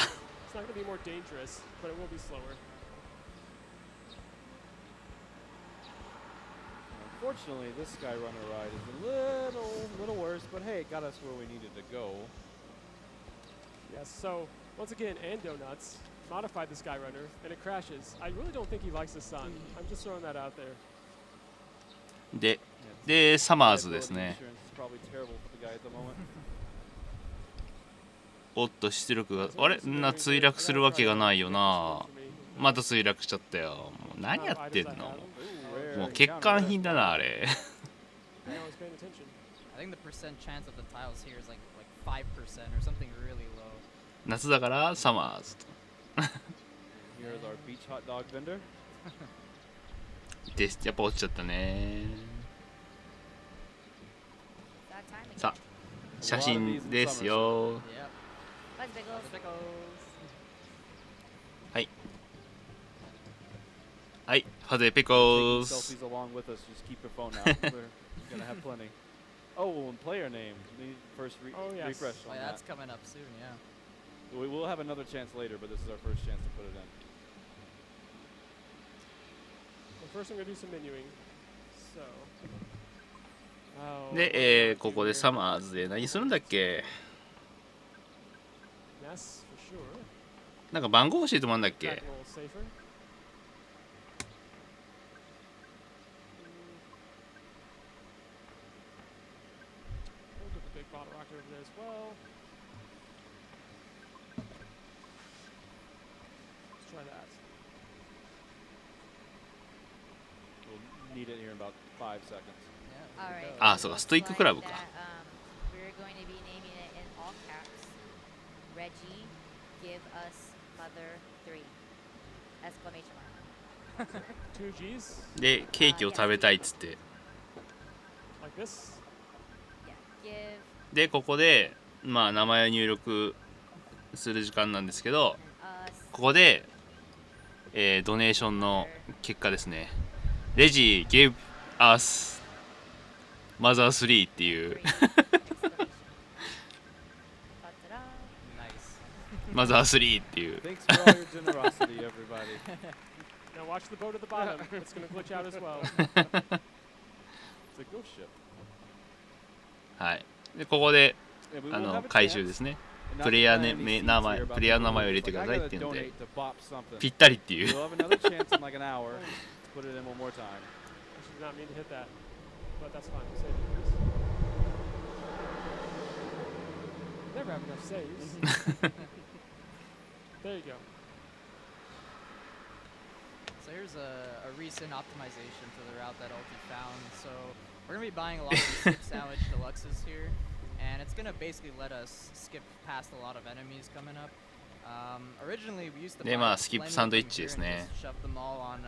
Unfortunately, this Skyrunner ride is a little worse, but hey, it got us where we needed to go. Yes, so once again, and Donuts modified the Skyrunner, and it crashes. I really don't think he likes the sun. I'm just throwing that out there. で、サマーズですね。おっと、出力が、あれ墜落するわけがないよな。また墜落しちゃったよ。もう何やってんの。もう欠陥品だな、あれ。夏だからサマーズと。です、やっぱ落ちちゃったね。さあ、写真ですよ。はい。はい、ファゼピコーズ。Oh, and player name. First refresh on that. That's coming up soon, yeah. We will have another chance later, but this is our first chance to put it in. Well, first I'm going to do some menuing. So. で、ここでサマーズで何するんだっけ？なんか番号教えてもらうんだっけ？あ、そうか、ストイッククラブか。で、ケーキを食べたいっつって。で、ここで、まあ、名前を入力する時間なんですけど、ここで、ドネーションの結果ですね。レジ gave us MOTHER2 っていうMOTHER2 っていうはい。で、ここで回収ですね。プレイヤーの名前を入れてくださいっていうので、ぴったりっていう。Put it in one more time. I did not mean to hit that, but that's fine. Save it, please. Never have enough saves. There you go. So here's a recent optimization for the route that Ulti found. So we're going to be buying a lot of these skip sandwich deluxes here, and it's going to basically let us skip past a lot of enemies coming up. Originally we used to buy plenty of them here and just shove them all on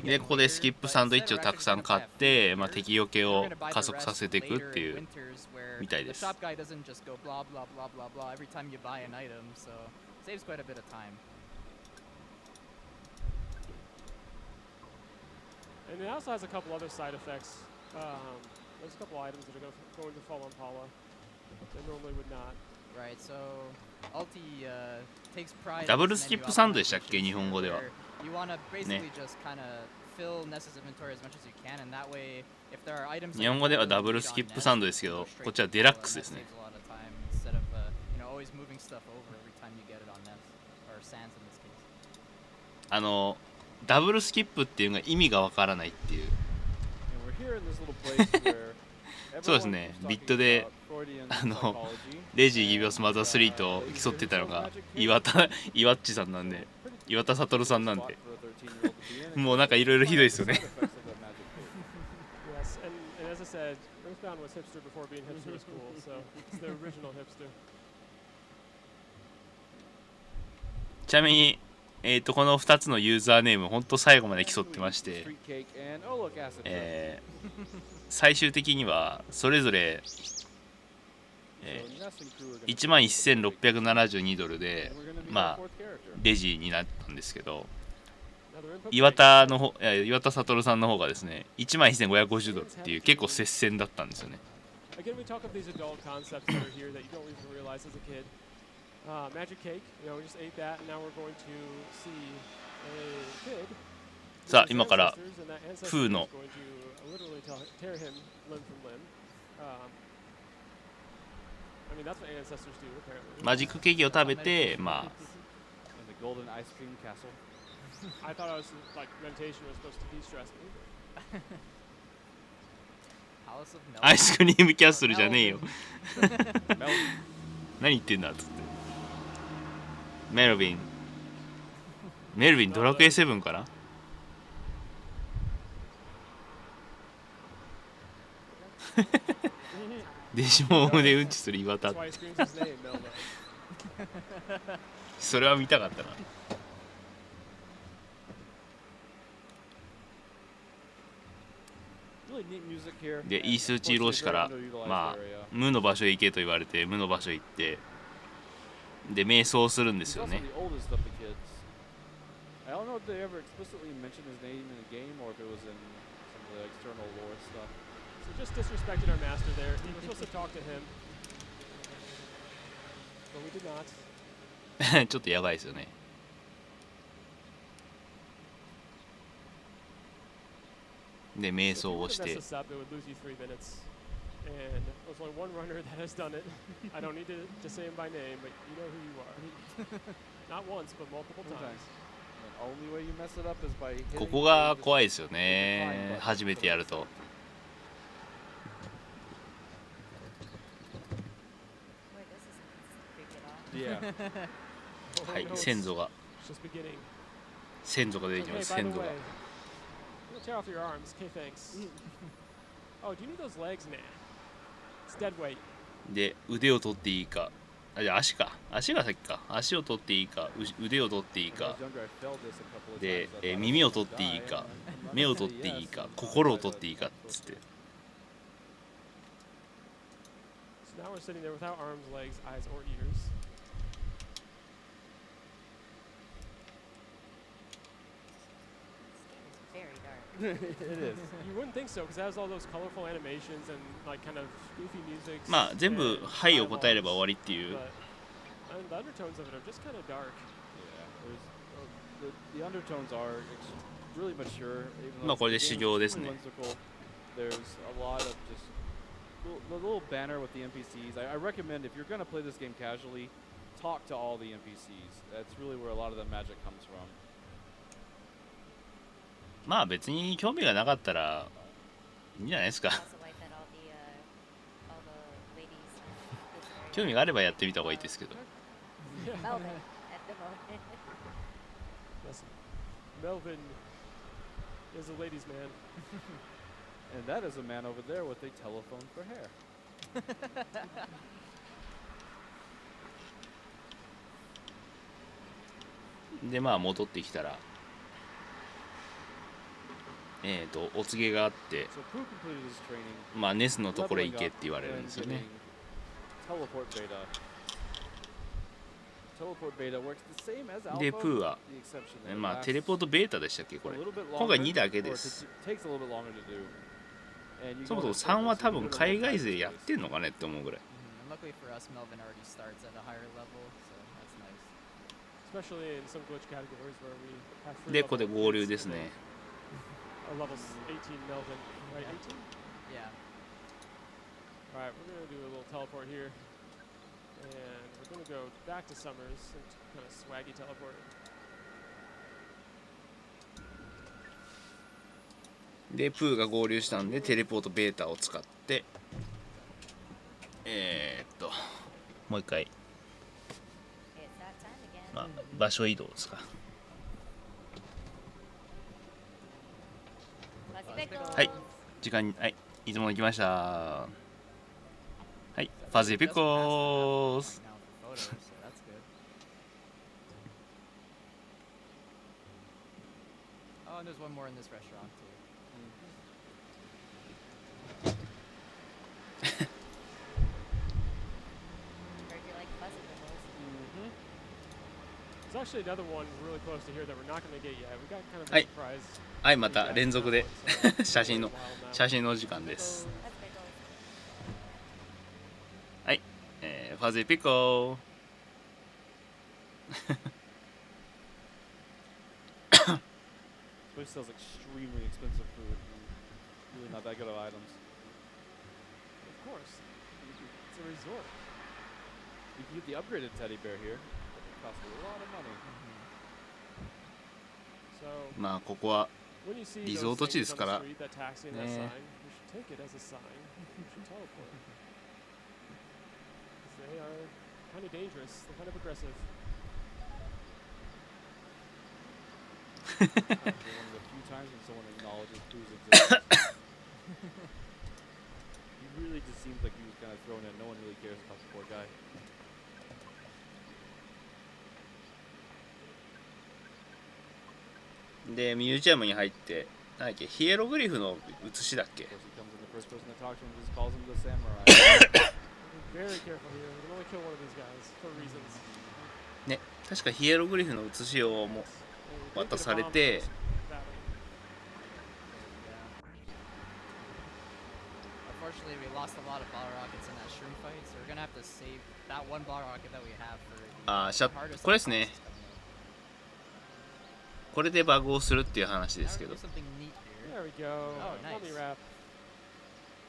で、ここでスキップサンドイッチをたくさん買って、まあ、敵よけを加速させていくっていうみたいです。And it also has a couple other side effects. There's a couple items that are going to fall on Paula that normally would not. Right, so Ulti takes pride. ダブルスキップサンドでしたっけ、日本語では。You want to basically just kind of fill Ness's inventory as much as you can, and that way, if there are items. 日本語ではダブルスキップサンドですけど、こっちはデラックスですね。Instead of always moving stuff over every time you get it on Ness or Sans in this case. ダブルスキップっていうのが意味がわからないっていう。そうですね、ビットでレジギビオスマザー3と競ってたのが岩っちさんなんで、岩田悟さんなんで、もうなんかいろいろひどいですよね。ちなみに、この2つのユーザーネームほんと最後まで競ってまして、最終的にはそれぞれ、11,672ドルでまあレジになったんですけど、岩田悟さんの方がですね11,550ドルっていう結構接戦だったんですよね。さあ今からフーのマジックケーキを食べて、まあアイスクリームキャッスルじゃねえよ何言ってんだっつって。メルビンドラクエ7かな。デジモンでうんちする岩田それは見たかったな。でイースーチーロー氏からまあ無の場所へ行けと言われて無の場所へ行ってで瞑想するんですよね。ちょっとやばいですよね。で瞑想をしてここが怖いですよね、初めてやると。はい、先祖が出てきます。先祖がtear off your arms. Okay, thanks. Oh, do you need those legs, man? It's dead weight. で腕を取っていいか、じゃあ足が先か。足を取っていいか、腕を取っていいかで、耳を取っていいか、目を取っていいか、心を取っていいかっつって。 So now we're sitting there without arms, legs, eyes, or ears. Very dark. It is. You wouldn't think so, because it has all those colorful animations and like kind of goofy music. まあ全部はいを答えれば終わりっていう。 And the undertones of it are just kind of dark. Yeah, the undertones are really mature. まあこれで修行ですね。 There's a lot of just the little banner with the NPCs. I recommend if you're going to play this game casually, talk to all the NPCs. That's really where a lot of the magic comes from. まあ別に興味がなかったらいいんじゃないですか。興味があればやってみた方がいいですけど。Melvin is a ladies' man. And that is a man over there with a telephone for hair. でまあ戻ってきたらお告げがあって、まあネスのところへ行けって言われるんですよね。でプーは、まあテレポートベータでしたっけこれ。今回2だけです。そもそも3は多分海外勢やってんのかねって思うぐらい。でここで合流ですね。Level 18 Melvin, right? 18? Yeah. Alright, we're going to do a little teleport here. And we're going to go back to Summers and kind of swaggy teleport. でプーが合流したんでテレポートベータを使ってもう一回、まあ、場所移動ですか。はい、時間に、はい、いつも行きました。はい、ファズイピコース。Oh, and there's one more in this restaurant too. Heard you like fuzzy bubbles. There's actually another one really close to here that we're not going to get yet. We got kind of a はい surprise. はい、また連続で写真の時間です。はい、ファズィピコPlace sells extremely expensive food and really not that good of items. Of course. It's a resort. You can get the upgraded teddy bear here. It costs a lot of money. So まあここは when you see リゾート地ですから those things on the street that taxi and that ね sign, you should take it as a sign. You should teleport. 'Cause they are kind of dangerous. They're kind of aggressive. One of the few times when someone acknowledges Pooh's existence. He really just seems like he was kind of thrown in. No one really cares about the poor guy. でミュージアムに入ってなんだっけヒエログリフの写しだっけ Of course, he comes in the first person that talks to him just calls him the samurai. Be very careful here. You can only kill one of these guys for reasons. ね確かヒエログリフの写しをも 渡されて Unfortunately, we lost a lot of bottle rockets in that shroom fight, so we're gonna have to save that one bottle rocket that we have for the あー hardest これですね bosses coming up. これでバグをするっていう話ですけ Now ど we're gonna do something neat here. There we go. Oh, nice. Mummy wrap.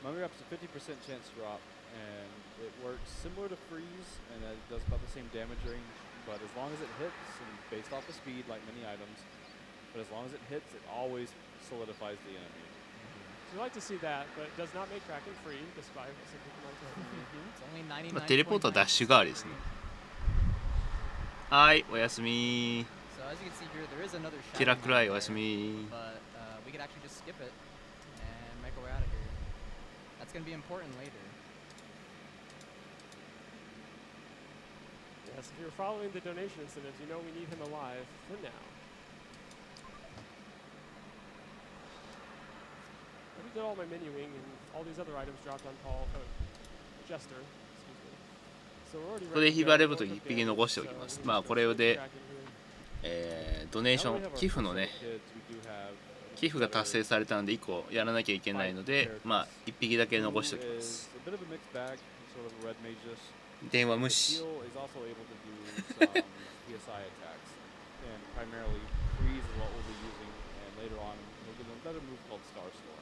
Mummy Wrap's a 50% chance drop, and it works similar to Freeze, and it does about the same damage range, but as long as it hits, and based off of speed, like many items, but as long as it hits, it always solidifies the enemy. So you like to see that, but it does not make Kraken free, despite what some people might say. It's only まあテレポートはダッシュ代わりですねはいおやすみ So as you can see here, there is another キラ shadow クライ map おやす there, み but we could actually just skip it and make our way out of here. That's gonna be important later. Yes, if you're following the donation incentives, you know we need him alive for now. I did all my menuing and all these other items dropped on Jester. Excuse me. So we're already ここで ready ヒ to バ go. レブ No と1 cooking, 匹残しておき so ます we まあ just こ go れ straight で to Kraken here. ドネーシ Now ョ that we have ン our 寄付の first ね kids, we do have 寄付が達成されたので1個やらなきゃいけないのでまあ1匹だけ残しておきます a bit of a mixed bag, sort of a red magus. 電話無視 Steel is also able to do some PSI attacks, and primarily Freeze is what we'll be using, and later on we'll get another move called Star Storm.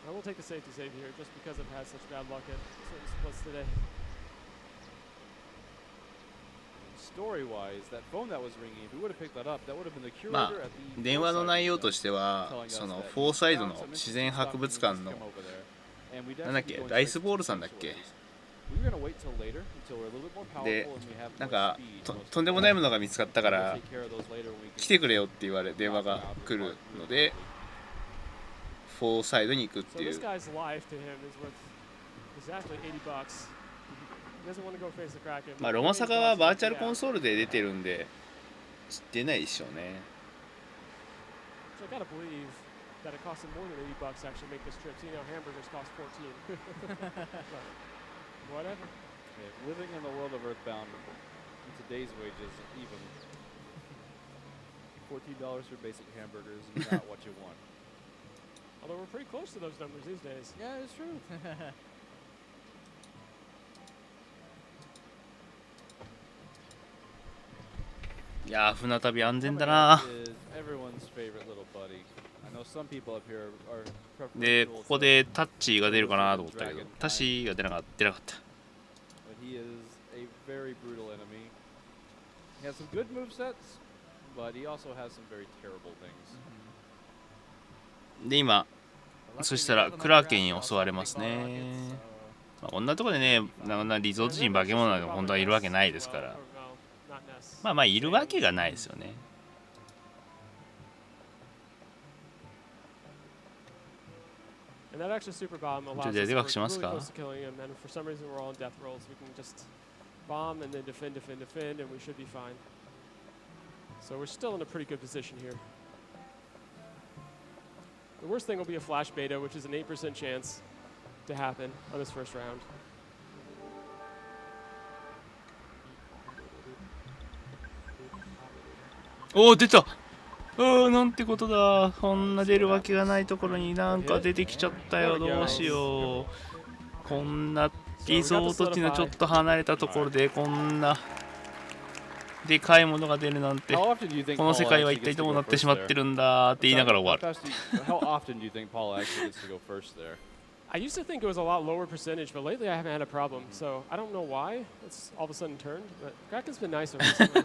I will take a safety save here just because I've had such bad luck at certain splits today. Story-wise, that phone that was ringing, if we would have picked that up, that would have been the ま curator あ at the 電話の内容としては telling us その that フォーサイド found の some 自然 interesting 博 stuff 物 and 館 we の just come over there. And we'd なんだっ actually け be going ライス straight ボー to ルさんだっけ sanctuaries. We were gonna wait till later, until we're a little bit more powerful で and we have なん more か speed. と most とんでもない of ものが見つかったか the time. ら We'll take care of those later when we 来 can てくれよって言われ電話 knock が them out 来る really ので quickly. フォーサイドに行くっ So てい this う guy's life to him is worth exactly $80. He doesn't want to go face the Kraken. まあロマサガはバーチャルコンソールで出てるんで出ないでしょうね So I gotta believe that it costs him more than $80 to actually make this trip. So you know, hamburgers cost $14. But whatever. Yeah, living in the world of Earthbound, in today's wages, even $14 for basic hamburgers is not what you want. Although we're pretty close to those numbers these days. Yeah, it's true. いやー船旅安全だ Coming な up is everyone's favorite little buddy. I know some people up here are で preferential ここ to でタッチが出るかなと思ったけどタッチが出なかった but he is a very brutal enemy. He has some good movesets, but he also has some very terrible things. で今そしたらクラーケンに襲われますね、まあ、こんなとこでねリゾート人化け物が本当はいるわけないですからまあまあいるわけがないですよね And that extra super bomb allows ちょっと us で to かくします really か close to killing him, and for some reason we're all in death rolls. We can just bomb and then defend, and we should be fine. So we're still in a pretty good position here. The worst thing will be a flash beta, which is an 8% chance to happen on this first round.おお出た。なんてことだ。こんな出るわけがないところになんか出てきちゃったよ。どうしよう。こんなリゾート地のちょっと離れたところでこんなでかいものが出るなんて、この世界は一体どうなってしまってるんだって言いながら終わる。I used to think it was a lot lower percentage, but lately I haven't had a problem. So I don't know why it's all of a sudden turned, but Kraken's been nicer recently.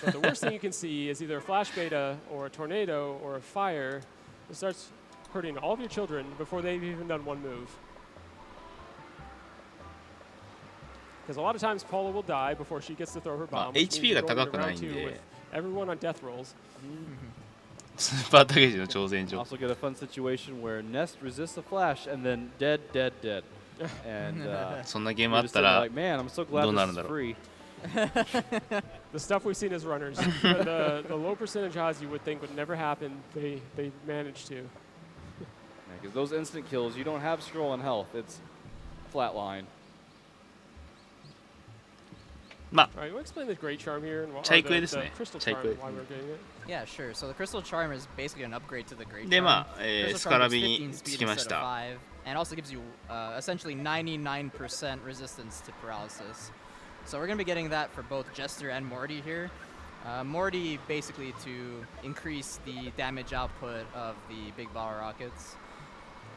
But the worst thing you can see is either a flash beta or a tornado or a fire that starts hurting all of your children before they've even done one move. Because a lot of times Paula will die before she gets to throw her bomb. HP が高くないんで。Everyone on death rolls. スーパータゲージの挑戦状。Also get a fun situation where Nest resists a flash and then dead. And そんなゲームあったら man, I'm so glad どうなるん this だ is ろう。free. The stuff we've seen as runners, the low percentage odds you would think would never happen, they managed to. Because those instant kills, you don't have scroll and health. It's flatline. All right, you want to explain the Great Charm here and the Crystal Charm, why we're getting it? Yeah, sure. So the Crystal Charm is basically an upgrade to the Great Charm. でまあ、スカラビ gives に 15 speed つきまし instead of た。 5, and also gives you essentially 99% resistance to paralysis. So we're going to be getting that for both Jester and Morty here. Morty basically to increase the damage output of the big bottle rockets.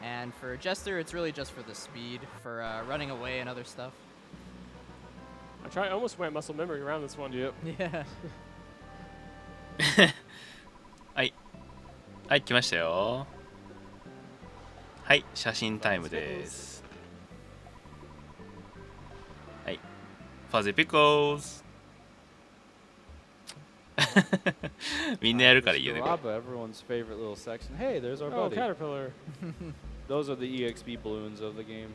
And for Jester, it's really just for the speed, for running away and other stuff. I almost went muscle memory around this one. Yep. Yeah. はい。はい、来ましたよ。はい、写真タイムです。はい。ファゼピコーズ。みんなやるからいいよね。Everyone's favorite little section. Hey, there's our buddy. Oh, Caterpillar. Those are the EXP balloons of the game.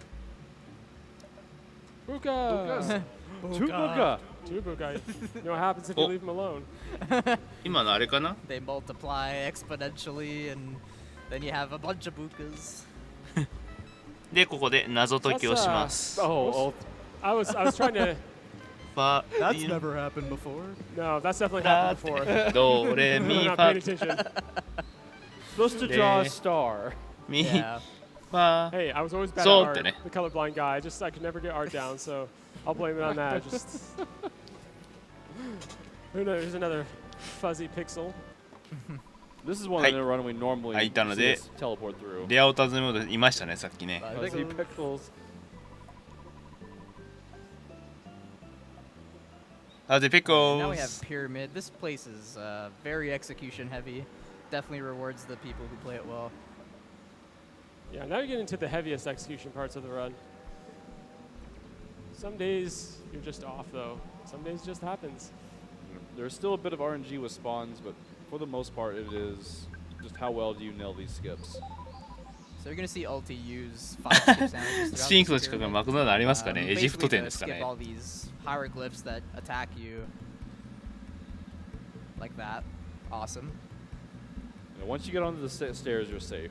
Buka! Two Buka! Two Buka. You know what happens if you leave them alone? 今のあれかな They multiply exponentially, and then you have a bunch of Bukas. で、ここで謎解きをします。Oh, I was trying to. That's never happened before. No, that's definitely happened before. ドレミ I'm フ not paying ァ attention. Supposed to draw a star. ミ Yeah. ファ Hey, I was always bad at そうっ art. てね。The colorblind guy. I could never get art down, so I'll blame it on that. Just. Here's another fuzzy pixel. This is one of the run we normally いたので teleport through. レアオタズムでいましたね、さっきね。 Fuzzy pixels. あ、で、ピコ Now we ー have ズ。 Pyramid. This place is very execution heavy. Definitely rewards the people who play it well. Yeah, now you're getting to the heaviest execution parts of the run. Some days you're just off, though. Some days it just happens. There's still a bit of RNG with spawns, but for the most part, it is just how well do you nail these skips. So you're going to see Ulti use 5 skip sandwiches スフィンクスの近くにマクドナルドありますかね。エジプト basically 店 to ですか skip ね。 all these hieroglyphs that attack you. Like that. Awesome. Once you get onto the stairs, you're safe.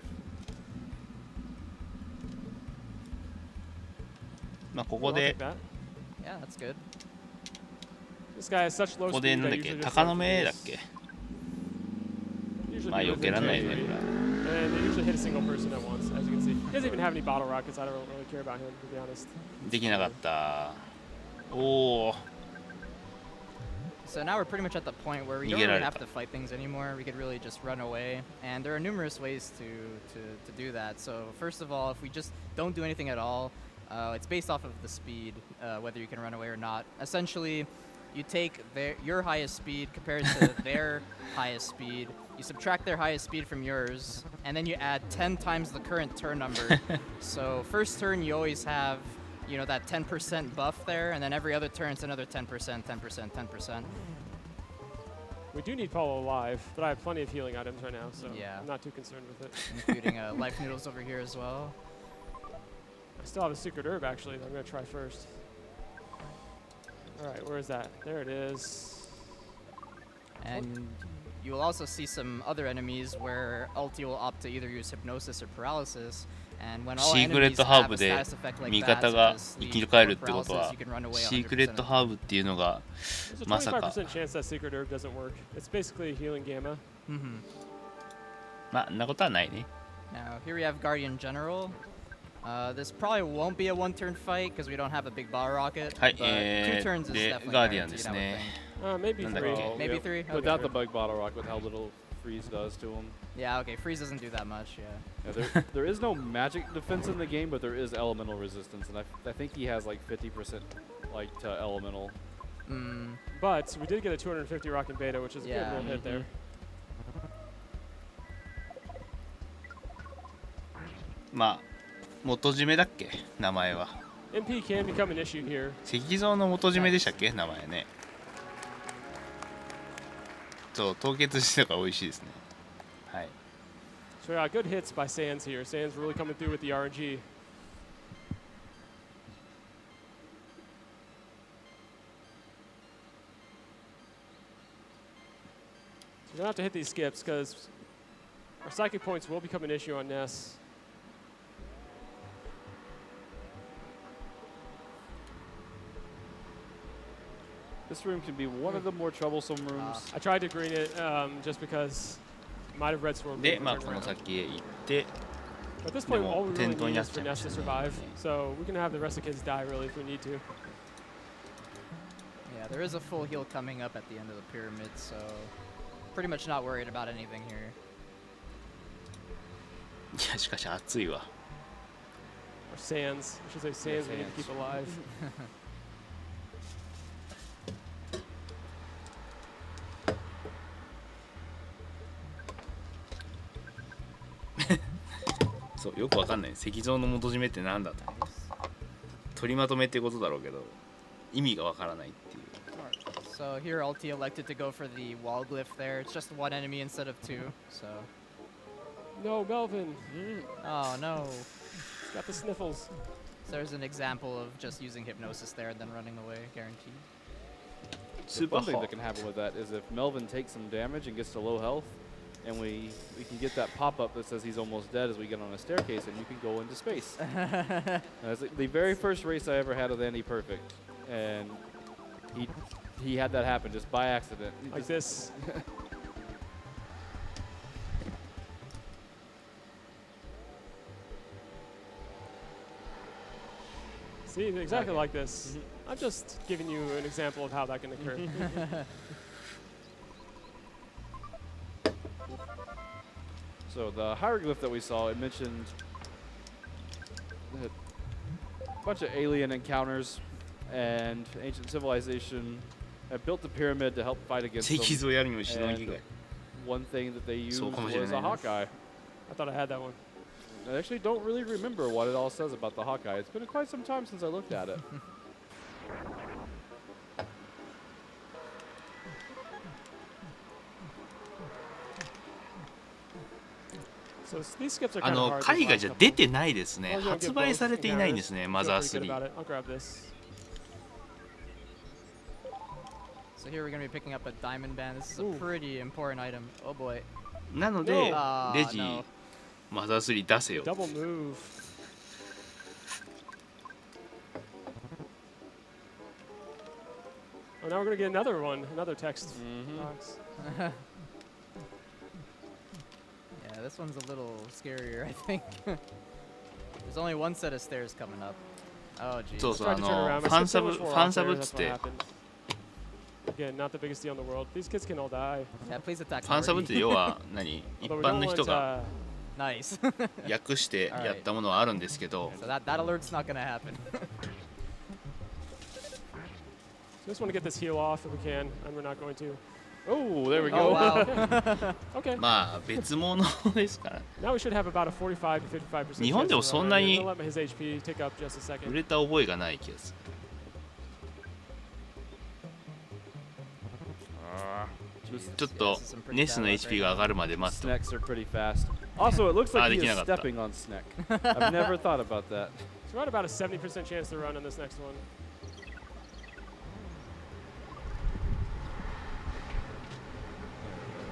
まあここ I'll で take that. Yeah, that's good. This guy has such low ここ speed でなんだ that っけ usually 鷹の目だっけ Usually まあ do 避 it けらんないね with これ And they usually hit a single person at once, as you can see. He doesn't even have any bottle rockets. I don't really care about him, to be honest. できなかったおお So now we're pretty much at the point where we don't really have to fight things anymore. We could really just run away. And there are numerous ways to do that. So first of all, if we just don't do anything at all, it's based off of the speed, whether you can run away or not. Essentially, you take your highest speed compared to their highest speed. You subtract their highest speed from yours, and then you add 10 times the current turn number. So first turn, you always have, you know, that 10% buff there, and then every other turn, it's another 10%, 10%, 10%. We do need Paulo alive, but I have plenty of healing items right now, so Yeah. I'm not too concerned with it. Including life noodles over here as well. I still have a secret herb, actually, that I'm going to try first. All right, where is that? There it is. And you will also see some other enemies where Ulti will opt to either use Hypnosis or Paralysis. And when all シークレッ enemies トハー have ブ a で status effect like 味 that, 方 such が as 生 Sleep き返 or るってことは Paralysis, you can run away シークレット 100% ハーブっていうのが There's a まさか 25% chance that Secret Herb doesn't work. It's basically healing Gamma. まあんなことはないね。 Now, here we have Guardian General. This probably won't be a one-turn fight because we don't have a big bottle rocket. はい、 but two turns is で definitely ガーディアン guaranteed, です I would ね。 Maybe なんだっ 3. け Well, Maybe yeah, three? Okay. Without the bug bottle rock, with how little freeze does to him. Yeah, okay, freeze doesn't do that much, yeah. Yeah, there is no magic defense in the game, but there is elemental resistance, and I think he has like 50% like to elemental. But we did get a 250 rocket beta, which is a Yeah. good little hit there. まあ元締めだっけ名前は。 MP can become an issue here. 石像の元締めでしたっけ名前ね。そう凍結してたから美味しいですね。はい。 So yeah, good hits by Sands here. Sands really coming through with the RNG. So we don't have to hit these skips because our psychic points will become an issue on Ness. This room can be one of the more troublesome rooms. I tried to green it just because I might have red sword. でまあこの先へ行って。 At this point, all we really 点灯に need なっ is ちゃ for いま Ness し to たね。 survive. So we can have the rest of the kids die really if we need to. Yeah, there is a full heal coming up at the end of the pyramid, so pretty much not worried about anything here. いやしかし暑いわ。 Or Sands. I should say Sands we need to keep alive. そうよくわかんない。石像の元締めってなんだと。取りまとめってことだろうけど意味がわからないっていう。 So here Ulti elected to go for the wall glyph there. It's just one enemy instead of two, so... No, Melvin. Oh no. He's got the sniffles. So there's an example of just using Hypnosis there and then running away, guaranteed. The one thing that can happen with that is if Melvin takes some damage and gets to low health, and we can get that pop-up that says he's almost dead as we get on a staircase, and you can go into space. That's the very first race I ever had with Andy Perfect, and he had that happen just by accident. Like this. See, exactly like this. I'm just giving you an example of how that can occur. So the hieroglyph that we saw, it mentioned a bunch of alien encounters, and ancient civilization had built the pyramid to help fight against them. 石像やるにもしのぎが。 One thing that they used そうかもしれない was a Hawkeye. I thought I had that one. I actually don't really remember what it all says about the Hawkeye. It's been quite some time since I looked at it. So these skips are あ kind of の hard. 海外じゃ出てないですね。 As long as you don't 発 get 売 both されていないん encounters, ですね。 feel マザー pretty good 3。 about it. I'll grab this. So here we're going to be picking up a diamond band. This is a Ooh. pretty important item. Oh boy. なので No. レジ No. マザー3出せよ。 Double move. Oh, now we're gonna get another one, another text box. Yeah, this one's a little scarier, I think. There's only one set of stairs coming up. Oh, geez. そうそう Tried あ to turn の around. フ My ァン skip's サ so ブ much フ more ァン off サブ there, っつ that's っ what て happened. Again, not the biggest deal in the world. These kids can all die. Yeah, please attack ファンサブっ Marty. て要は何一 Although we 般 don't の人 want, が Nice. 訳してやったものはあるんですけど So that alert's not gonna happen. So just want to get this heal off if we can, and we're not going to. Oh, there we Oh go. wow. Okay. まあ別物ですから Now we should have about a 45 to 55%. 日本でもそんなに I'm gonna let his HP tick up just a 売 second. れた覚えがない気がする ちょっとネスの HP が上がるまで待って Snecks are pretty fast. Also, it looks like he is できなかった stepping on Sneck. I've never thought about that. So we're at about a 70% chance to run on this next one.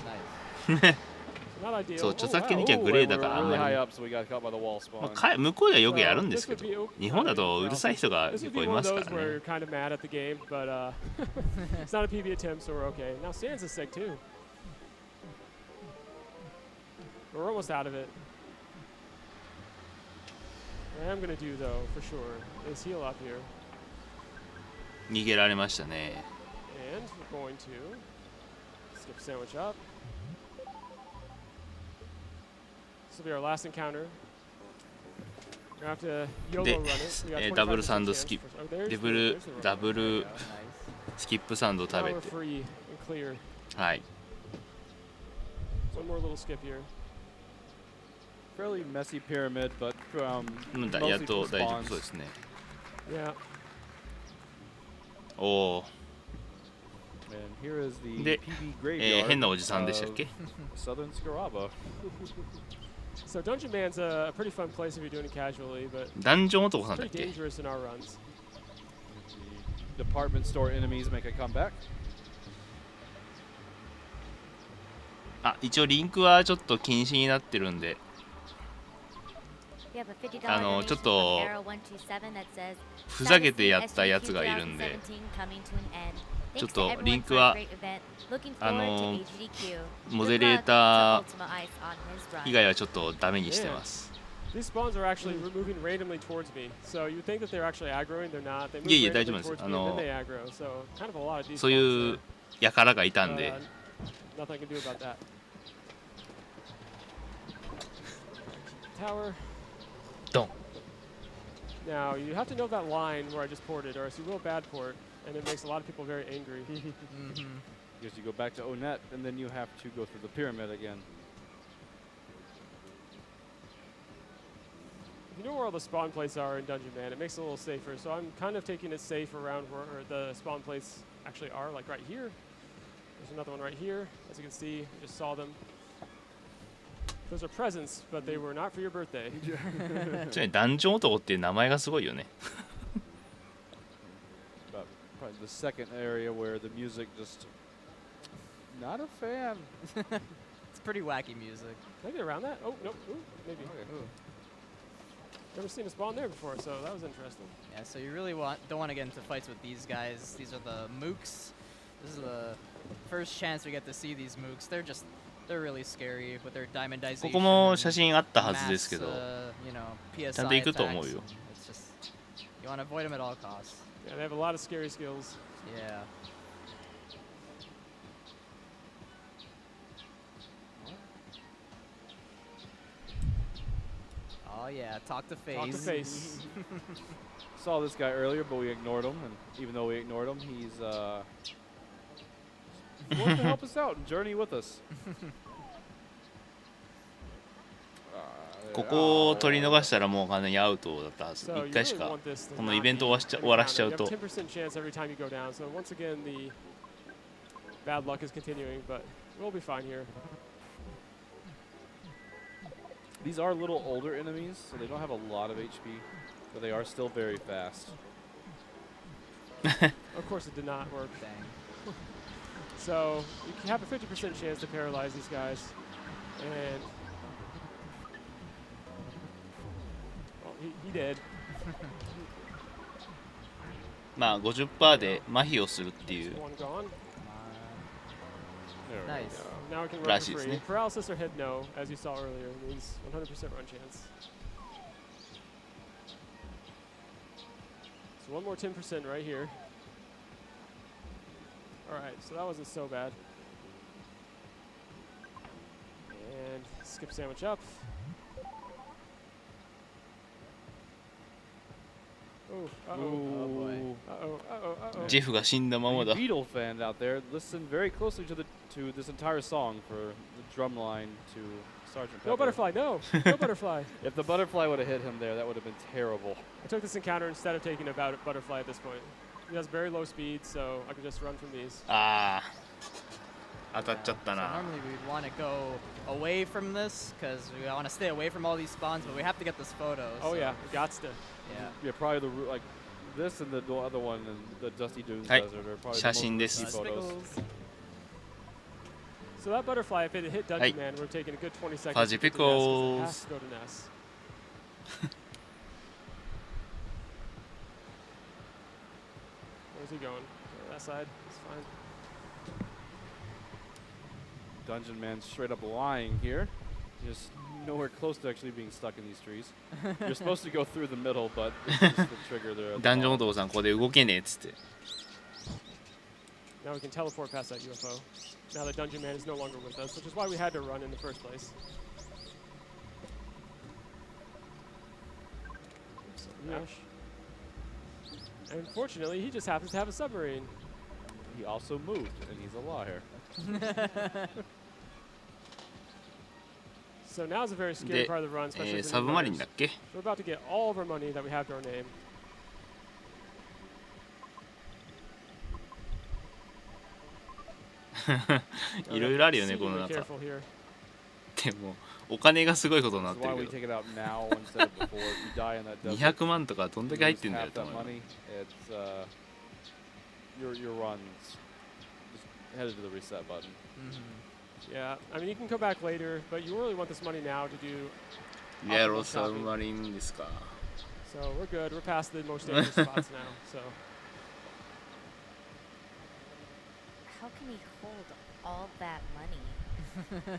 Nice. Not ideal. そう、 Oh, 著作権 wow. 的にはグレーだからあん Really ま high り、 up, so we got caught by the wall ま spawn. あ、向こうではよくやるん So ですけ this ど would be, 日本だとう well, るさい人が this 結 would 構 be い one ま of すか those ら where ね you're kind of mad at the game, but it's not a PB attempt, so we're okay. Now Sans is sick too. We're almost out of it. What I am gonna do though, for sure, is heal up here. 逃げられましたね。 And we're going to skip sandwich up. This will be our last encounter. We're gonna have to YOLO で run it. We got ダブル 25% サンド chance スキッ for- oh, プ there's ダ the- ブル there's the ダブ runner. ルスキップサンドを食 Now べ we're て free and clear. はい One more little skip here. Fairly messy pyramid, but うんだ mostly やっと from 大丈 spawns. 夫そうですね。 Yeah. おお And here is the で PB 変 graveyard なおじさんでしたっ of け Southern Scaraba. So Dungeon Man's a pretty fun place if you're doing it casually, but ダンジョン男 it's さんだっ pretty け dangerous in our runs. The department store enemies make a comeback. あ一応リンクはちょっと禁止になってるんで We have a $50 ちょっ donation と from Arrow127 that says, ふざけてやったやつがいるんで SGDQ2017 coming to an end. ちょっ Thanks to と everyone リン for ク a は great event. Looking forward to HGDQ. モデ Good レー luck タ to UltimoIce on his run. ー以外はちょっとダメにしてます These spawns are actually moving randomly towards me, so you would think that they're actually aggroing. They're not. They move いえいえ randomly 大丈夫です towards me and then they aggro. So kind of a lot of these そういう spawns 輩がいたん there. で Nothing I can do about that. Tower. ドン Now you have to know that line where I just ported, or else you will bad port, and it makes a lot of people very angry. Because you go back to Onet, and then you have to go through the pyramid again. If you know where all the spawn plates are in Dungeon Man, it makes it a little safer. So I'm kind of taking it safe around where the spawn plates actually are, like right here. There's another one right here. As you can see, I just saw them. Those are presents, but they were not for your birthday. ちなみにダンジョン男っていう名前がすごいよね But probably the second area where the music just not a fan. It's pretty wacky music. Can I get around that? Oh, nope. Ooh, maybe. Ooh. Never seen a spawn there before, so that was interesting. Yeah, so you really don't want to get into fights with these guys. These are the mooks. This is the first chance we get to see these mooks. They're really scary with their diamondization. ここも写真あったはずですけ mass, ど you know, ちゃん PSI と行くと思う attacks. よ It's just you want to avoid them at all costs. Yeah, they have a lot of scary skills. Yeah. Oh yeah, talk to face. Talk to face. Saw this guy earlier, but we ignored him. And even though we ignored him, he's wants to help us out and journey with us. ここを取り逃したらもう完全にアウトだったはず So 1 you 回し really か want this to この not イベント be 終わらしちゃう You と have 10% chance every time you go down. So once again, the bad luck is continuing, but we'll be fine here. These are little older enemies, so they don't have a lot of HP, but they are still very fast. Of course, it did not work. Dang. So you can have a 50% chance to paralyze these guys, and well, he did. まあ 50% で麻痺をするっていう One gone. Nice. Now we can run らしい for です free. ね Paralysis or hit no, as you saw earlier, means 100% run chance. So one more 10% right here. All right, so that wasn't so bad. And skip sandwich up. Oh, uh-oh. Oh boy. Uh-oh, uh-oh, uh-oh. ジェフが死んだまま You だ Beatle fan out there, listen very closely to this entire song for the drum line to Sergeant Pepper. No butterfly, no! No butterfly. If the butterfly would have hit him there, that would have been terrible. I took this encounter instead of taking a butterfly at this point. He has very low speed, so I can just run from these. ああ当たっちゃった So な normally we'd want to go away from this because we want to stay away from all these spawns, but we have to get this photo. Oh so, yeah, gots to. Yeah. Yeah, probably like this and the other one in the Dusty Dunes Hey, Desert are probably the most 写真です risky photos. Spiggles. So that butterfly, if it hit Dungeon Man, we're taking a good 20 seconds. Fuzzy Pickles. It has to go to Ness. Where's he going? That side. It's fine. Dungeon Man straight up lying here. Just nowhere close to actually being stuck in these trees. You're supposed to go through the middle, but it's just the trigger there. ダンジョンお父さんここで動けねえっつって。 Now we can teleport past that UFO. Now that Dungeon Man is no longer with us, which is why we had to run in the first place. Oops, and unfortunately, he just happens to have a submarine. He also moved, and he's a liar. So now's a very scary part of the run, especially for the runners. We're about to get all of our money that we have to our name. いろいろあるよねこの中。でもお金がすごいことになってるけど。200万とかどんだけ入ってんだよと思う。Your runs just headed to the reset button. Yeah, I mean you can come back later, but you really want this money now to do. リアロサブマリンですか。So we're good. We're past the most dangerous spots now. So. How can he hold all that money?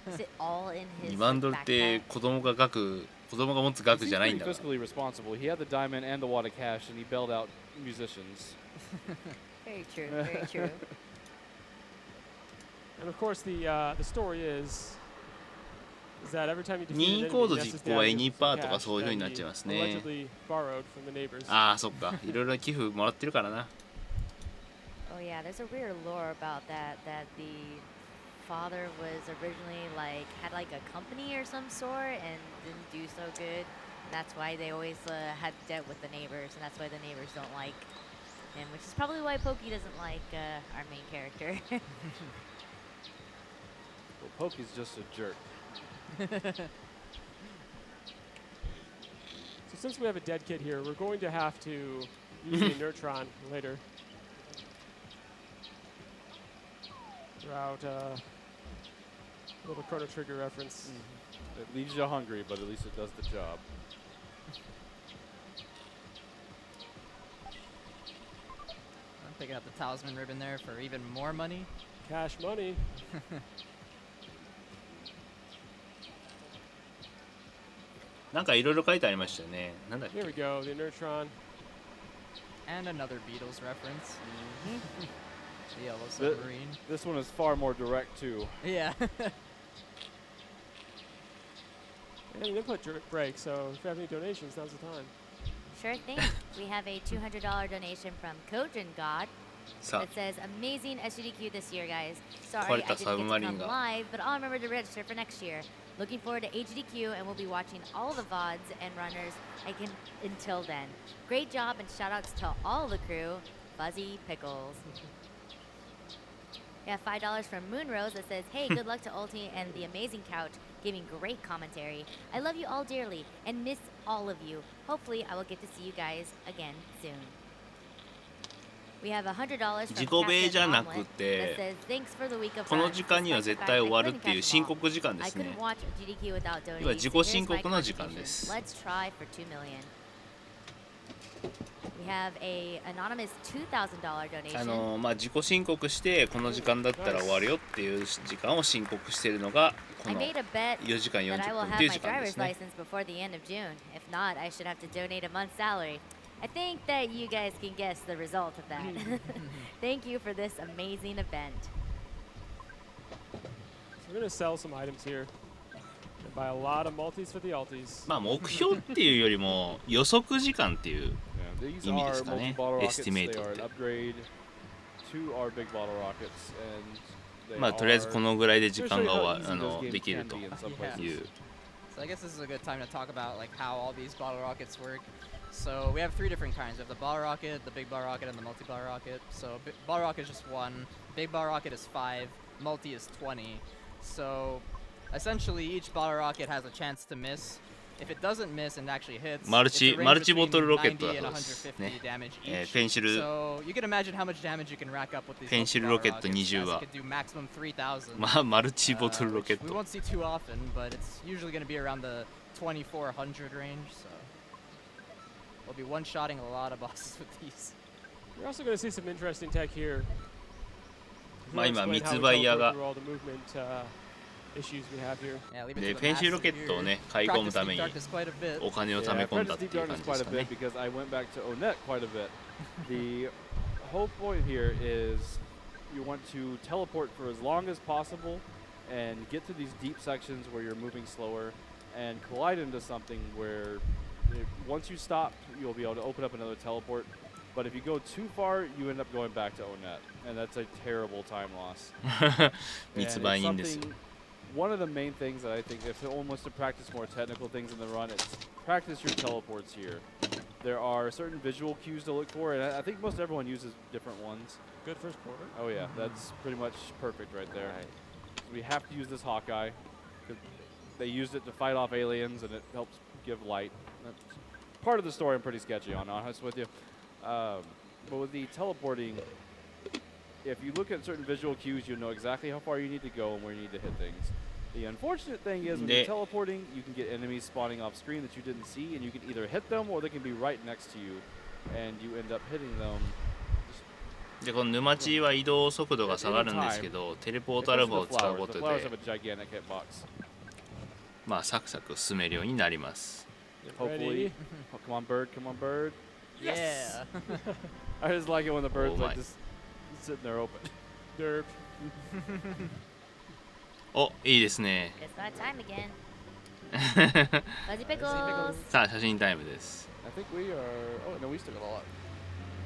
Is it all in his 2万ドルって子供が持つ額じゃないんだから。Fiscally responsible. He had the diamond and the wad of cash, and he bailed out musicians. Very true. Very true. And of course, the story is that every time you defeat an 任意コード enemy, 実行はエニパーとかそういう風になっちゃいますね。 allegedly borrowed from the neighbors. ああ、そっか。いろいろ寄付もらってるからな。 Oh yeah, there's a weird lore about that the father was originally had a company or some sort and didn't do so good. That's why they always had debt with the neighbors, and that's why the neighbors don't like him, which is probably why Pokey doesn't like our main character. Well, Pokey's just a jerk. So since we have a dead kid here, we're going to have to use the Inertron later. Throughout a little Chrono Trigger reference. It leaves you hungry, but at least it does the job. I'm picking up the talisman ribbon there for even more money. Cash money. Here we go, the Inertron. And another Beatles reference. The yellow submarine. This one is far more direct too. Yeah. And an input break, so if you have any donations, now's the time. Sure thing. We have a $200 donation from Kojin God. It says, amazing SGDQ this year, guys. Sorry I didn't get to come live, but I'll remember to register for next year. Looking forward to HGDQ, and we'll be watching all the VODs and runners until then. Great job, and shout-outs to all the crew. Fuzzy Pickles. We have $5 from Moonrose that says, hey, good luck to Ulti and the amazing couch, giving great commentary. I love you all dearly and miss all of you. Hopefully, I will get to see you guys again soon. We have $100 from 自己米じゃなくて、この時間には絶対終わるっていう申告時間ですね。要は自己申告の時間です。Let's try for $2 million. We have a anonymous $2,000 donation. まあ自己申告してこの時間だったら終わるよっていう時間を申告しているのがこの4時間40分っていう時間ですね。Before the end of June. If not, I should have to donate a month's salary. I think that you guys can guess the result of that. Thank you for this amazing event. So we're going to sell some items here. And buy a lot of multis for the Altis. まあ目標っていうよりも予測時間っていう意味ですかね。エスティメイトって。まあとりあえずこのぐらいで時間ができるという。So I guess this is a good time to talk about how all these bottle rockets work. So we have 3 different kinds. We have the bottle rocket, the big bottle rocket, and the multi-bottle rocket. So bottle rocket is just 1, big bottle rocket is 5, multi is 20. So essentially each bottle rocket has a chance to miss. If it doesn't miss and actually hits, マルチ it's a range ボトルロケッ between トだ 90 そう and ですね 150 damage each. ペンシル So you can imagine how much damage you can rack up with these ペンシルロケット multi-power 20 rockets, は as it could do maximum 3,000. マルチボトルロケッ which we ト won't see too often, but it's usually going to be around the 2,400 range. So we'll be one-shotting a lot of bosses with these. You're also going to see some interesting tech here. まあ今 Explain how we 密売屋 teleport が through all the movement, issues we have here. Yeah, leave it で to the ペンシルロ master ケットを here. ね買い込むために Practice deep darkness quite a bit. お金を貯め Yeah, 込ん I've だっ practiced ていう Deep 感 Darkness じです quite a か bit ね because I went back to Onet quite a bit. The whole point here is you want to teleport for as long as possible and get to these deep sections where you're moving slower and collide into something where once you stop, you'll be able to open up another teleport. But if you go too far, you end up going back to Onet, and that's a terrible time loss. 密売 And 人 it's ですよ something- one of the main things that I think if someone wants to practice more technical things in the run, it's practice your teleports here. There are certain visual cues to look for, and I think most everyone uses different ones. Good first quarter. Oh yeah, that's pretty much perfect right there. We have to use this Hawkeye. 'Cause they used it to fight off aliens, and it helps give light. That's part of the story I'm pretty sketchy on, honest with you. But with the teleporting, if you look at certain visual cues, you know exactly how far you need to go and where you need to hit things. The unfortunate thing is when you're teleporting, you can get enemies spawning off screen that you didn't see, and you can either hit them or they can be right next to you, and you end up hitting them. でこの沼地は移動速度が下がるんですけどテレポートアルファを使うこと The で flowers have a gigantic hitbox. まあサクサク進めるようになります Hopefully, oh, come on bird, come on bird. Yeah. I just like it when the bird's Oh my. like just sitting there open. Derp. おいいですね It's that time again. Fuzzy Pickles. さあ写真タイムです I think we are. Oh no, we still got a lot.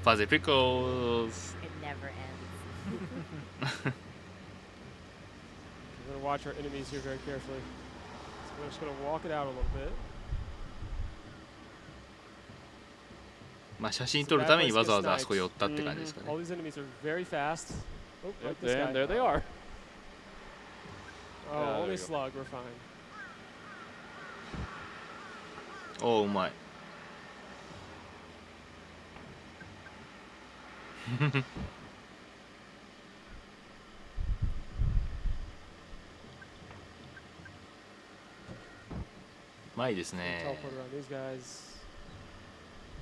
ファゼピコーズ It never ends. We're going to watch our enemies here very carefully. So we're just going to walk it out a little bit. まあ写真撮るためにわざわざあそこ寄ったって感じですかね All these enemies are very fast. Oh, Yep, like this guy. and there they are. Oh, there only you go. slug. We're fine. おうまいうまいですね Teleport around these guys.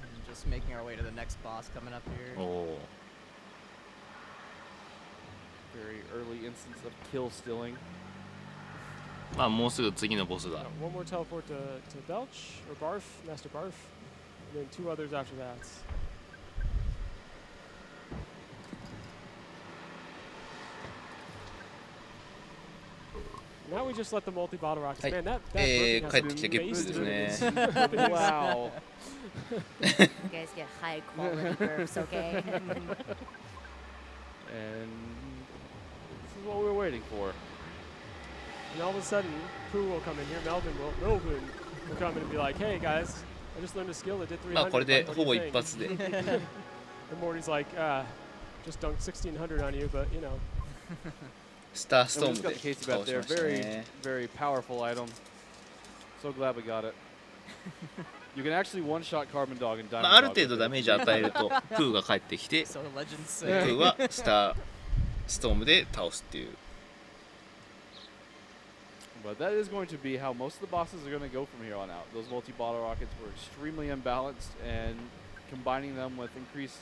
And just making our way to the next boss coming up here. おお Very early instance of kill stealing. まあもうすぐ次のボスだ One more teleport to Belch or Barf, Master Barf, and then two others after that. Now we just let the multi-bottle rockets. はい Man, that 帰 burping って has きた been ゲップです wasted. ね Wow. You guys get high quality burps, okay? And this is what we were waiting for. And all of a sudden, Pooh will come in here. Melvin will come in and be like, "Hey guys, I just learned a skill that did まあ 300. これで What do ほ you ぼ think?" 一発で And Morty's like, "Just dunked 1600 on you, but you know." スタース And ト we ー just ム got で the case 倒し back ま there. した Very, ね very powerful item. So glad we got it. You can actually one-shot Carbon Dog and ま Diamond あある Dog 程 with 度 it. ダメージ与えるとプーが帰ってきて So the legends プ say. ーはスターストームで倒すっていう But that is going to be how most of the bosses are going to go from here on out. Those multi-bottle rockets were extremely imbalanced, and combining them with increased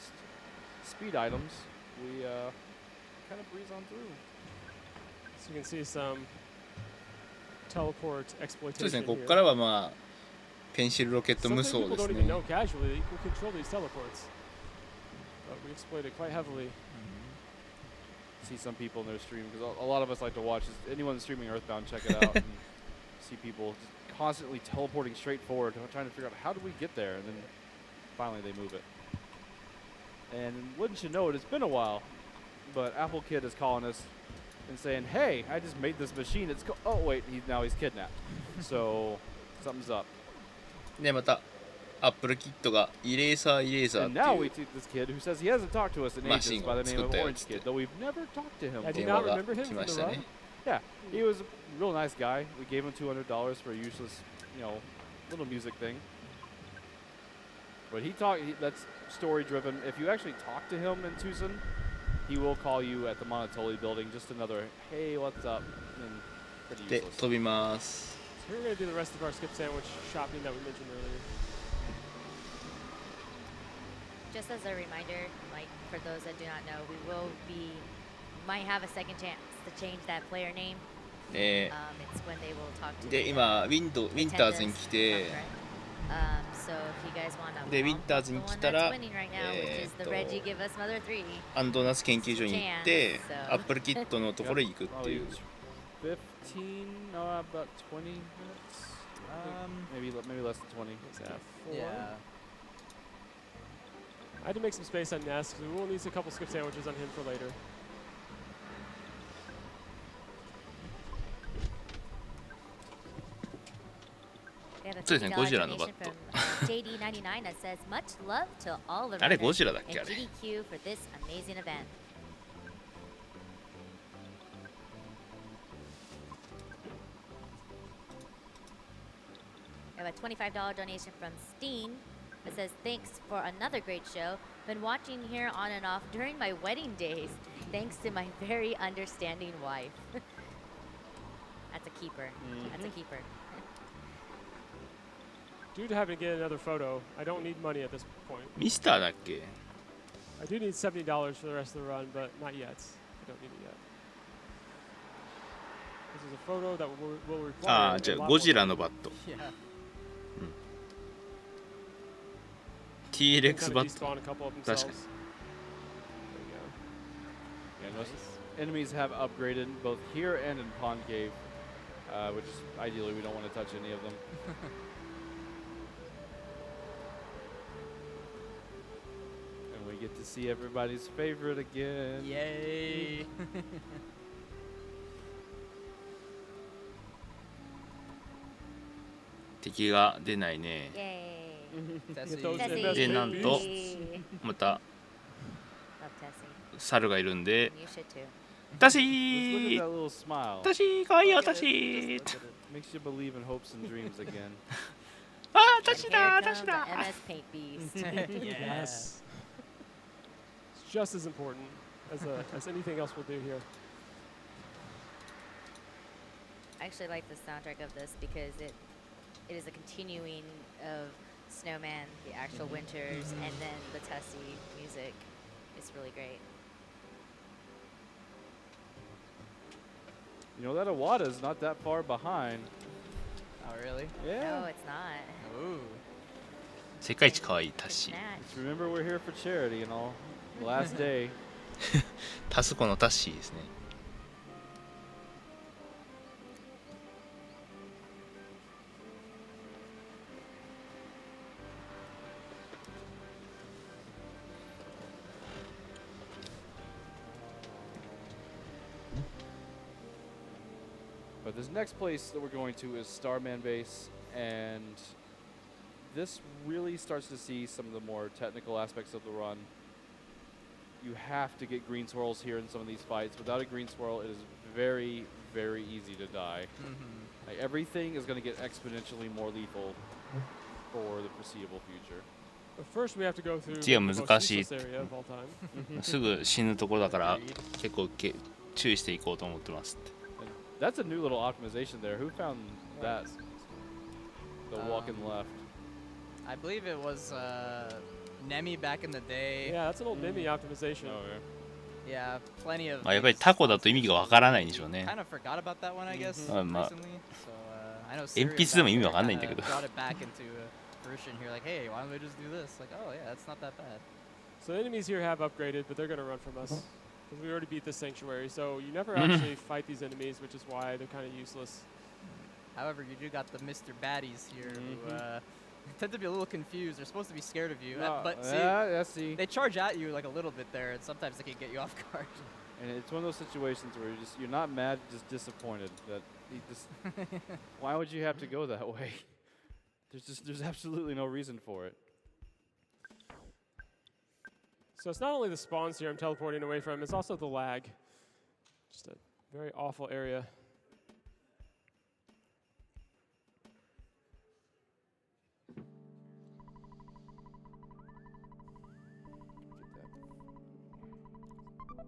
speed items, we kind of breeze on through. So you can see some teleport そうです exploitation ねここ here. からはまあペンシルロケット Something 無双 people です don't ね even know casually that you can control these teleports. But we exploit it quite heavily. See some people in their stream, because a lot of us like to watch. Anyone streaming Earthbound, check it out and see people just constantly teleporting straight forward, trying to figure out how do we get there, and then finally they move it. And wouldn't you know it, it's been a while, but Apple Kid is calling us and saying, "Hey, I just made this machine. It's oh wait, now he's kidnapped. So something's up." でまたアップルキットがイレーサーっ And て now い we う see this kid who says he hasn't talked to us in ages Machine by the name of 作ったよ Orange つって。 Kid, though we've never talked to him. I do 電 not 話が remember him 来 from ま the したね run. Yeah, he was a real nice guy. We gave him $200 for a useless, little music thing. But that's story driven. If you actually talk to him in Tucson, he will call you at the MOTHER2 building. Just another, hey, what's up? And pretty で useless. 飛びます。 So we're going to do the rest of our skip sandwich shopping that we mentioned earlier. Just as a reminder, like for those that do not know, might have a second chance to change that player name. It's when they will talk to で今ウィンターズに来て、 so if you guys want to でウィンターズに来たら、アンドーナツ研究所に行って、アップルキットのところに行くっていう。 15, no, about 20 minutes. Maybe less than 20. Yeah. I had to make some space on Ness because we will need a couple skip sandwiches on him for later. JD99 that says much love to all the あれゴ runners ジラだっけ and あれ。 GDQ for this amazing event. We have a $25 donation from Steen that says, thanks for another great show. Been watching here on and off during my wedding days. Thanks to my very understanding wife. That's a keeper. That's a keeper. Due to having to get another photo, I don't need money at this point. ミスターだっけ？ I do need $70 for the rest of the run, but not yet. I don't need it yet. This is a photo that will require ああ、じゃあゴジラのバット。 Yeah. T-Rex バッ despawn a ト。 couple of 確か themselves. に。 There we go. Yeah, most enemies have upgraded both here and in Pond Cave, which is ideally we don't want to touch any of them. And we get to see everybody's favorite again. Yay! 敵が出ないね。 Yay. Tessie. those Tessie. でなんと Yay. また Love Tessie. 猿がいるんで、 You should too. タシ Let's look at ー that little smile. タシーかわいいよタシー。 Makes you believe in hopes and dreams again. ああタシ Here だ comes タ the シだ。 MS Paint Beast. Yes. It's just as important as anything else we'll do here. I actually like the soundtrack of this because it is a continuing of Snowman, the actual winters, and then the Tessie music. It's really great. You know that Awada is not that far behind. Oh, really? Yeah. No, it's not. Ooh. 世界一かわいいタシ。 Match. Just remember we're here for charity and all. The last day. タスコのタッシーですね。 But this next place that we're going to is Starman Base, and this really starts to see some of the more technical aspects of the run. You have to get green swirls here in some of these fights. Without a green swirl, it is very, very easy to die. Like, everything is going to get exponentially more lethal for the foreseeable future. But first we have to go through 次は the most 難しい useless area of all time. すぐ死ぬとこだから結構注意していこうと思ってますって。 And that's a new little optimization there. Who found that? The walk and left. I believe it was Nemi back in the day. Yeah, that's an old Mimi optimization. Oh, Yeah, plenty of. まあやっぱりタコだと意味がわからないんでしょうね。 Kind of forgot about that one, I guess, まあ recently. So I know 鉛筆でも意味わかんないんだけど。 brought it back into fruition here. Like, hey, why don't we just do this? Like, oh yeah, it's not that bad. So enemies here have upgraded, but they're going to run from us. Because we already beat this sanctuary, so you never actually fight these enemies, which is why they're kind of useless. However, you do got the Mr. Baddies here who tend to be a little confused. They're supposed to be scared of you, but see, they charge at you like a little bit there, and sometimes they can get you off guard. And it's one of those situations where you're not mad, just disappointed that he just. Why would you have to go that way? There's absolutely no reason for it. So it's not only the spawns here I'm teleporting away from, it's also the lag. Just a very awful area.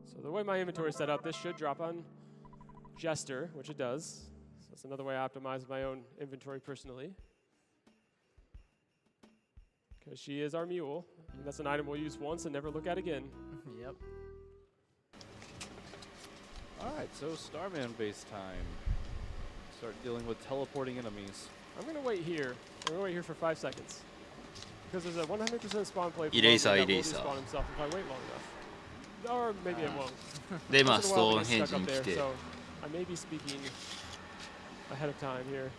So the way my inventory is set up, this should drop on Jester, which it does. So that's another way I optimize my own inventory personally. Because she is our mule. And that's an item we'll use once and never look at again. Yep. All right, so Starman base time. Start dealing with teleporting enemies. I'm going to wait here. I'm going to wait here for 5 seconds. Because there's a 100% spawn play. Eraser. Spawn himself if I wait long enough. Or maybe it won't. で、まあ Once ス in a ト while ー we ン get ヘン stuck ジ up に来 there, て so I may be speaking ahead of time here.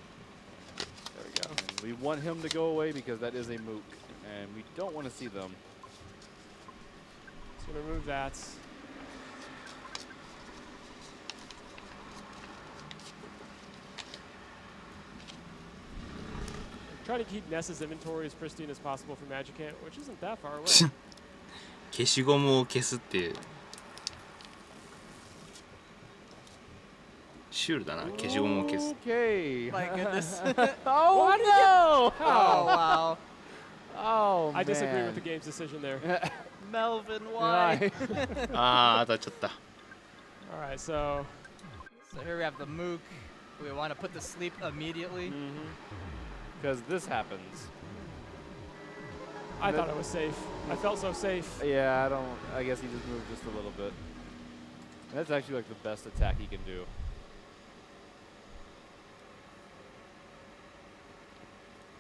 There we go. And we want him to go away because that is a mook, and we don't want to see them. Just going to remove that. Trying to keep Ness's inventory as pristine as possible for Magicant, which isn't that far away. 消しゴムを消すっていうシュールだな、消しゴムを消す。 Okay. My goodness. Oh no! Oh, wow. Oh, I disagree man. with the game's decision there. Melvin, why? ああ、当たっちゃった。 All right, so So here we have the mook. We want to put to sleep immediately. Because this happens. I thought it was safe. I felt so safe. Yeah, I guess he just moved just a little bit. That's actually like the best attack he can do.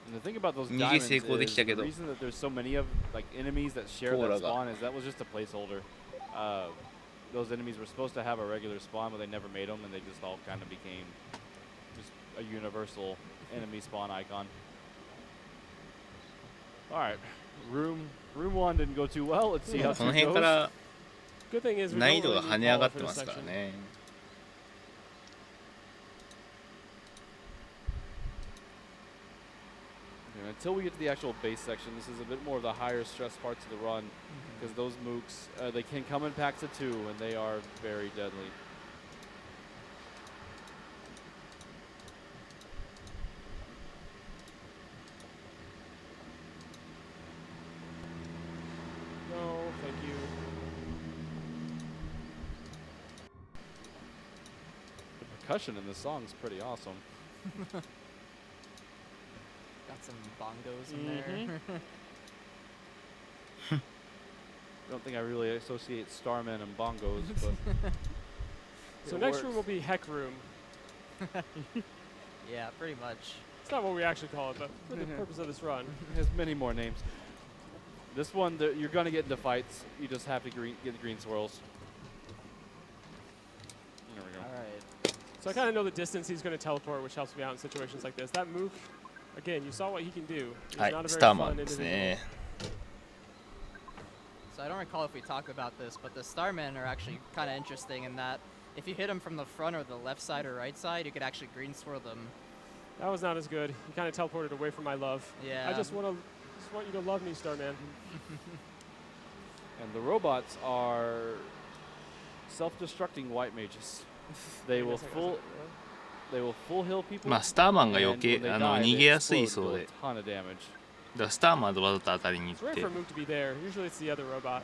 And the thing about those diamonds is the reason that there's so many of like enemies that share that spawn is that was just a placeholder. Those enemies were supposed to have a regular spawn, but they never made them, and they just all kind of became just a universal enemy spawn icon. All right, room 1 didn't go too well. Let's see how この 2 辺か goes. ら Good thing is we 難易 don't 度が really 跳 need ね上が power っ for て this ますから section. ね。 And until we get to the actual base section, this is a bit more of the higher stress parts of the run, because those mooks, they can come in packs of 2, and they are very deadly. No, thank you. The percussion in this song is pretty awesome. Got some bongos in there. I don't think I really associate Starman and bongos, but So it next works. room will be Heck Room. Yeah, pretty much. It's not what we actually call it, but for the purpose of this run. It has many more names. This one, you're going to get into fights. You just have to get the green swirls. There we go. All right. So I kind of know the distance he's going to teleport, which helps me out in situations like this. That mook, again, you saw what he can do. He's はい、 not a ス very ターマ fun ンです individual. ね。 So I don't recall if we talked about this, but the Starmen are actually kind of interesting in that if you hit them from the front or the left side or right side, you could actually green swirl them. That was not as good. He kind of teleported away from my love. Yeah. I just want you to love me, Starman. And the robots are self-destructing white mages. They will full heal people. まあスターマンが and 余計 when they 逃 die, げ they やすい explode そう and で、 do a ton of damage. だからスターマンとわざと当たりに It's 行っ rare て for Mook to be there. Usually it's the other robot.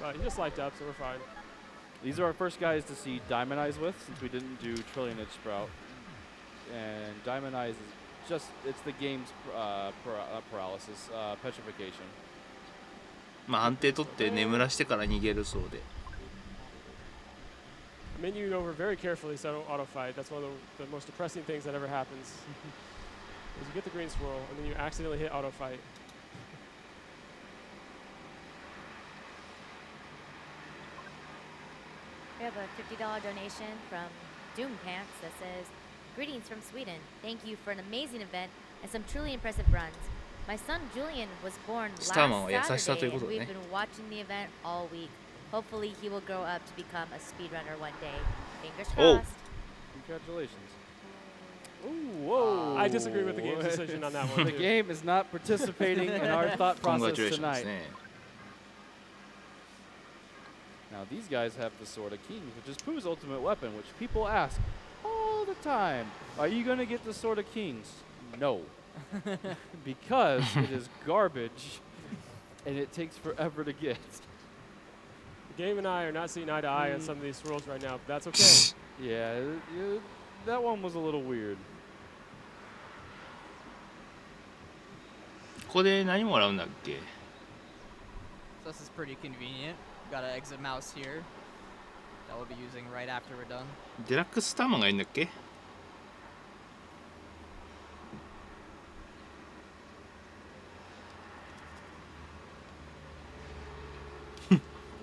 But he just lighted up, so we're fine. These are our first guys to see Diamond Eyes with, since we didn't do Trillionage Sprout. And Diamond Eyes is just, it's the game's paralysis, petrification. まあ安定取って眠らしてから逃げるそうで。 Menued over very carefully so I don't auto fight. That's one of the most depressing things that ever happens. Is you get the green swirl and then you accidentally hit auto fight. We have a $50 donation from Doom Pants that says, "Greetings from Sweden. Thank you for an amazing event and some truly impressive runs. My son Julian was born last スターマンは優しさという Saturday こ and とで we've ね。 been watching the event all week. Hopefully he will grow up to become a speedrunner one day. Fingers Oh. crossed." Congratulations. Ooh, whoa. I disagree with the game's decision on that one. The too. game is not participating in our thought process Congratulations tonight. ね。 Now these guys have the Sword of Kings, which is Pooh's ultimate weapon, which people ask all the time, are you going to get the Sword of Kings? No. Because it is garbage and it takes forever to get. The game and I are not seeing eye to eye on some of these rules right now, but that's okay. Yeah, that one was a little weird. ここで何もらうんだっけ？ So this is pretty convenient. Got an exit mouse here that we'll be using right after we're done. デラックスターマンがいいんだっけ？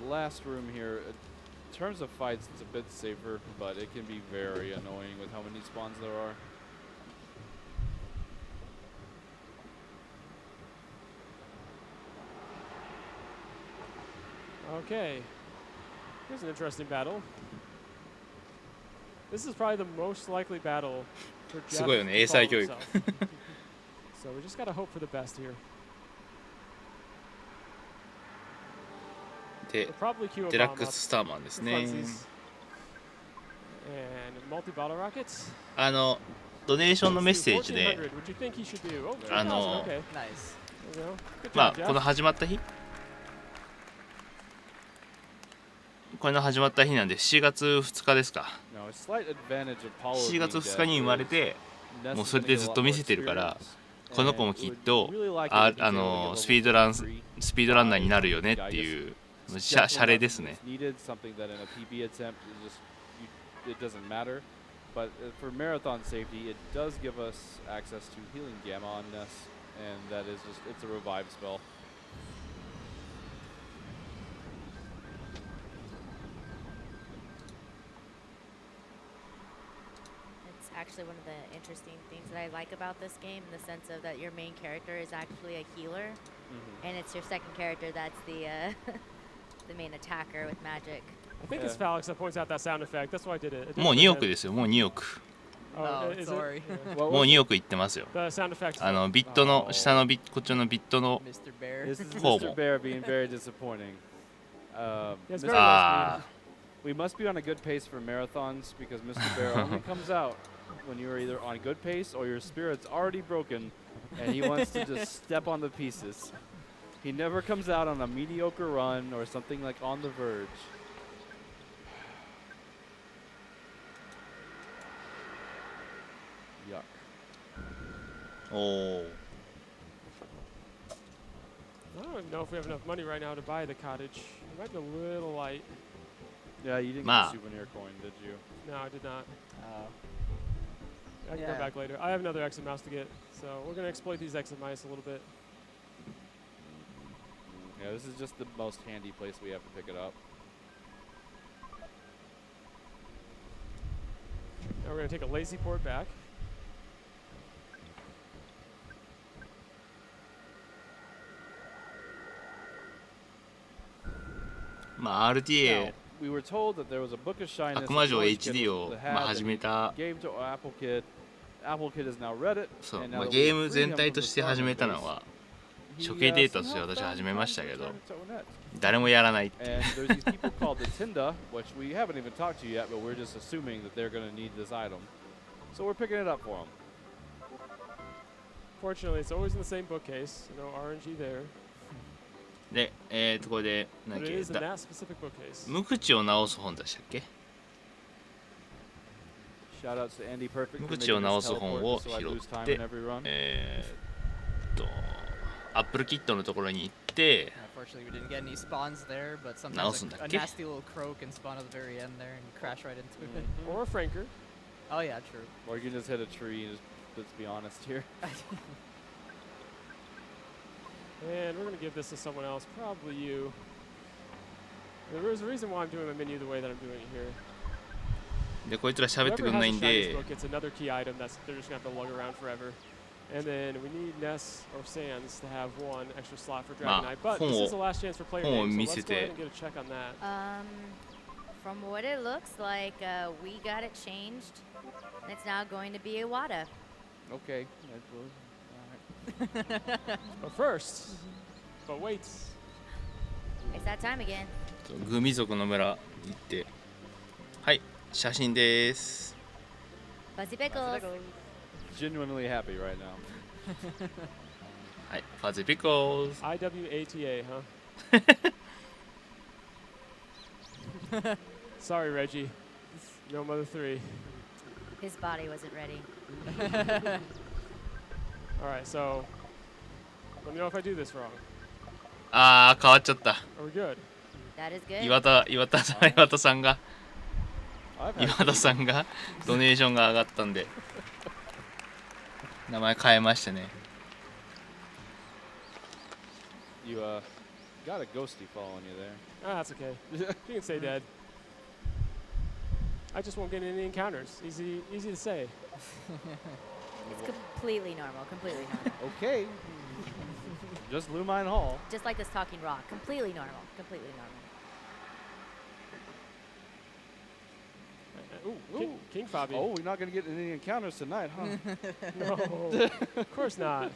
Last room here, in terms of fights, it's a bit safer, but it can be very annoying with how many spawns there are. Okay, here's an interesting battle. This is probably the most likely battle for Jeff すごいよね、英 to 才 follow 教育。 himself. So we just gotta hope for the best here. で We'll probably queue a デラッ bomb ク up ススターマンです for ね。 funsies. And multi-bottle rockets. ドネーションのメッセージで、 1400. Would you think he should do? Oh, あの 2000. Okay. Nice. There we go. Good ま job, あこの Jeff. 始まった日、これの始まった日なんで7月2日ですか。 Now, a slight advantage of Paulo 7 being 月 dead 2日に生まれて、 is もうそれでずっと見せてるから、 Ness この子もきっと and it would really like あ it if he's able to get スピードラン level スピードランナーになるよねっていうシャレですね。 Needed something that in a PB attempt it doesn't matter, but for marathon safety, it does give us access to healing gamma on Ness, and that is just it's a revive spell. It's actually one of the interesting things that I like about this game, in the sense of that your main character is actually a healer, and it's your second character that's the the main attacker with magic. I think it's Falix that points out that sound effect. That's why I did it. もう2億ですよ、もう2億。 Oh, Oh, is it? sorry. Yeah. もう2億いってますよ。 The sound effect. ビットの下のこっちのビットの Mr. Bear. This is Horrible. Mr. Bear being very disappointing. Yeah, it's Mr. very Ah. low speed. We must be on a good pace for marathons because Mr. Bear only comes out when you're either on good pace or your spirit's already broken and he wants to just step on the pieces. He never comes out on a mediocre run or something like on the verge. Yuck. おー I don't even know if we have enough money right now to buy the cottage. It might be a little light. Yeah, you didn't Ma. get a souvenir coin, did you? No, I did not. I can Yeah. come back later. I have another exit mouse to get, so we're gonna exploit these exit mice a little bit. Yeah, this is just the most handy place we have to pick it up. Now we're gonna take a lazy port back. RTA We were told that there was a book of shyness. 悪魔城 that George HD を Kittle had 始めた that he gave to Apple Kid. Apple Kid has now read it. そう and now that ゲ we ーム free 全 him 体 from と the して始めたの Starman は base, 処 he, 刑データと somehow して私は found 始めましたけ time ど to return it to Onet. 誰もやらないっていう And there's these people called the Tinda, which we haven't even talked to yet, but we're just assuming that they're going to need this item. So we're picking it up for them. Fortunately, it's always in the same bookcase. No RNG there. でこれで何 But だっ it け is in だ that specific bookcase. 無口を直す本でしたっけ Shout outs to Andy Perfect for 無口を making 直 this す本 teleport を so I 拾 lose time って in every run. アップルキットのところに行って Unfortunately, we didn't get any spawns there, but Now sometimes a すんだっけ nasty little crow can spawn at the very end there and you crash right into it. Or a Franker. Oh yeah, true. Or you can just hit a tree and just, let's be honest here. And we're going to give this to someone else, probably you. There's a reason why I'm doing the menu the way that I'm doing it here. でこいつら喋って Whoever くんな has い a ん Chinese で book, it's another key item that's they're just going to have to lug around forever. And then we need Ness or Sans to have one extra slot for Dragon Knight. But this is the last chance for player names, so let's go ahead and get a check on that. From what it looks like, we got it changed. It's now going to be Iwata. Okay. But first, but wait. It's that time again. グミ族の村行ってはい写真です Fuzzy Pickles. Genuinely happy right now. はいファズピコーズ IWATA, huh? Sorry, Reggie. No Mother2. His body wasn't ready. All right, so let me know if I do this wrong. ああ変わっちゃった Are we good? That is good. 岩田さんがドネーションが上がったんで名前変えましたね。 You got a ghosty following you there. Ah, that's okay. You can say dead. I just won't get any encounters. Easy to say. It's completely normal. Completely normal. Okay. Just Lumine Hall. Just like this talking rock. Completely normal. Completely normal. Ooh, King Fabi. Oh, we're not going to get any encounters tonight, huh? No, of course not.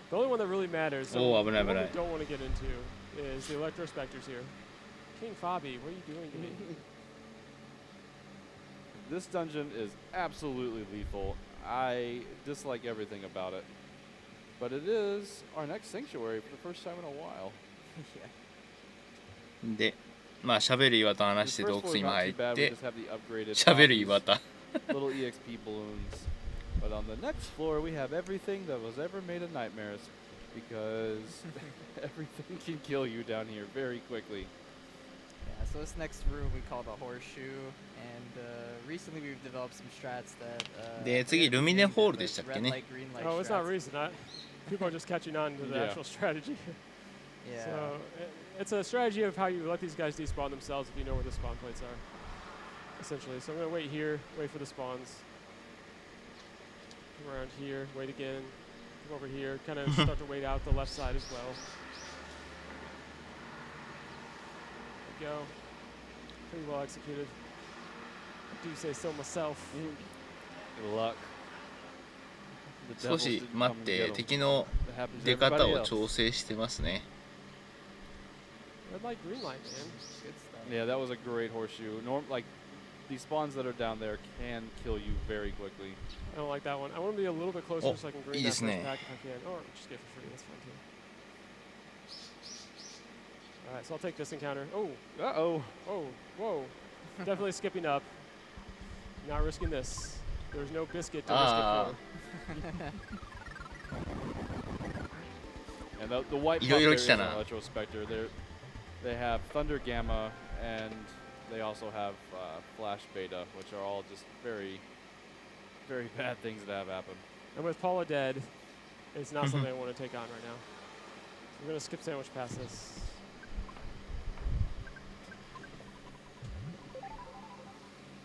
The only one that really matters, so Oh, the危ないone we 危ない。 don't want to get into is the Electrospectors here. King Fabi, what are you doing to me? This dungeon is absolutely lethal. I dislike everything about it. But it is our next sanctuary for the first time in a while. でまあ喋る岩田話して The 洞 first 窟 floor 今 is not 入 too っ bad. We て just have the upgraded 喋る copies, 岩田 little EXP balloons. But on the next floor, we have everything that was ever made of nightmares, because everything can kill you down here very quickly. Yeah, so this next room we call the horseshoe, and recently we've developed some strats that. で次ルミネホールでしたっけ red ね light, green light Oh, it's not strats. recent. People are just catching on to the Yeah. actual strategy. Yeah. So it's a strategy of how you let these guys despawn themselves if you know where the spawn points are, essentially. So I'm going to wait here, wait for the spawns. Come around here, wait again. Come over here, kind of start to wait out the left side as well. There we go. Pretty well executed. I do say so myself. Good luck. The 少 devils し didn't come 待っ and て get 'em. 敵の That happens to 出方 everybody を else. 調整してますね。 Red light, green light, man. Good stuff. Yeah, that was a great horseshoe. Like, these spawns that are down there can kill you very quickly. I don't like that one. I want to be a little bit closer Oh, so I can い green い that です first ね。 pack if I can. Or just get it for free, that's fine too. Alright, so I'll take this encounter. Oh, Uh-oh. oh, whoa. Definitely skipping up. Not risking this. There's no biscuit to risk Ah. it for. And the white I buffろい there ろ is 来た an な。 Electrospector. They have Thunder Gamma, and they also have Flash Beta, which are all just very, very bad things that have happened. And with Paula dead, it's not something I want to take on right now. So we're going to skip sandwich past this.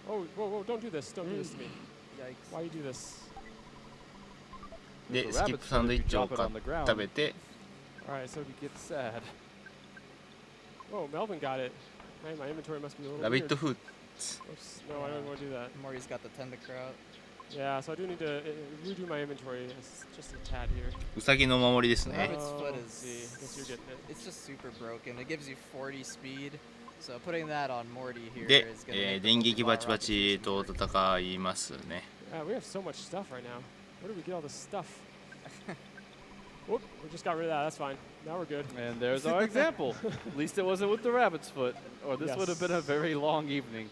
Oh, whoa, whoa, don't do this. Don't do this to me. Yikes. Why you do this? で The スキッ rabbit's プサンドイッチを foot, if you drop it 買 on the っ ground, 食べて Alright, so you get sad. whoa, Melvin got it. Man, my inventory must be a little ラビッ weird. トフー Oops, no, I don't want to do that. Morty's got the Tendacrout. Yeah, so I do need to redo my inventory. It's just a tad here. ウサギのお守りですね。 Rabbit's Oh, foot see, guess you're is. getting it. It's just super broken. It gives you 40 speed. So putting that on Morty here で is going to make the 電撃 multi-ball バチバ rocket チ system と work. 戦いますね。 We have so much stuff right now. Where do we get all this stuff? Whoop, we just got rid of that. That's fine. Now we're good. And there's our example. At least it wasn't with the rabbit's foot, or this would have been a Yes. very long evening.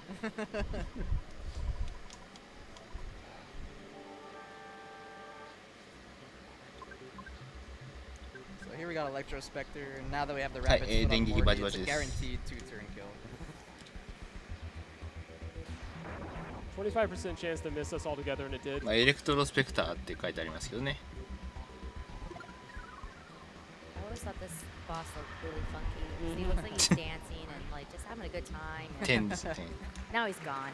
So here we got Electrospector, and now that we have the はい Rabbit's foot on 電撃 Morty, バチバ it's チ a です。 guaranteed 2-turn kill. 25% chance to miss us altogether, and it did. まあエレクトロスペクターって書いてありますけどね。 I always thought this boss looked really funky. He looks like he's dancing and like just having a good time. 10です10。 Now he's gone.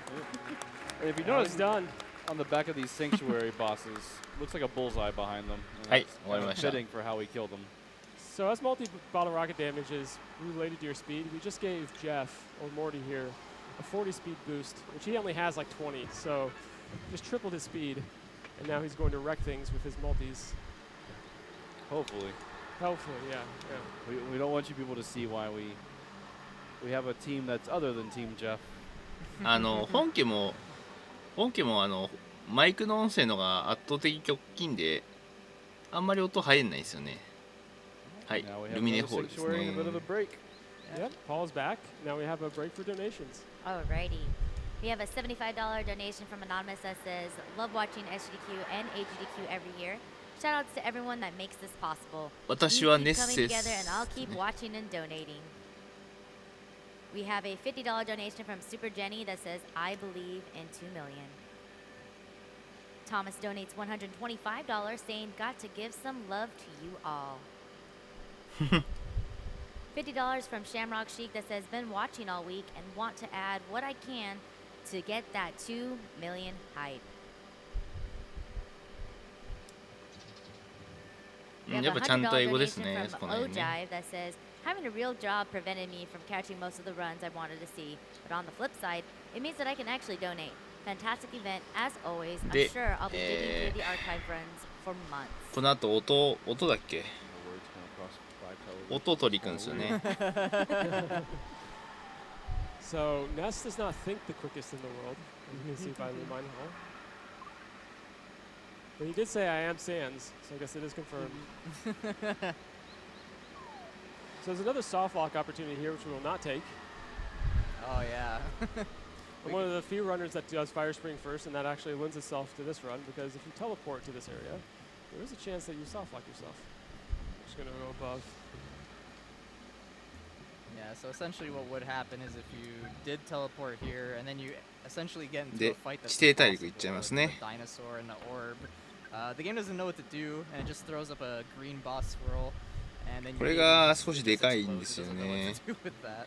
And if you Now it's notice done. on the back of these sanctuary bosses, looks like a bullseye behind them. Andはい that's 終わり kind ま of した。 fitting for how we killed them. So as multi-bottle rocket damage is related to your speed, we just gave Jeff, or Morty here, a 40 speed boost, which he only has like 20. So just tripled his speed, and now he's going to wreck things with his multis. Hopefully. Hopefully, yeah. We don't want you people to see why we have a team that's other than Team Jeff. 本家もマイクの音声のが圧倒的極近であんまり音入んないですよね。はい Now we have ルミネ another ホールです sanctuary and a bit of ね a break. Yep, Paul's back. Now we have a break for donations. Alrighty. We have a $75 donation from Anonymous that says, love watching SGDQ and AGDQ every year. Shout outs to everyone that makes this possible. You 私は keep ネッ coming セ together ス and I'll keep watching and donating. We have a $50 donation from Super Jenny that says, I believe in 2 million. Thomas donates $125 saying, got to give some love to you all. $50 from Shamrock Chic that says, been watching all week and want to add what I can to get that 2 million hype. We have a $100 donation from Ojive that says, having a real job prevented me from catching most of the runs I wanted to see. But on the flip side, it means that I can actually donate. Fantastic event, as always. I'm sure I'll be digging through the archive runs for months. この後音だっけ音を取りに行くんですよね So Ness does not think the quickest in the world, as you can see by the mine hall. But he did say I am Sans, so I guess it is confirmed. So there's another soft lock opportunity here, which we will not take. Oh, yeah. I'm one of the few runners that does Fire Spring first, and that actually lends itself to this run, because if you teleport to this area, there is a chance that you soft lock yourself. Just going to go above. Yeah, so essentially what would happen is if you did teleport here, and then you essentially get into a fight that's possible with the dinosaur and the orb, the game doesn't know what to do, and it just throws up a green boss swirl, and then you これが少しでかいんですよ know ね what to do with that.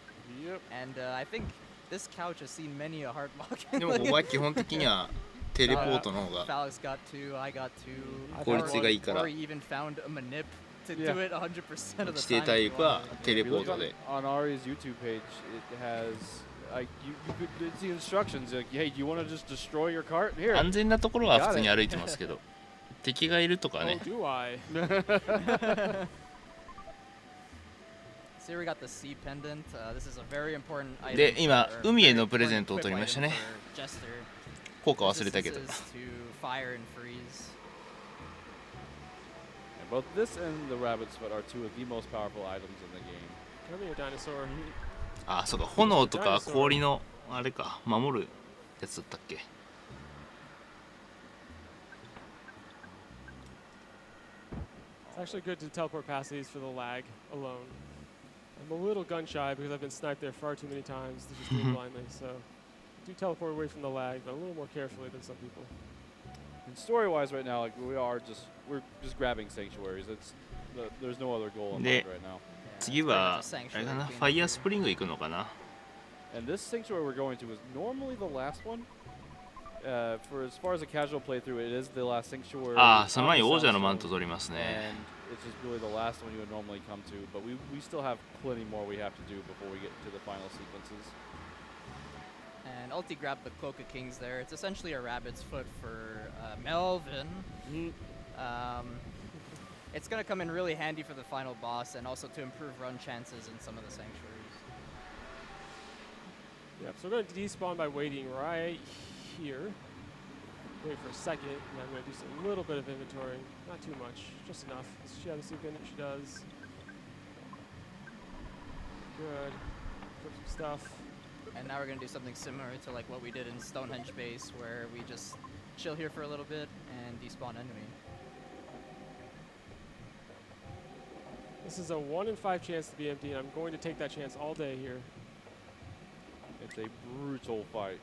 And I think this couch has seen many a hard block. でもここは基本的にはテレポートの方が Phallus got two, I got two. 効率がいいから Or he even found a manip to do it 100% of the 規定 time. 体力はテレポートで On Ari's YouTube page, it has like you could it's the instructions like, hey, do you want to just destroy your cart? Here. 安全なところは普通に歩いてますけど敵がいるとかね Oh, do I? So here we got the sea pendant. This is a very important item. で今海へのプレゼントを取りましたね Jester. 効果忘れたけど To fire and freeze. And both this and the rabbit's foot are two of the most powerful items in the game. Come here, dinosaur. あそうか炎とか氷のあれか守るやつだったっけ It's actually good to teleport past these for the lag alone. I'm a little gun shy because I've been sniped there far too many times to just do it blindly, so do teleport away from the lag, but a little more carefully than some people. And story-wise, right now, like we're just grabbing sanctuaries. There's no other goal in mind right now. 次はあれかなファイヤースプリング行くのかな And this sanctuary we're going to is normally the last one. For as far as a casual playthrough, it is the last sanctuary. ああその前に王者のマント取りますね And it's just really the last one you would normally come to. But we still have plenty more we have to do before we get to the final sequences. And Ulti grabbed the Cloak of Kings there. It's essentially a rabbit's foot for Melvin. It's going to come in really handy for the final boss and also to improve run chances in some of the sanctuaries. Yep, so we're going to despawn by waiting right here. Wait for a second, and I'm going to do a little bit of inventory. Not too much, just enough. She has a secret, she does. Good. Put some stuff. And now we're going to do something similar to like what we did in Stonehenge base, where we just chill here for a little bit and despawn enemy. This is a 1 in 5 chance to be empty, and I'm going to take that chance all day here. It's a brutal fight.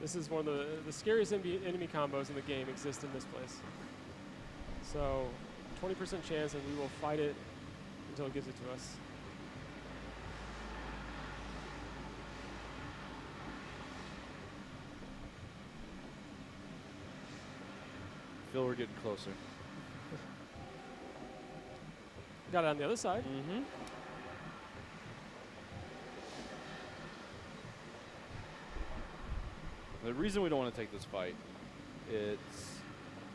This is one of the scariest enemy combos in the game exist in this place. So, 20% chance, and we will fight it until it gives it to us. I feel we're getting closer. Got it on the other side. Mm-hmm. The reason we don't want to take this fight,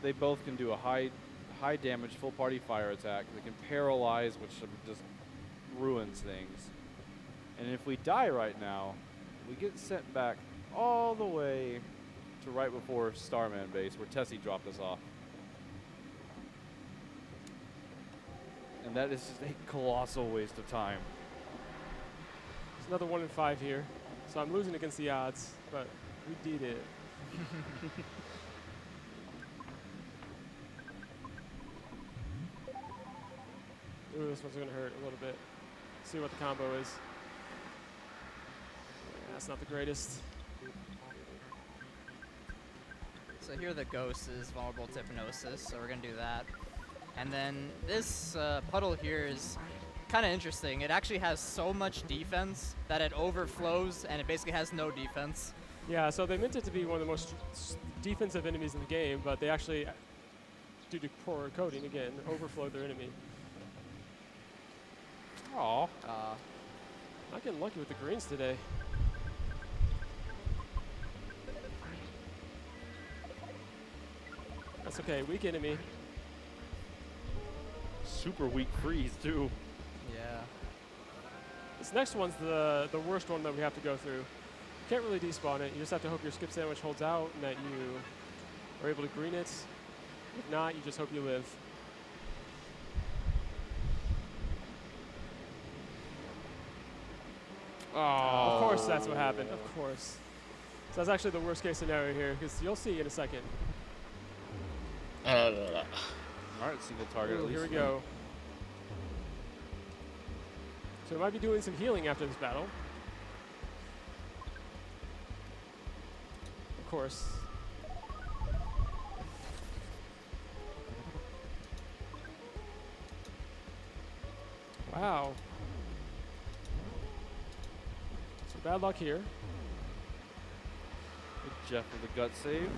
they both can do a high damage full party fire attack. They can paralyze, which just ruins things. And if we die right now, we get sent back all the way to right before Starman base, where Tessie dropped us off. And that is just a colossal waste of time. It's another 1 in 5 here. So I'm losing against the odds, but we did it. Ooh, this one's gonna hurt a little bit. See what the combo is. Yeah, that's not the greatest. So here the ghost is vulnerable to hypnosis, so we're gonna do that. And then this puddle here is kind of interesting. It actually has so much defense that it overflows and it basically has no defense. Yeah, so they meant it to be one of the most defensive enemies in the game, but they actually, due to poor coding again, overflow their enemy. Aw. Not getting lucky with the greens today. That's okay, weak enemy. Super weak freeze, too. Yeah. This next one's the worst one that we have to go through. Can't really despawn it. You just have to hope your skip sandwich holds out and that you are able to green it. If not, you just hope you live. Oh. Of course that's what happened, of course. So that's actually the worst case scenario here, because you'll see in a second. All right, single target. Ooh, at least. here we go. So we might be doing some healing after this battle. Of course. Wow. So bad luck here. Jeff with the gut save.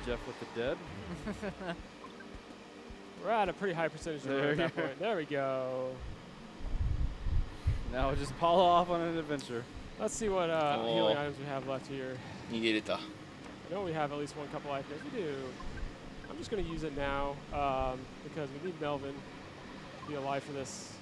Jeff with the dead. We're at a pretty high percentage at that point. There we go. Now just Paula off on an adventure. Let's see what healing items we have left here. 逃げれた。 I know we have at least one couple items. We do. I'm just going to use it now because we need Melvin to be alive for this.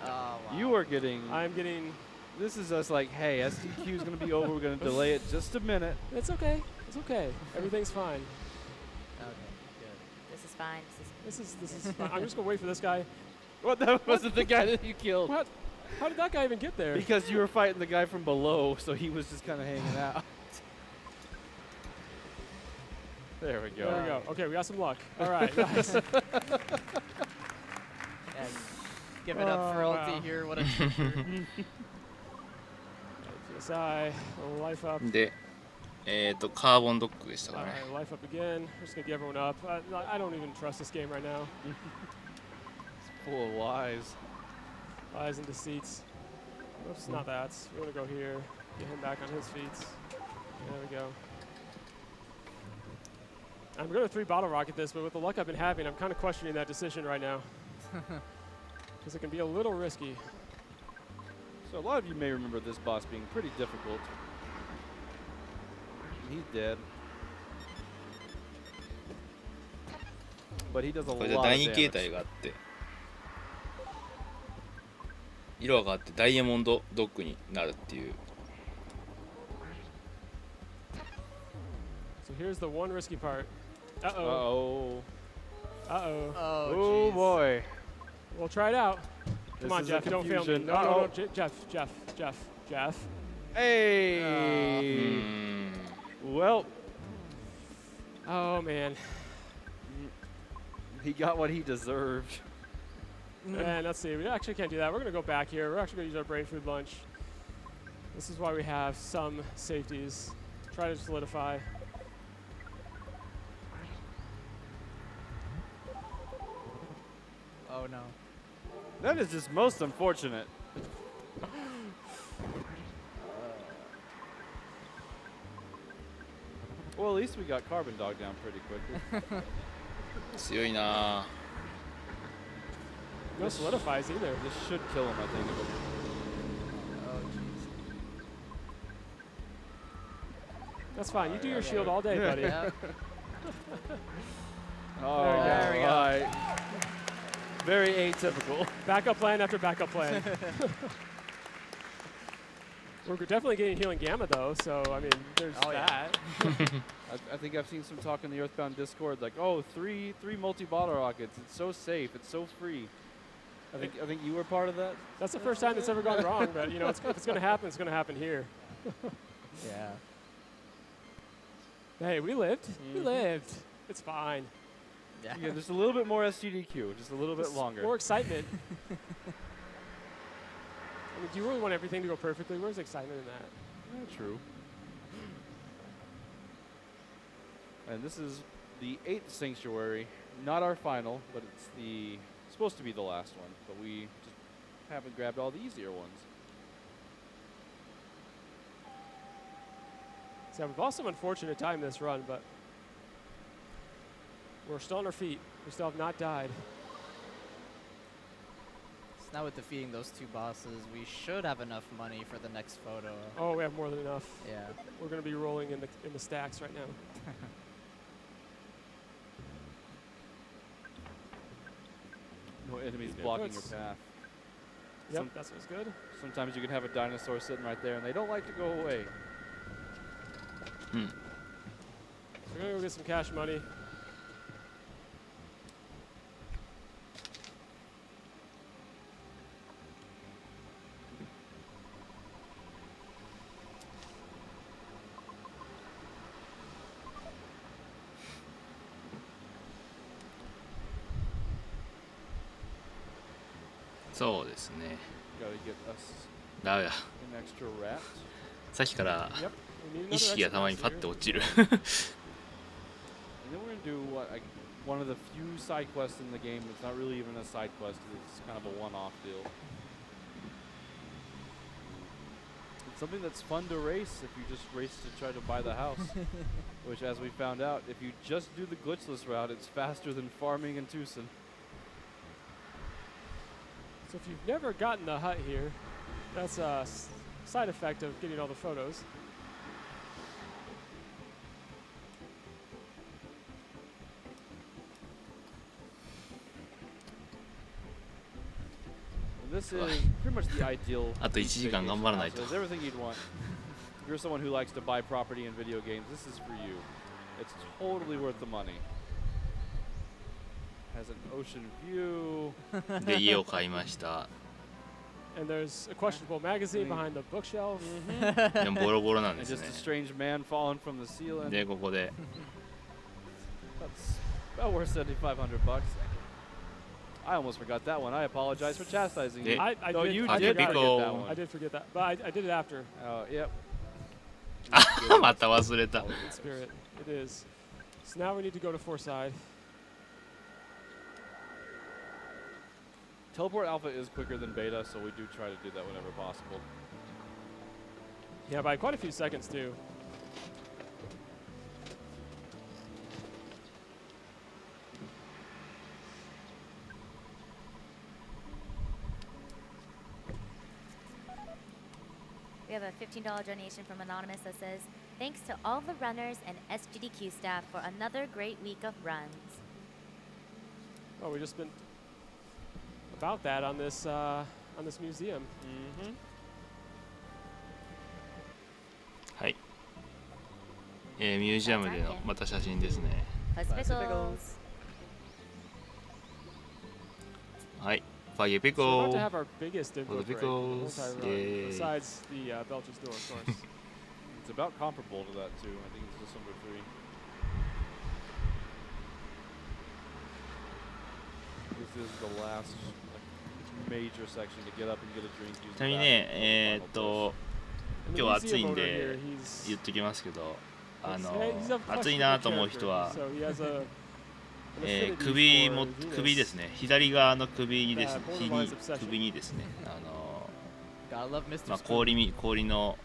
Oh, wow. You are getting. I'm getting. This is us like, hey, SDQ is going to be over. We're going to delay it just a minute. It's okay. It's okay. Everything's fine. Okay, good. This is fine. This is fine. I'm just going to wait for this guy. What? That wasn't the guy that you killed. What? How did that guy even get there? Because you were fighting the guy from below, so he was just kind of hanging out. There we go. There we go. Okay, we got some luck. All right, nice. Yeah, give it up for Oh, ulti wow. here. What a trooper. GSI, life up. で、カーボンドッグでしたか All ね。 right, life up again. We're just going to get everyone up. I don't even trust this game right now. It's full of lies. Lies and deceits. Oops, not that. We're going to go here. Get him back on his feet. There we go. I'm going to 3 bottle rocket this, but with the luck I've been having, I'm kind of questioning that decision right now. Because it can be a little risky. So a lot of you may remember this boss being pretty difficult. He's dead. But he does a これ lot で of 第2形 damage. 態があって色が変わってダイヤモンドドッグになるっていう。 So here's the one risky part. Uh-oh. Uh-oh. Uh-oh. Oh, Oh boy. We'll try it out. This Come on, is a Jeff. Don't fail me. confusion. No, no, Uh-oh. no. Jeff. Hey. Well, Oh, man. he got what he deserved. And let's see. We actually can't do that. We're going to go back here. We're actually going to use our brain food lunch. This is why we have some safeties. Try to solidify. Oh, no. That is just most unfortunate. Well, at least we got Carbon Dog down pretty quickly. 強いな。 No solidifies either. This should kill him, I think. Oh, jeez. That's fine. You do your shield all day, buddy. Yeah. Oh, There we go. all right. Very atypical. Backup plan after backup plan. We're definitely getting healing gamma though, so I mean, there's that. I think I've seen some talk in the Earthbound Discord like, oh, three multi-bottle rockets. It's so safe. It's so free. I think you were part of that. That's the first time it's ever gone wrong, but you know, if it's going to happen, it's going to happen here. Yeah. Hey, we lived. We lived. It's fine. Yeah. Yeah, just a little bit more SGDQ, just a little bit longer. More excitement. I mean, do you really want everything to go perfectly? Where's the excitement in that? Yeah, true. And this is the 8th sanctuary, not our final, but it's supposed to be the last one, but we just haven't grabbed all the easier ones. So we've also unfortunate time this run, but we're still on our feet. We still have not died. So now with defeating those 2 bosses, we should have enough money for the next photo. Oh, we have more than enough. Yeah. We're going to be rolling in the stacks right now. No enemies blocking your path. Yep, that's what's good. Sometimes you can have a dinosaur sitting right there, and they don't like to go away. So we're going to go get some cash money.そうですね。 Gotta get us ダメだ。 an extra rat. さっきから Yep. We need another 意識が extra たまに mouse パッて here. 落ちる。 And then we're gonna do one of the few side quests in the game. It's not really even a side quest. It's kind of a one-off deal. It's something that's fun to race if you just race to try to buy the house. Which, as we found out, if you just do the glitchless route, it's faster than farming in Tucson. So if you've never gotten the hut here, that's a side effect of getting all the photos. This is pretty much the ideal. あと1時間頑張らないと。 It's everything you'd want. If you're someone who likes to buy property in video games, this is for you. It's totally worth the money. Has an ocean view. で、家を買いました。 And there's a questionable magazine behind the bookshelf. でもボロボロなんで And す just ね a。strange man falling from the ceiling. で、ここで That's about worth $7,500. I almost forgot that one. I apologize for chastising you. I No, did, you I did did forget Pickle. that one. I did forget that, but I did it after. Oh, yep. また忘れた。 In spirit, it is. So now we need to go to Foreside. Teleport Alpha is quicker than Beta, so we do try to do that whenever possible. Yeah, by quite a few seconds too. We have a $15 donation from Anonymous that says, thanks to all the runners and SGDQ staff for another great week of runs. Oh, we just been about that on this museum. はい。ミュージアムでのまた写真ですね。 Fuzzy Pickles. はい。ファゲピ So we're about コ to have our biggest input the break of the whole pickles. entire run, Yay. besides the Belcher's door, of course. It's about comparable to that, too. I think it's just under 3. This is the last major section to get up and get a drink. ちなみにね、 In 今 the 日は暑い museum ん owner で here, he's 言っときますけど、he's a 暑いなと思う人 questionable は character, so he has a an affinity 首 for も Venus. 首ですね。左側の首ですね。 Borderline 日に obsession. 首にですね。 Gotta love Mr. まあ Spoon. 氷の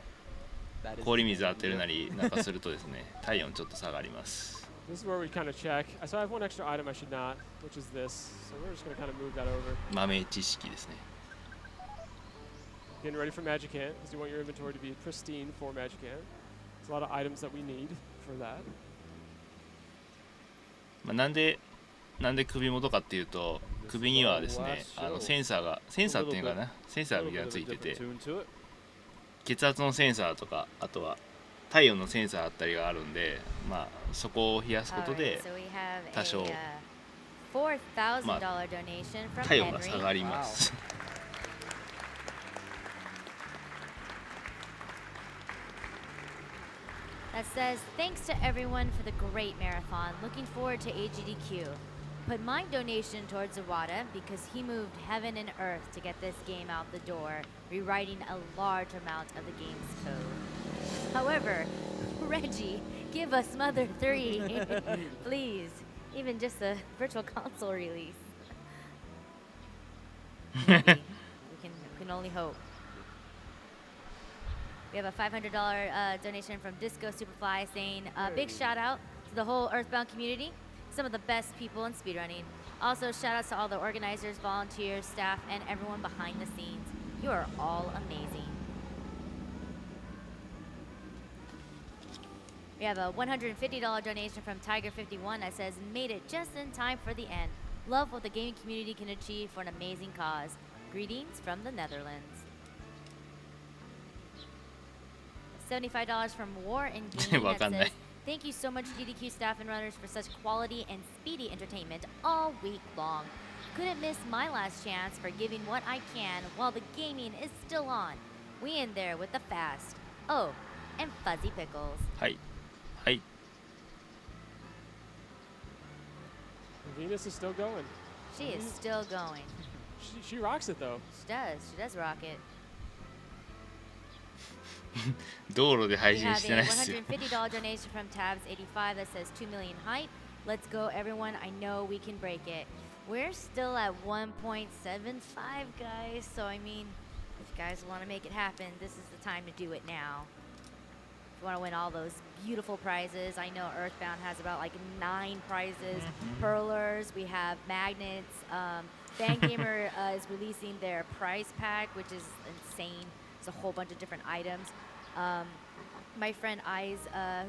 That is 氷水当てるなりなんかするとですね、体温ちょっと下がります。 This is where we kind of check. So I have one extra item I should not, which is this. So we're just going to kind of move that over. 豆知識ですね。 Getting ready for Magic Hand, because you want your inventory to be pristine for Magic Hand. There's a lot of items that we need for that. まあなんで首元かっていうと、首にはですね、センサーっていうのかな、センサーがついてて、血圧のセンサーとかあとは体温のセンサーあったりがあるんで、まあそこを冷やすことで多少まあ体温が下がります。That says, thanks to everyone for the great marathon. Looking forward to AGDQ. Put my donation towards Iwata because he moved heaven and earth to get this game out the door, rewriting a large amount of the game's code. However, Reggie, give us MOTHER2, please. Even just a virtual console release. Maybe. we can only hope. We have a $500 donation from Disco Superfly saying, big shout out to the whole Earthbound community, some of the best people in speedrunning. Also, shout outs to all the organizers, volunteers, staff, and everyone behind the scenes. You are all amazing. We have a $150 donation from Tiger51 that says, made it just in time for the end. Love what the gaming community can achieve for an amazing cause. Greetings from the Netherlands. $75 from War and Game that says, thank you so much GDQ staff and runners for such quality and speedy entertainment all week long. Couldn't miss my last chance for giving what I can while the gaming is still on. We in there with the fast. Oh, and Fuzzy Pickles. Hi. Hi. Venus is still going. She is still going. She rocks it though. She does. She does rock it. 道路で配 We 信 have して a ないですよ。 $150 donation from Tabs85 that says 2 million hype. Let's go, everyone. I know we can break it. We're still at 1.75, guys. So, I mean, if you guys want to make it happen, this is the time to do it now. If you want to win all those beautiful prizes, I know Earthbound has about like 9 prizes. Pearlers, we have magnets. Fangamer is releasing their prize pack, which is insane. It's a whole bunch of different items. My friend Eyes,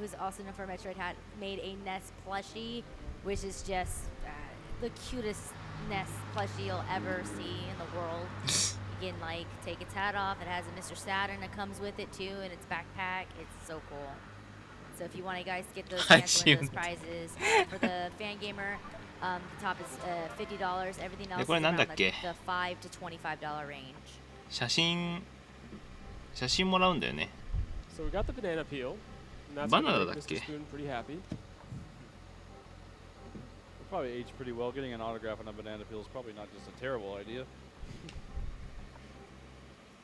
who's also known for Metroid Hat, made a Ness plushie, which is just the cutest Ness plushie you'll ever see in the world. You can like take its hat off. It has a Mr. Saturn that comes with it too in its backpack. It's so cool. So if you want to guys get those, chance to win those prizes for the Fangamer, the top is $50. Everything else is around the $5 to $25 range. 写真もらうんだよね。 So we got the banana peel. And that's バナナ what だっ Mr. け？ Spoon pretty happy. We'll probably age pretty well. Getting an autograph on a banana peel is probably not just a terrible idea.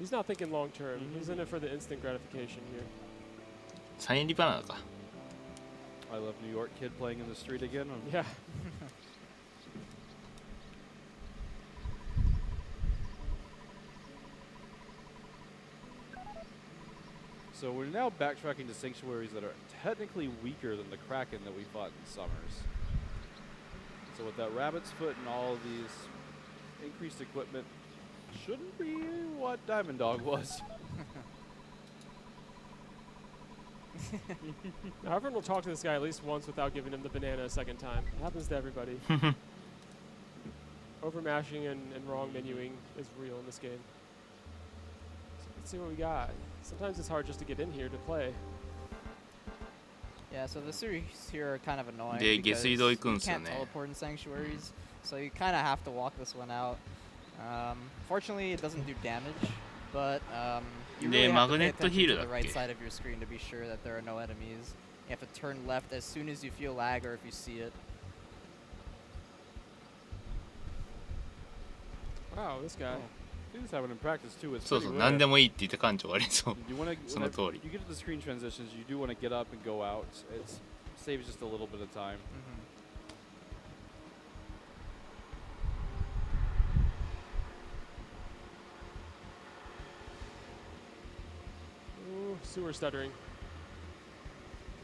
He's not thinking long term. He's in it for the instant gratification here. サイン入りバナナか。 I love New York kid playing in the street again. Yeah. So we're now backtracking to sanctuaries that are technically weaker than the Kraken that we fought in Summers. So with that Rabbit's Foot and all of these increased equipment, shouldn't be what Diamond Dog was. Now everyone will talk to this guy at least once without giving him the banana a second time. It happens to everybody. Overmashing and wrong menuing is real in this game. So let's see what we got. Sometimes it's hard just to get in here to play. Yeah, so the series here are kind of annoying で、下 because 水道行くん you ですよ can't ね。 teleport in sanctuaries, so you kind of have to walk this one out. Fortunately, it doesn't do damage, but you really で、 have マ to グ pay ネット attention ヒール to だ the っ right け？ side of your screen to be sure that there are no enemies. You have to turn left as soon as you feel lag or if you see it. Wow, this guy. Do this having in practice too. It's そうそう、 pretty 何 rare. でもいいって言った感情がありそう。 You wanna, その通り。 you get to the screen transitions, you do want to get up and go out. It saves just a little bit of time. Ooh, sewer stuttering.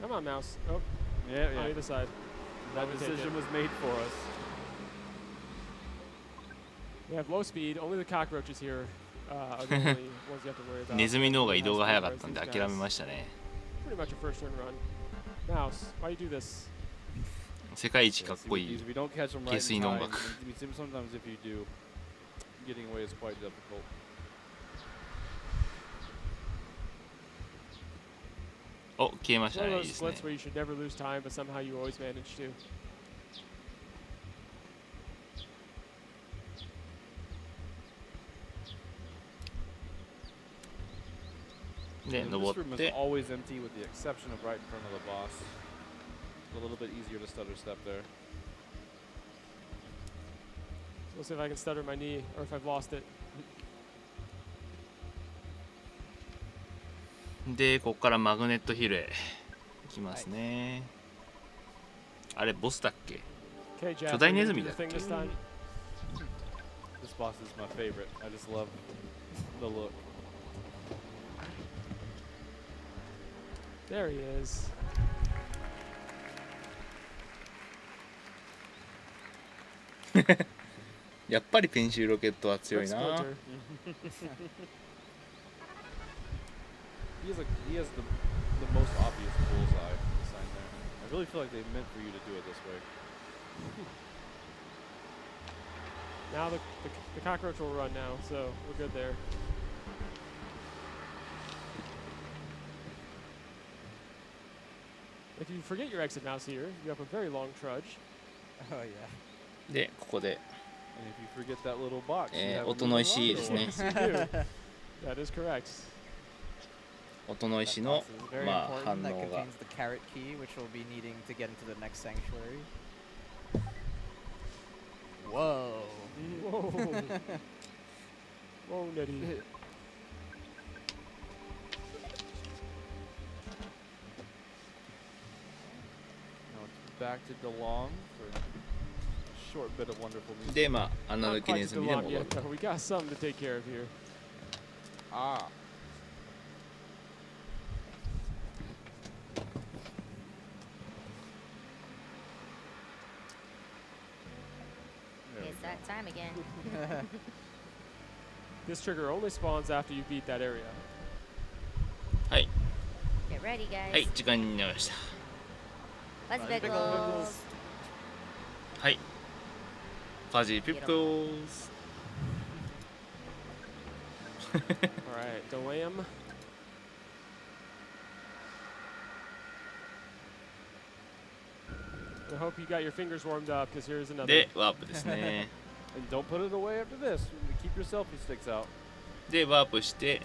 Come on, mouse. Oh, Yeah, on yeah. either side. That Let me take decision it. was made for us. We have low speed. Only the cockroaches here are the only ones you have to worry about. ネズミの方が移動が早かったんで諦めましたね。 Pretty much a first turn run. Mouse, why you do this? 世界一かっこい If you don't catch them right 下 in 水の音 time, 楽。 I mean, sometimes if you do, getting away is quite difficult. お、消えまし It's た one ね。 of いい those ですね。 splits where you should never lose time, but somehow you always manage to. で、 The 登っ Restream is て、 always empty with the exception of right in front of the boss. A little bit easier to stutter step there. So we'll see if I can stutter my knee or if I've lost it. で、ここからマグネットヒルへ行きますね。あれ、ボスだっけ？ Okay, Jeff, 巨大 are ネ you ズ gonna ミ do だっ the け？ thing this time? This boss is my favorite. I just love the look. There he is. やっぱりペンシルロケットは強い Quick な。 splinter. He has the most obvious bullseye design there. I really feel like they meant for you to do it this way. Now the cockroach will run now, so we're good there. If you forget your exit mouse here, you have a very long trudge. Oh yeah. で、ここで、 And if you forget that little box, you have a 音の moving 石です rocket ね。 Yes, you do. That is correct. 音の That 石の box is very まあ反 important. That 応が contains the carrot key, which we'll be needing to get into the next sanctuary. Whoa. Whoa. Whoa, Nettie. Now it's back to DeLong for a short bit of wonderful music. で、まあ穴 Not 抜き quite ネ to ズ the ミで log 戻る yet, though. We got something to take care of here. Ah. There we It's go. that time again. This trigger only spawns after you beat that area. はい Get ready, guys. はい時間になりました。 Fuzzy Fuzzy Pickles. Pickles. はいファジーピックルズ All right, Delam. I hope you got your fingers warmed up, because here's another. でワープですね。 And don't put it away after this. Keep your selfie sticks out. でワープして、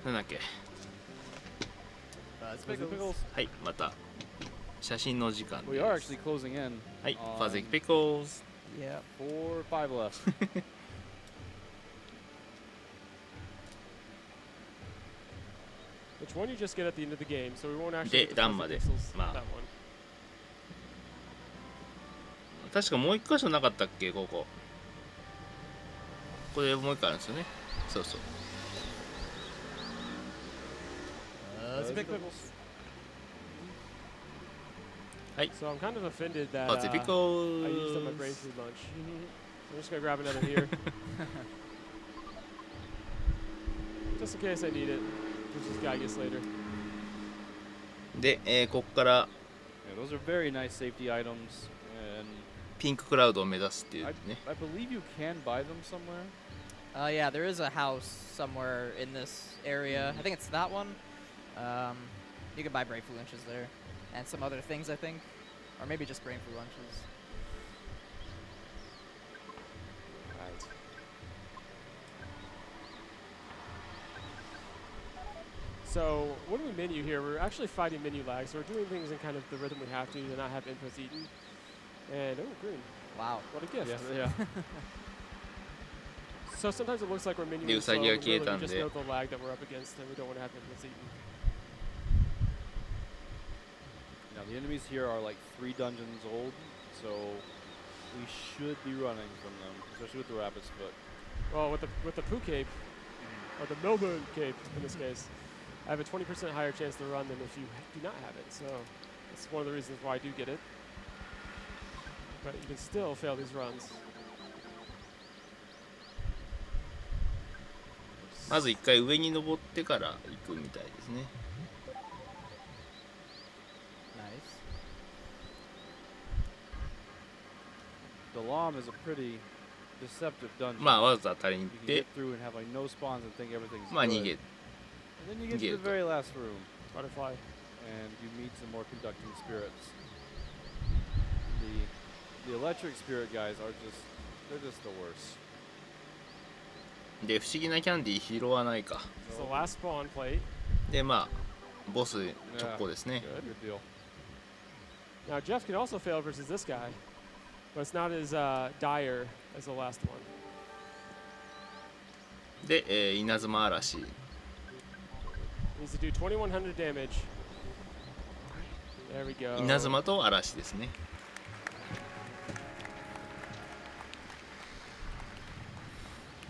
なんだっけ Fuzzy Fuzzy Pickles. Pickles. はいまた写真の時間 We で are す actually closing in. はいフ on ァジーピックルズ Yeah. 4, 5 left. Which one you just get at the end of the game, so we won't actually De get the Ram Fuzzy まで Pixels, まあ that one. 確かもう一箇所なかったっけこここれもう一個あるんですよねそうそう Fuzzy Pickles. So I'm kind of offended that ファジーピック I used up my ル brain ズ food lunch. So I'm just gonna grab another here. Just in case I need it. Which is Geigus later. で、ここから Yeah, those are very nice safety items. And ピンククラウドを目指すっていうね I believe you can buy them somewhere. Yeah, there is a house somewhere in this area. I think it's that one. You can buy brain food lunches there. And some other things, I think. Or maybe just brain food lunches. Right. So, what do we menu here? We're actually fighting menu lag, so we're doing things in kind of the rhythm we have to not have inputs eaten. And, oh, green. Wow. What a gift. Yeah. So sometimes it looks like we're menuing De slow, usagi ga but really we kieta just nde. know the lag that we're up against and we don't want to have inputs eaten. Now the enemies here are like 3 dungeons old, so we should be running from them, especially with the rabbit's foot. Well, with the Poo Cape, or the Melbourne Cape in this case, I have a 20% higher chance to run than if you do not have it. So it's one of the reasons why I do get it. But you can still fail these runs. まず一回上に登ってから行くみたいですね Nice. The Lam is a pretty deceptive dungeon. まあわざと当たりに行 You っ can て get through and have like no spawns and think everything's まあ逃 good. げ then you get to the very last room. Butterfly. And you meet some more conducting spirits. The electric spirit guys are they're just the worst. で不思議なキャンディー拾わないか。 It's the last spawn plate. でまあボス直行ですね。 Good deal. Now Jeff can also fail versus this guy, but it's not as dire as the last one. で、稲妻嵐。 Needs to do 2100 damage. There we go. 稲妻と嵐ですね。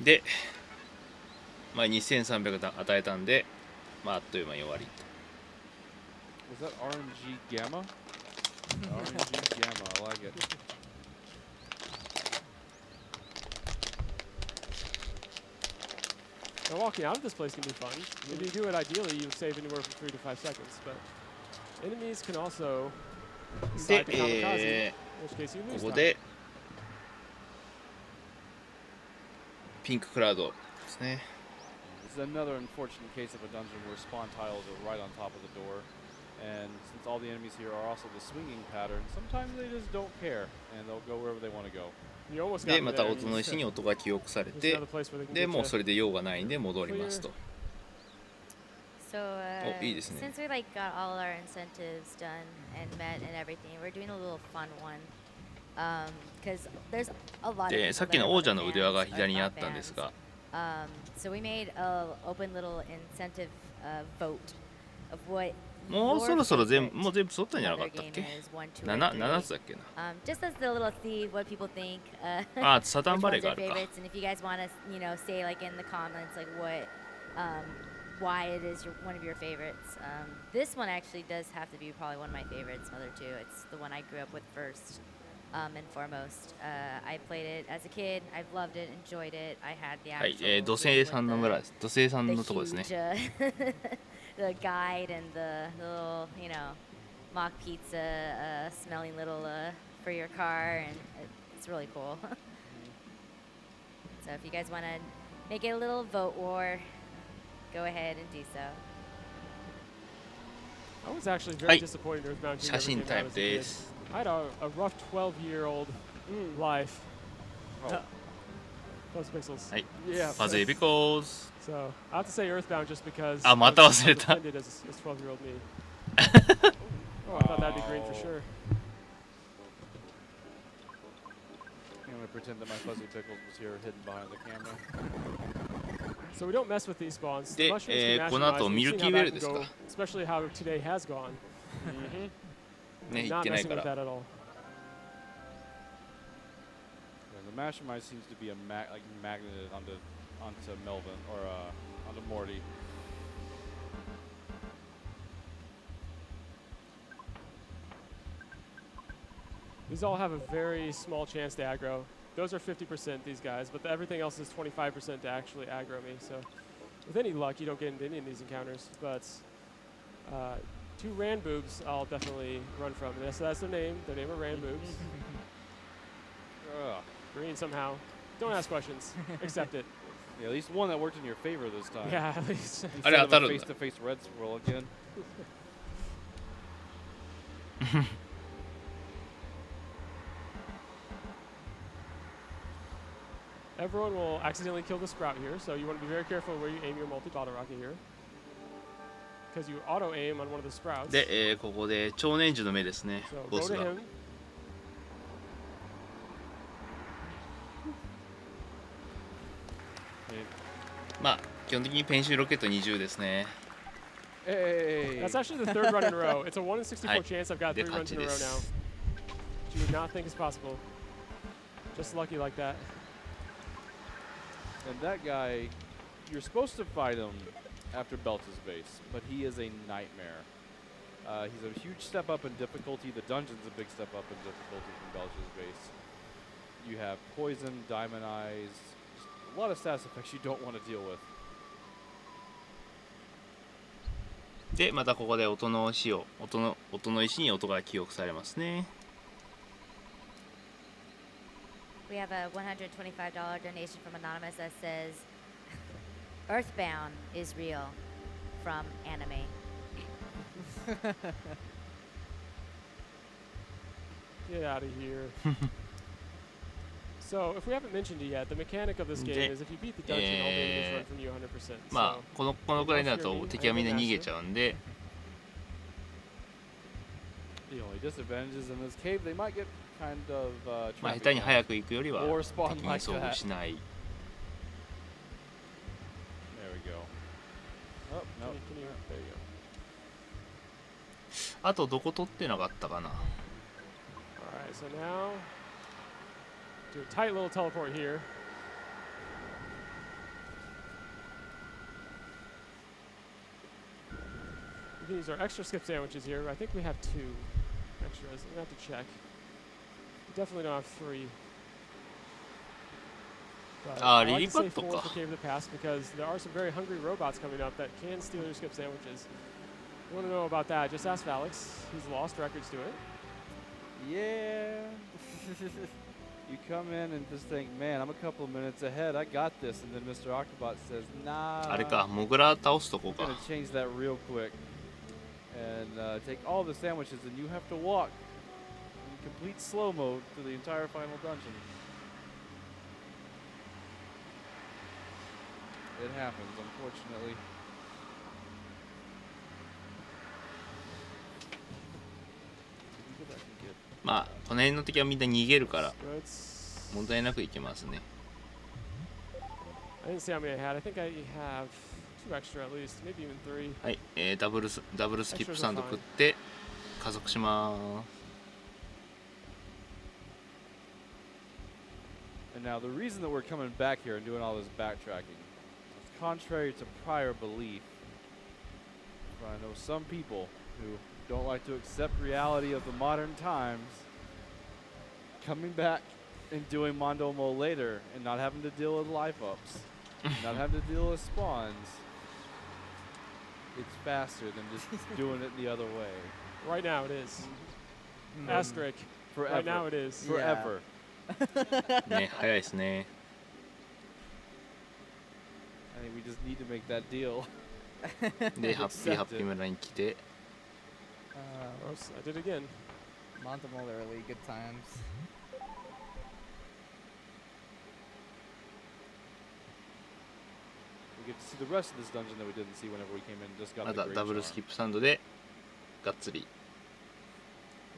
で、まあ2300与えたんで、まああっという間に終わり。 Was that RNG Gamma? RNG Gamma, I like it. Now walking out of this place can be fun. If you do it ideally, you save anywhere from 3 to 5 seconds, but enemies can also decide to kamikaze, in which case you lose ここ time. でピンククラウドですね。 This is another unfortunate case of a dungeon where spawn tiles are right on top of the door. And since all the enemies here are also the swinging pattern, sometimes they just don't care and they'll go wherever they want to go. You almost で got ま me た there. 音の石に音が記憶され There's て another place where they can で get もう you. それで用がないんで戻りますと。 So, お、いいですね。 since we like got all our incentives done and met and everything, we're doing a little fun one. Because there's a lot of でさっきの王者の腕輪が左にあったんですが、 So we made a open little incentive vote of what もうそろそろ全部もう全部揃ったんじゃなかったっけ？7つだっけな。 Just as the little see what people think. あ、サタンバレー which があ ones る are か。 favorites, and if you guys want to, say like in the comments like what, why it is one of your favorites. This one actually does have to be probably one of my favorites, MOTHER2. It's the one I grew up with first. And foremost, I played it as a kid. I've loved it, enjoyed it. I had the はい、 actual 土星さんの村です。土星さん the のとこですね。 huge, the guide and the little, mock pizza smelling little for your car, and it's really cool. So if you guys want to make it a little vote war, go ahead and do so. I was actually は very い、 disappointed in Earthbound 写 Kingdom 真 never タイ came ム out as a kid. です。 I had a rough 12-year-old life. Oh. Close pixels. はい、 Yeah. ファズエビコーズ。 So I have to say Earthbound just because あ、また忘れ I was た。 offended as 12-year-old me. Oh, I thought that'd be green for sure. I'm gonna pretend that my fuzzy pickles was here hidden behind the camera. So we don't mess with these spawns. で、 Mushrooms can mash この後 them, ミ we've ル seen キー how ウェ that ル can ですか。 go, especially how today has gone. ね、行っ Not てない messing か with that ら。 at all. Yeah, the Mastermind seems to be magneted onto Melvin or onto Morty. These all have a very small chance to aggro. Those are 50%, these guys, but everything else is 25% to actually aggro me. So with any luck, you don't get into any of these encounters. But 2 Rand boobs, I'll definitely run from. And that's their name. Their name are Rand boobs. Green somehow. Don't ask questions. Accept it. Yeah, at least one that worked in your favor this time. Yeah, at least. Instead of a face-to-face red swirl again. Everyone will accidentally kill the sprout here, so you want to be very careful where you aim your multi-bottle rocket here. Because you auto-aim on one of the sprouts. で、ここで超年樹の目ですね。 So ボ go ス to が。 him. まあ基本的にペンシルロケット20ですね。 Hey. That's actually the 3rd run in a row. It's a 1 in 64 はい、 chance I've got 3 で runs 勝 in ち a で row now. す。 Which you would not think is possible. Just lucky like that. And that guy, you're supposed to fight him after Belch's base, but he is a nightmare. He's a huge step up in difficulty. The dungeon's a big step up in difficulty from Belch's base. You have poison, diamond eyes, just a lot of status effects you don't want to deal with. で、またここで音の石に音が記憶されますね。 We have a $125 donation from Anonymous that says, Earthbound is real. from anime. Get out of here. So, if we haven't mentioned it yet, the mechanic of this game is if you beat the dungeon, all the enemies run from you 100%. まあこのくらいになると敵はみんな逃げちゃうんで。The only disadvantages in this cave, they might get kind of まあ下手に早く行くよりは or spawn 敵に like 遭遇 that. しない。 There we go. Oh, no. Can you, there you go. あとどこ取ってなかったかな。 Alright, so now do a tight little teleport here. We can use our extra skip sandwiches here. I think we have 2 extras. I'm gonna have to check. We definitely don't have 3. But I like to say 4 for Cave of the Past because there are some very hungry robots coming up that can steal your skip sandwiches. You want to know about that? Just ask Alex. He's lost records to it. Yeah. You come in and just think, man, I'm a couple of minutes ahead. I got this. And then Mr. Octobot says, nah. あれか、モグラ倒すとこ I'm か。 gonna change that real quick and take all the sandwiches, and you have to walk in complete slow mode through the entire final dungeon. It happens, unfortunately. Go back and get. まあこの辺の敵はみんな逃げるから問題なくいけますね。 I didn't see how many I had. I think I have 2 extra at least, maybe even 3. はい、ダブルスキップサンド食って加速します。 And now the reason that we're coming back here and doing all this backtracking is contrary to prior belief. For I know some people who don't like to accept reality of the modern times, coming back and doing Mondo Mo later and not having to deal with life ups, not having to deal with spawns, it's faster than just doing it the other way. Right now it is. Asterisk. Forever. Right now it is. Forever. ね、早いですね。 I think we just need to make that deal. で、ハッピー村に来て。 Oops, I did it again. Montemol early, good times. We get to see the rest of this dungeon that we didn't see whenever we came in. Just got ま the だ great ダブル charm. スキップサンドでがっつり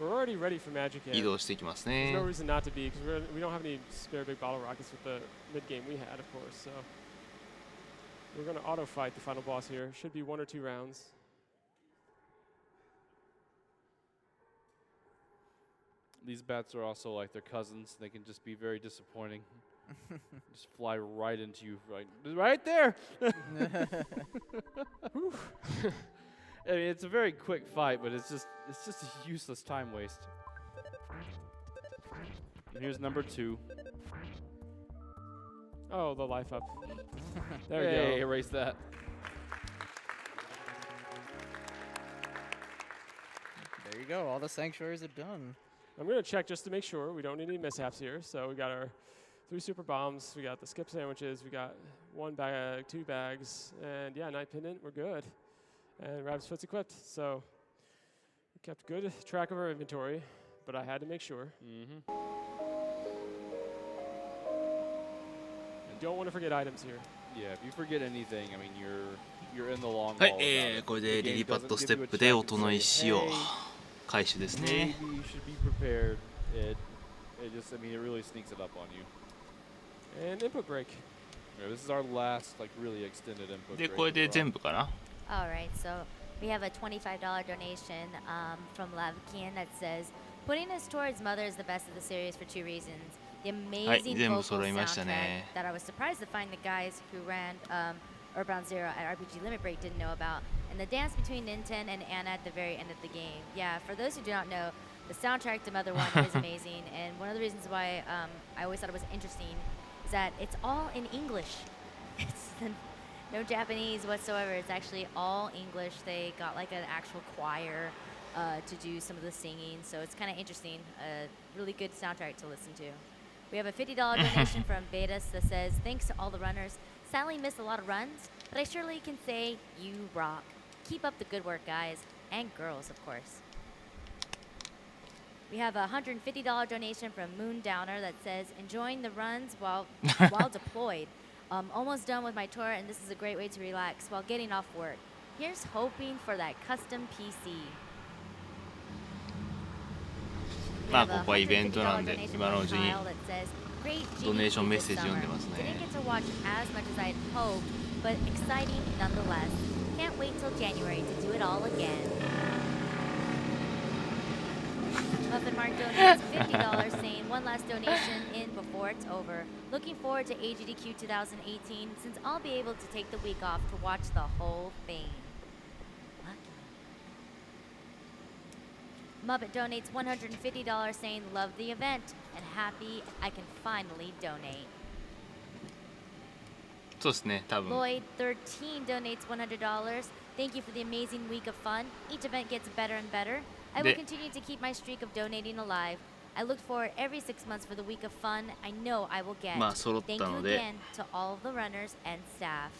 We're already ready for Magic 移 Hand. 動していきます There's ね。 no reason not to be, because we don't have any spare big bottle rockets with the mid game we had, of course. So we're going to auto fight the final boss here. Should be 1 or 2 rounds. These bats are also like their cousins. They can just be very disappointing. Just fly right into you, right there. I mean, it's a very quick fight, but it's just a useless time waste. And here's number 2. Oh, the life up. There Hey, we go. erase that. There you go. All the sanctuaries are done. I'm going to check just to make sure we don't need any mishaps here. So we got our 3 super bombs. We got the skip sandwiches. We got 1 bag, 2 bags. And yeah, Night Pendant, we're good. And Rabbit's Foot's equipped. So we kept good track of our inventory, but I had to make sure. Mm-hmm. And don't want to forget items here. Yeah, if you forget anything, I mean, you're in the long は haul. い、 about it. これ The で game リリパッ doesn't ドス give テ you a ップで chance 音 to の say, 石を "Hey, 回収ですね。 maybe you should be prepared." It just, I mean, it really sneaks it up on you. And input break. Yeah, this is our last, like, really extended input. で、 break これで as well. 全部かな。 All right, so we have a $25 donation from Lavkian that says, putting us towards Mother is the best of the series for 2 reasons. The amazing 全部 vocal 揃いました soundtrack ね。 that I was surprised to find the guys who ran Earthbound Zero at RPG Limit Break didn't know about, and the dance between Ninten and Anna at the very end of the game. Yeah, for those who do not know, the soundtrack to Mother 1 is amazing, and one of the reasons why I always thought it was interesting is that it's all in English. It's no Japanese whatsoever. It's actually all English. They got like an actual choir to do some of the singing, so it's kind of interesting. A really good soundtrack to listen to. We have a $50 donation from Betas that says, thanks to all the runners. Sadly missed a lot of runs, but I surely can say you rock. Keep up the good work, guys. And girls, of course. We have a $150 donation from Moon Downer that says, enjoying the runs while deployed. Almost done with my tour, and this is a great way to relax while getting off work. Here's hoping for that custom PC. まあここはイベントなんで今のうちにドネーションメッセージ読んでますね。 Didn't get to watch as much as I had hoped, but exciting nonetheless. Can't wait till January to do it all again. Muffin Mark donates $50 saying one last donation in before it's over. Looking forward to SGDQ 2018 since I'll be able to take the week off to watch the whole thing. Muppet donates $150 saying love the event and happy I can finally donate. そうですね、多分。 Lloyd 13 donates $100. Thank you for the amazing week of fun. Each event gets better and better. I will continue to keep my streak of donating alive. I look forward every 6 months for the week of fun I know I will get. まあ揃ったので。 Thank you again to all of the runners and staff.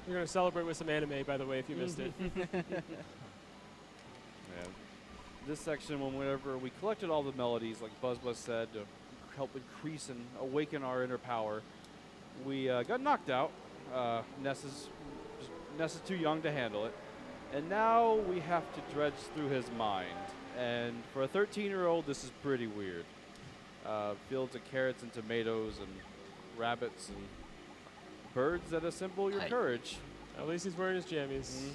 We're going to celebrate with some anime, by the way, if you missed it. Yeah. This section, whenever we collected all the melodies, like BuzzBuzz said, to help increase and awaken our inner power, we got knocked out. Ness is too young to handle it. And now we have to dredge through his mind. And for a 13-year-old, this is pretty weird. Fields of carrots and tomatoes and rabbits and birds that assemble your courage. At least he's wearing his jammies.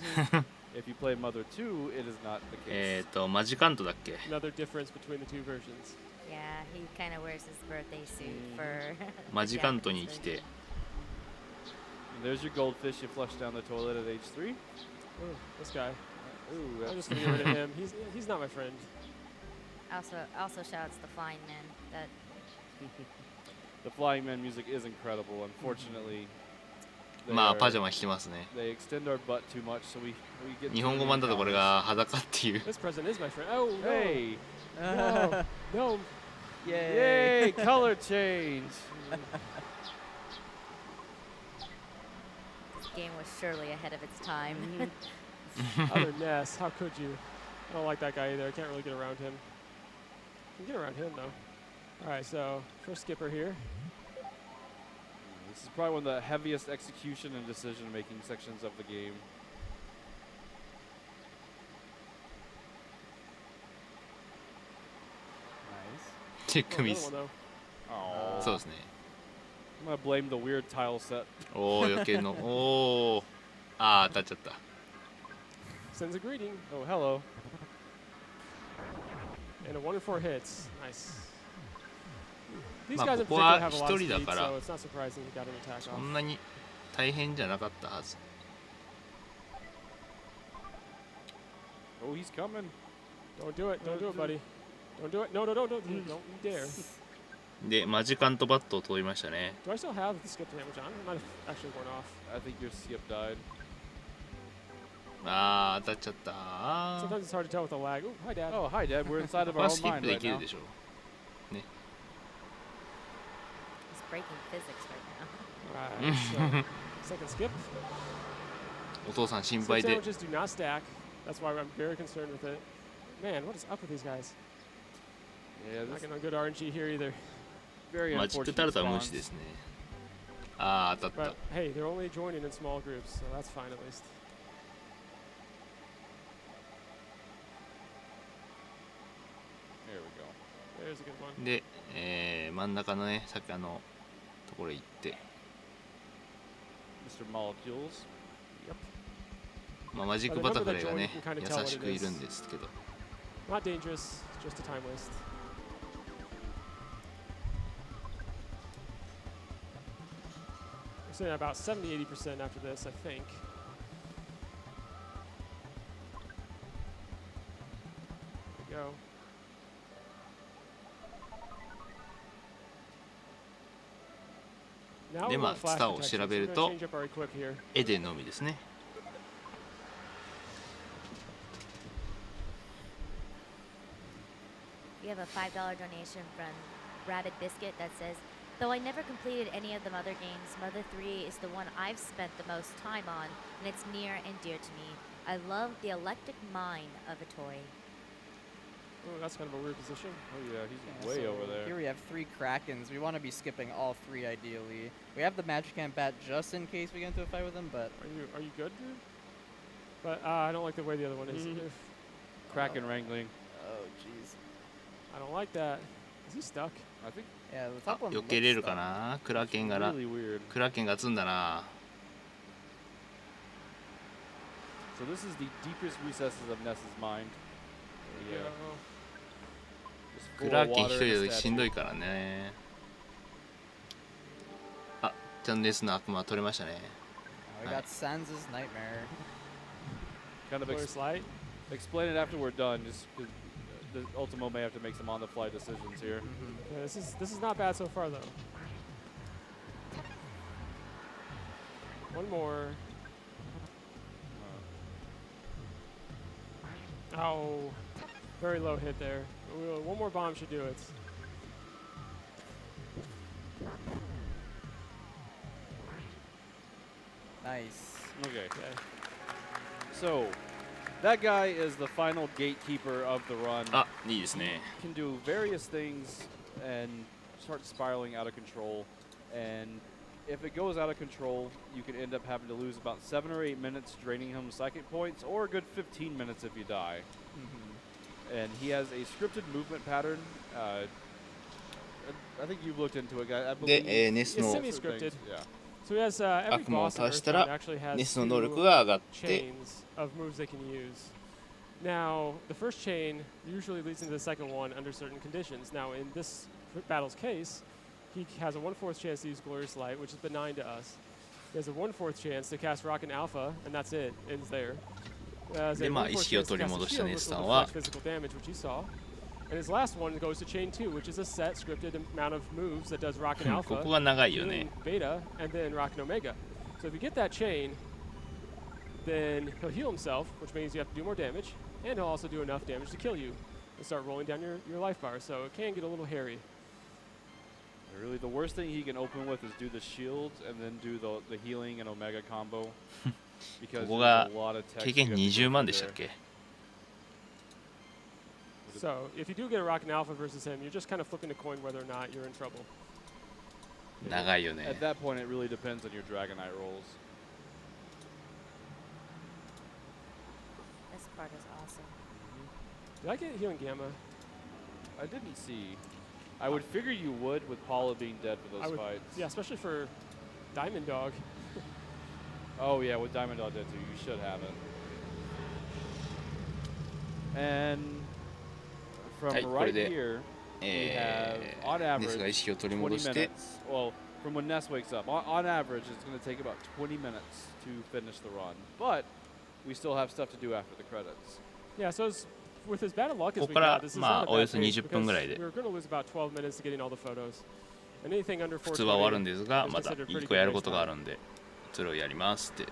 If you play MOTHER2, it is not the case. マジカントだっけ Another difference between the two versions. Yeah, he kind of wears his birthday suit for マジカントに来て There's your goldfish you flushed down the toilet at age 3. Ooh, this guy. Ooh, I'm just gonna get rid of him. He's not my friend. Also shouts the flying man. That the Flying Man music is incredible. Unfortunately, まあパジャマ着てますね。 they extend our butt too much, so we get 日本語版だとこれが裸っていう。 This president is my friend. Oh no! Hey! No! No! Yay! Color change. this game was surely ahead of its time. Other Ness, how could you? I don't like that guy either. I can't really get around him. You can get around him though. All right, so first skipper here. This is probably one of the heaviest execution and decision-making sections of the game. Nice. チェックミス。 Oh. そうですね。 I'm gonna blame the weird tile set. おお余計のおおああ当たっちゃった。 Sends a greeting. Oh, hello. And a 1 in 4 hits. Nice. These まあ guys こ in こ particular は have a 一 lot of 人だ speed, から so it's not surprising he got an attack そ off. んなに大変じゃなかったはず。 Oh, he's coming. Don't do it. Don't do it, buddy. Don't do it. No, no, no, don't you dare. でマジカントバットを通りましたね。 Do I still have the skip damage on? It might have actually worn off. I think your skip died. ああ当たっちゃった。あ Sometimes it's hard to tell with the lag. Ooh, hi, Dad. Oh, hi, Dad. We're inside こ of こ our は own スキッ mind プで right きる now. でしょう。ね。 He's breaking physics right now. Alright, so second skip. お父さん心 Skip 配で。 sandwiches do not stack. That's why I'm very concerned with it. Man, what is up with these guys? Yeah, Not this getting a good RNG here either. very マジック unfortunate タルトは無視 spawns. ですね。ああ当たっ But hey, they're only joining in small groups, so that's fine at least. There we go. There's a good one. た。で、真ん中のねさっきところ行って、 Mr. Molecules. まあマジックバタフライがね優しくいるんですけど。 Not dangerous, just a time waste. We're sitting at about 70-80% after this, I think. There we go. Now で we're ま on あ flash ツタを detection, 調 so べ we're る gonna と change up our equip here. 絵でのみですね。 We have a $5 donation from Rabbit Biscuit that says, Though I never completed any of the Mother games, Mother 3 is the one I've spent the most time on, and it's near and dear to me. I love the electric mind of a toy. Oh, that's kind of a weird position. Oh yeah, he's way over there. Here we have 3 Krakens. We want to be skipping all 3 ideally. We have the Magikarp bat just in case we get into a fight with him, but... Are you good, dude? But I don't like the way the other one is. Kraken wrangling. Oh, jeez. I don't like that. Is he stuck? I think. Yeah, the top one 避けれるかな。クラケンが Really weird. クラケンが積んだな。 So this is the deepest recesses of Ness's mind. Yeah. クラケン一人だとしんどいからね。あ、ちゃんとネスの悪魔取れましたね。We got Sans' Nightmare. Kind of explain it after we're done, just because the Ultimo may have to make some on-the-fly decisions here. Yeah, this is not bad so far though. One more. Oh, very low hit there. One more bomb should do it. Nice. Okay. So, that guy is the final gatekeeper of the run. あ、いいですね。 Can do various things and start spiraling out of control. And if it goes out of control, you could end up having to lose about 7 or 8 minutes, draining him psychic points, or a good 15 minutes if you die. And he has a scripted movement pattern. I think you've looked into it, guys. I believe で、ネス It's の semi-scripted. Yeah. So he has every 悪魔を boss on 倒した Earthbound ら actually has ネスの 2 能力が上がって chains of moves they can use. Now, the first chain usually leads into the second one under certain conditions. Now, in this battle's case, he has a 1/4 chance to use Glorious Light, which is benign to us. He has a 1/4 chance to cast Rock and Alpha, and that's it. Ends there. で、まあ意識を取り戻したネスさんは physical damage, which you saw. And his last one goes to Chain 2, which is a set scripted amount of moves that does Rock and Alpha, ここが長いよ healing ね。 Beta, and then Rock and Omega. So if you get that chain, then he'll heal himself, which means you have to do more damage, and he'll also do enough damage to kill you and start rolling down your life bar. So it can get a little hairy. Really, the worst thing he can open with is do the shields and then do the healing and Omega combo. ここが経験20万でしたっけ？ So if you do get a Rock and Alpha versus him, you're just kind of flipping a coin whether or not you're in trouble. 長いよね。 At that point, it really depends on your Dragonite rolls. This part is awesome. Did I get healing Gamma? I didn't see. I would figure you would with Paula being dead for those fights. Yeah, especially for Diamond Dog. Oh yeah, with Diamond Dog dead too, you should have it. And from right here, we have on ネス average が意識を取り 20 戻して minutes. Well, from when Ness wakes up, on average, it's going to take about 20 minutes to finish the run. But we still have stuff to do after the credits. Yeah, so with as bad a luck as こ we こから got, this is まあ not a およ bad そ pace 20分ぐらい because で we're going to lose about 12 minutes to getting all the photos. Anything under 普通は終わるん 420ですが is まだ considered 1 pretty 個や good る race ことがあ time. るんでそれをやりますって。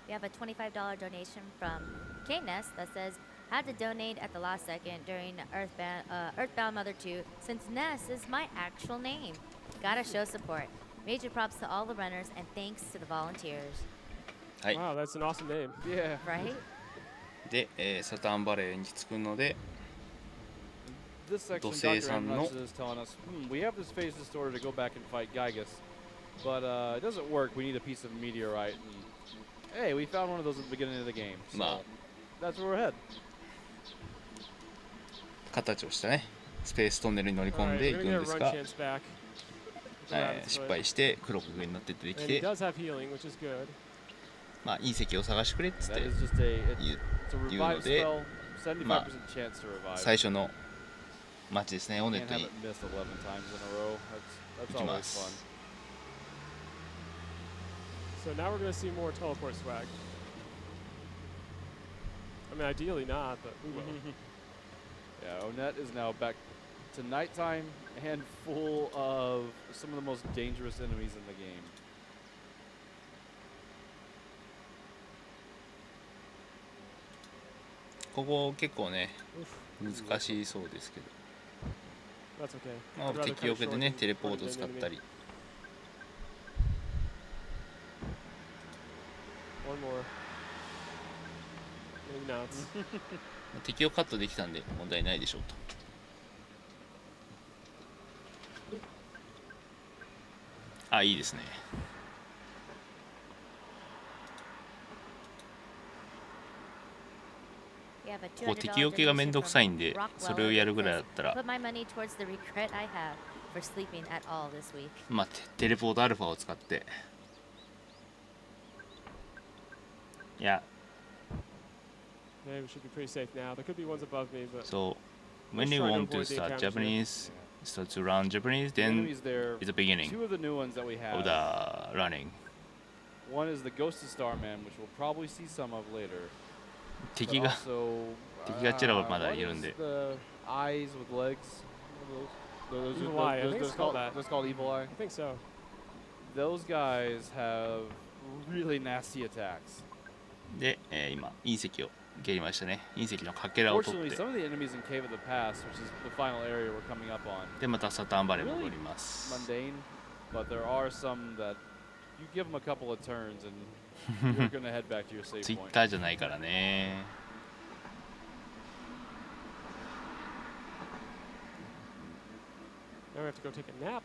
We have a $25 donation from KNES that says, had to donate at the last second during Earthbound Mother 2 since Ness is my actual name. Gotta show support. Major props to all the runners and thanks to the volunteers. Wow, that's an awesome name. Yeah. Right? で、サターンバレーに着くので This section, 土星 Dr. さんの Amnuts is telling us, we have this phase distorter to go back and fight Gygas, but it doesn't work. We need a piece of meteorite. And, hey, we found one of those at the beginning of the game. So まあ that's where we're headed. 形をしたねスペーストンネルに乗り込ん Alright, でい we're く gonna ん get で a す run が、 chance back. 失敗して黒く上になって出てき And he て does have healing, which is good. まあいい席を探してくれっつっ That て is just a, 言う it's a 言うの revive で spell, 75% まあ chance to revive. 最初のマッチですねオネッ Can't ト have に it missed 11 times in a row. That's 行きま always す fun. So now we're going to see more teleport swag. I mean, ideally not, but we will. Yeah, Onett is now back to nighttime and full of some of the most dangerous enemies in the game. ここ結構ね難しそうですけど、まあ、敵よけでねテレポート使ったり。敵をカットできたんで問題ないでしょうと。あ、いいですね。こう敵よけがめんどくさいんで、それをやるぐらいだったらまあテレポートアルファを使って、いやそう、when you want to start Japanese, start to run Japanese, then it's the beginning Two of the new ones that we of have. the running. One is the Ghosted Starman, which we'll probably see some of later. 敵がちらほらまだいるんで。The eyes with legs. Evil Eye. I think it's called that. That's called Evil Eye. I think so. Those guys have really nasty attacks. で、今隕石を蹴りましたね。隕石のかけらを取っ Fortunately, て、 some of the enemies in Cave of the Past, which is the final area we're coming up on, でまたサターンバレー戻ります。 mundane, but there are some that you give them a couple of turns and you're gonna head back to your save ツイッ point. ターじゃないからね。Now we have to go take a nap.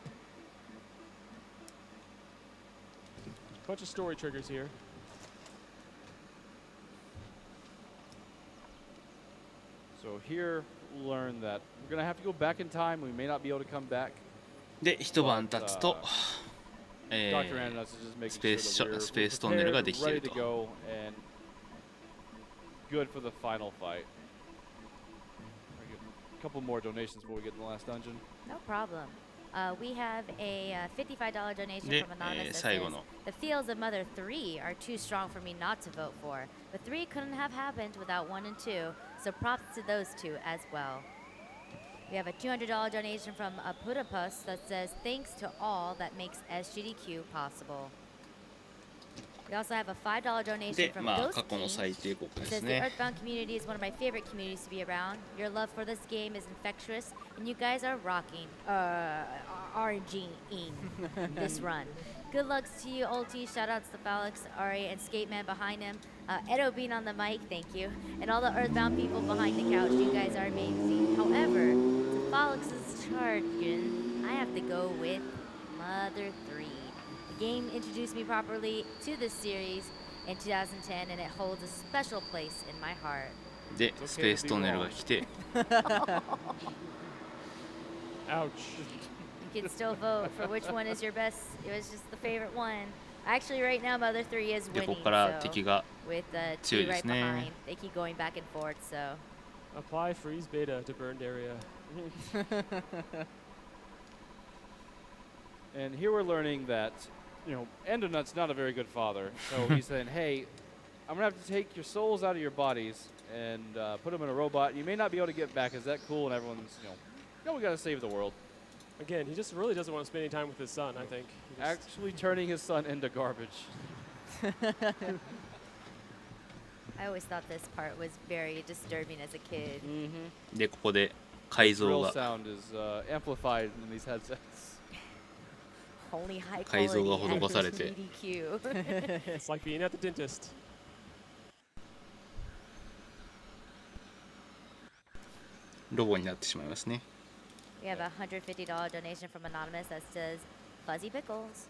Bunch of story triggers here. So here, we'll learn that we're gonna have to go back in time. We may not be able to come back. で一晩経つと、 Dr. Ananas is just making スペース sure トンネルが we're できてい ready る to と。 go and good for the final fight. A couple more donations before we get in the last dungeon. No problem. We have a $55 donation で from Anonymous that 最後 says, の the feels of Mother 3 are too strong for me not to vote for. But 3 couldn't have happened without 1 and 2, so props to those two as well. We have a $200 donation from a Pudapus that says, thanks to all that makes SGDQ possible. We also have a $5 donation で from まあ Ghost 過去の King. 最低国 It で says す the ね。 Earthbound community is one of my favorite communities to be around. Your love for this game is infectious, and you guys are rocking, RNG-ing this run. Good luck to you, Ulti. Shoutouts to Falix, Ari, and Skateman behind him. Edo being on the mic, thank you. And all the Earthbound people behind the couch, you guys are amazing. However, to Falix's jargon, I have to go with Mother 3. The game introduced me properly to this series in 2010, and it holds a special place in my heart. でスペーストンネルが来て、 Ouch. You can still vote for which one is your best. It was just the favorite one. Actually, right now, Mother 3 is でこ winning. こから So 敵が with 2強いで right すね。 behind, they keep going back and forth. So Apply freeze beta to burned area. And here we're learning that, you know, Endonut's not a very good father. So he's saying, hey, I'm going to have to take your souls out of your bodies and put them in a robot. You may not be able to get back. Is that cool? And everyone's, we got to save the world. Again, he just really doesn't want to spend any time with his son, I think. Actually turning his son into garbage. I always thought this part was very disturbing as a kid. でここで改造 Drill が sound is amplified in these headsets. Only high 改造が quality 施されて SGDQ. It's like being at the dentist. ロボになってしまいますね。 We have a $150 donation from Anonymous that says, Fuzzy Pickles.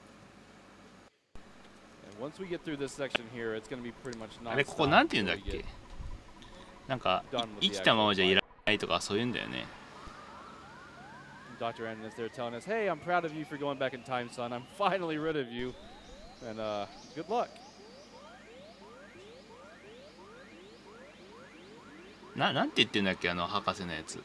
And once we get through this section here, it's going to be pretty much あれこ non-stop こなんて言うんだっ until we け get-？ なんか生きたままじゃいらないとかそういうんだよね。 Dr. Ananas there telling us, hey, I'm proud of you for going back in time, son. I'm finally rid of you. And good luck. なんて言ってんだっけあの博士のやつ。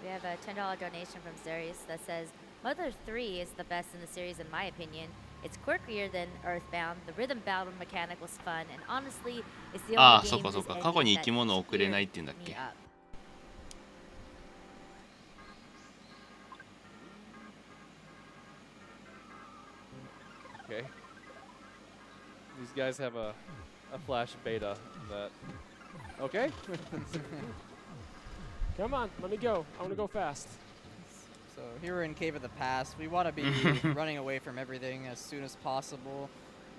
We have a $10 donation from Zarius that says, Mother 3 is the best in the series in my opinion. It's quirkier than Earthbound. The rhythm battle mechanic was fun, and honestly, it's the ああ only そう game かそう whose か ending 過去に that 生き物をくれないって cheered 言うんだっ me け。 up. Okay. These guys have a flash beta that Okay. Come on, let me go. I want to go fast. So here we're in Cave of the Past. We want to be running away from everything as soon as possible,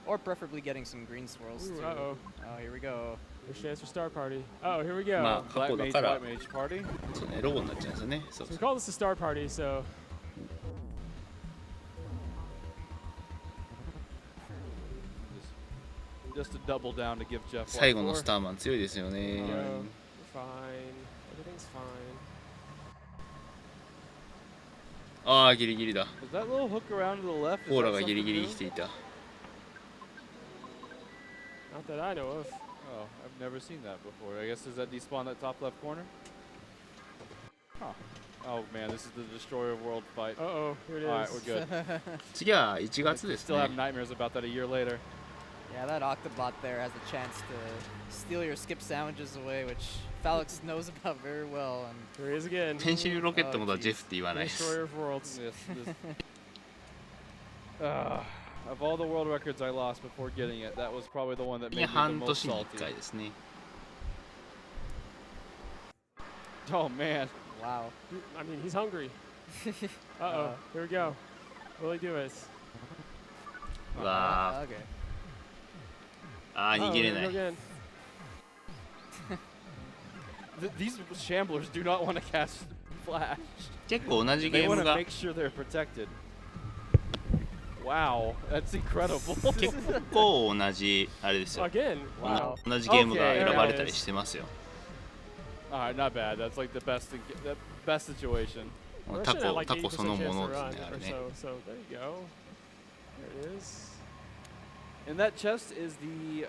or preferably getting some green swirls too. Uh-oh. Oh, here we go. There's chance for Star Party. Oh, here we go. まあ過去だから White Mage Party. そうねロゴになっちゃうんですよね。そう So we call this a Star Party, so Just to double down to give Jeff 最後の what スターマン強いですよね。 Go. We're fine. Everything's fine. ああギリギリだ。 Is that little hook around to the left? Is コーラ that がギリ something ギリ new? 生きていた。 Not that I know of. Oh, I've never seen that before. I guess does that despawn that top left corner? Huh. Oh man, this is the Destroyer of World fight. Uh-oh, here it is. All right, we're good. 次は1月です Still have ね。 nightmares about that a year later. Yeah, that Octobot there has a chance to steal your skip sandwiches away, which Phalix knows about very well. And Here he is again. ペンシルロケットもだジェフって言わないです。 Destroyer of Worlds. Yes, of all the world records I lost before getting it, that was probably the one that い made や me the 半 most 年に1 salty. 回ですね。 Oh man. wow. I mean, he's hungry. Uh-oh, here we go. Will he do it? わあ Okay. あー逃げれな here we い。 go again. These shamblers do not want to cast flash. 結構同じゲ They ー want ム to が make sure they're protected. Wow, that's incredible. 結構同じあれですよ。 Again. Wow. 同じゲームが選ばれたりしてますよ。 All right, not bad. That's like the best situation. We're タ actually at コ like タコその 80% も chance の to です run ねあ or れね。 so. So there you go. There it is. And that chest is the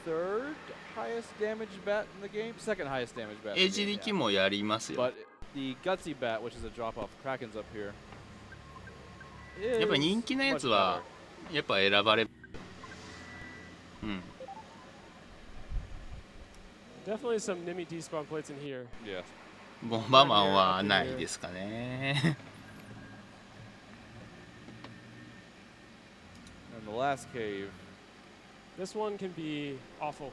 third highest damage bat in the game, second highest damage bat. in the game, SGDQ もやりますよ。 But the gutsy bat, which is a drop off Kraken's up here. やっぱ人気のやつ much はやっぱ選ばれ。うん。 Definitely some Nimi despawn plates in here. better. Yeah. ボンバーマンはないですかね。 And the last cave. This one can be awful.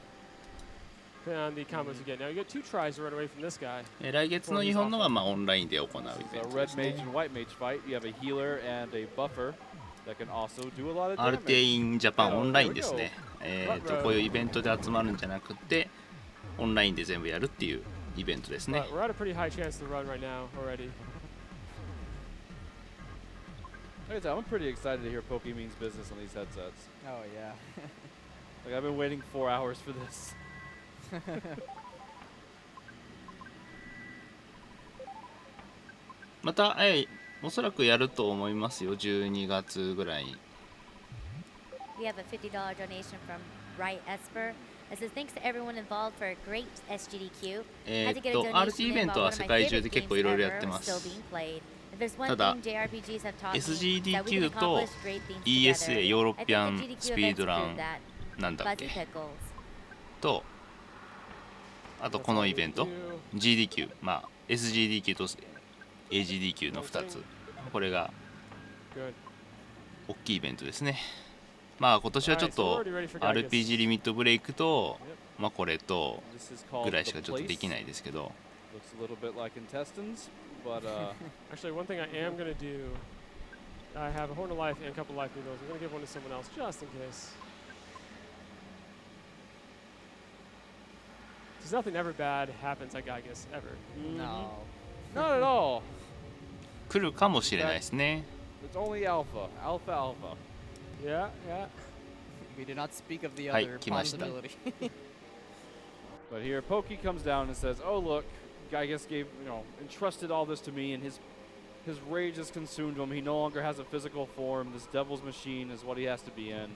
Depending on the combos you get. Now you get 2 tries to run away from this guy. 来月の日本のはまあオンラインで行うイベン So トで red す mage ね。 and white mage fight. You have a healer and a buffer that can also do a lot of アル damage. テインジャパンオンラインですね。こういうイベントで集まるんじゃなくて、オンラインで全部やるっていうイベントですね。 But we're at a pretty high chance to run right now already. Like I said, I'm pretty excited to hear Poke means business on these headsets. Oh yeah. Like I've been waiting 4 hours for this. また、おそらくやると思いますよ、12月ぐらい。 We have a $50 donation from Right Esper. It says thanks to everyone involved for a great SGDQ. Had to get a donation RT イベン in ト while は one of 世 my 界中 favorite で結構 games いろいろやっ ever て was ます。 still being played. If there's one ただ thing JRPGs have taught me, is that we can SGDQ と accomplish great things ESA together. ヨーロピア I ン think the ス GDQ ピー events ドラ prove ン that. なんだっ Fuzzy け Pickles. と、あとこのイベント GDQ、まあ SGDQ と AGDQ の2つ、これが Good. 大きいイベントですね。まあ今年はちょっと RPG リミットブレイクと、まあこれと This is ぐ called らいしか the ちょっとで place. きないですけど。 Looks a little bit like intestines, but Actually, one thing I am going to do, I have a Horn of Life and a couple life needles. I'm going to give one to someone else just in case. Because nothing ever bad happens, I guess, ever. No. not at all. 来るかもしれないですね。 It's only alpha, alpha, alpha. Yeah, yeah. We do not speak of the はい、 other 来ました。 possibility. But here, Pokey comes down and says, "Oh look, Gygas entrusted all this to me, and his rage has consumed him. He no longer has a physical form. This devil's machine is what he has to be in."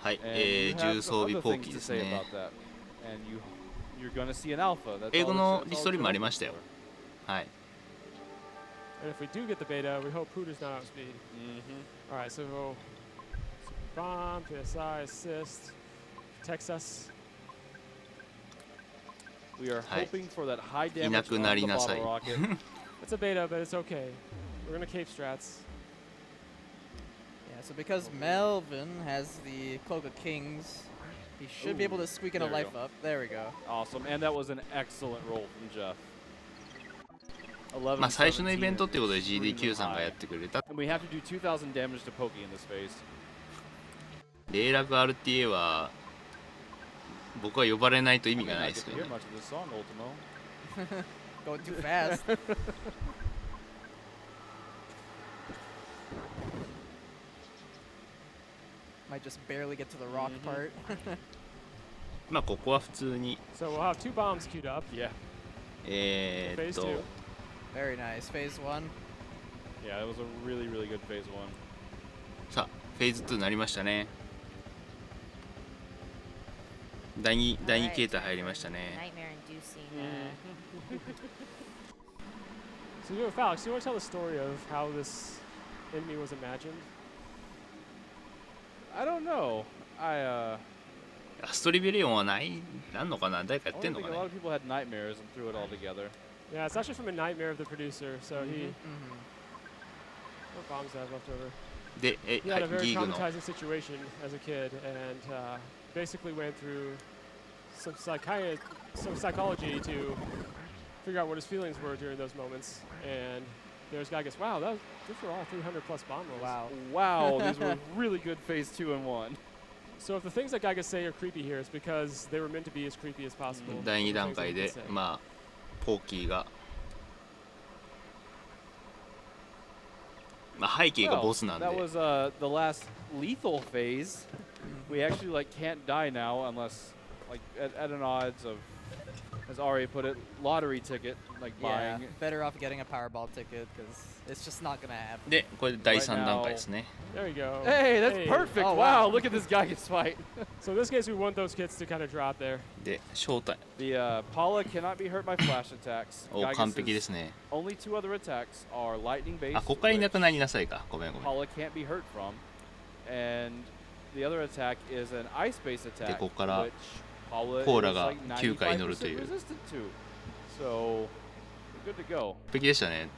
はい、 And you 重 have 装 other 備ポー things キー to です say ね about。that, and you're gonna see an alpha. That's 英語 all の it's- リ that's スト all リ it's もあり looking ましたよ。 for. はい。 And if we do get the beta, we hope Pooter's not outspeed. All right, so bomb, PSI, assist, protects us. We are はい。 hoping for that high いな damage く on な the りなさい。 bottle rocket. It's a beta, but it's okay. We're going to cape strats. Yeah, so because Melvin has the Cloak of Kings, He should be able to squeak in a life up. There we go. Awesome, and that was an excellent roll from Jeff. 11, まあ最初のイベントってことで extremely GDQ さんが high. やってくれた。 And we have to do 2,000 damage to Pokey in this phase. レイラク RTA は僕は呼ばれないと意味がない I です get け to ど hear ね。 much of this song, Ultimo. Going too fast. Might just barely get to the rock part. まあここは普通に So we'll have 2 bombs queued up. Yeah. Phase 2. Very nice. Phase 1. Yeah, it was a really, really good phase 1. さあフェーズ2になりましたね。第2形態入りましたね。 Nightmare inducing. So, you know, Falx, you want to tell the story of how this enemy was imagined? I don't know. アストリベリオンはなんのかな、誰かや I ってん don't の think か a lot ね。 of people had nightmares and threw it all together. Yeah, it's actually from a nightmare of the producer. So he. What bombs do I have left over? で、He は had a い、 very ギーグの traumatizing situation as a kid and basically went through some psychology to figure out what his feelings were during those moments. And there's guy goes, wow, those were all 300 plus bomb rolls. Wow. Wow, these were really good phase 2 and 1. So if the things that Geiger say are creepy here, it's because they were meant to be as creepy as possible. 第2段階で、まあ、ポーキーが、まあ、背景がボスなんで。 That was the last lethal phase. We actually like can't die now unless like at an odds of, as Ari put it, lottery ticket, like Yeah, buying. better off getting a Powerball ticket because it's just not gonna happen. で、これ第3段階ですね。 There you go. Hey, that's perfect. Oh, wow. wow. Look at this Geigus fight. So in this case, we want those kits to kind of drop there. で、正体。 The Paula cannot be hurt by flash attacks. お、完璧で Geigus' すね。 only 2 other attacks are lightning based. あ、ここからいなくなりなさいか。ごめんごめん。 Paula can't be hurt from, and the other attack is an ice based attack, で、ここから which Paula コーラ is が like 9回乗るという。 95% resistant to. So, we're good to go. 完璧でしたね。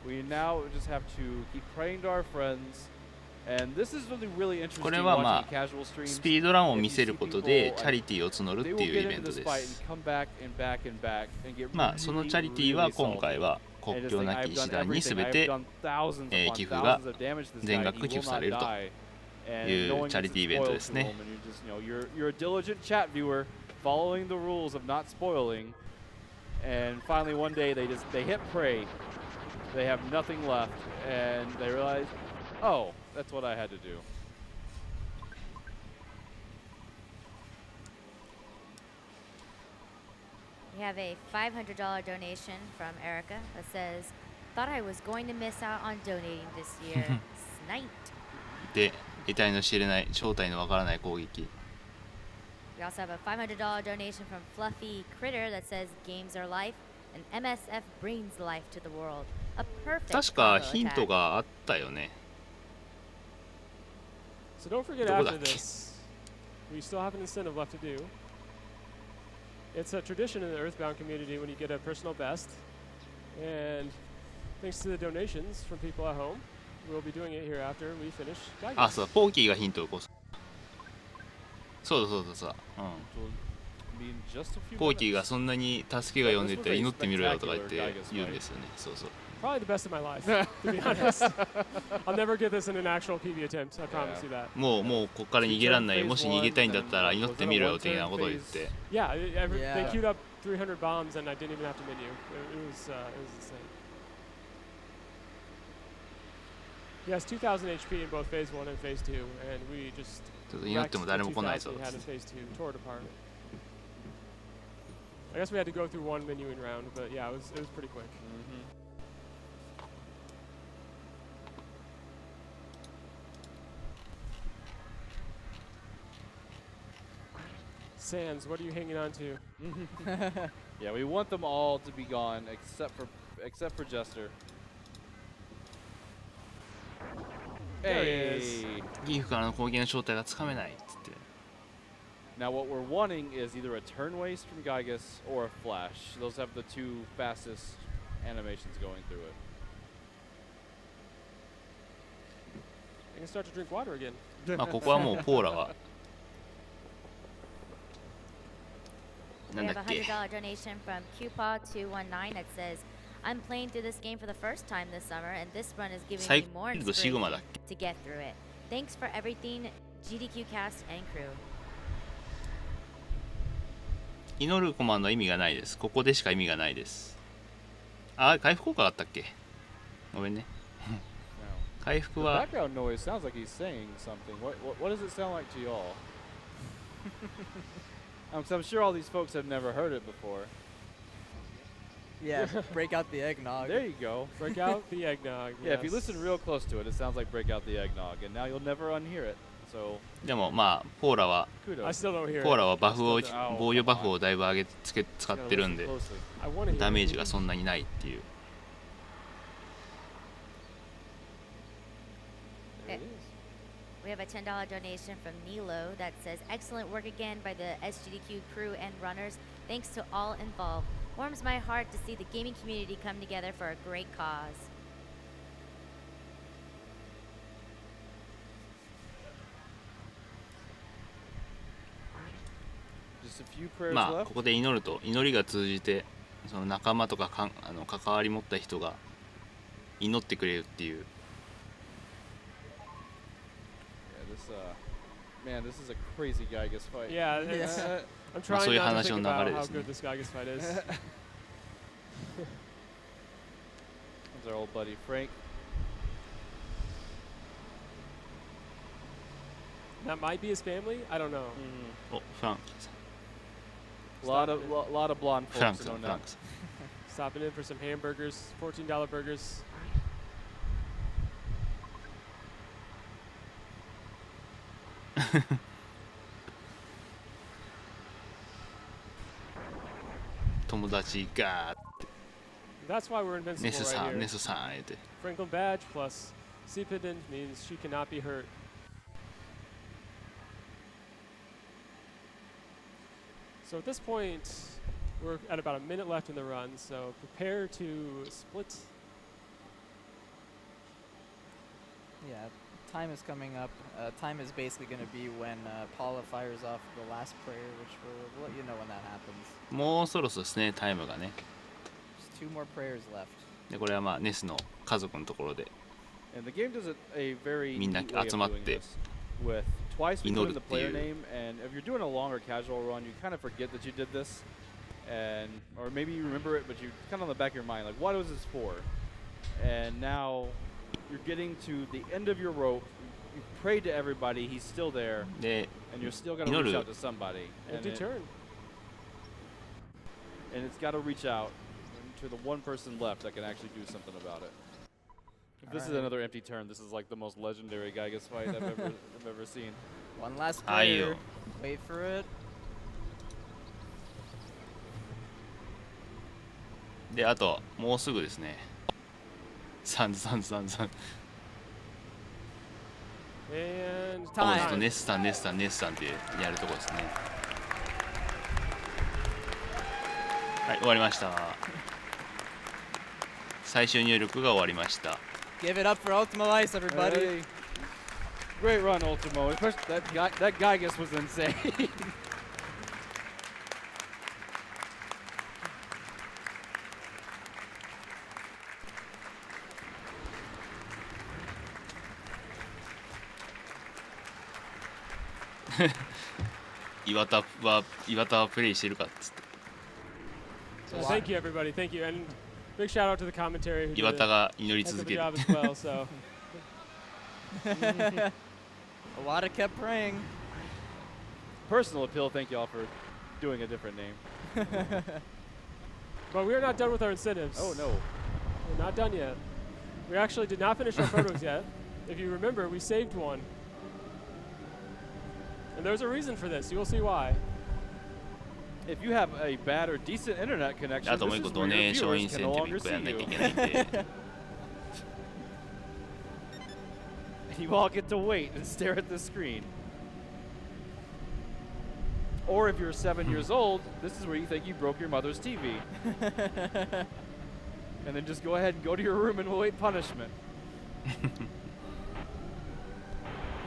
We now just have to keep praying to our friends, and this is really interesting これはま watching あ casual streams. スピードランを見せることでチャリティーを募る They ってい will うイ get ベン into ト this で fight す。 and come back and back and back and get まあそのチャリティーは今回は国境なき医師団にすべて寄付が全額寄付されるというチャリティーイベントですね。 You're a diligent chat viewer following the rules of not spoiling, and finally one day they hit pray. They have nothing left, and they realize, oh, that's what I had to do. We have a $500 donation from Erica that says, thought I was going to miss out on donating this year. Sniped. で、得体の知れない正体のわからない攻撃。 We also have a $500 donation from Fluffy Critter that says, games are life, and MSF brings life to the world. A perfect 確か combo ヒント attack. があったよね。 So don't forget どこだ after っけ？ this, we still have an incentive left to do. It's a tradition in the Earthbound community when you get a personal best. And thanks to the donations from people at home, we'll be doing it here after we finish あ、 Geiger. そうだ、ポーキーがヒントを起こす。そうだそうだそうだ。うん。 I mean, just a few ポーキーが minutes. そんなに助けが呼んでて祈ってみろよとか言って言うんですよね。そうそう。 Probably the best of my life, to be honest. I'll never get this in an actual PB attempt, I promise you that. もうここから逃げらんない。もし逃げたいんだったら祈ってみろよ的なことを言って。 Yeah, they Yeah. queued up 300 bombs and I didn't even have to menu. It was insane. He has 2,000 HP in both phase 1 and phase 2, and we just ちょっと祈っても誰も来ないぞ 2,000 he had in phase 2, tore it apart. I guess we had to go through one menuing round, but yeah, it was pretty quick. Sans, what are you hanging on to? Yeah, we want them all to be gone except for Jester. There he is. Hey. ギーフからの攻撃の正体がつかめないっつって。 Now what we're wanting is either a turn waste from Geigus or a flash. Those have the 2 fastest animations going through it. I can start to drink water again. まあここはもうポーラが We have a なんだっけ $100 donation from Qpaw219 that says, I'm playing through this game for the first time this summer, and this run is giving サイ me ク more ルドシグマ inspiration だっけ to get through it. Thanks for everything, GDQ cast and crew. 祈るコマンドは意味がないです。ここでしか意味がないです。あ、回復効果あったっけ。ごめんね。回復 The は background noise sounds like he's saying something. What does it sound like to y'all? So I'm sure all these folks have never heard it before. Yeah, break out the eggnog. There you go. Break out the eggnog. Yeah, if you yes. listen real close to it, it sounds like break out the eggnog, and now you'll never unhear it. So でもまあポーラは I kudos. still don't hear ポー it. ラはバフを I still don't- 防御バフをだいぶ使 Gotta ってるん listen で closely. I want to hear ダメー it. ジがそんなにないっていう。 There it is. We have a $10 donation from Nilo that says, excellent work again by the SGDQ crew and runners. Thanks to all involved. Warms my heart to see the gaming community come together for a great cause. Just a few prayers まあ left. ここで祈ると祈りが通じてその仲間とか関わり持った人が祈ってくれるっていう。 Man, this is a crazy Gygas fight. Yeah, it's, I'm trying そういう not to 話 think の about 流れで how すね。 good this Gygas fight is. There's our old buddy Frank. That might be his family. I don't know. お、フランクさん。 Lot of blonde フラン folks ク who さん、 don't フラ know. ンクさん。 Stopping in for some hamburgers, $14 burgers. That's why we're invincible ネスさ right ん、ネ here. スさん言うて。 Franklin badge plus C pendant means she cannot be hurt. So at this point, we're at about a minute left in the run, so prepare to split. Yeah, time is coming up. Time is basically going to be when Paula fires off the last prayer, which we'll let you know when that happens. もうそろそろですね、タイムがね。 Just 2 more prayers left. で、これはまあネスの家族のところで And the game does a very みんな neat way of 集まっ doing て this. With twice we 祈 put る in the ってい player う。 name, and if you're doing a longer casual run, you kind of forget that you did this, and or maybe you remember it, but you kind of on the back of your mind, like, what was this for? And now you're getting to the end of your rope. You prayed to everybody. He's still there, で、 and you're still gonna 祈 reach る out to somebody. Empty turn. And it's got to reach out to the one person left that can actually do something about it. If this is Alright. another empty turn, this is like the most legendary Gygas fight I've ever seen. One last はいよ prayer. Wait for it. で、あともうすぐですね。サンズサンズサンズサンズ。 And ちょっと time. ネスさんネスさんネスさんってやるとこですね。はい終わりました。最終入力が終わりました。 Give it up for UltimoIce, everybody. Hey. Great run, Ultimo. Especially that Gygas was insane. 岩田はプレイしてるかっつって。 So thank you, everybody. Thank you. And big shout out to the commentary who 岩 did 田 a が祈り heck of 続 a ける。 job as well. So A lot of kept praying. Personal appeal, thank y'all for doing a different name. But we are not done with our incentives. Oh, no. We're not done yet. We actually did not finish our photos yet. If you remember, we saved one. And there's a reason for this. You will see why. If you have a bad or decent internet connection, あともう this 一個 is ド where ネー your ション viewers インセ can ン no ティブ longer 1個やん see なきゃい you. けないんで You all get to wait and stare at the screen. Or if you're 7 years old, this is where you think you broke your mother's TV. And then just go ahead and go to your room and await punishment.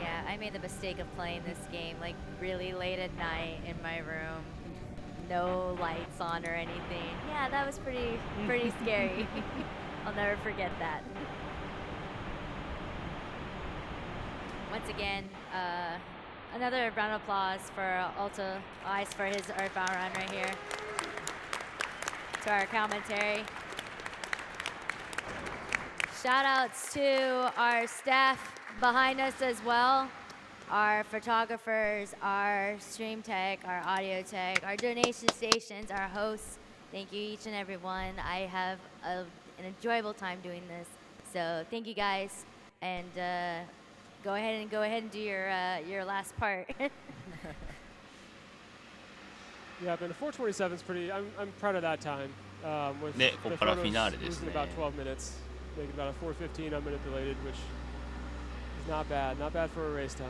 Yeah, I made the mistake of playing this game like really late at night in my room. no lights on or anything. Yeah, that was pretty scary. I'll never forget that. Once again, another round of applause for UltimoIce for his Earthbound run right here. To our commentary. Shout outs to our staff behind us as well. Our photographers, our stream tech, our audio tech, our donation stations, our hosts. Thank you each and every one. I have an enjoyable time doing this. So thank you guys, and go ahead and do your last part. Yeah, but the 427 is pretty. I'm proud of that time. With de,ここからフィナーレ photos です losing ね。 about 12 minutes, making about a 4:15 unmanipulated, which is not bad. Not bad for a race time.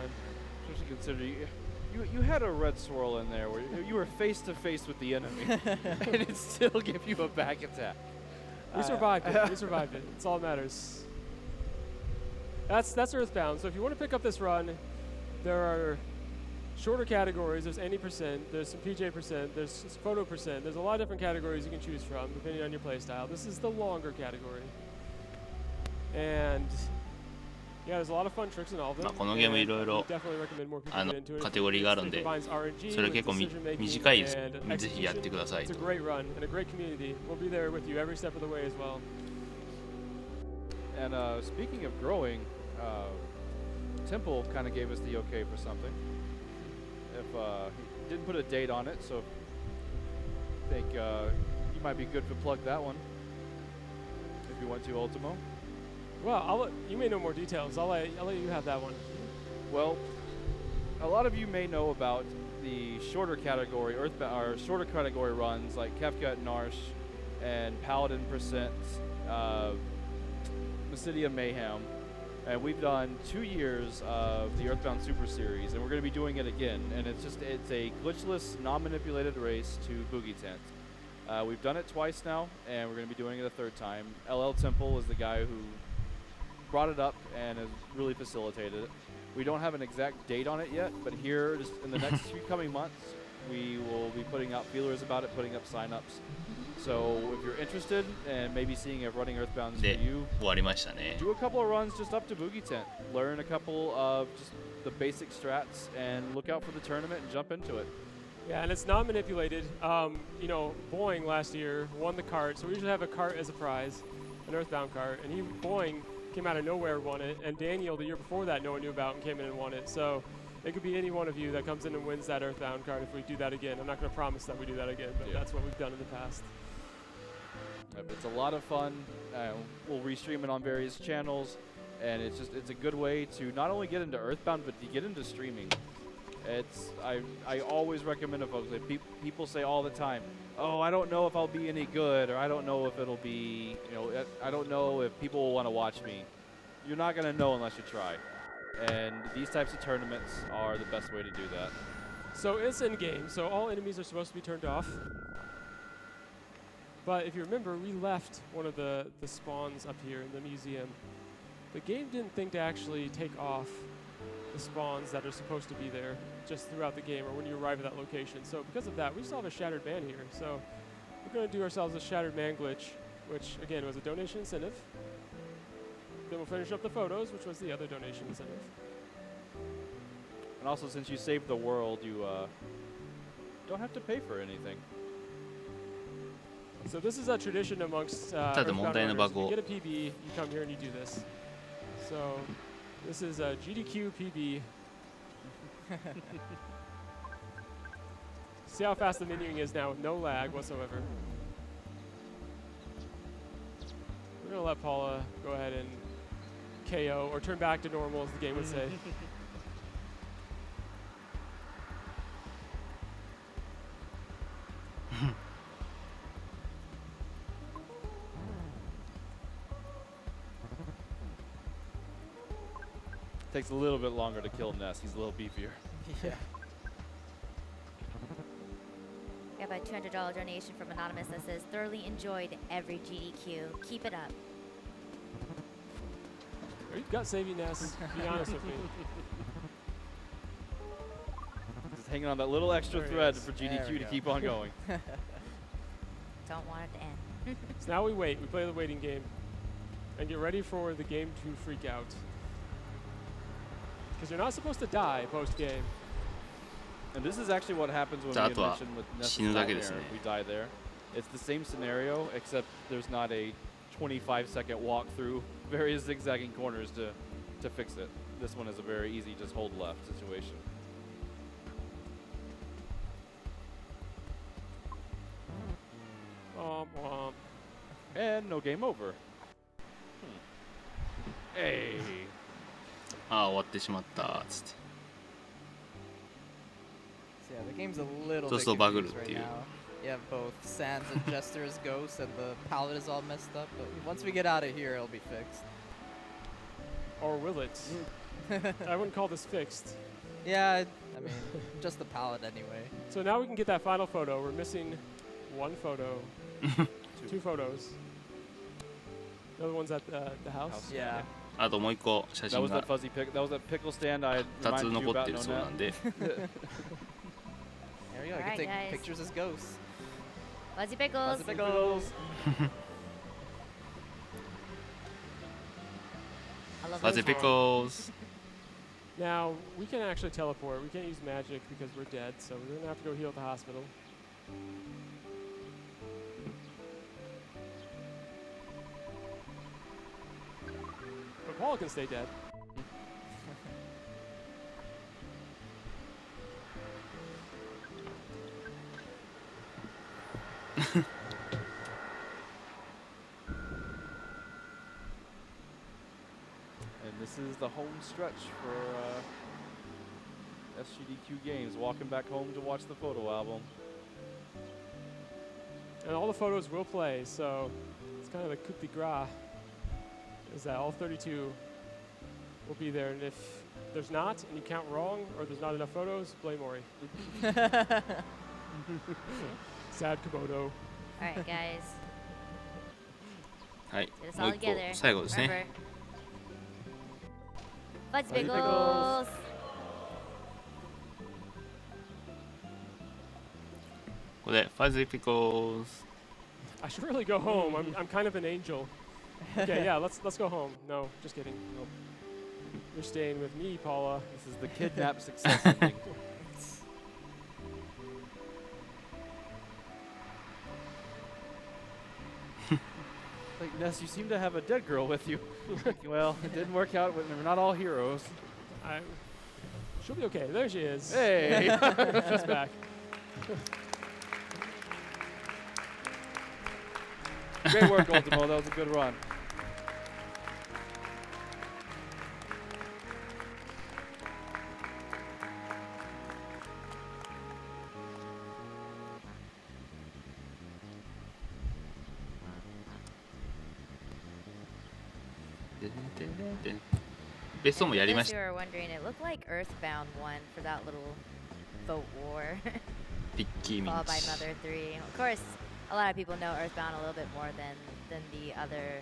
Especially considering you had a red swirl in there where you were face to face with the enemy, and it still gave you a back attack. We survived it. We survived it. It's all that matters. That's Earthbound. So if you want to pick up this run, there are shorter categories. There's any percent. There's some PJ percent. There's photo percent. There's a lot of different categories you can choose from depending on your playstyle. This is the longer category. And yeah, there's a lot of fun tricks in all of them. まあこのゲームいろいろ Definitely recommend more people get into it. カテゴリーがあるん It で、 combines RNG それ with 結構 decision making 短いです。 and ぜひやってください It's a と。great run and a great community. We'll be there with you every step of the way as well. And speaking of growing, Temple kind of gave us the okay for something. If he didn't put a date on it, so I think you might be good to plug that one if you want to, Ultimo. Well, you may know more details. I'll let you have that one. Well, a lot of you may know about the shorter category, or shorter category runs like Kefka at Narsh and Paladin Percent, Mysidia Mayhem. And we've done 2 years of the Earthbound Super Series, and we're going to be doing it again. And it's a glitchless, non-manipulated race to Boogie Tent. We've done it twice now, and we're going to be doing it a third time. LL Temple is the guy who brought it up and has really facilitated it. We don't have an exact date on it yet, but here, just in the next few coming months, we will be putting out feelers about it, putting up sign-ups. So if you're interested and maybe seeing if running Earthbound is for で、 you, 終わりましたね。 do a couple of runs just up to Boogie Tent. Learn a couple of just the basic strats and look out for the tournament and jump into it. Yeah, and it's non-manipulated. You know, Boeing last year won the cart, so we usually have a cart as a prize, an Earthbound cart, and Boeing came out of nowhere and won it, and Daniel the year before that no one knew about and came in and won it. So it could be any one of you that comes in and wins that Earthbound card if we do that again. I'm not going to promise that we do that again, but that's what we've done in the past. It's a lot of fun. We'll restream it on various channels, and it's a good way to not only get into Earthbound, but to get into streaming. I always recommend it, folks. Like people say all the time, oh, I don't know if I'll be any good, or I don't know if it'll be, I don't know if people will want to watch me. You're not going to know unless you try. And these types of tournaments are the best way to do that. So it's in-game, so all enemies are supposed to be turned off. But if you remember, we left one of the spawns up here in the museum. The game didn't think to actually take off the spawns that are supposed to be there just throughout the game or when you arrive at that location. So because of that, we still have a Shattered Man here. So we're going to do ourselves a Shattered Man glitch, which again was a donation incentive. Then we'll finish up the photos, which was the other donation incentive. And also, since you saved the world, you don't have to pay for anything. So this is a tradition amongst ただ問題のバグ If を you get a PB, you come here and you do this. So this is a GDQ PB. See how fast the menuing is now with no lag whatsoever. We're going to let Paula go ahead and KO or turn back to normal, as the game would say. Takes a little bit longer to kill Ness. He's a little beefier. Yeah. We have a $200 donation from Anonymous that says, thoroughly enjoyed every GDQ. Keep it up. You've got saving Ness, be honest with me. Just hanging on that little extra There he thread is. for There GDQ we to go. keep on going. Don't want it to end. So now we wait. We play the waiting game. And get ready for the game to freak out. Because you're not supposed to die post-game. And this is actually what happens when we That mention with Ness's 死ぬだけですね。 Nightmare. We die there. It's the same scenario, except there's not a 25-second walk through various zigzagging corners to fix it. This one is a very easy just hold left situation. Womp. And no game over. Hey. ああ終わってしまったつって。 So yeah, the game's a little Just bit a bug confused with right you. now. You have both Sans and Jester as ghosts, and the palette is all messed up. But once we get out of here, it'll be fixed. Or will it? I wouldn't call this fixed. Yeah, I mean, just the palette anyway. So now we can get that final photo. We're missing one photo. Two photos. The other one's at the house? Yeah. あともう一個写 That 真 was が that fuzzy pick. That was that pickle stand I 2つ reminded you 残っ about. てるそうなんで There we go. I Alright, can take guys. pictures as ghosts. Fuzzy pickles. Fuzzy pickles. I love Fuzzy those. pickles. Now, we can actually teleport. We can't use magic because we're dead, so we're going to have to go heal at the hospital. But Paul can stay dead. And this is the home stretch for SGDQ Games, walking back home to watch the photo album. And all the photos will play, so it's kind of the coup de grace, is that all 32 will be there. And if there's not, and you count wrong, or there's not enough photos, blame Ori. Sad Komodo. Alright, guys. はい Get us もう all 一個 together. 最後ですね Remember. Fuzzy Fuzzy pickles. ここで Fuzzy Pickles I should really go home. I'm kind of an angel. Okay, yeah, let's go home. No, just kidding. Nope. You're staying with me, Paula. This is the kidnap success ending. Like, Ness, you seem to have a dead girl with you. Well, it didn't work out. We're not all heroes. She'll be okay. There she is. Hey! She's back. Great work, Ultimo. That was a good run. Best of もやり In ま case し you た were wondering, it looked like Earthbound won for that little vote war. ピッキーミン Followed by チ MOTHER2. Of course, a lot of people know Earthbound a little bit more than the other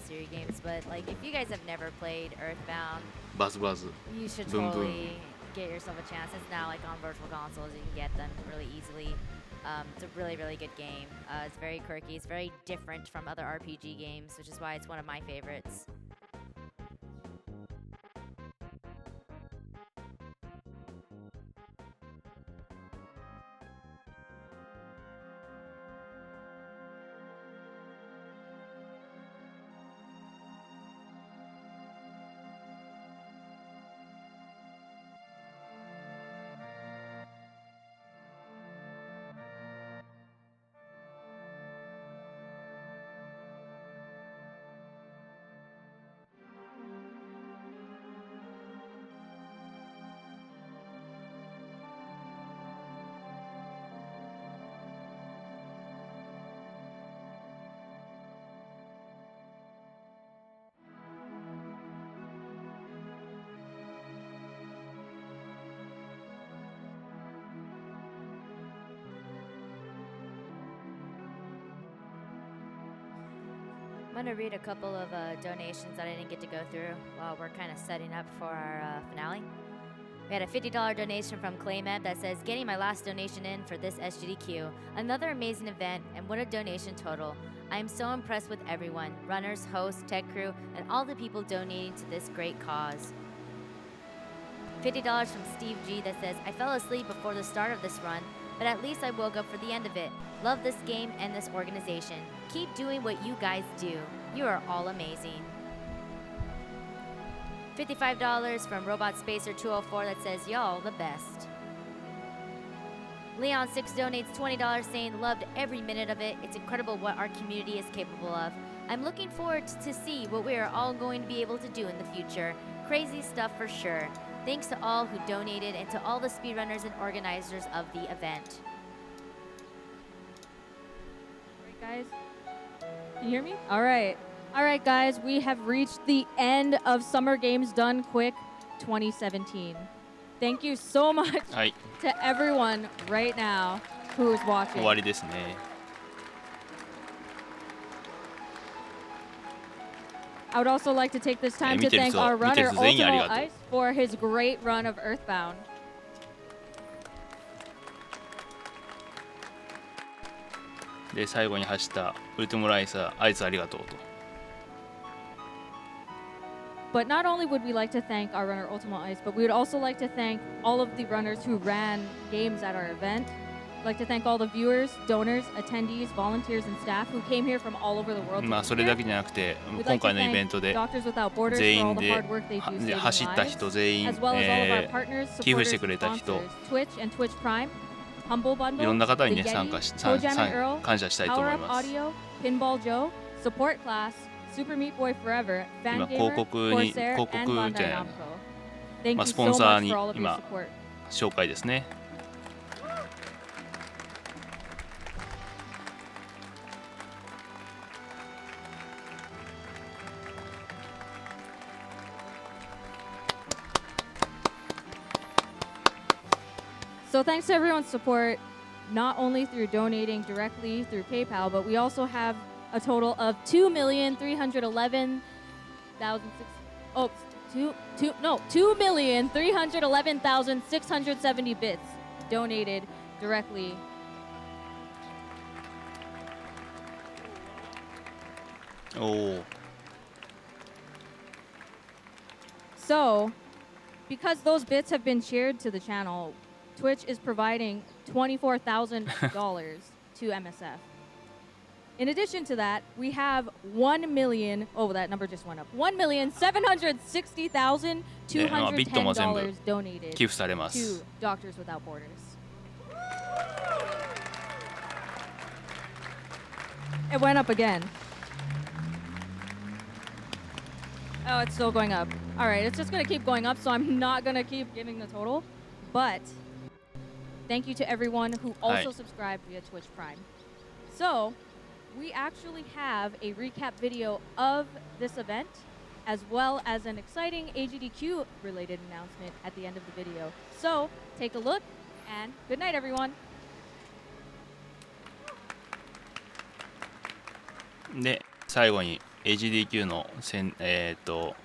series games, but like if you guys have never played Earthbound, バズバズ you should Boom, boom. totally get yourself a chance. It's now like on virtual consoles, you can get them really easily. It's a really, really good game. It's very quirky. It's very different from other RPG games, which is why it's one of my favorites. I'm going to read a couple of donations that I didn't get to go through while we're kind of setting up for our finale. We had a $50 donation from Claymeb that says, getting my last donation in for this SGDQ. Another amazing event, and what a donation total. I am so impressed with everyone, runners, hosts, tech crew, and all the people donating to this great cause. $50 from Steve G that says, I fell asleep before the start of this run, but at least I woke up for the end of it. Love this game and this organization. Keep doing what you guys do. You are all amazing. $55 from Robot Spacer 204 that says, y'all the best. Leon6 donates $20 saying, loved every minute of it. It's incredible what our community is capable of. I'm looking forward to see what we are all going to be able to do in the future. Crazy stuff for sure. Thanks to all who donated and to all the speedrunners and organizers of the event. All right, guys. Can you hear me? All right. All right, guys. We have reached the end of Summer Games Done Quick 2017. Thank you so much to everyone right now who is watching. 終わりですね。I would also like to take this time to thank our runner, UltimoIce, for his great run of Earthbound. で、最後に走ったウルティモライスあいつありがとうと。But not only would we like to thank our runner, UltimoIce, but we would also like to thank all of the runners who ran games at our event. I'd like to thank all the viewers, donors, attendees, volunteers, and staff who came here from all over the world. まあそれだけじゃなくて、今回のイベントで全員で走った人全員、寄付してくれた人、いろんな方にね感謝したいと思います。Super Meat Boy Forever, 今 Fan 広 Gamer, 告に Corsair, 広 and 告じゃ Bandai ない Namco. Thank まあ you スポ so ンサ much ーに for all of your 今 support. 紹介ですね。So thanks to everyone's support, not only through donating directly through PayPal, but we also have a total of 2,311,670 bits donated directly. Oh. So, because those bits have been shared to the channel, Twitch is providing $24,000 to MSF. In addition to that, we have 1 million, oh, that number just went up, $1,760,210 donated 寄付されま to す。 Doctors Without Borders. It went up again. Oh, it's still going up. All right, it's just going to keep going up, so I'm not going to keep giving the total. But thank you to everyone who also subscribed via Twitch Prime. So we actually have a recap video of this event, as well as an exciting AGDQ related announcement at the end of the video. So take a look, and good night, everyone. で、最後に AGDQ の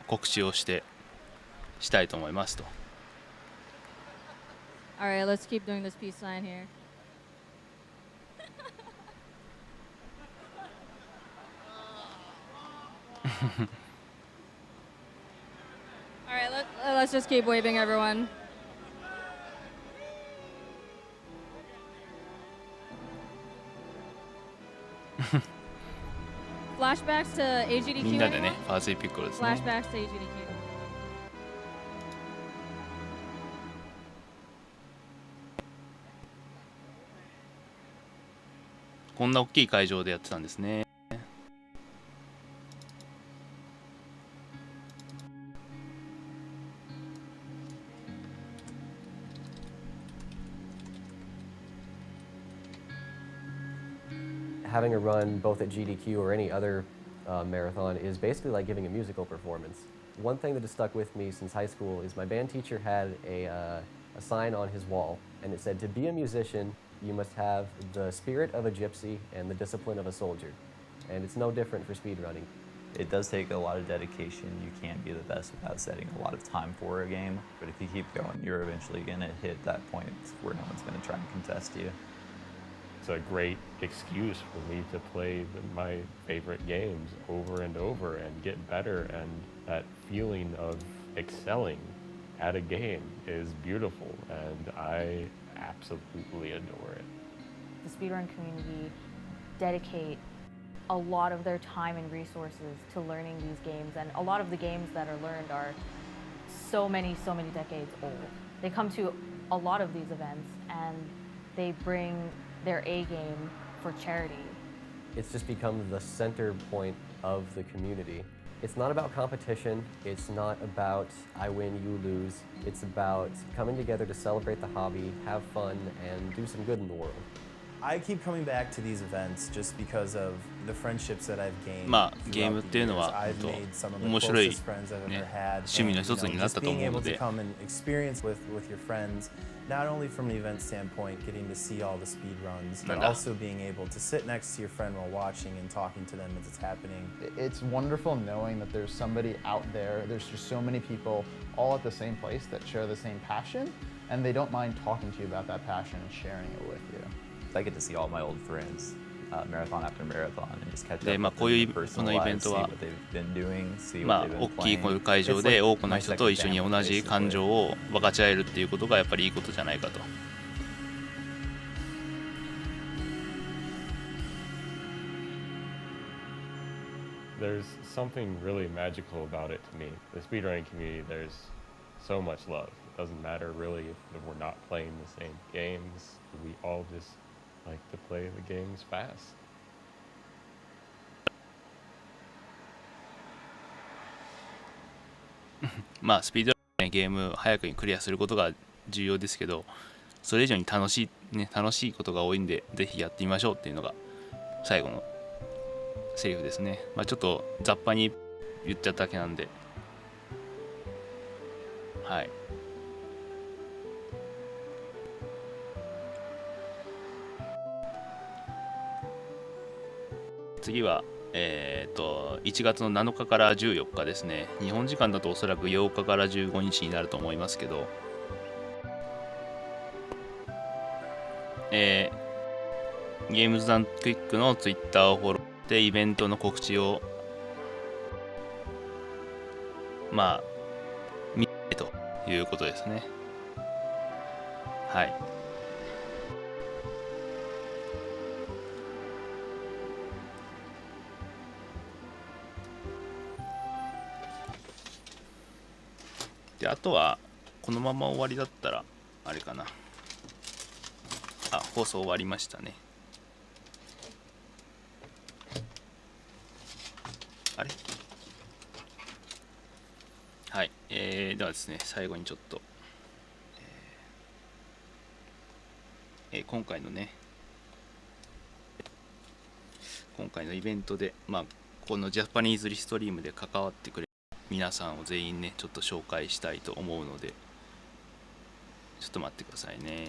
告知をしたいと思いますと。All right, let's keep doing this peace sign here. All right, let's just keep waving, everyone. Flashbacks to AGDQ. みんなでね、パーツイピッコロですね。 Flashbacks to AGDQ. こんな大きい会場でやってたんですね。Having a run both at GDQ or any other marathon is basically like giving a musical performance. One thing that has stuck with me since high school is my band teacher had a sign on his wall, and it said, "To be a musician, you must have the spirit of a gypsy and the discipline of a soldier." And it's no different for speedrunning. It does take a lot of dedication. You can't be the best without setting a lot of time for a game. But if you keep going, you're eventually going to hit that point where no one's going to try and contest you. It's a great excuse for me to play my favorite games over and over and get better. And that feeling of excelling at a game is beautiful, and I absolutely adore it. The speedrun community dedicate a lot of their time and resources to learning these games, and a lot of the games that are learned are so many decades old. They come to a lot of these events and they bring their A game for charity. It's just become the center point of the community. It's not about competition, it's not about I win, you lose. It's about coming together to celebrate the hobby, have fun, and do some good in the world. I keep coming back to these events just because of the friendships that I've gained. まあゲームっていうのは I've 本 made some of 当 the 面白い closest friends I've ever ね had. 趣味の一つになった Just と being 思う able の to で。 come and experience with your friends, not only from an event standpoint, getting to see all the speed runs, but なんだ also being able to sit next to your friend while watching and talking to them as it's happening. It's wonderful knowing that there's somebody out there, there's just so many people all at the same place that share the same passion, and they don't mind talking to you about that passion and sharing it with you. I get to see all my old friends, marathon after marathon, and just catch up で、まあ with こういう them in こ personal のイベン lives, ト see は what they've been doing, see ま what あ they've 大 been きいこういう playing. 会場 It's で like 多くの my 人と second 一緒に family, 同じ感 basically. 情を分かち合えるっていうことがやっぱりいいことじゃないかと。There's something really magical about it to me. The speedrunning community, there's so much love. It doesn't matter really if we're not playing the same games. We all just like to play the games fast. まあスピードランゲーム早くにクリアすることが重要ですけど、それ以上に楽しいことが多いんで、ぜひやってみましょうっていうのが最後のセリフですね。まあちょっと雑把に言っちゃっただけなんで、はい。次は1月の7日から14日ですね。日本時間だとおそらく8日から15日になると思いますけど、ゲームズダンクイックのツイッターをフォローしてイベントの告知をまあ見てということですね。はい。で、あとはこのまま終わりだったらあれかな。あ、放送終わりましたね。あれ？はい。ではですね、最後にちょっと、今回のイベントで、まあ、このジャパニーズリストリームで関わってくれる皆さんを全員ね、ちょっと紹介したいと思うので、ちょっと待ってくださいね。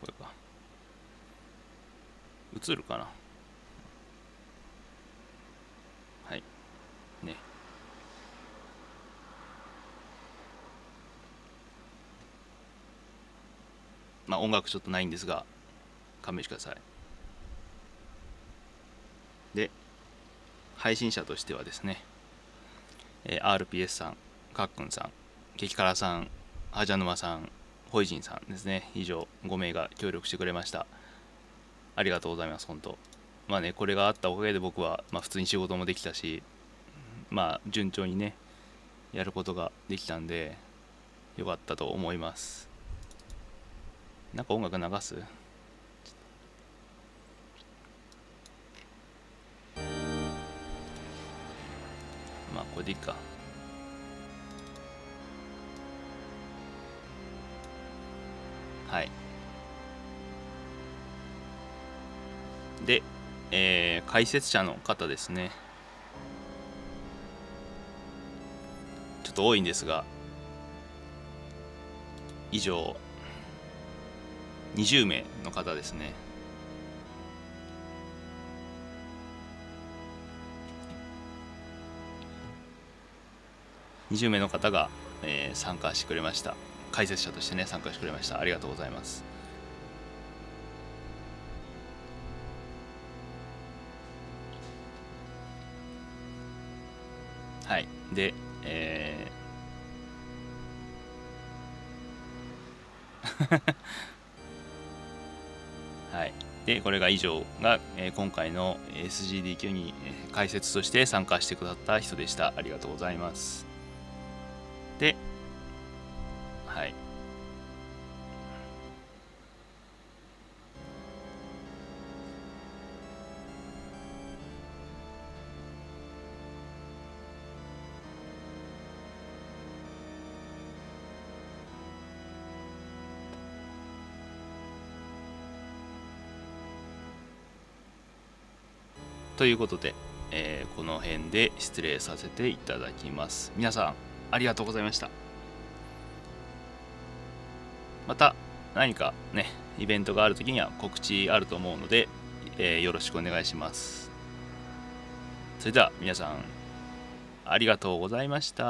これか。映るかな。はい。ね。まあ音楽ちょっとないんですが、勘弁してください。で、配信者としてはですね、RPS さん、かっくんさん、激辛さん、はじゃぬまさん、ホイジンさんですね。以上5名が協力してくれました。ありがとうございます、本当。まあね、これがあったおかげで僕は、まあ、普通に仕事もできたし、まあ順調にね、やることができたんで、よかったと思います。なんか音楽流す？まあこれでいいか。はい。で、解説者の方ですね。ちょっと多いんですが、以上20名の方ですね。20名の方が、参加してくれました。解説者としてね参加してくれました。ありがとうございます。はい。で、はい。で、これが以上が、今回の SGDQ に解説として参加してくださった人でした。ありがとうございます。で、はい。ということで、この辺で失礼させていただきます。皆さんありがとうございました。また何かねイベントがあるときには告知あると思うので、よろしくお願いします。それでは皆さんありがとうございました。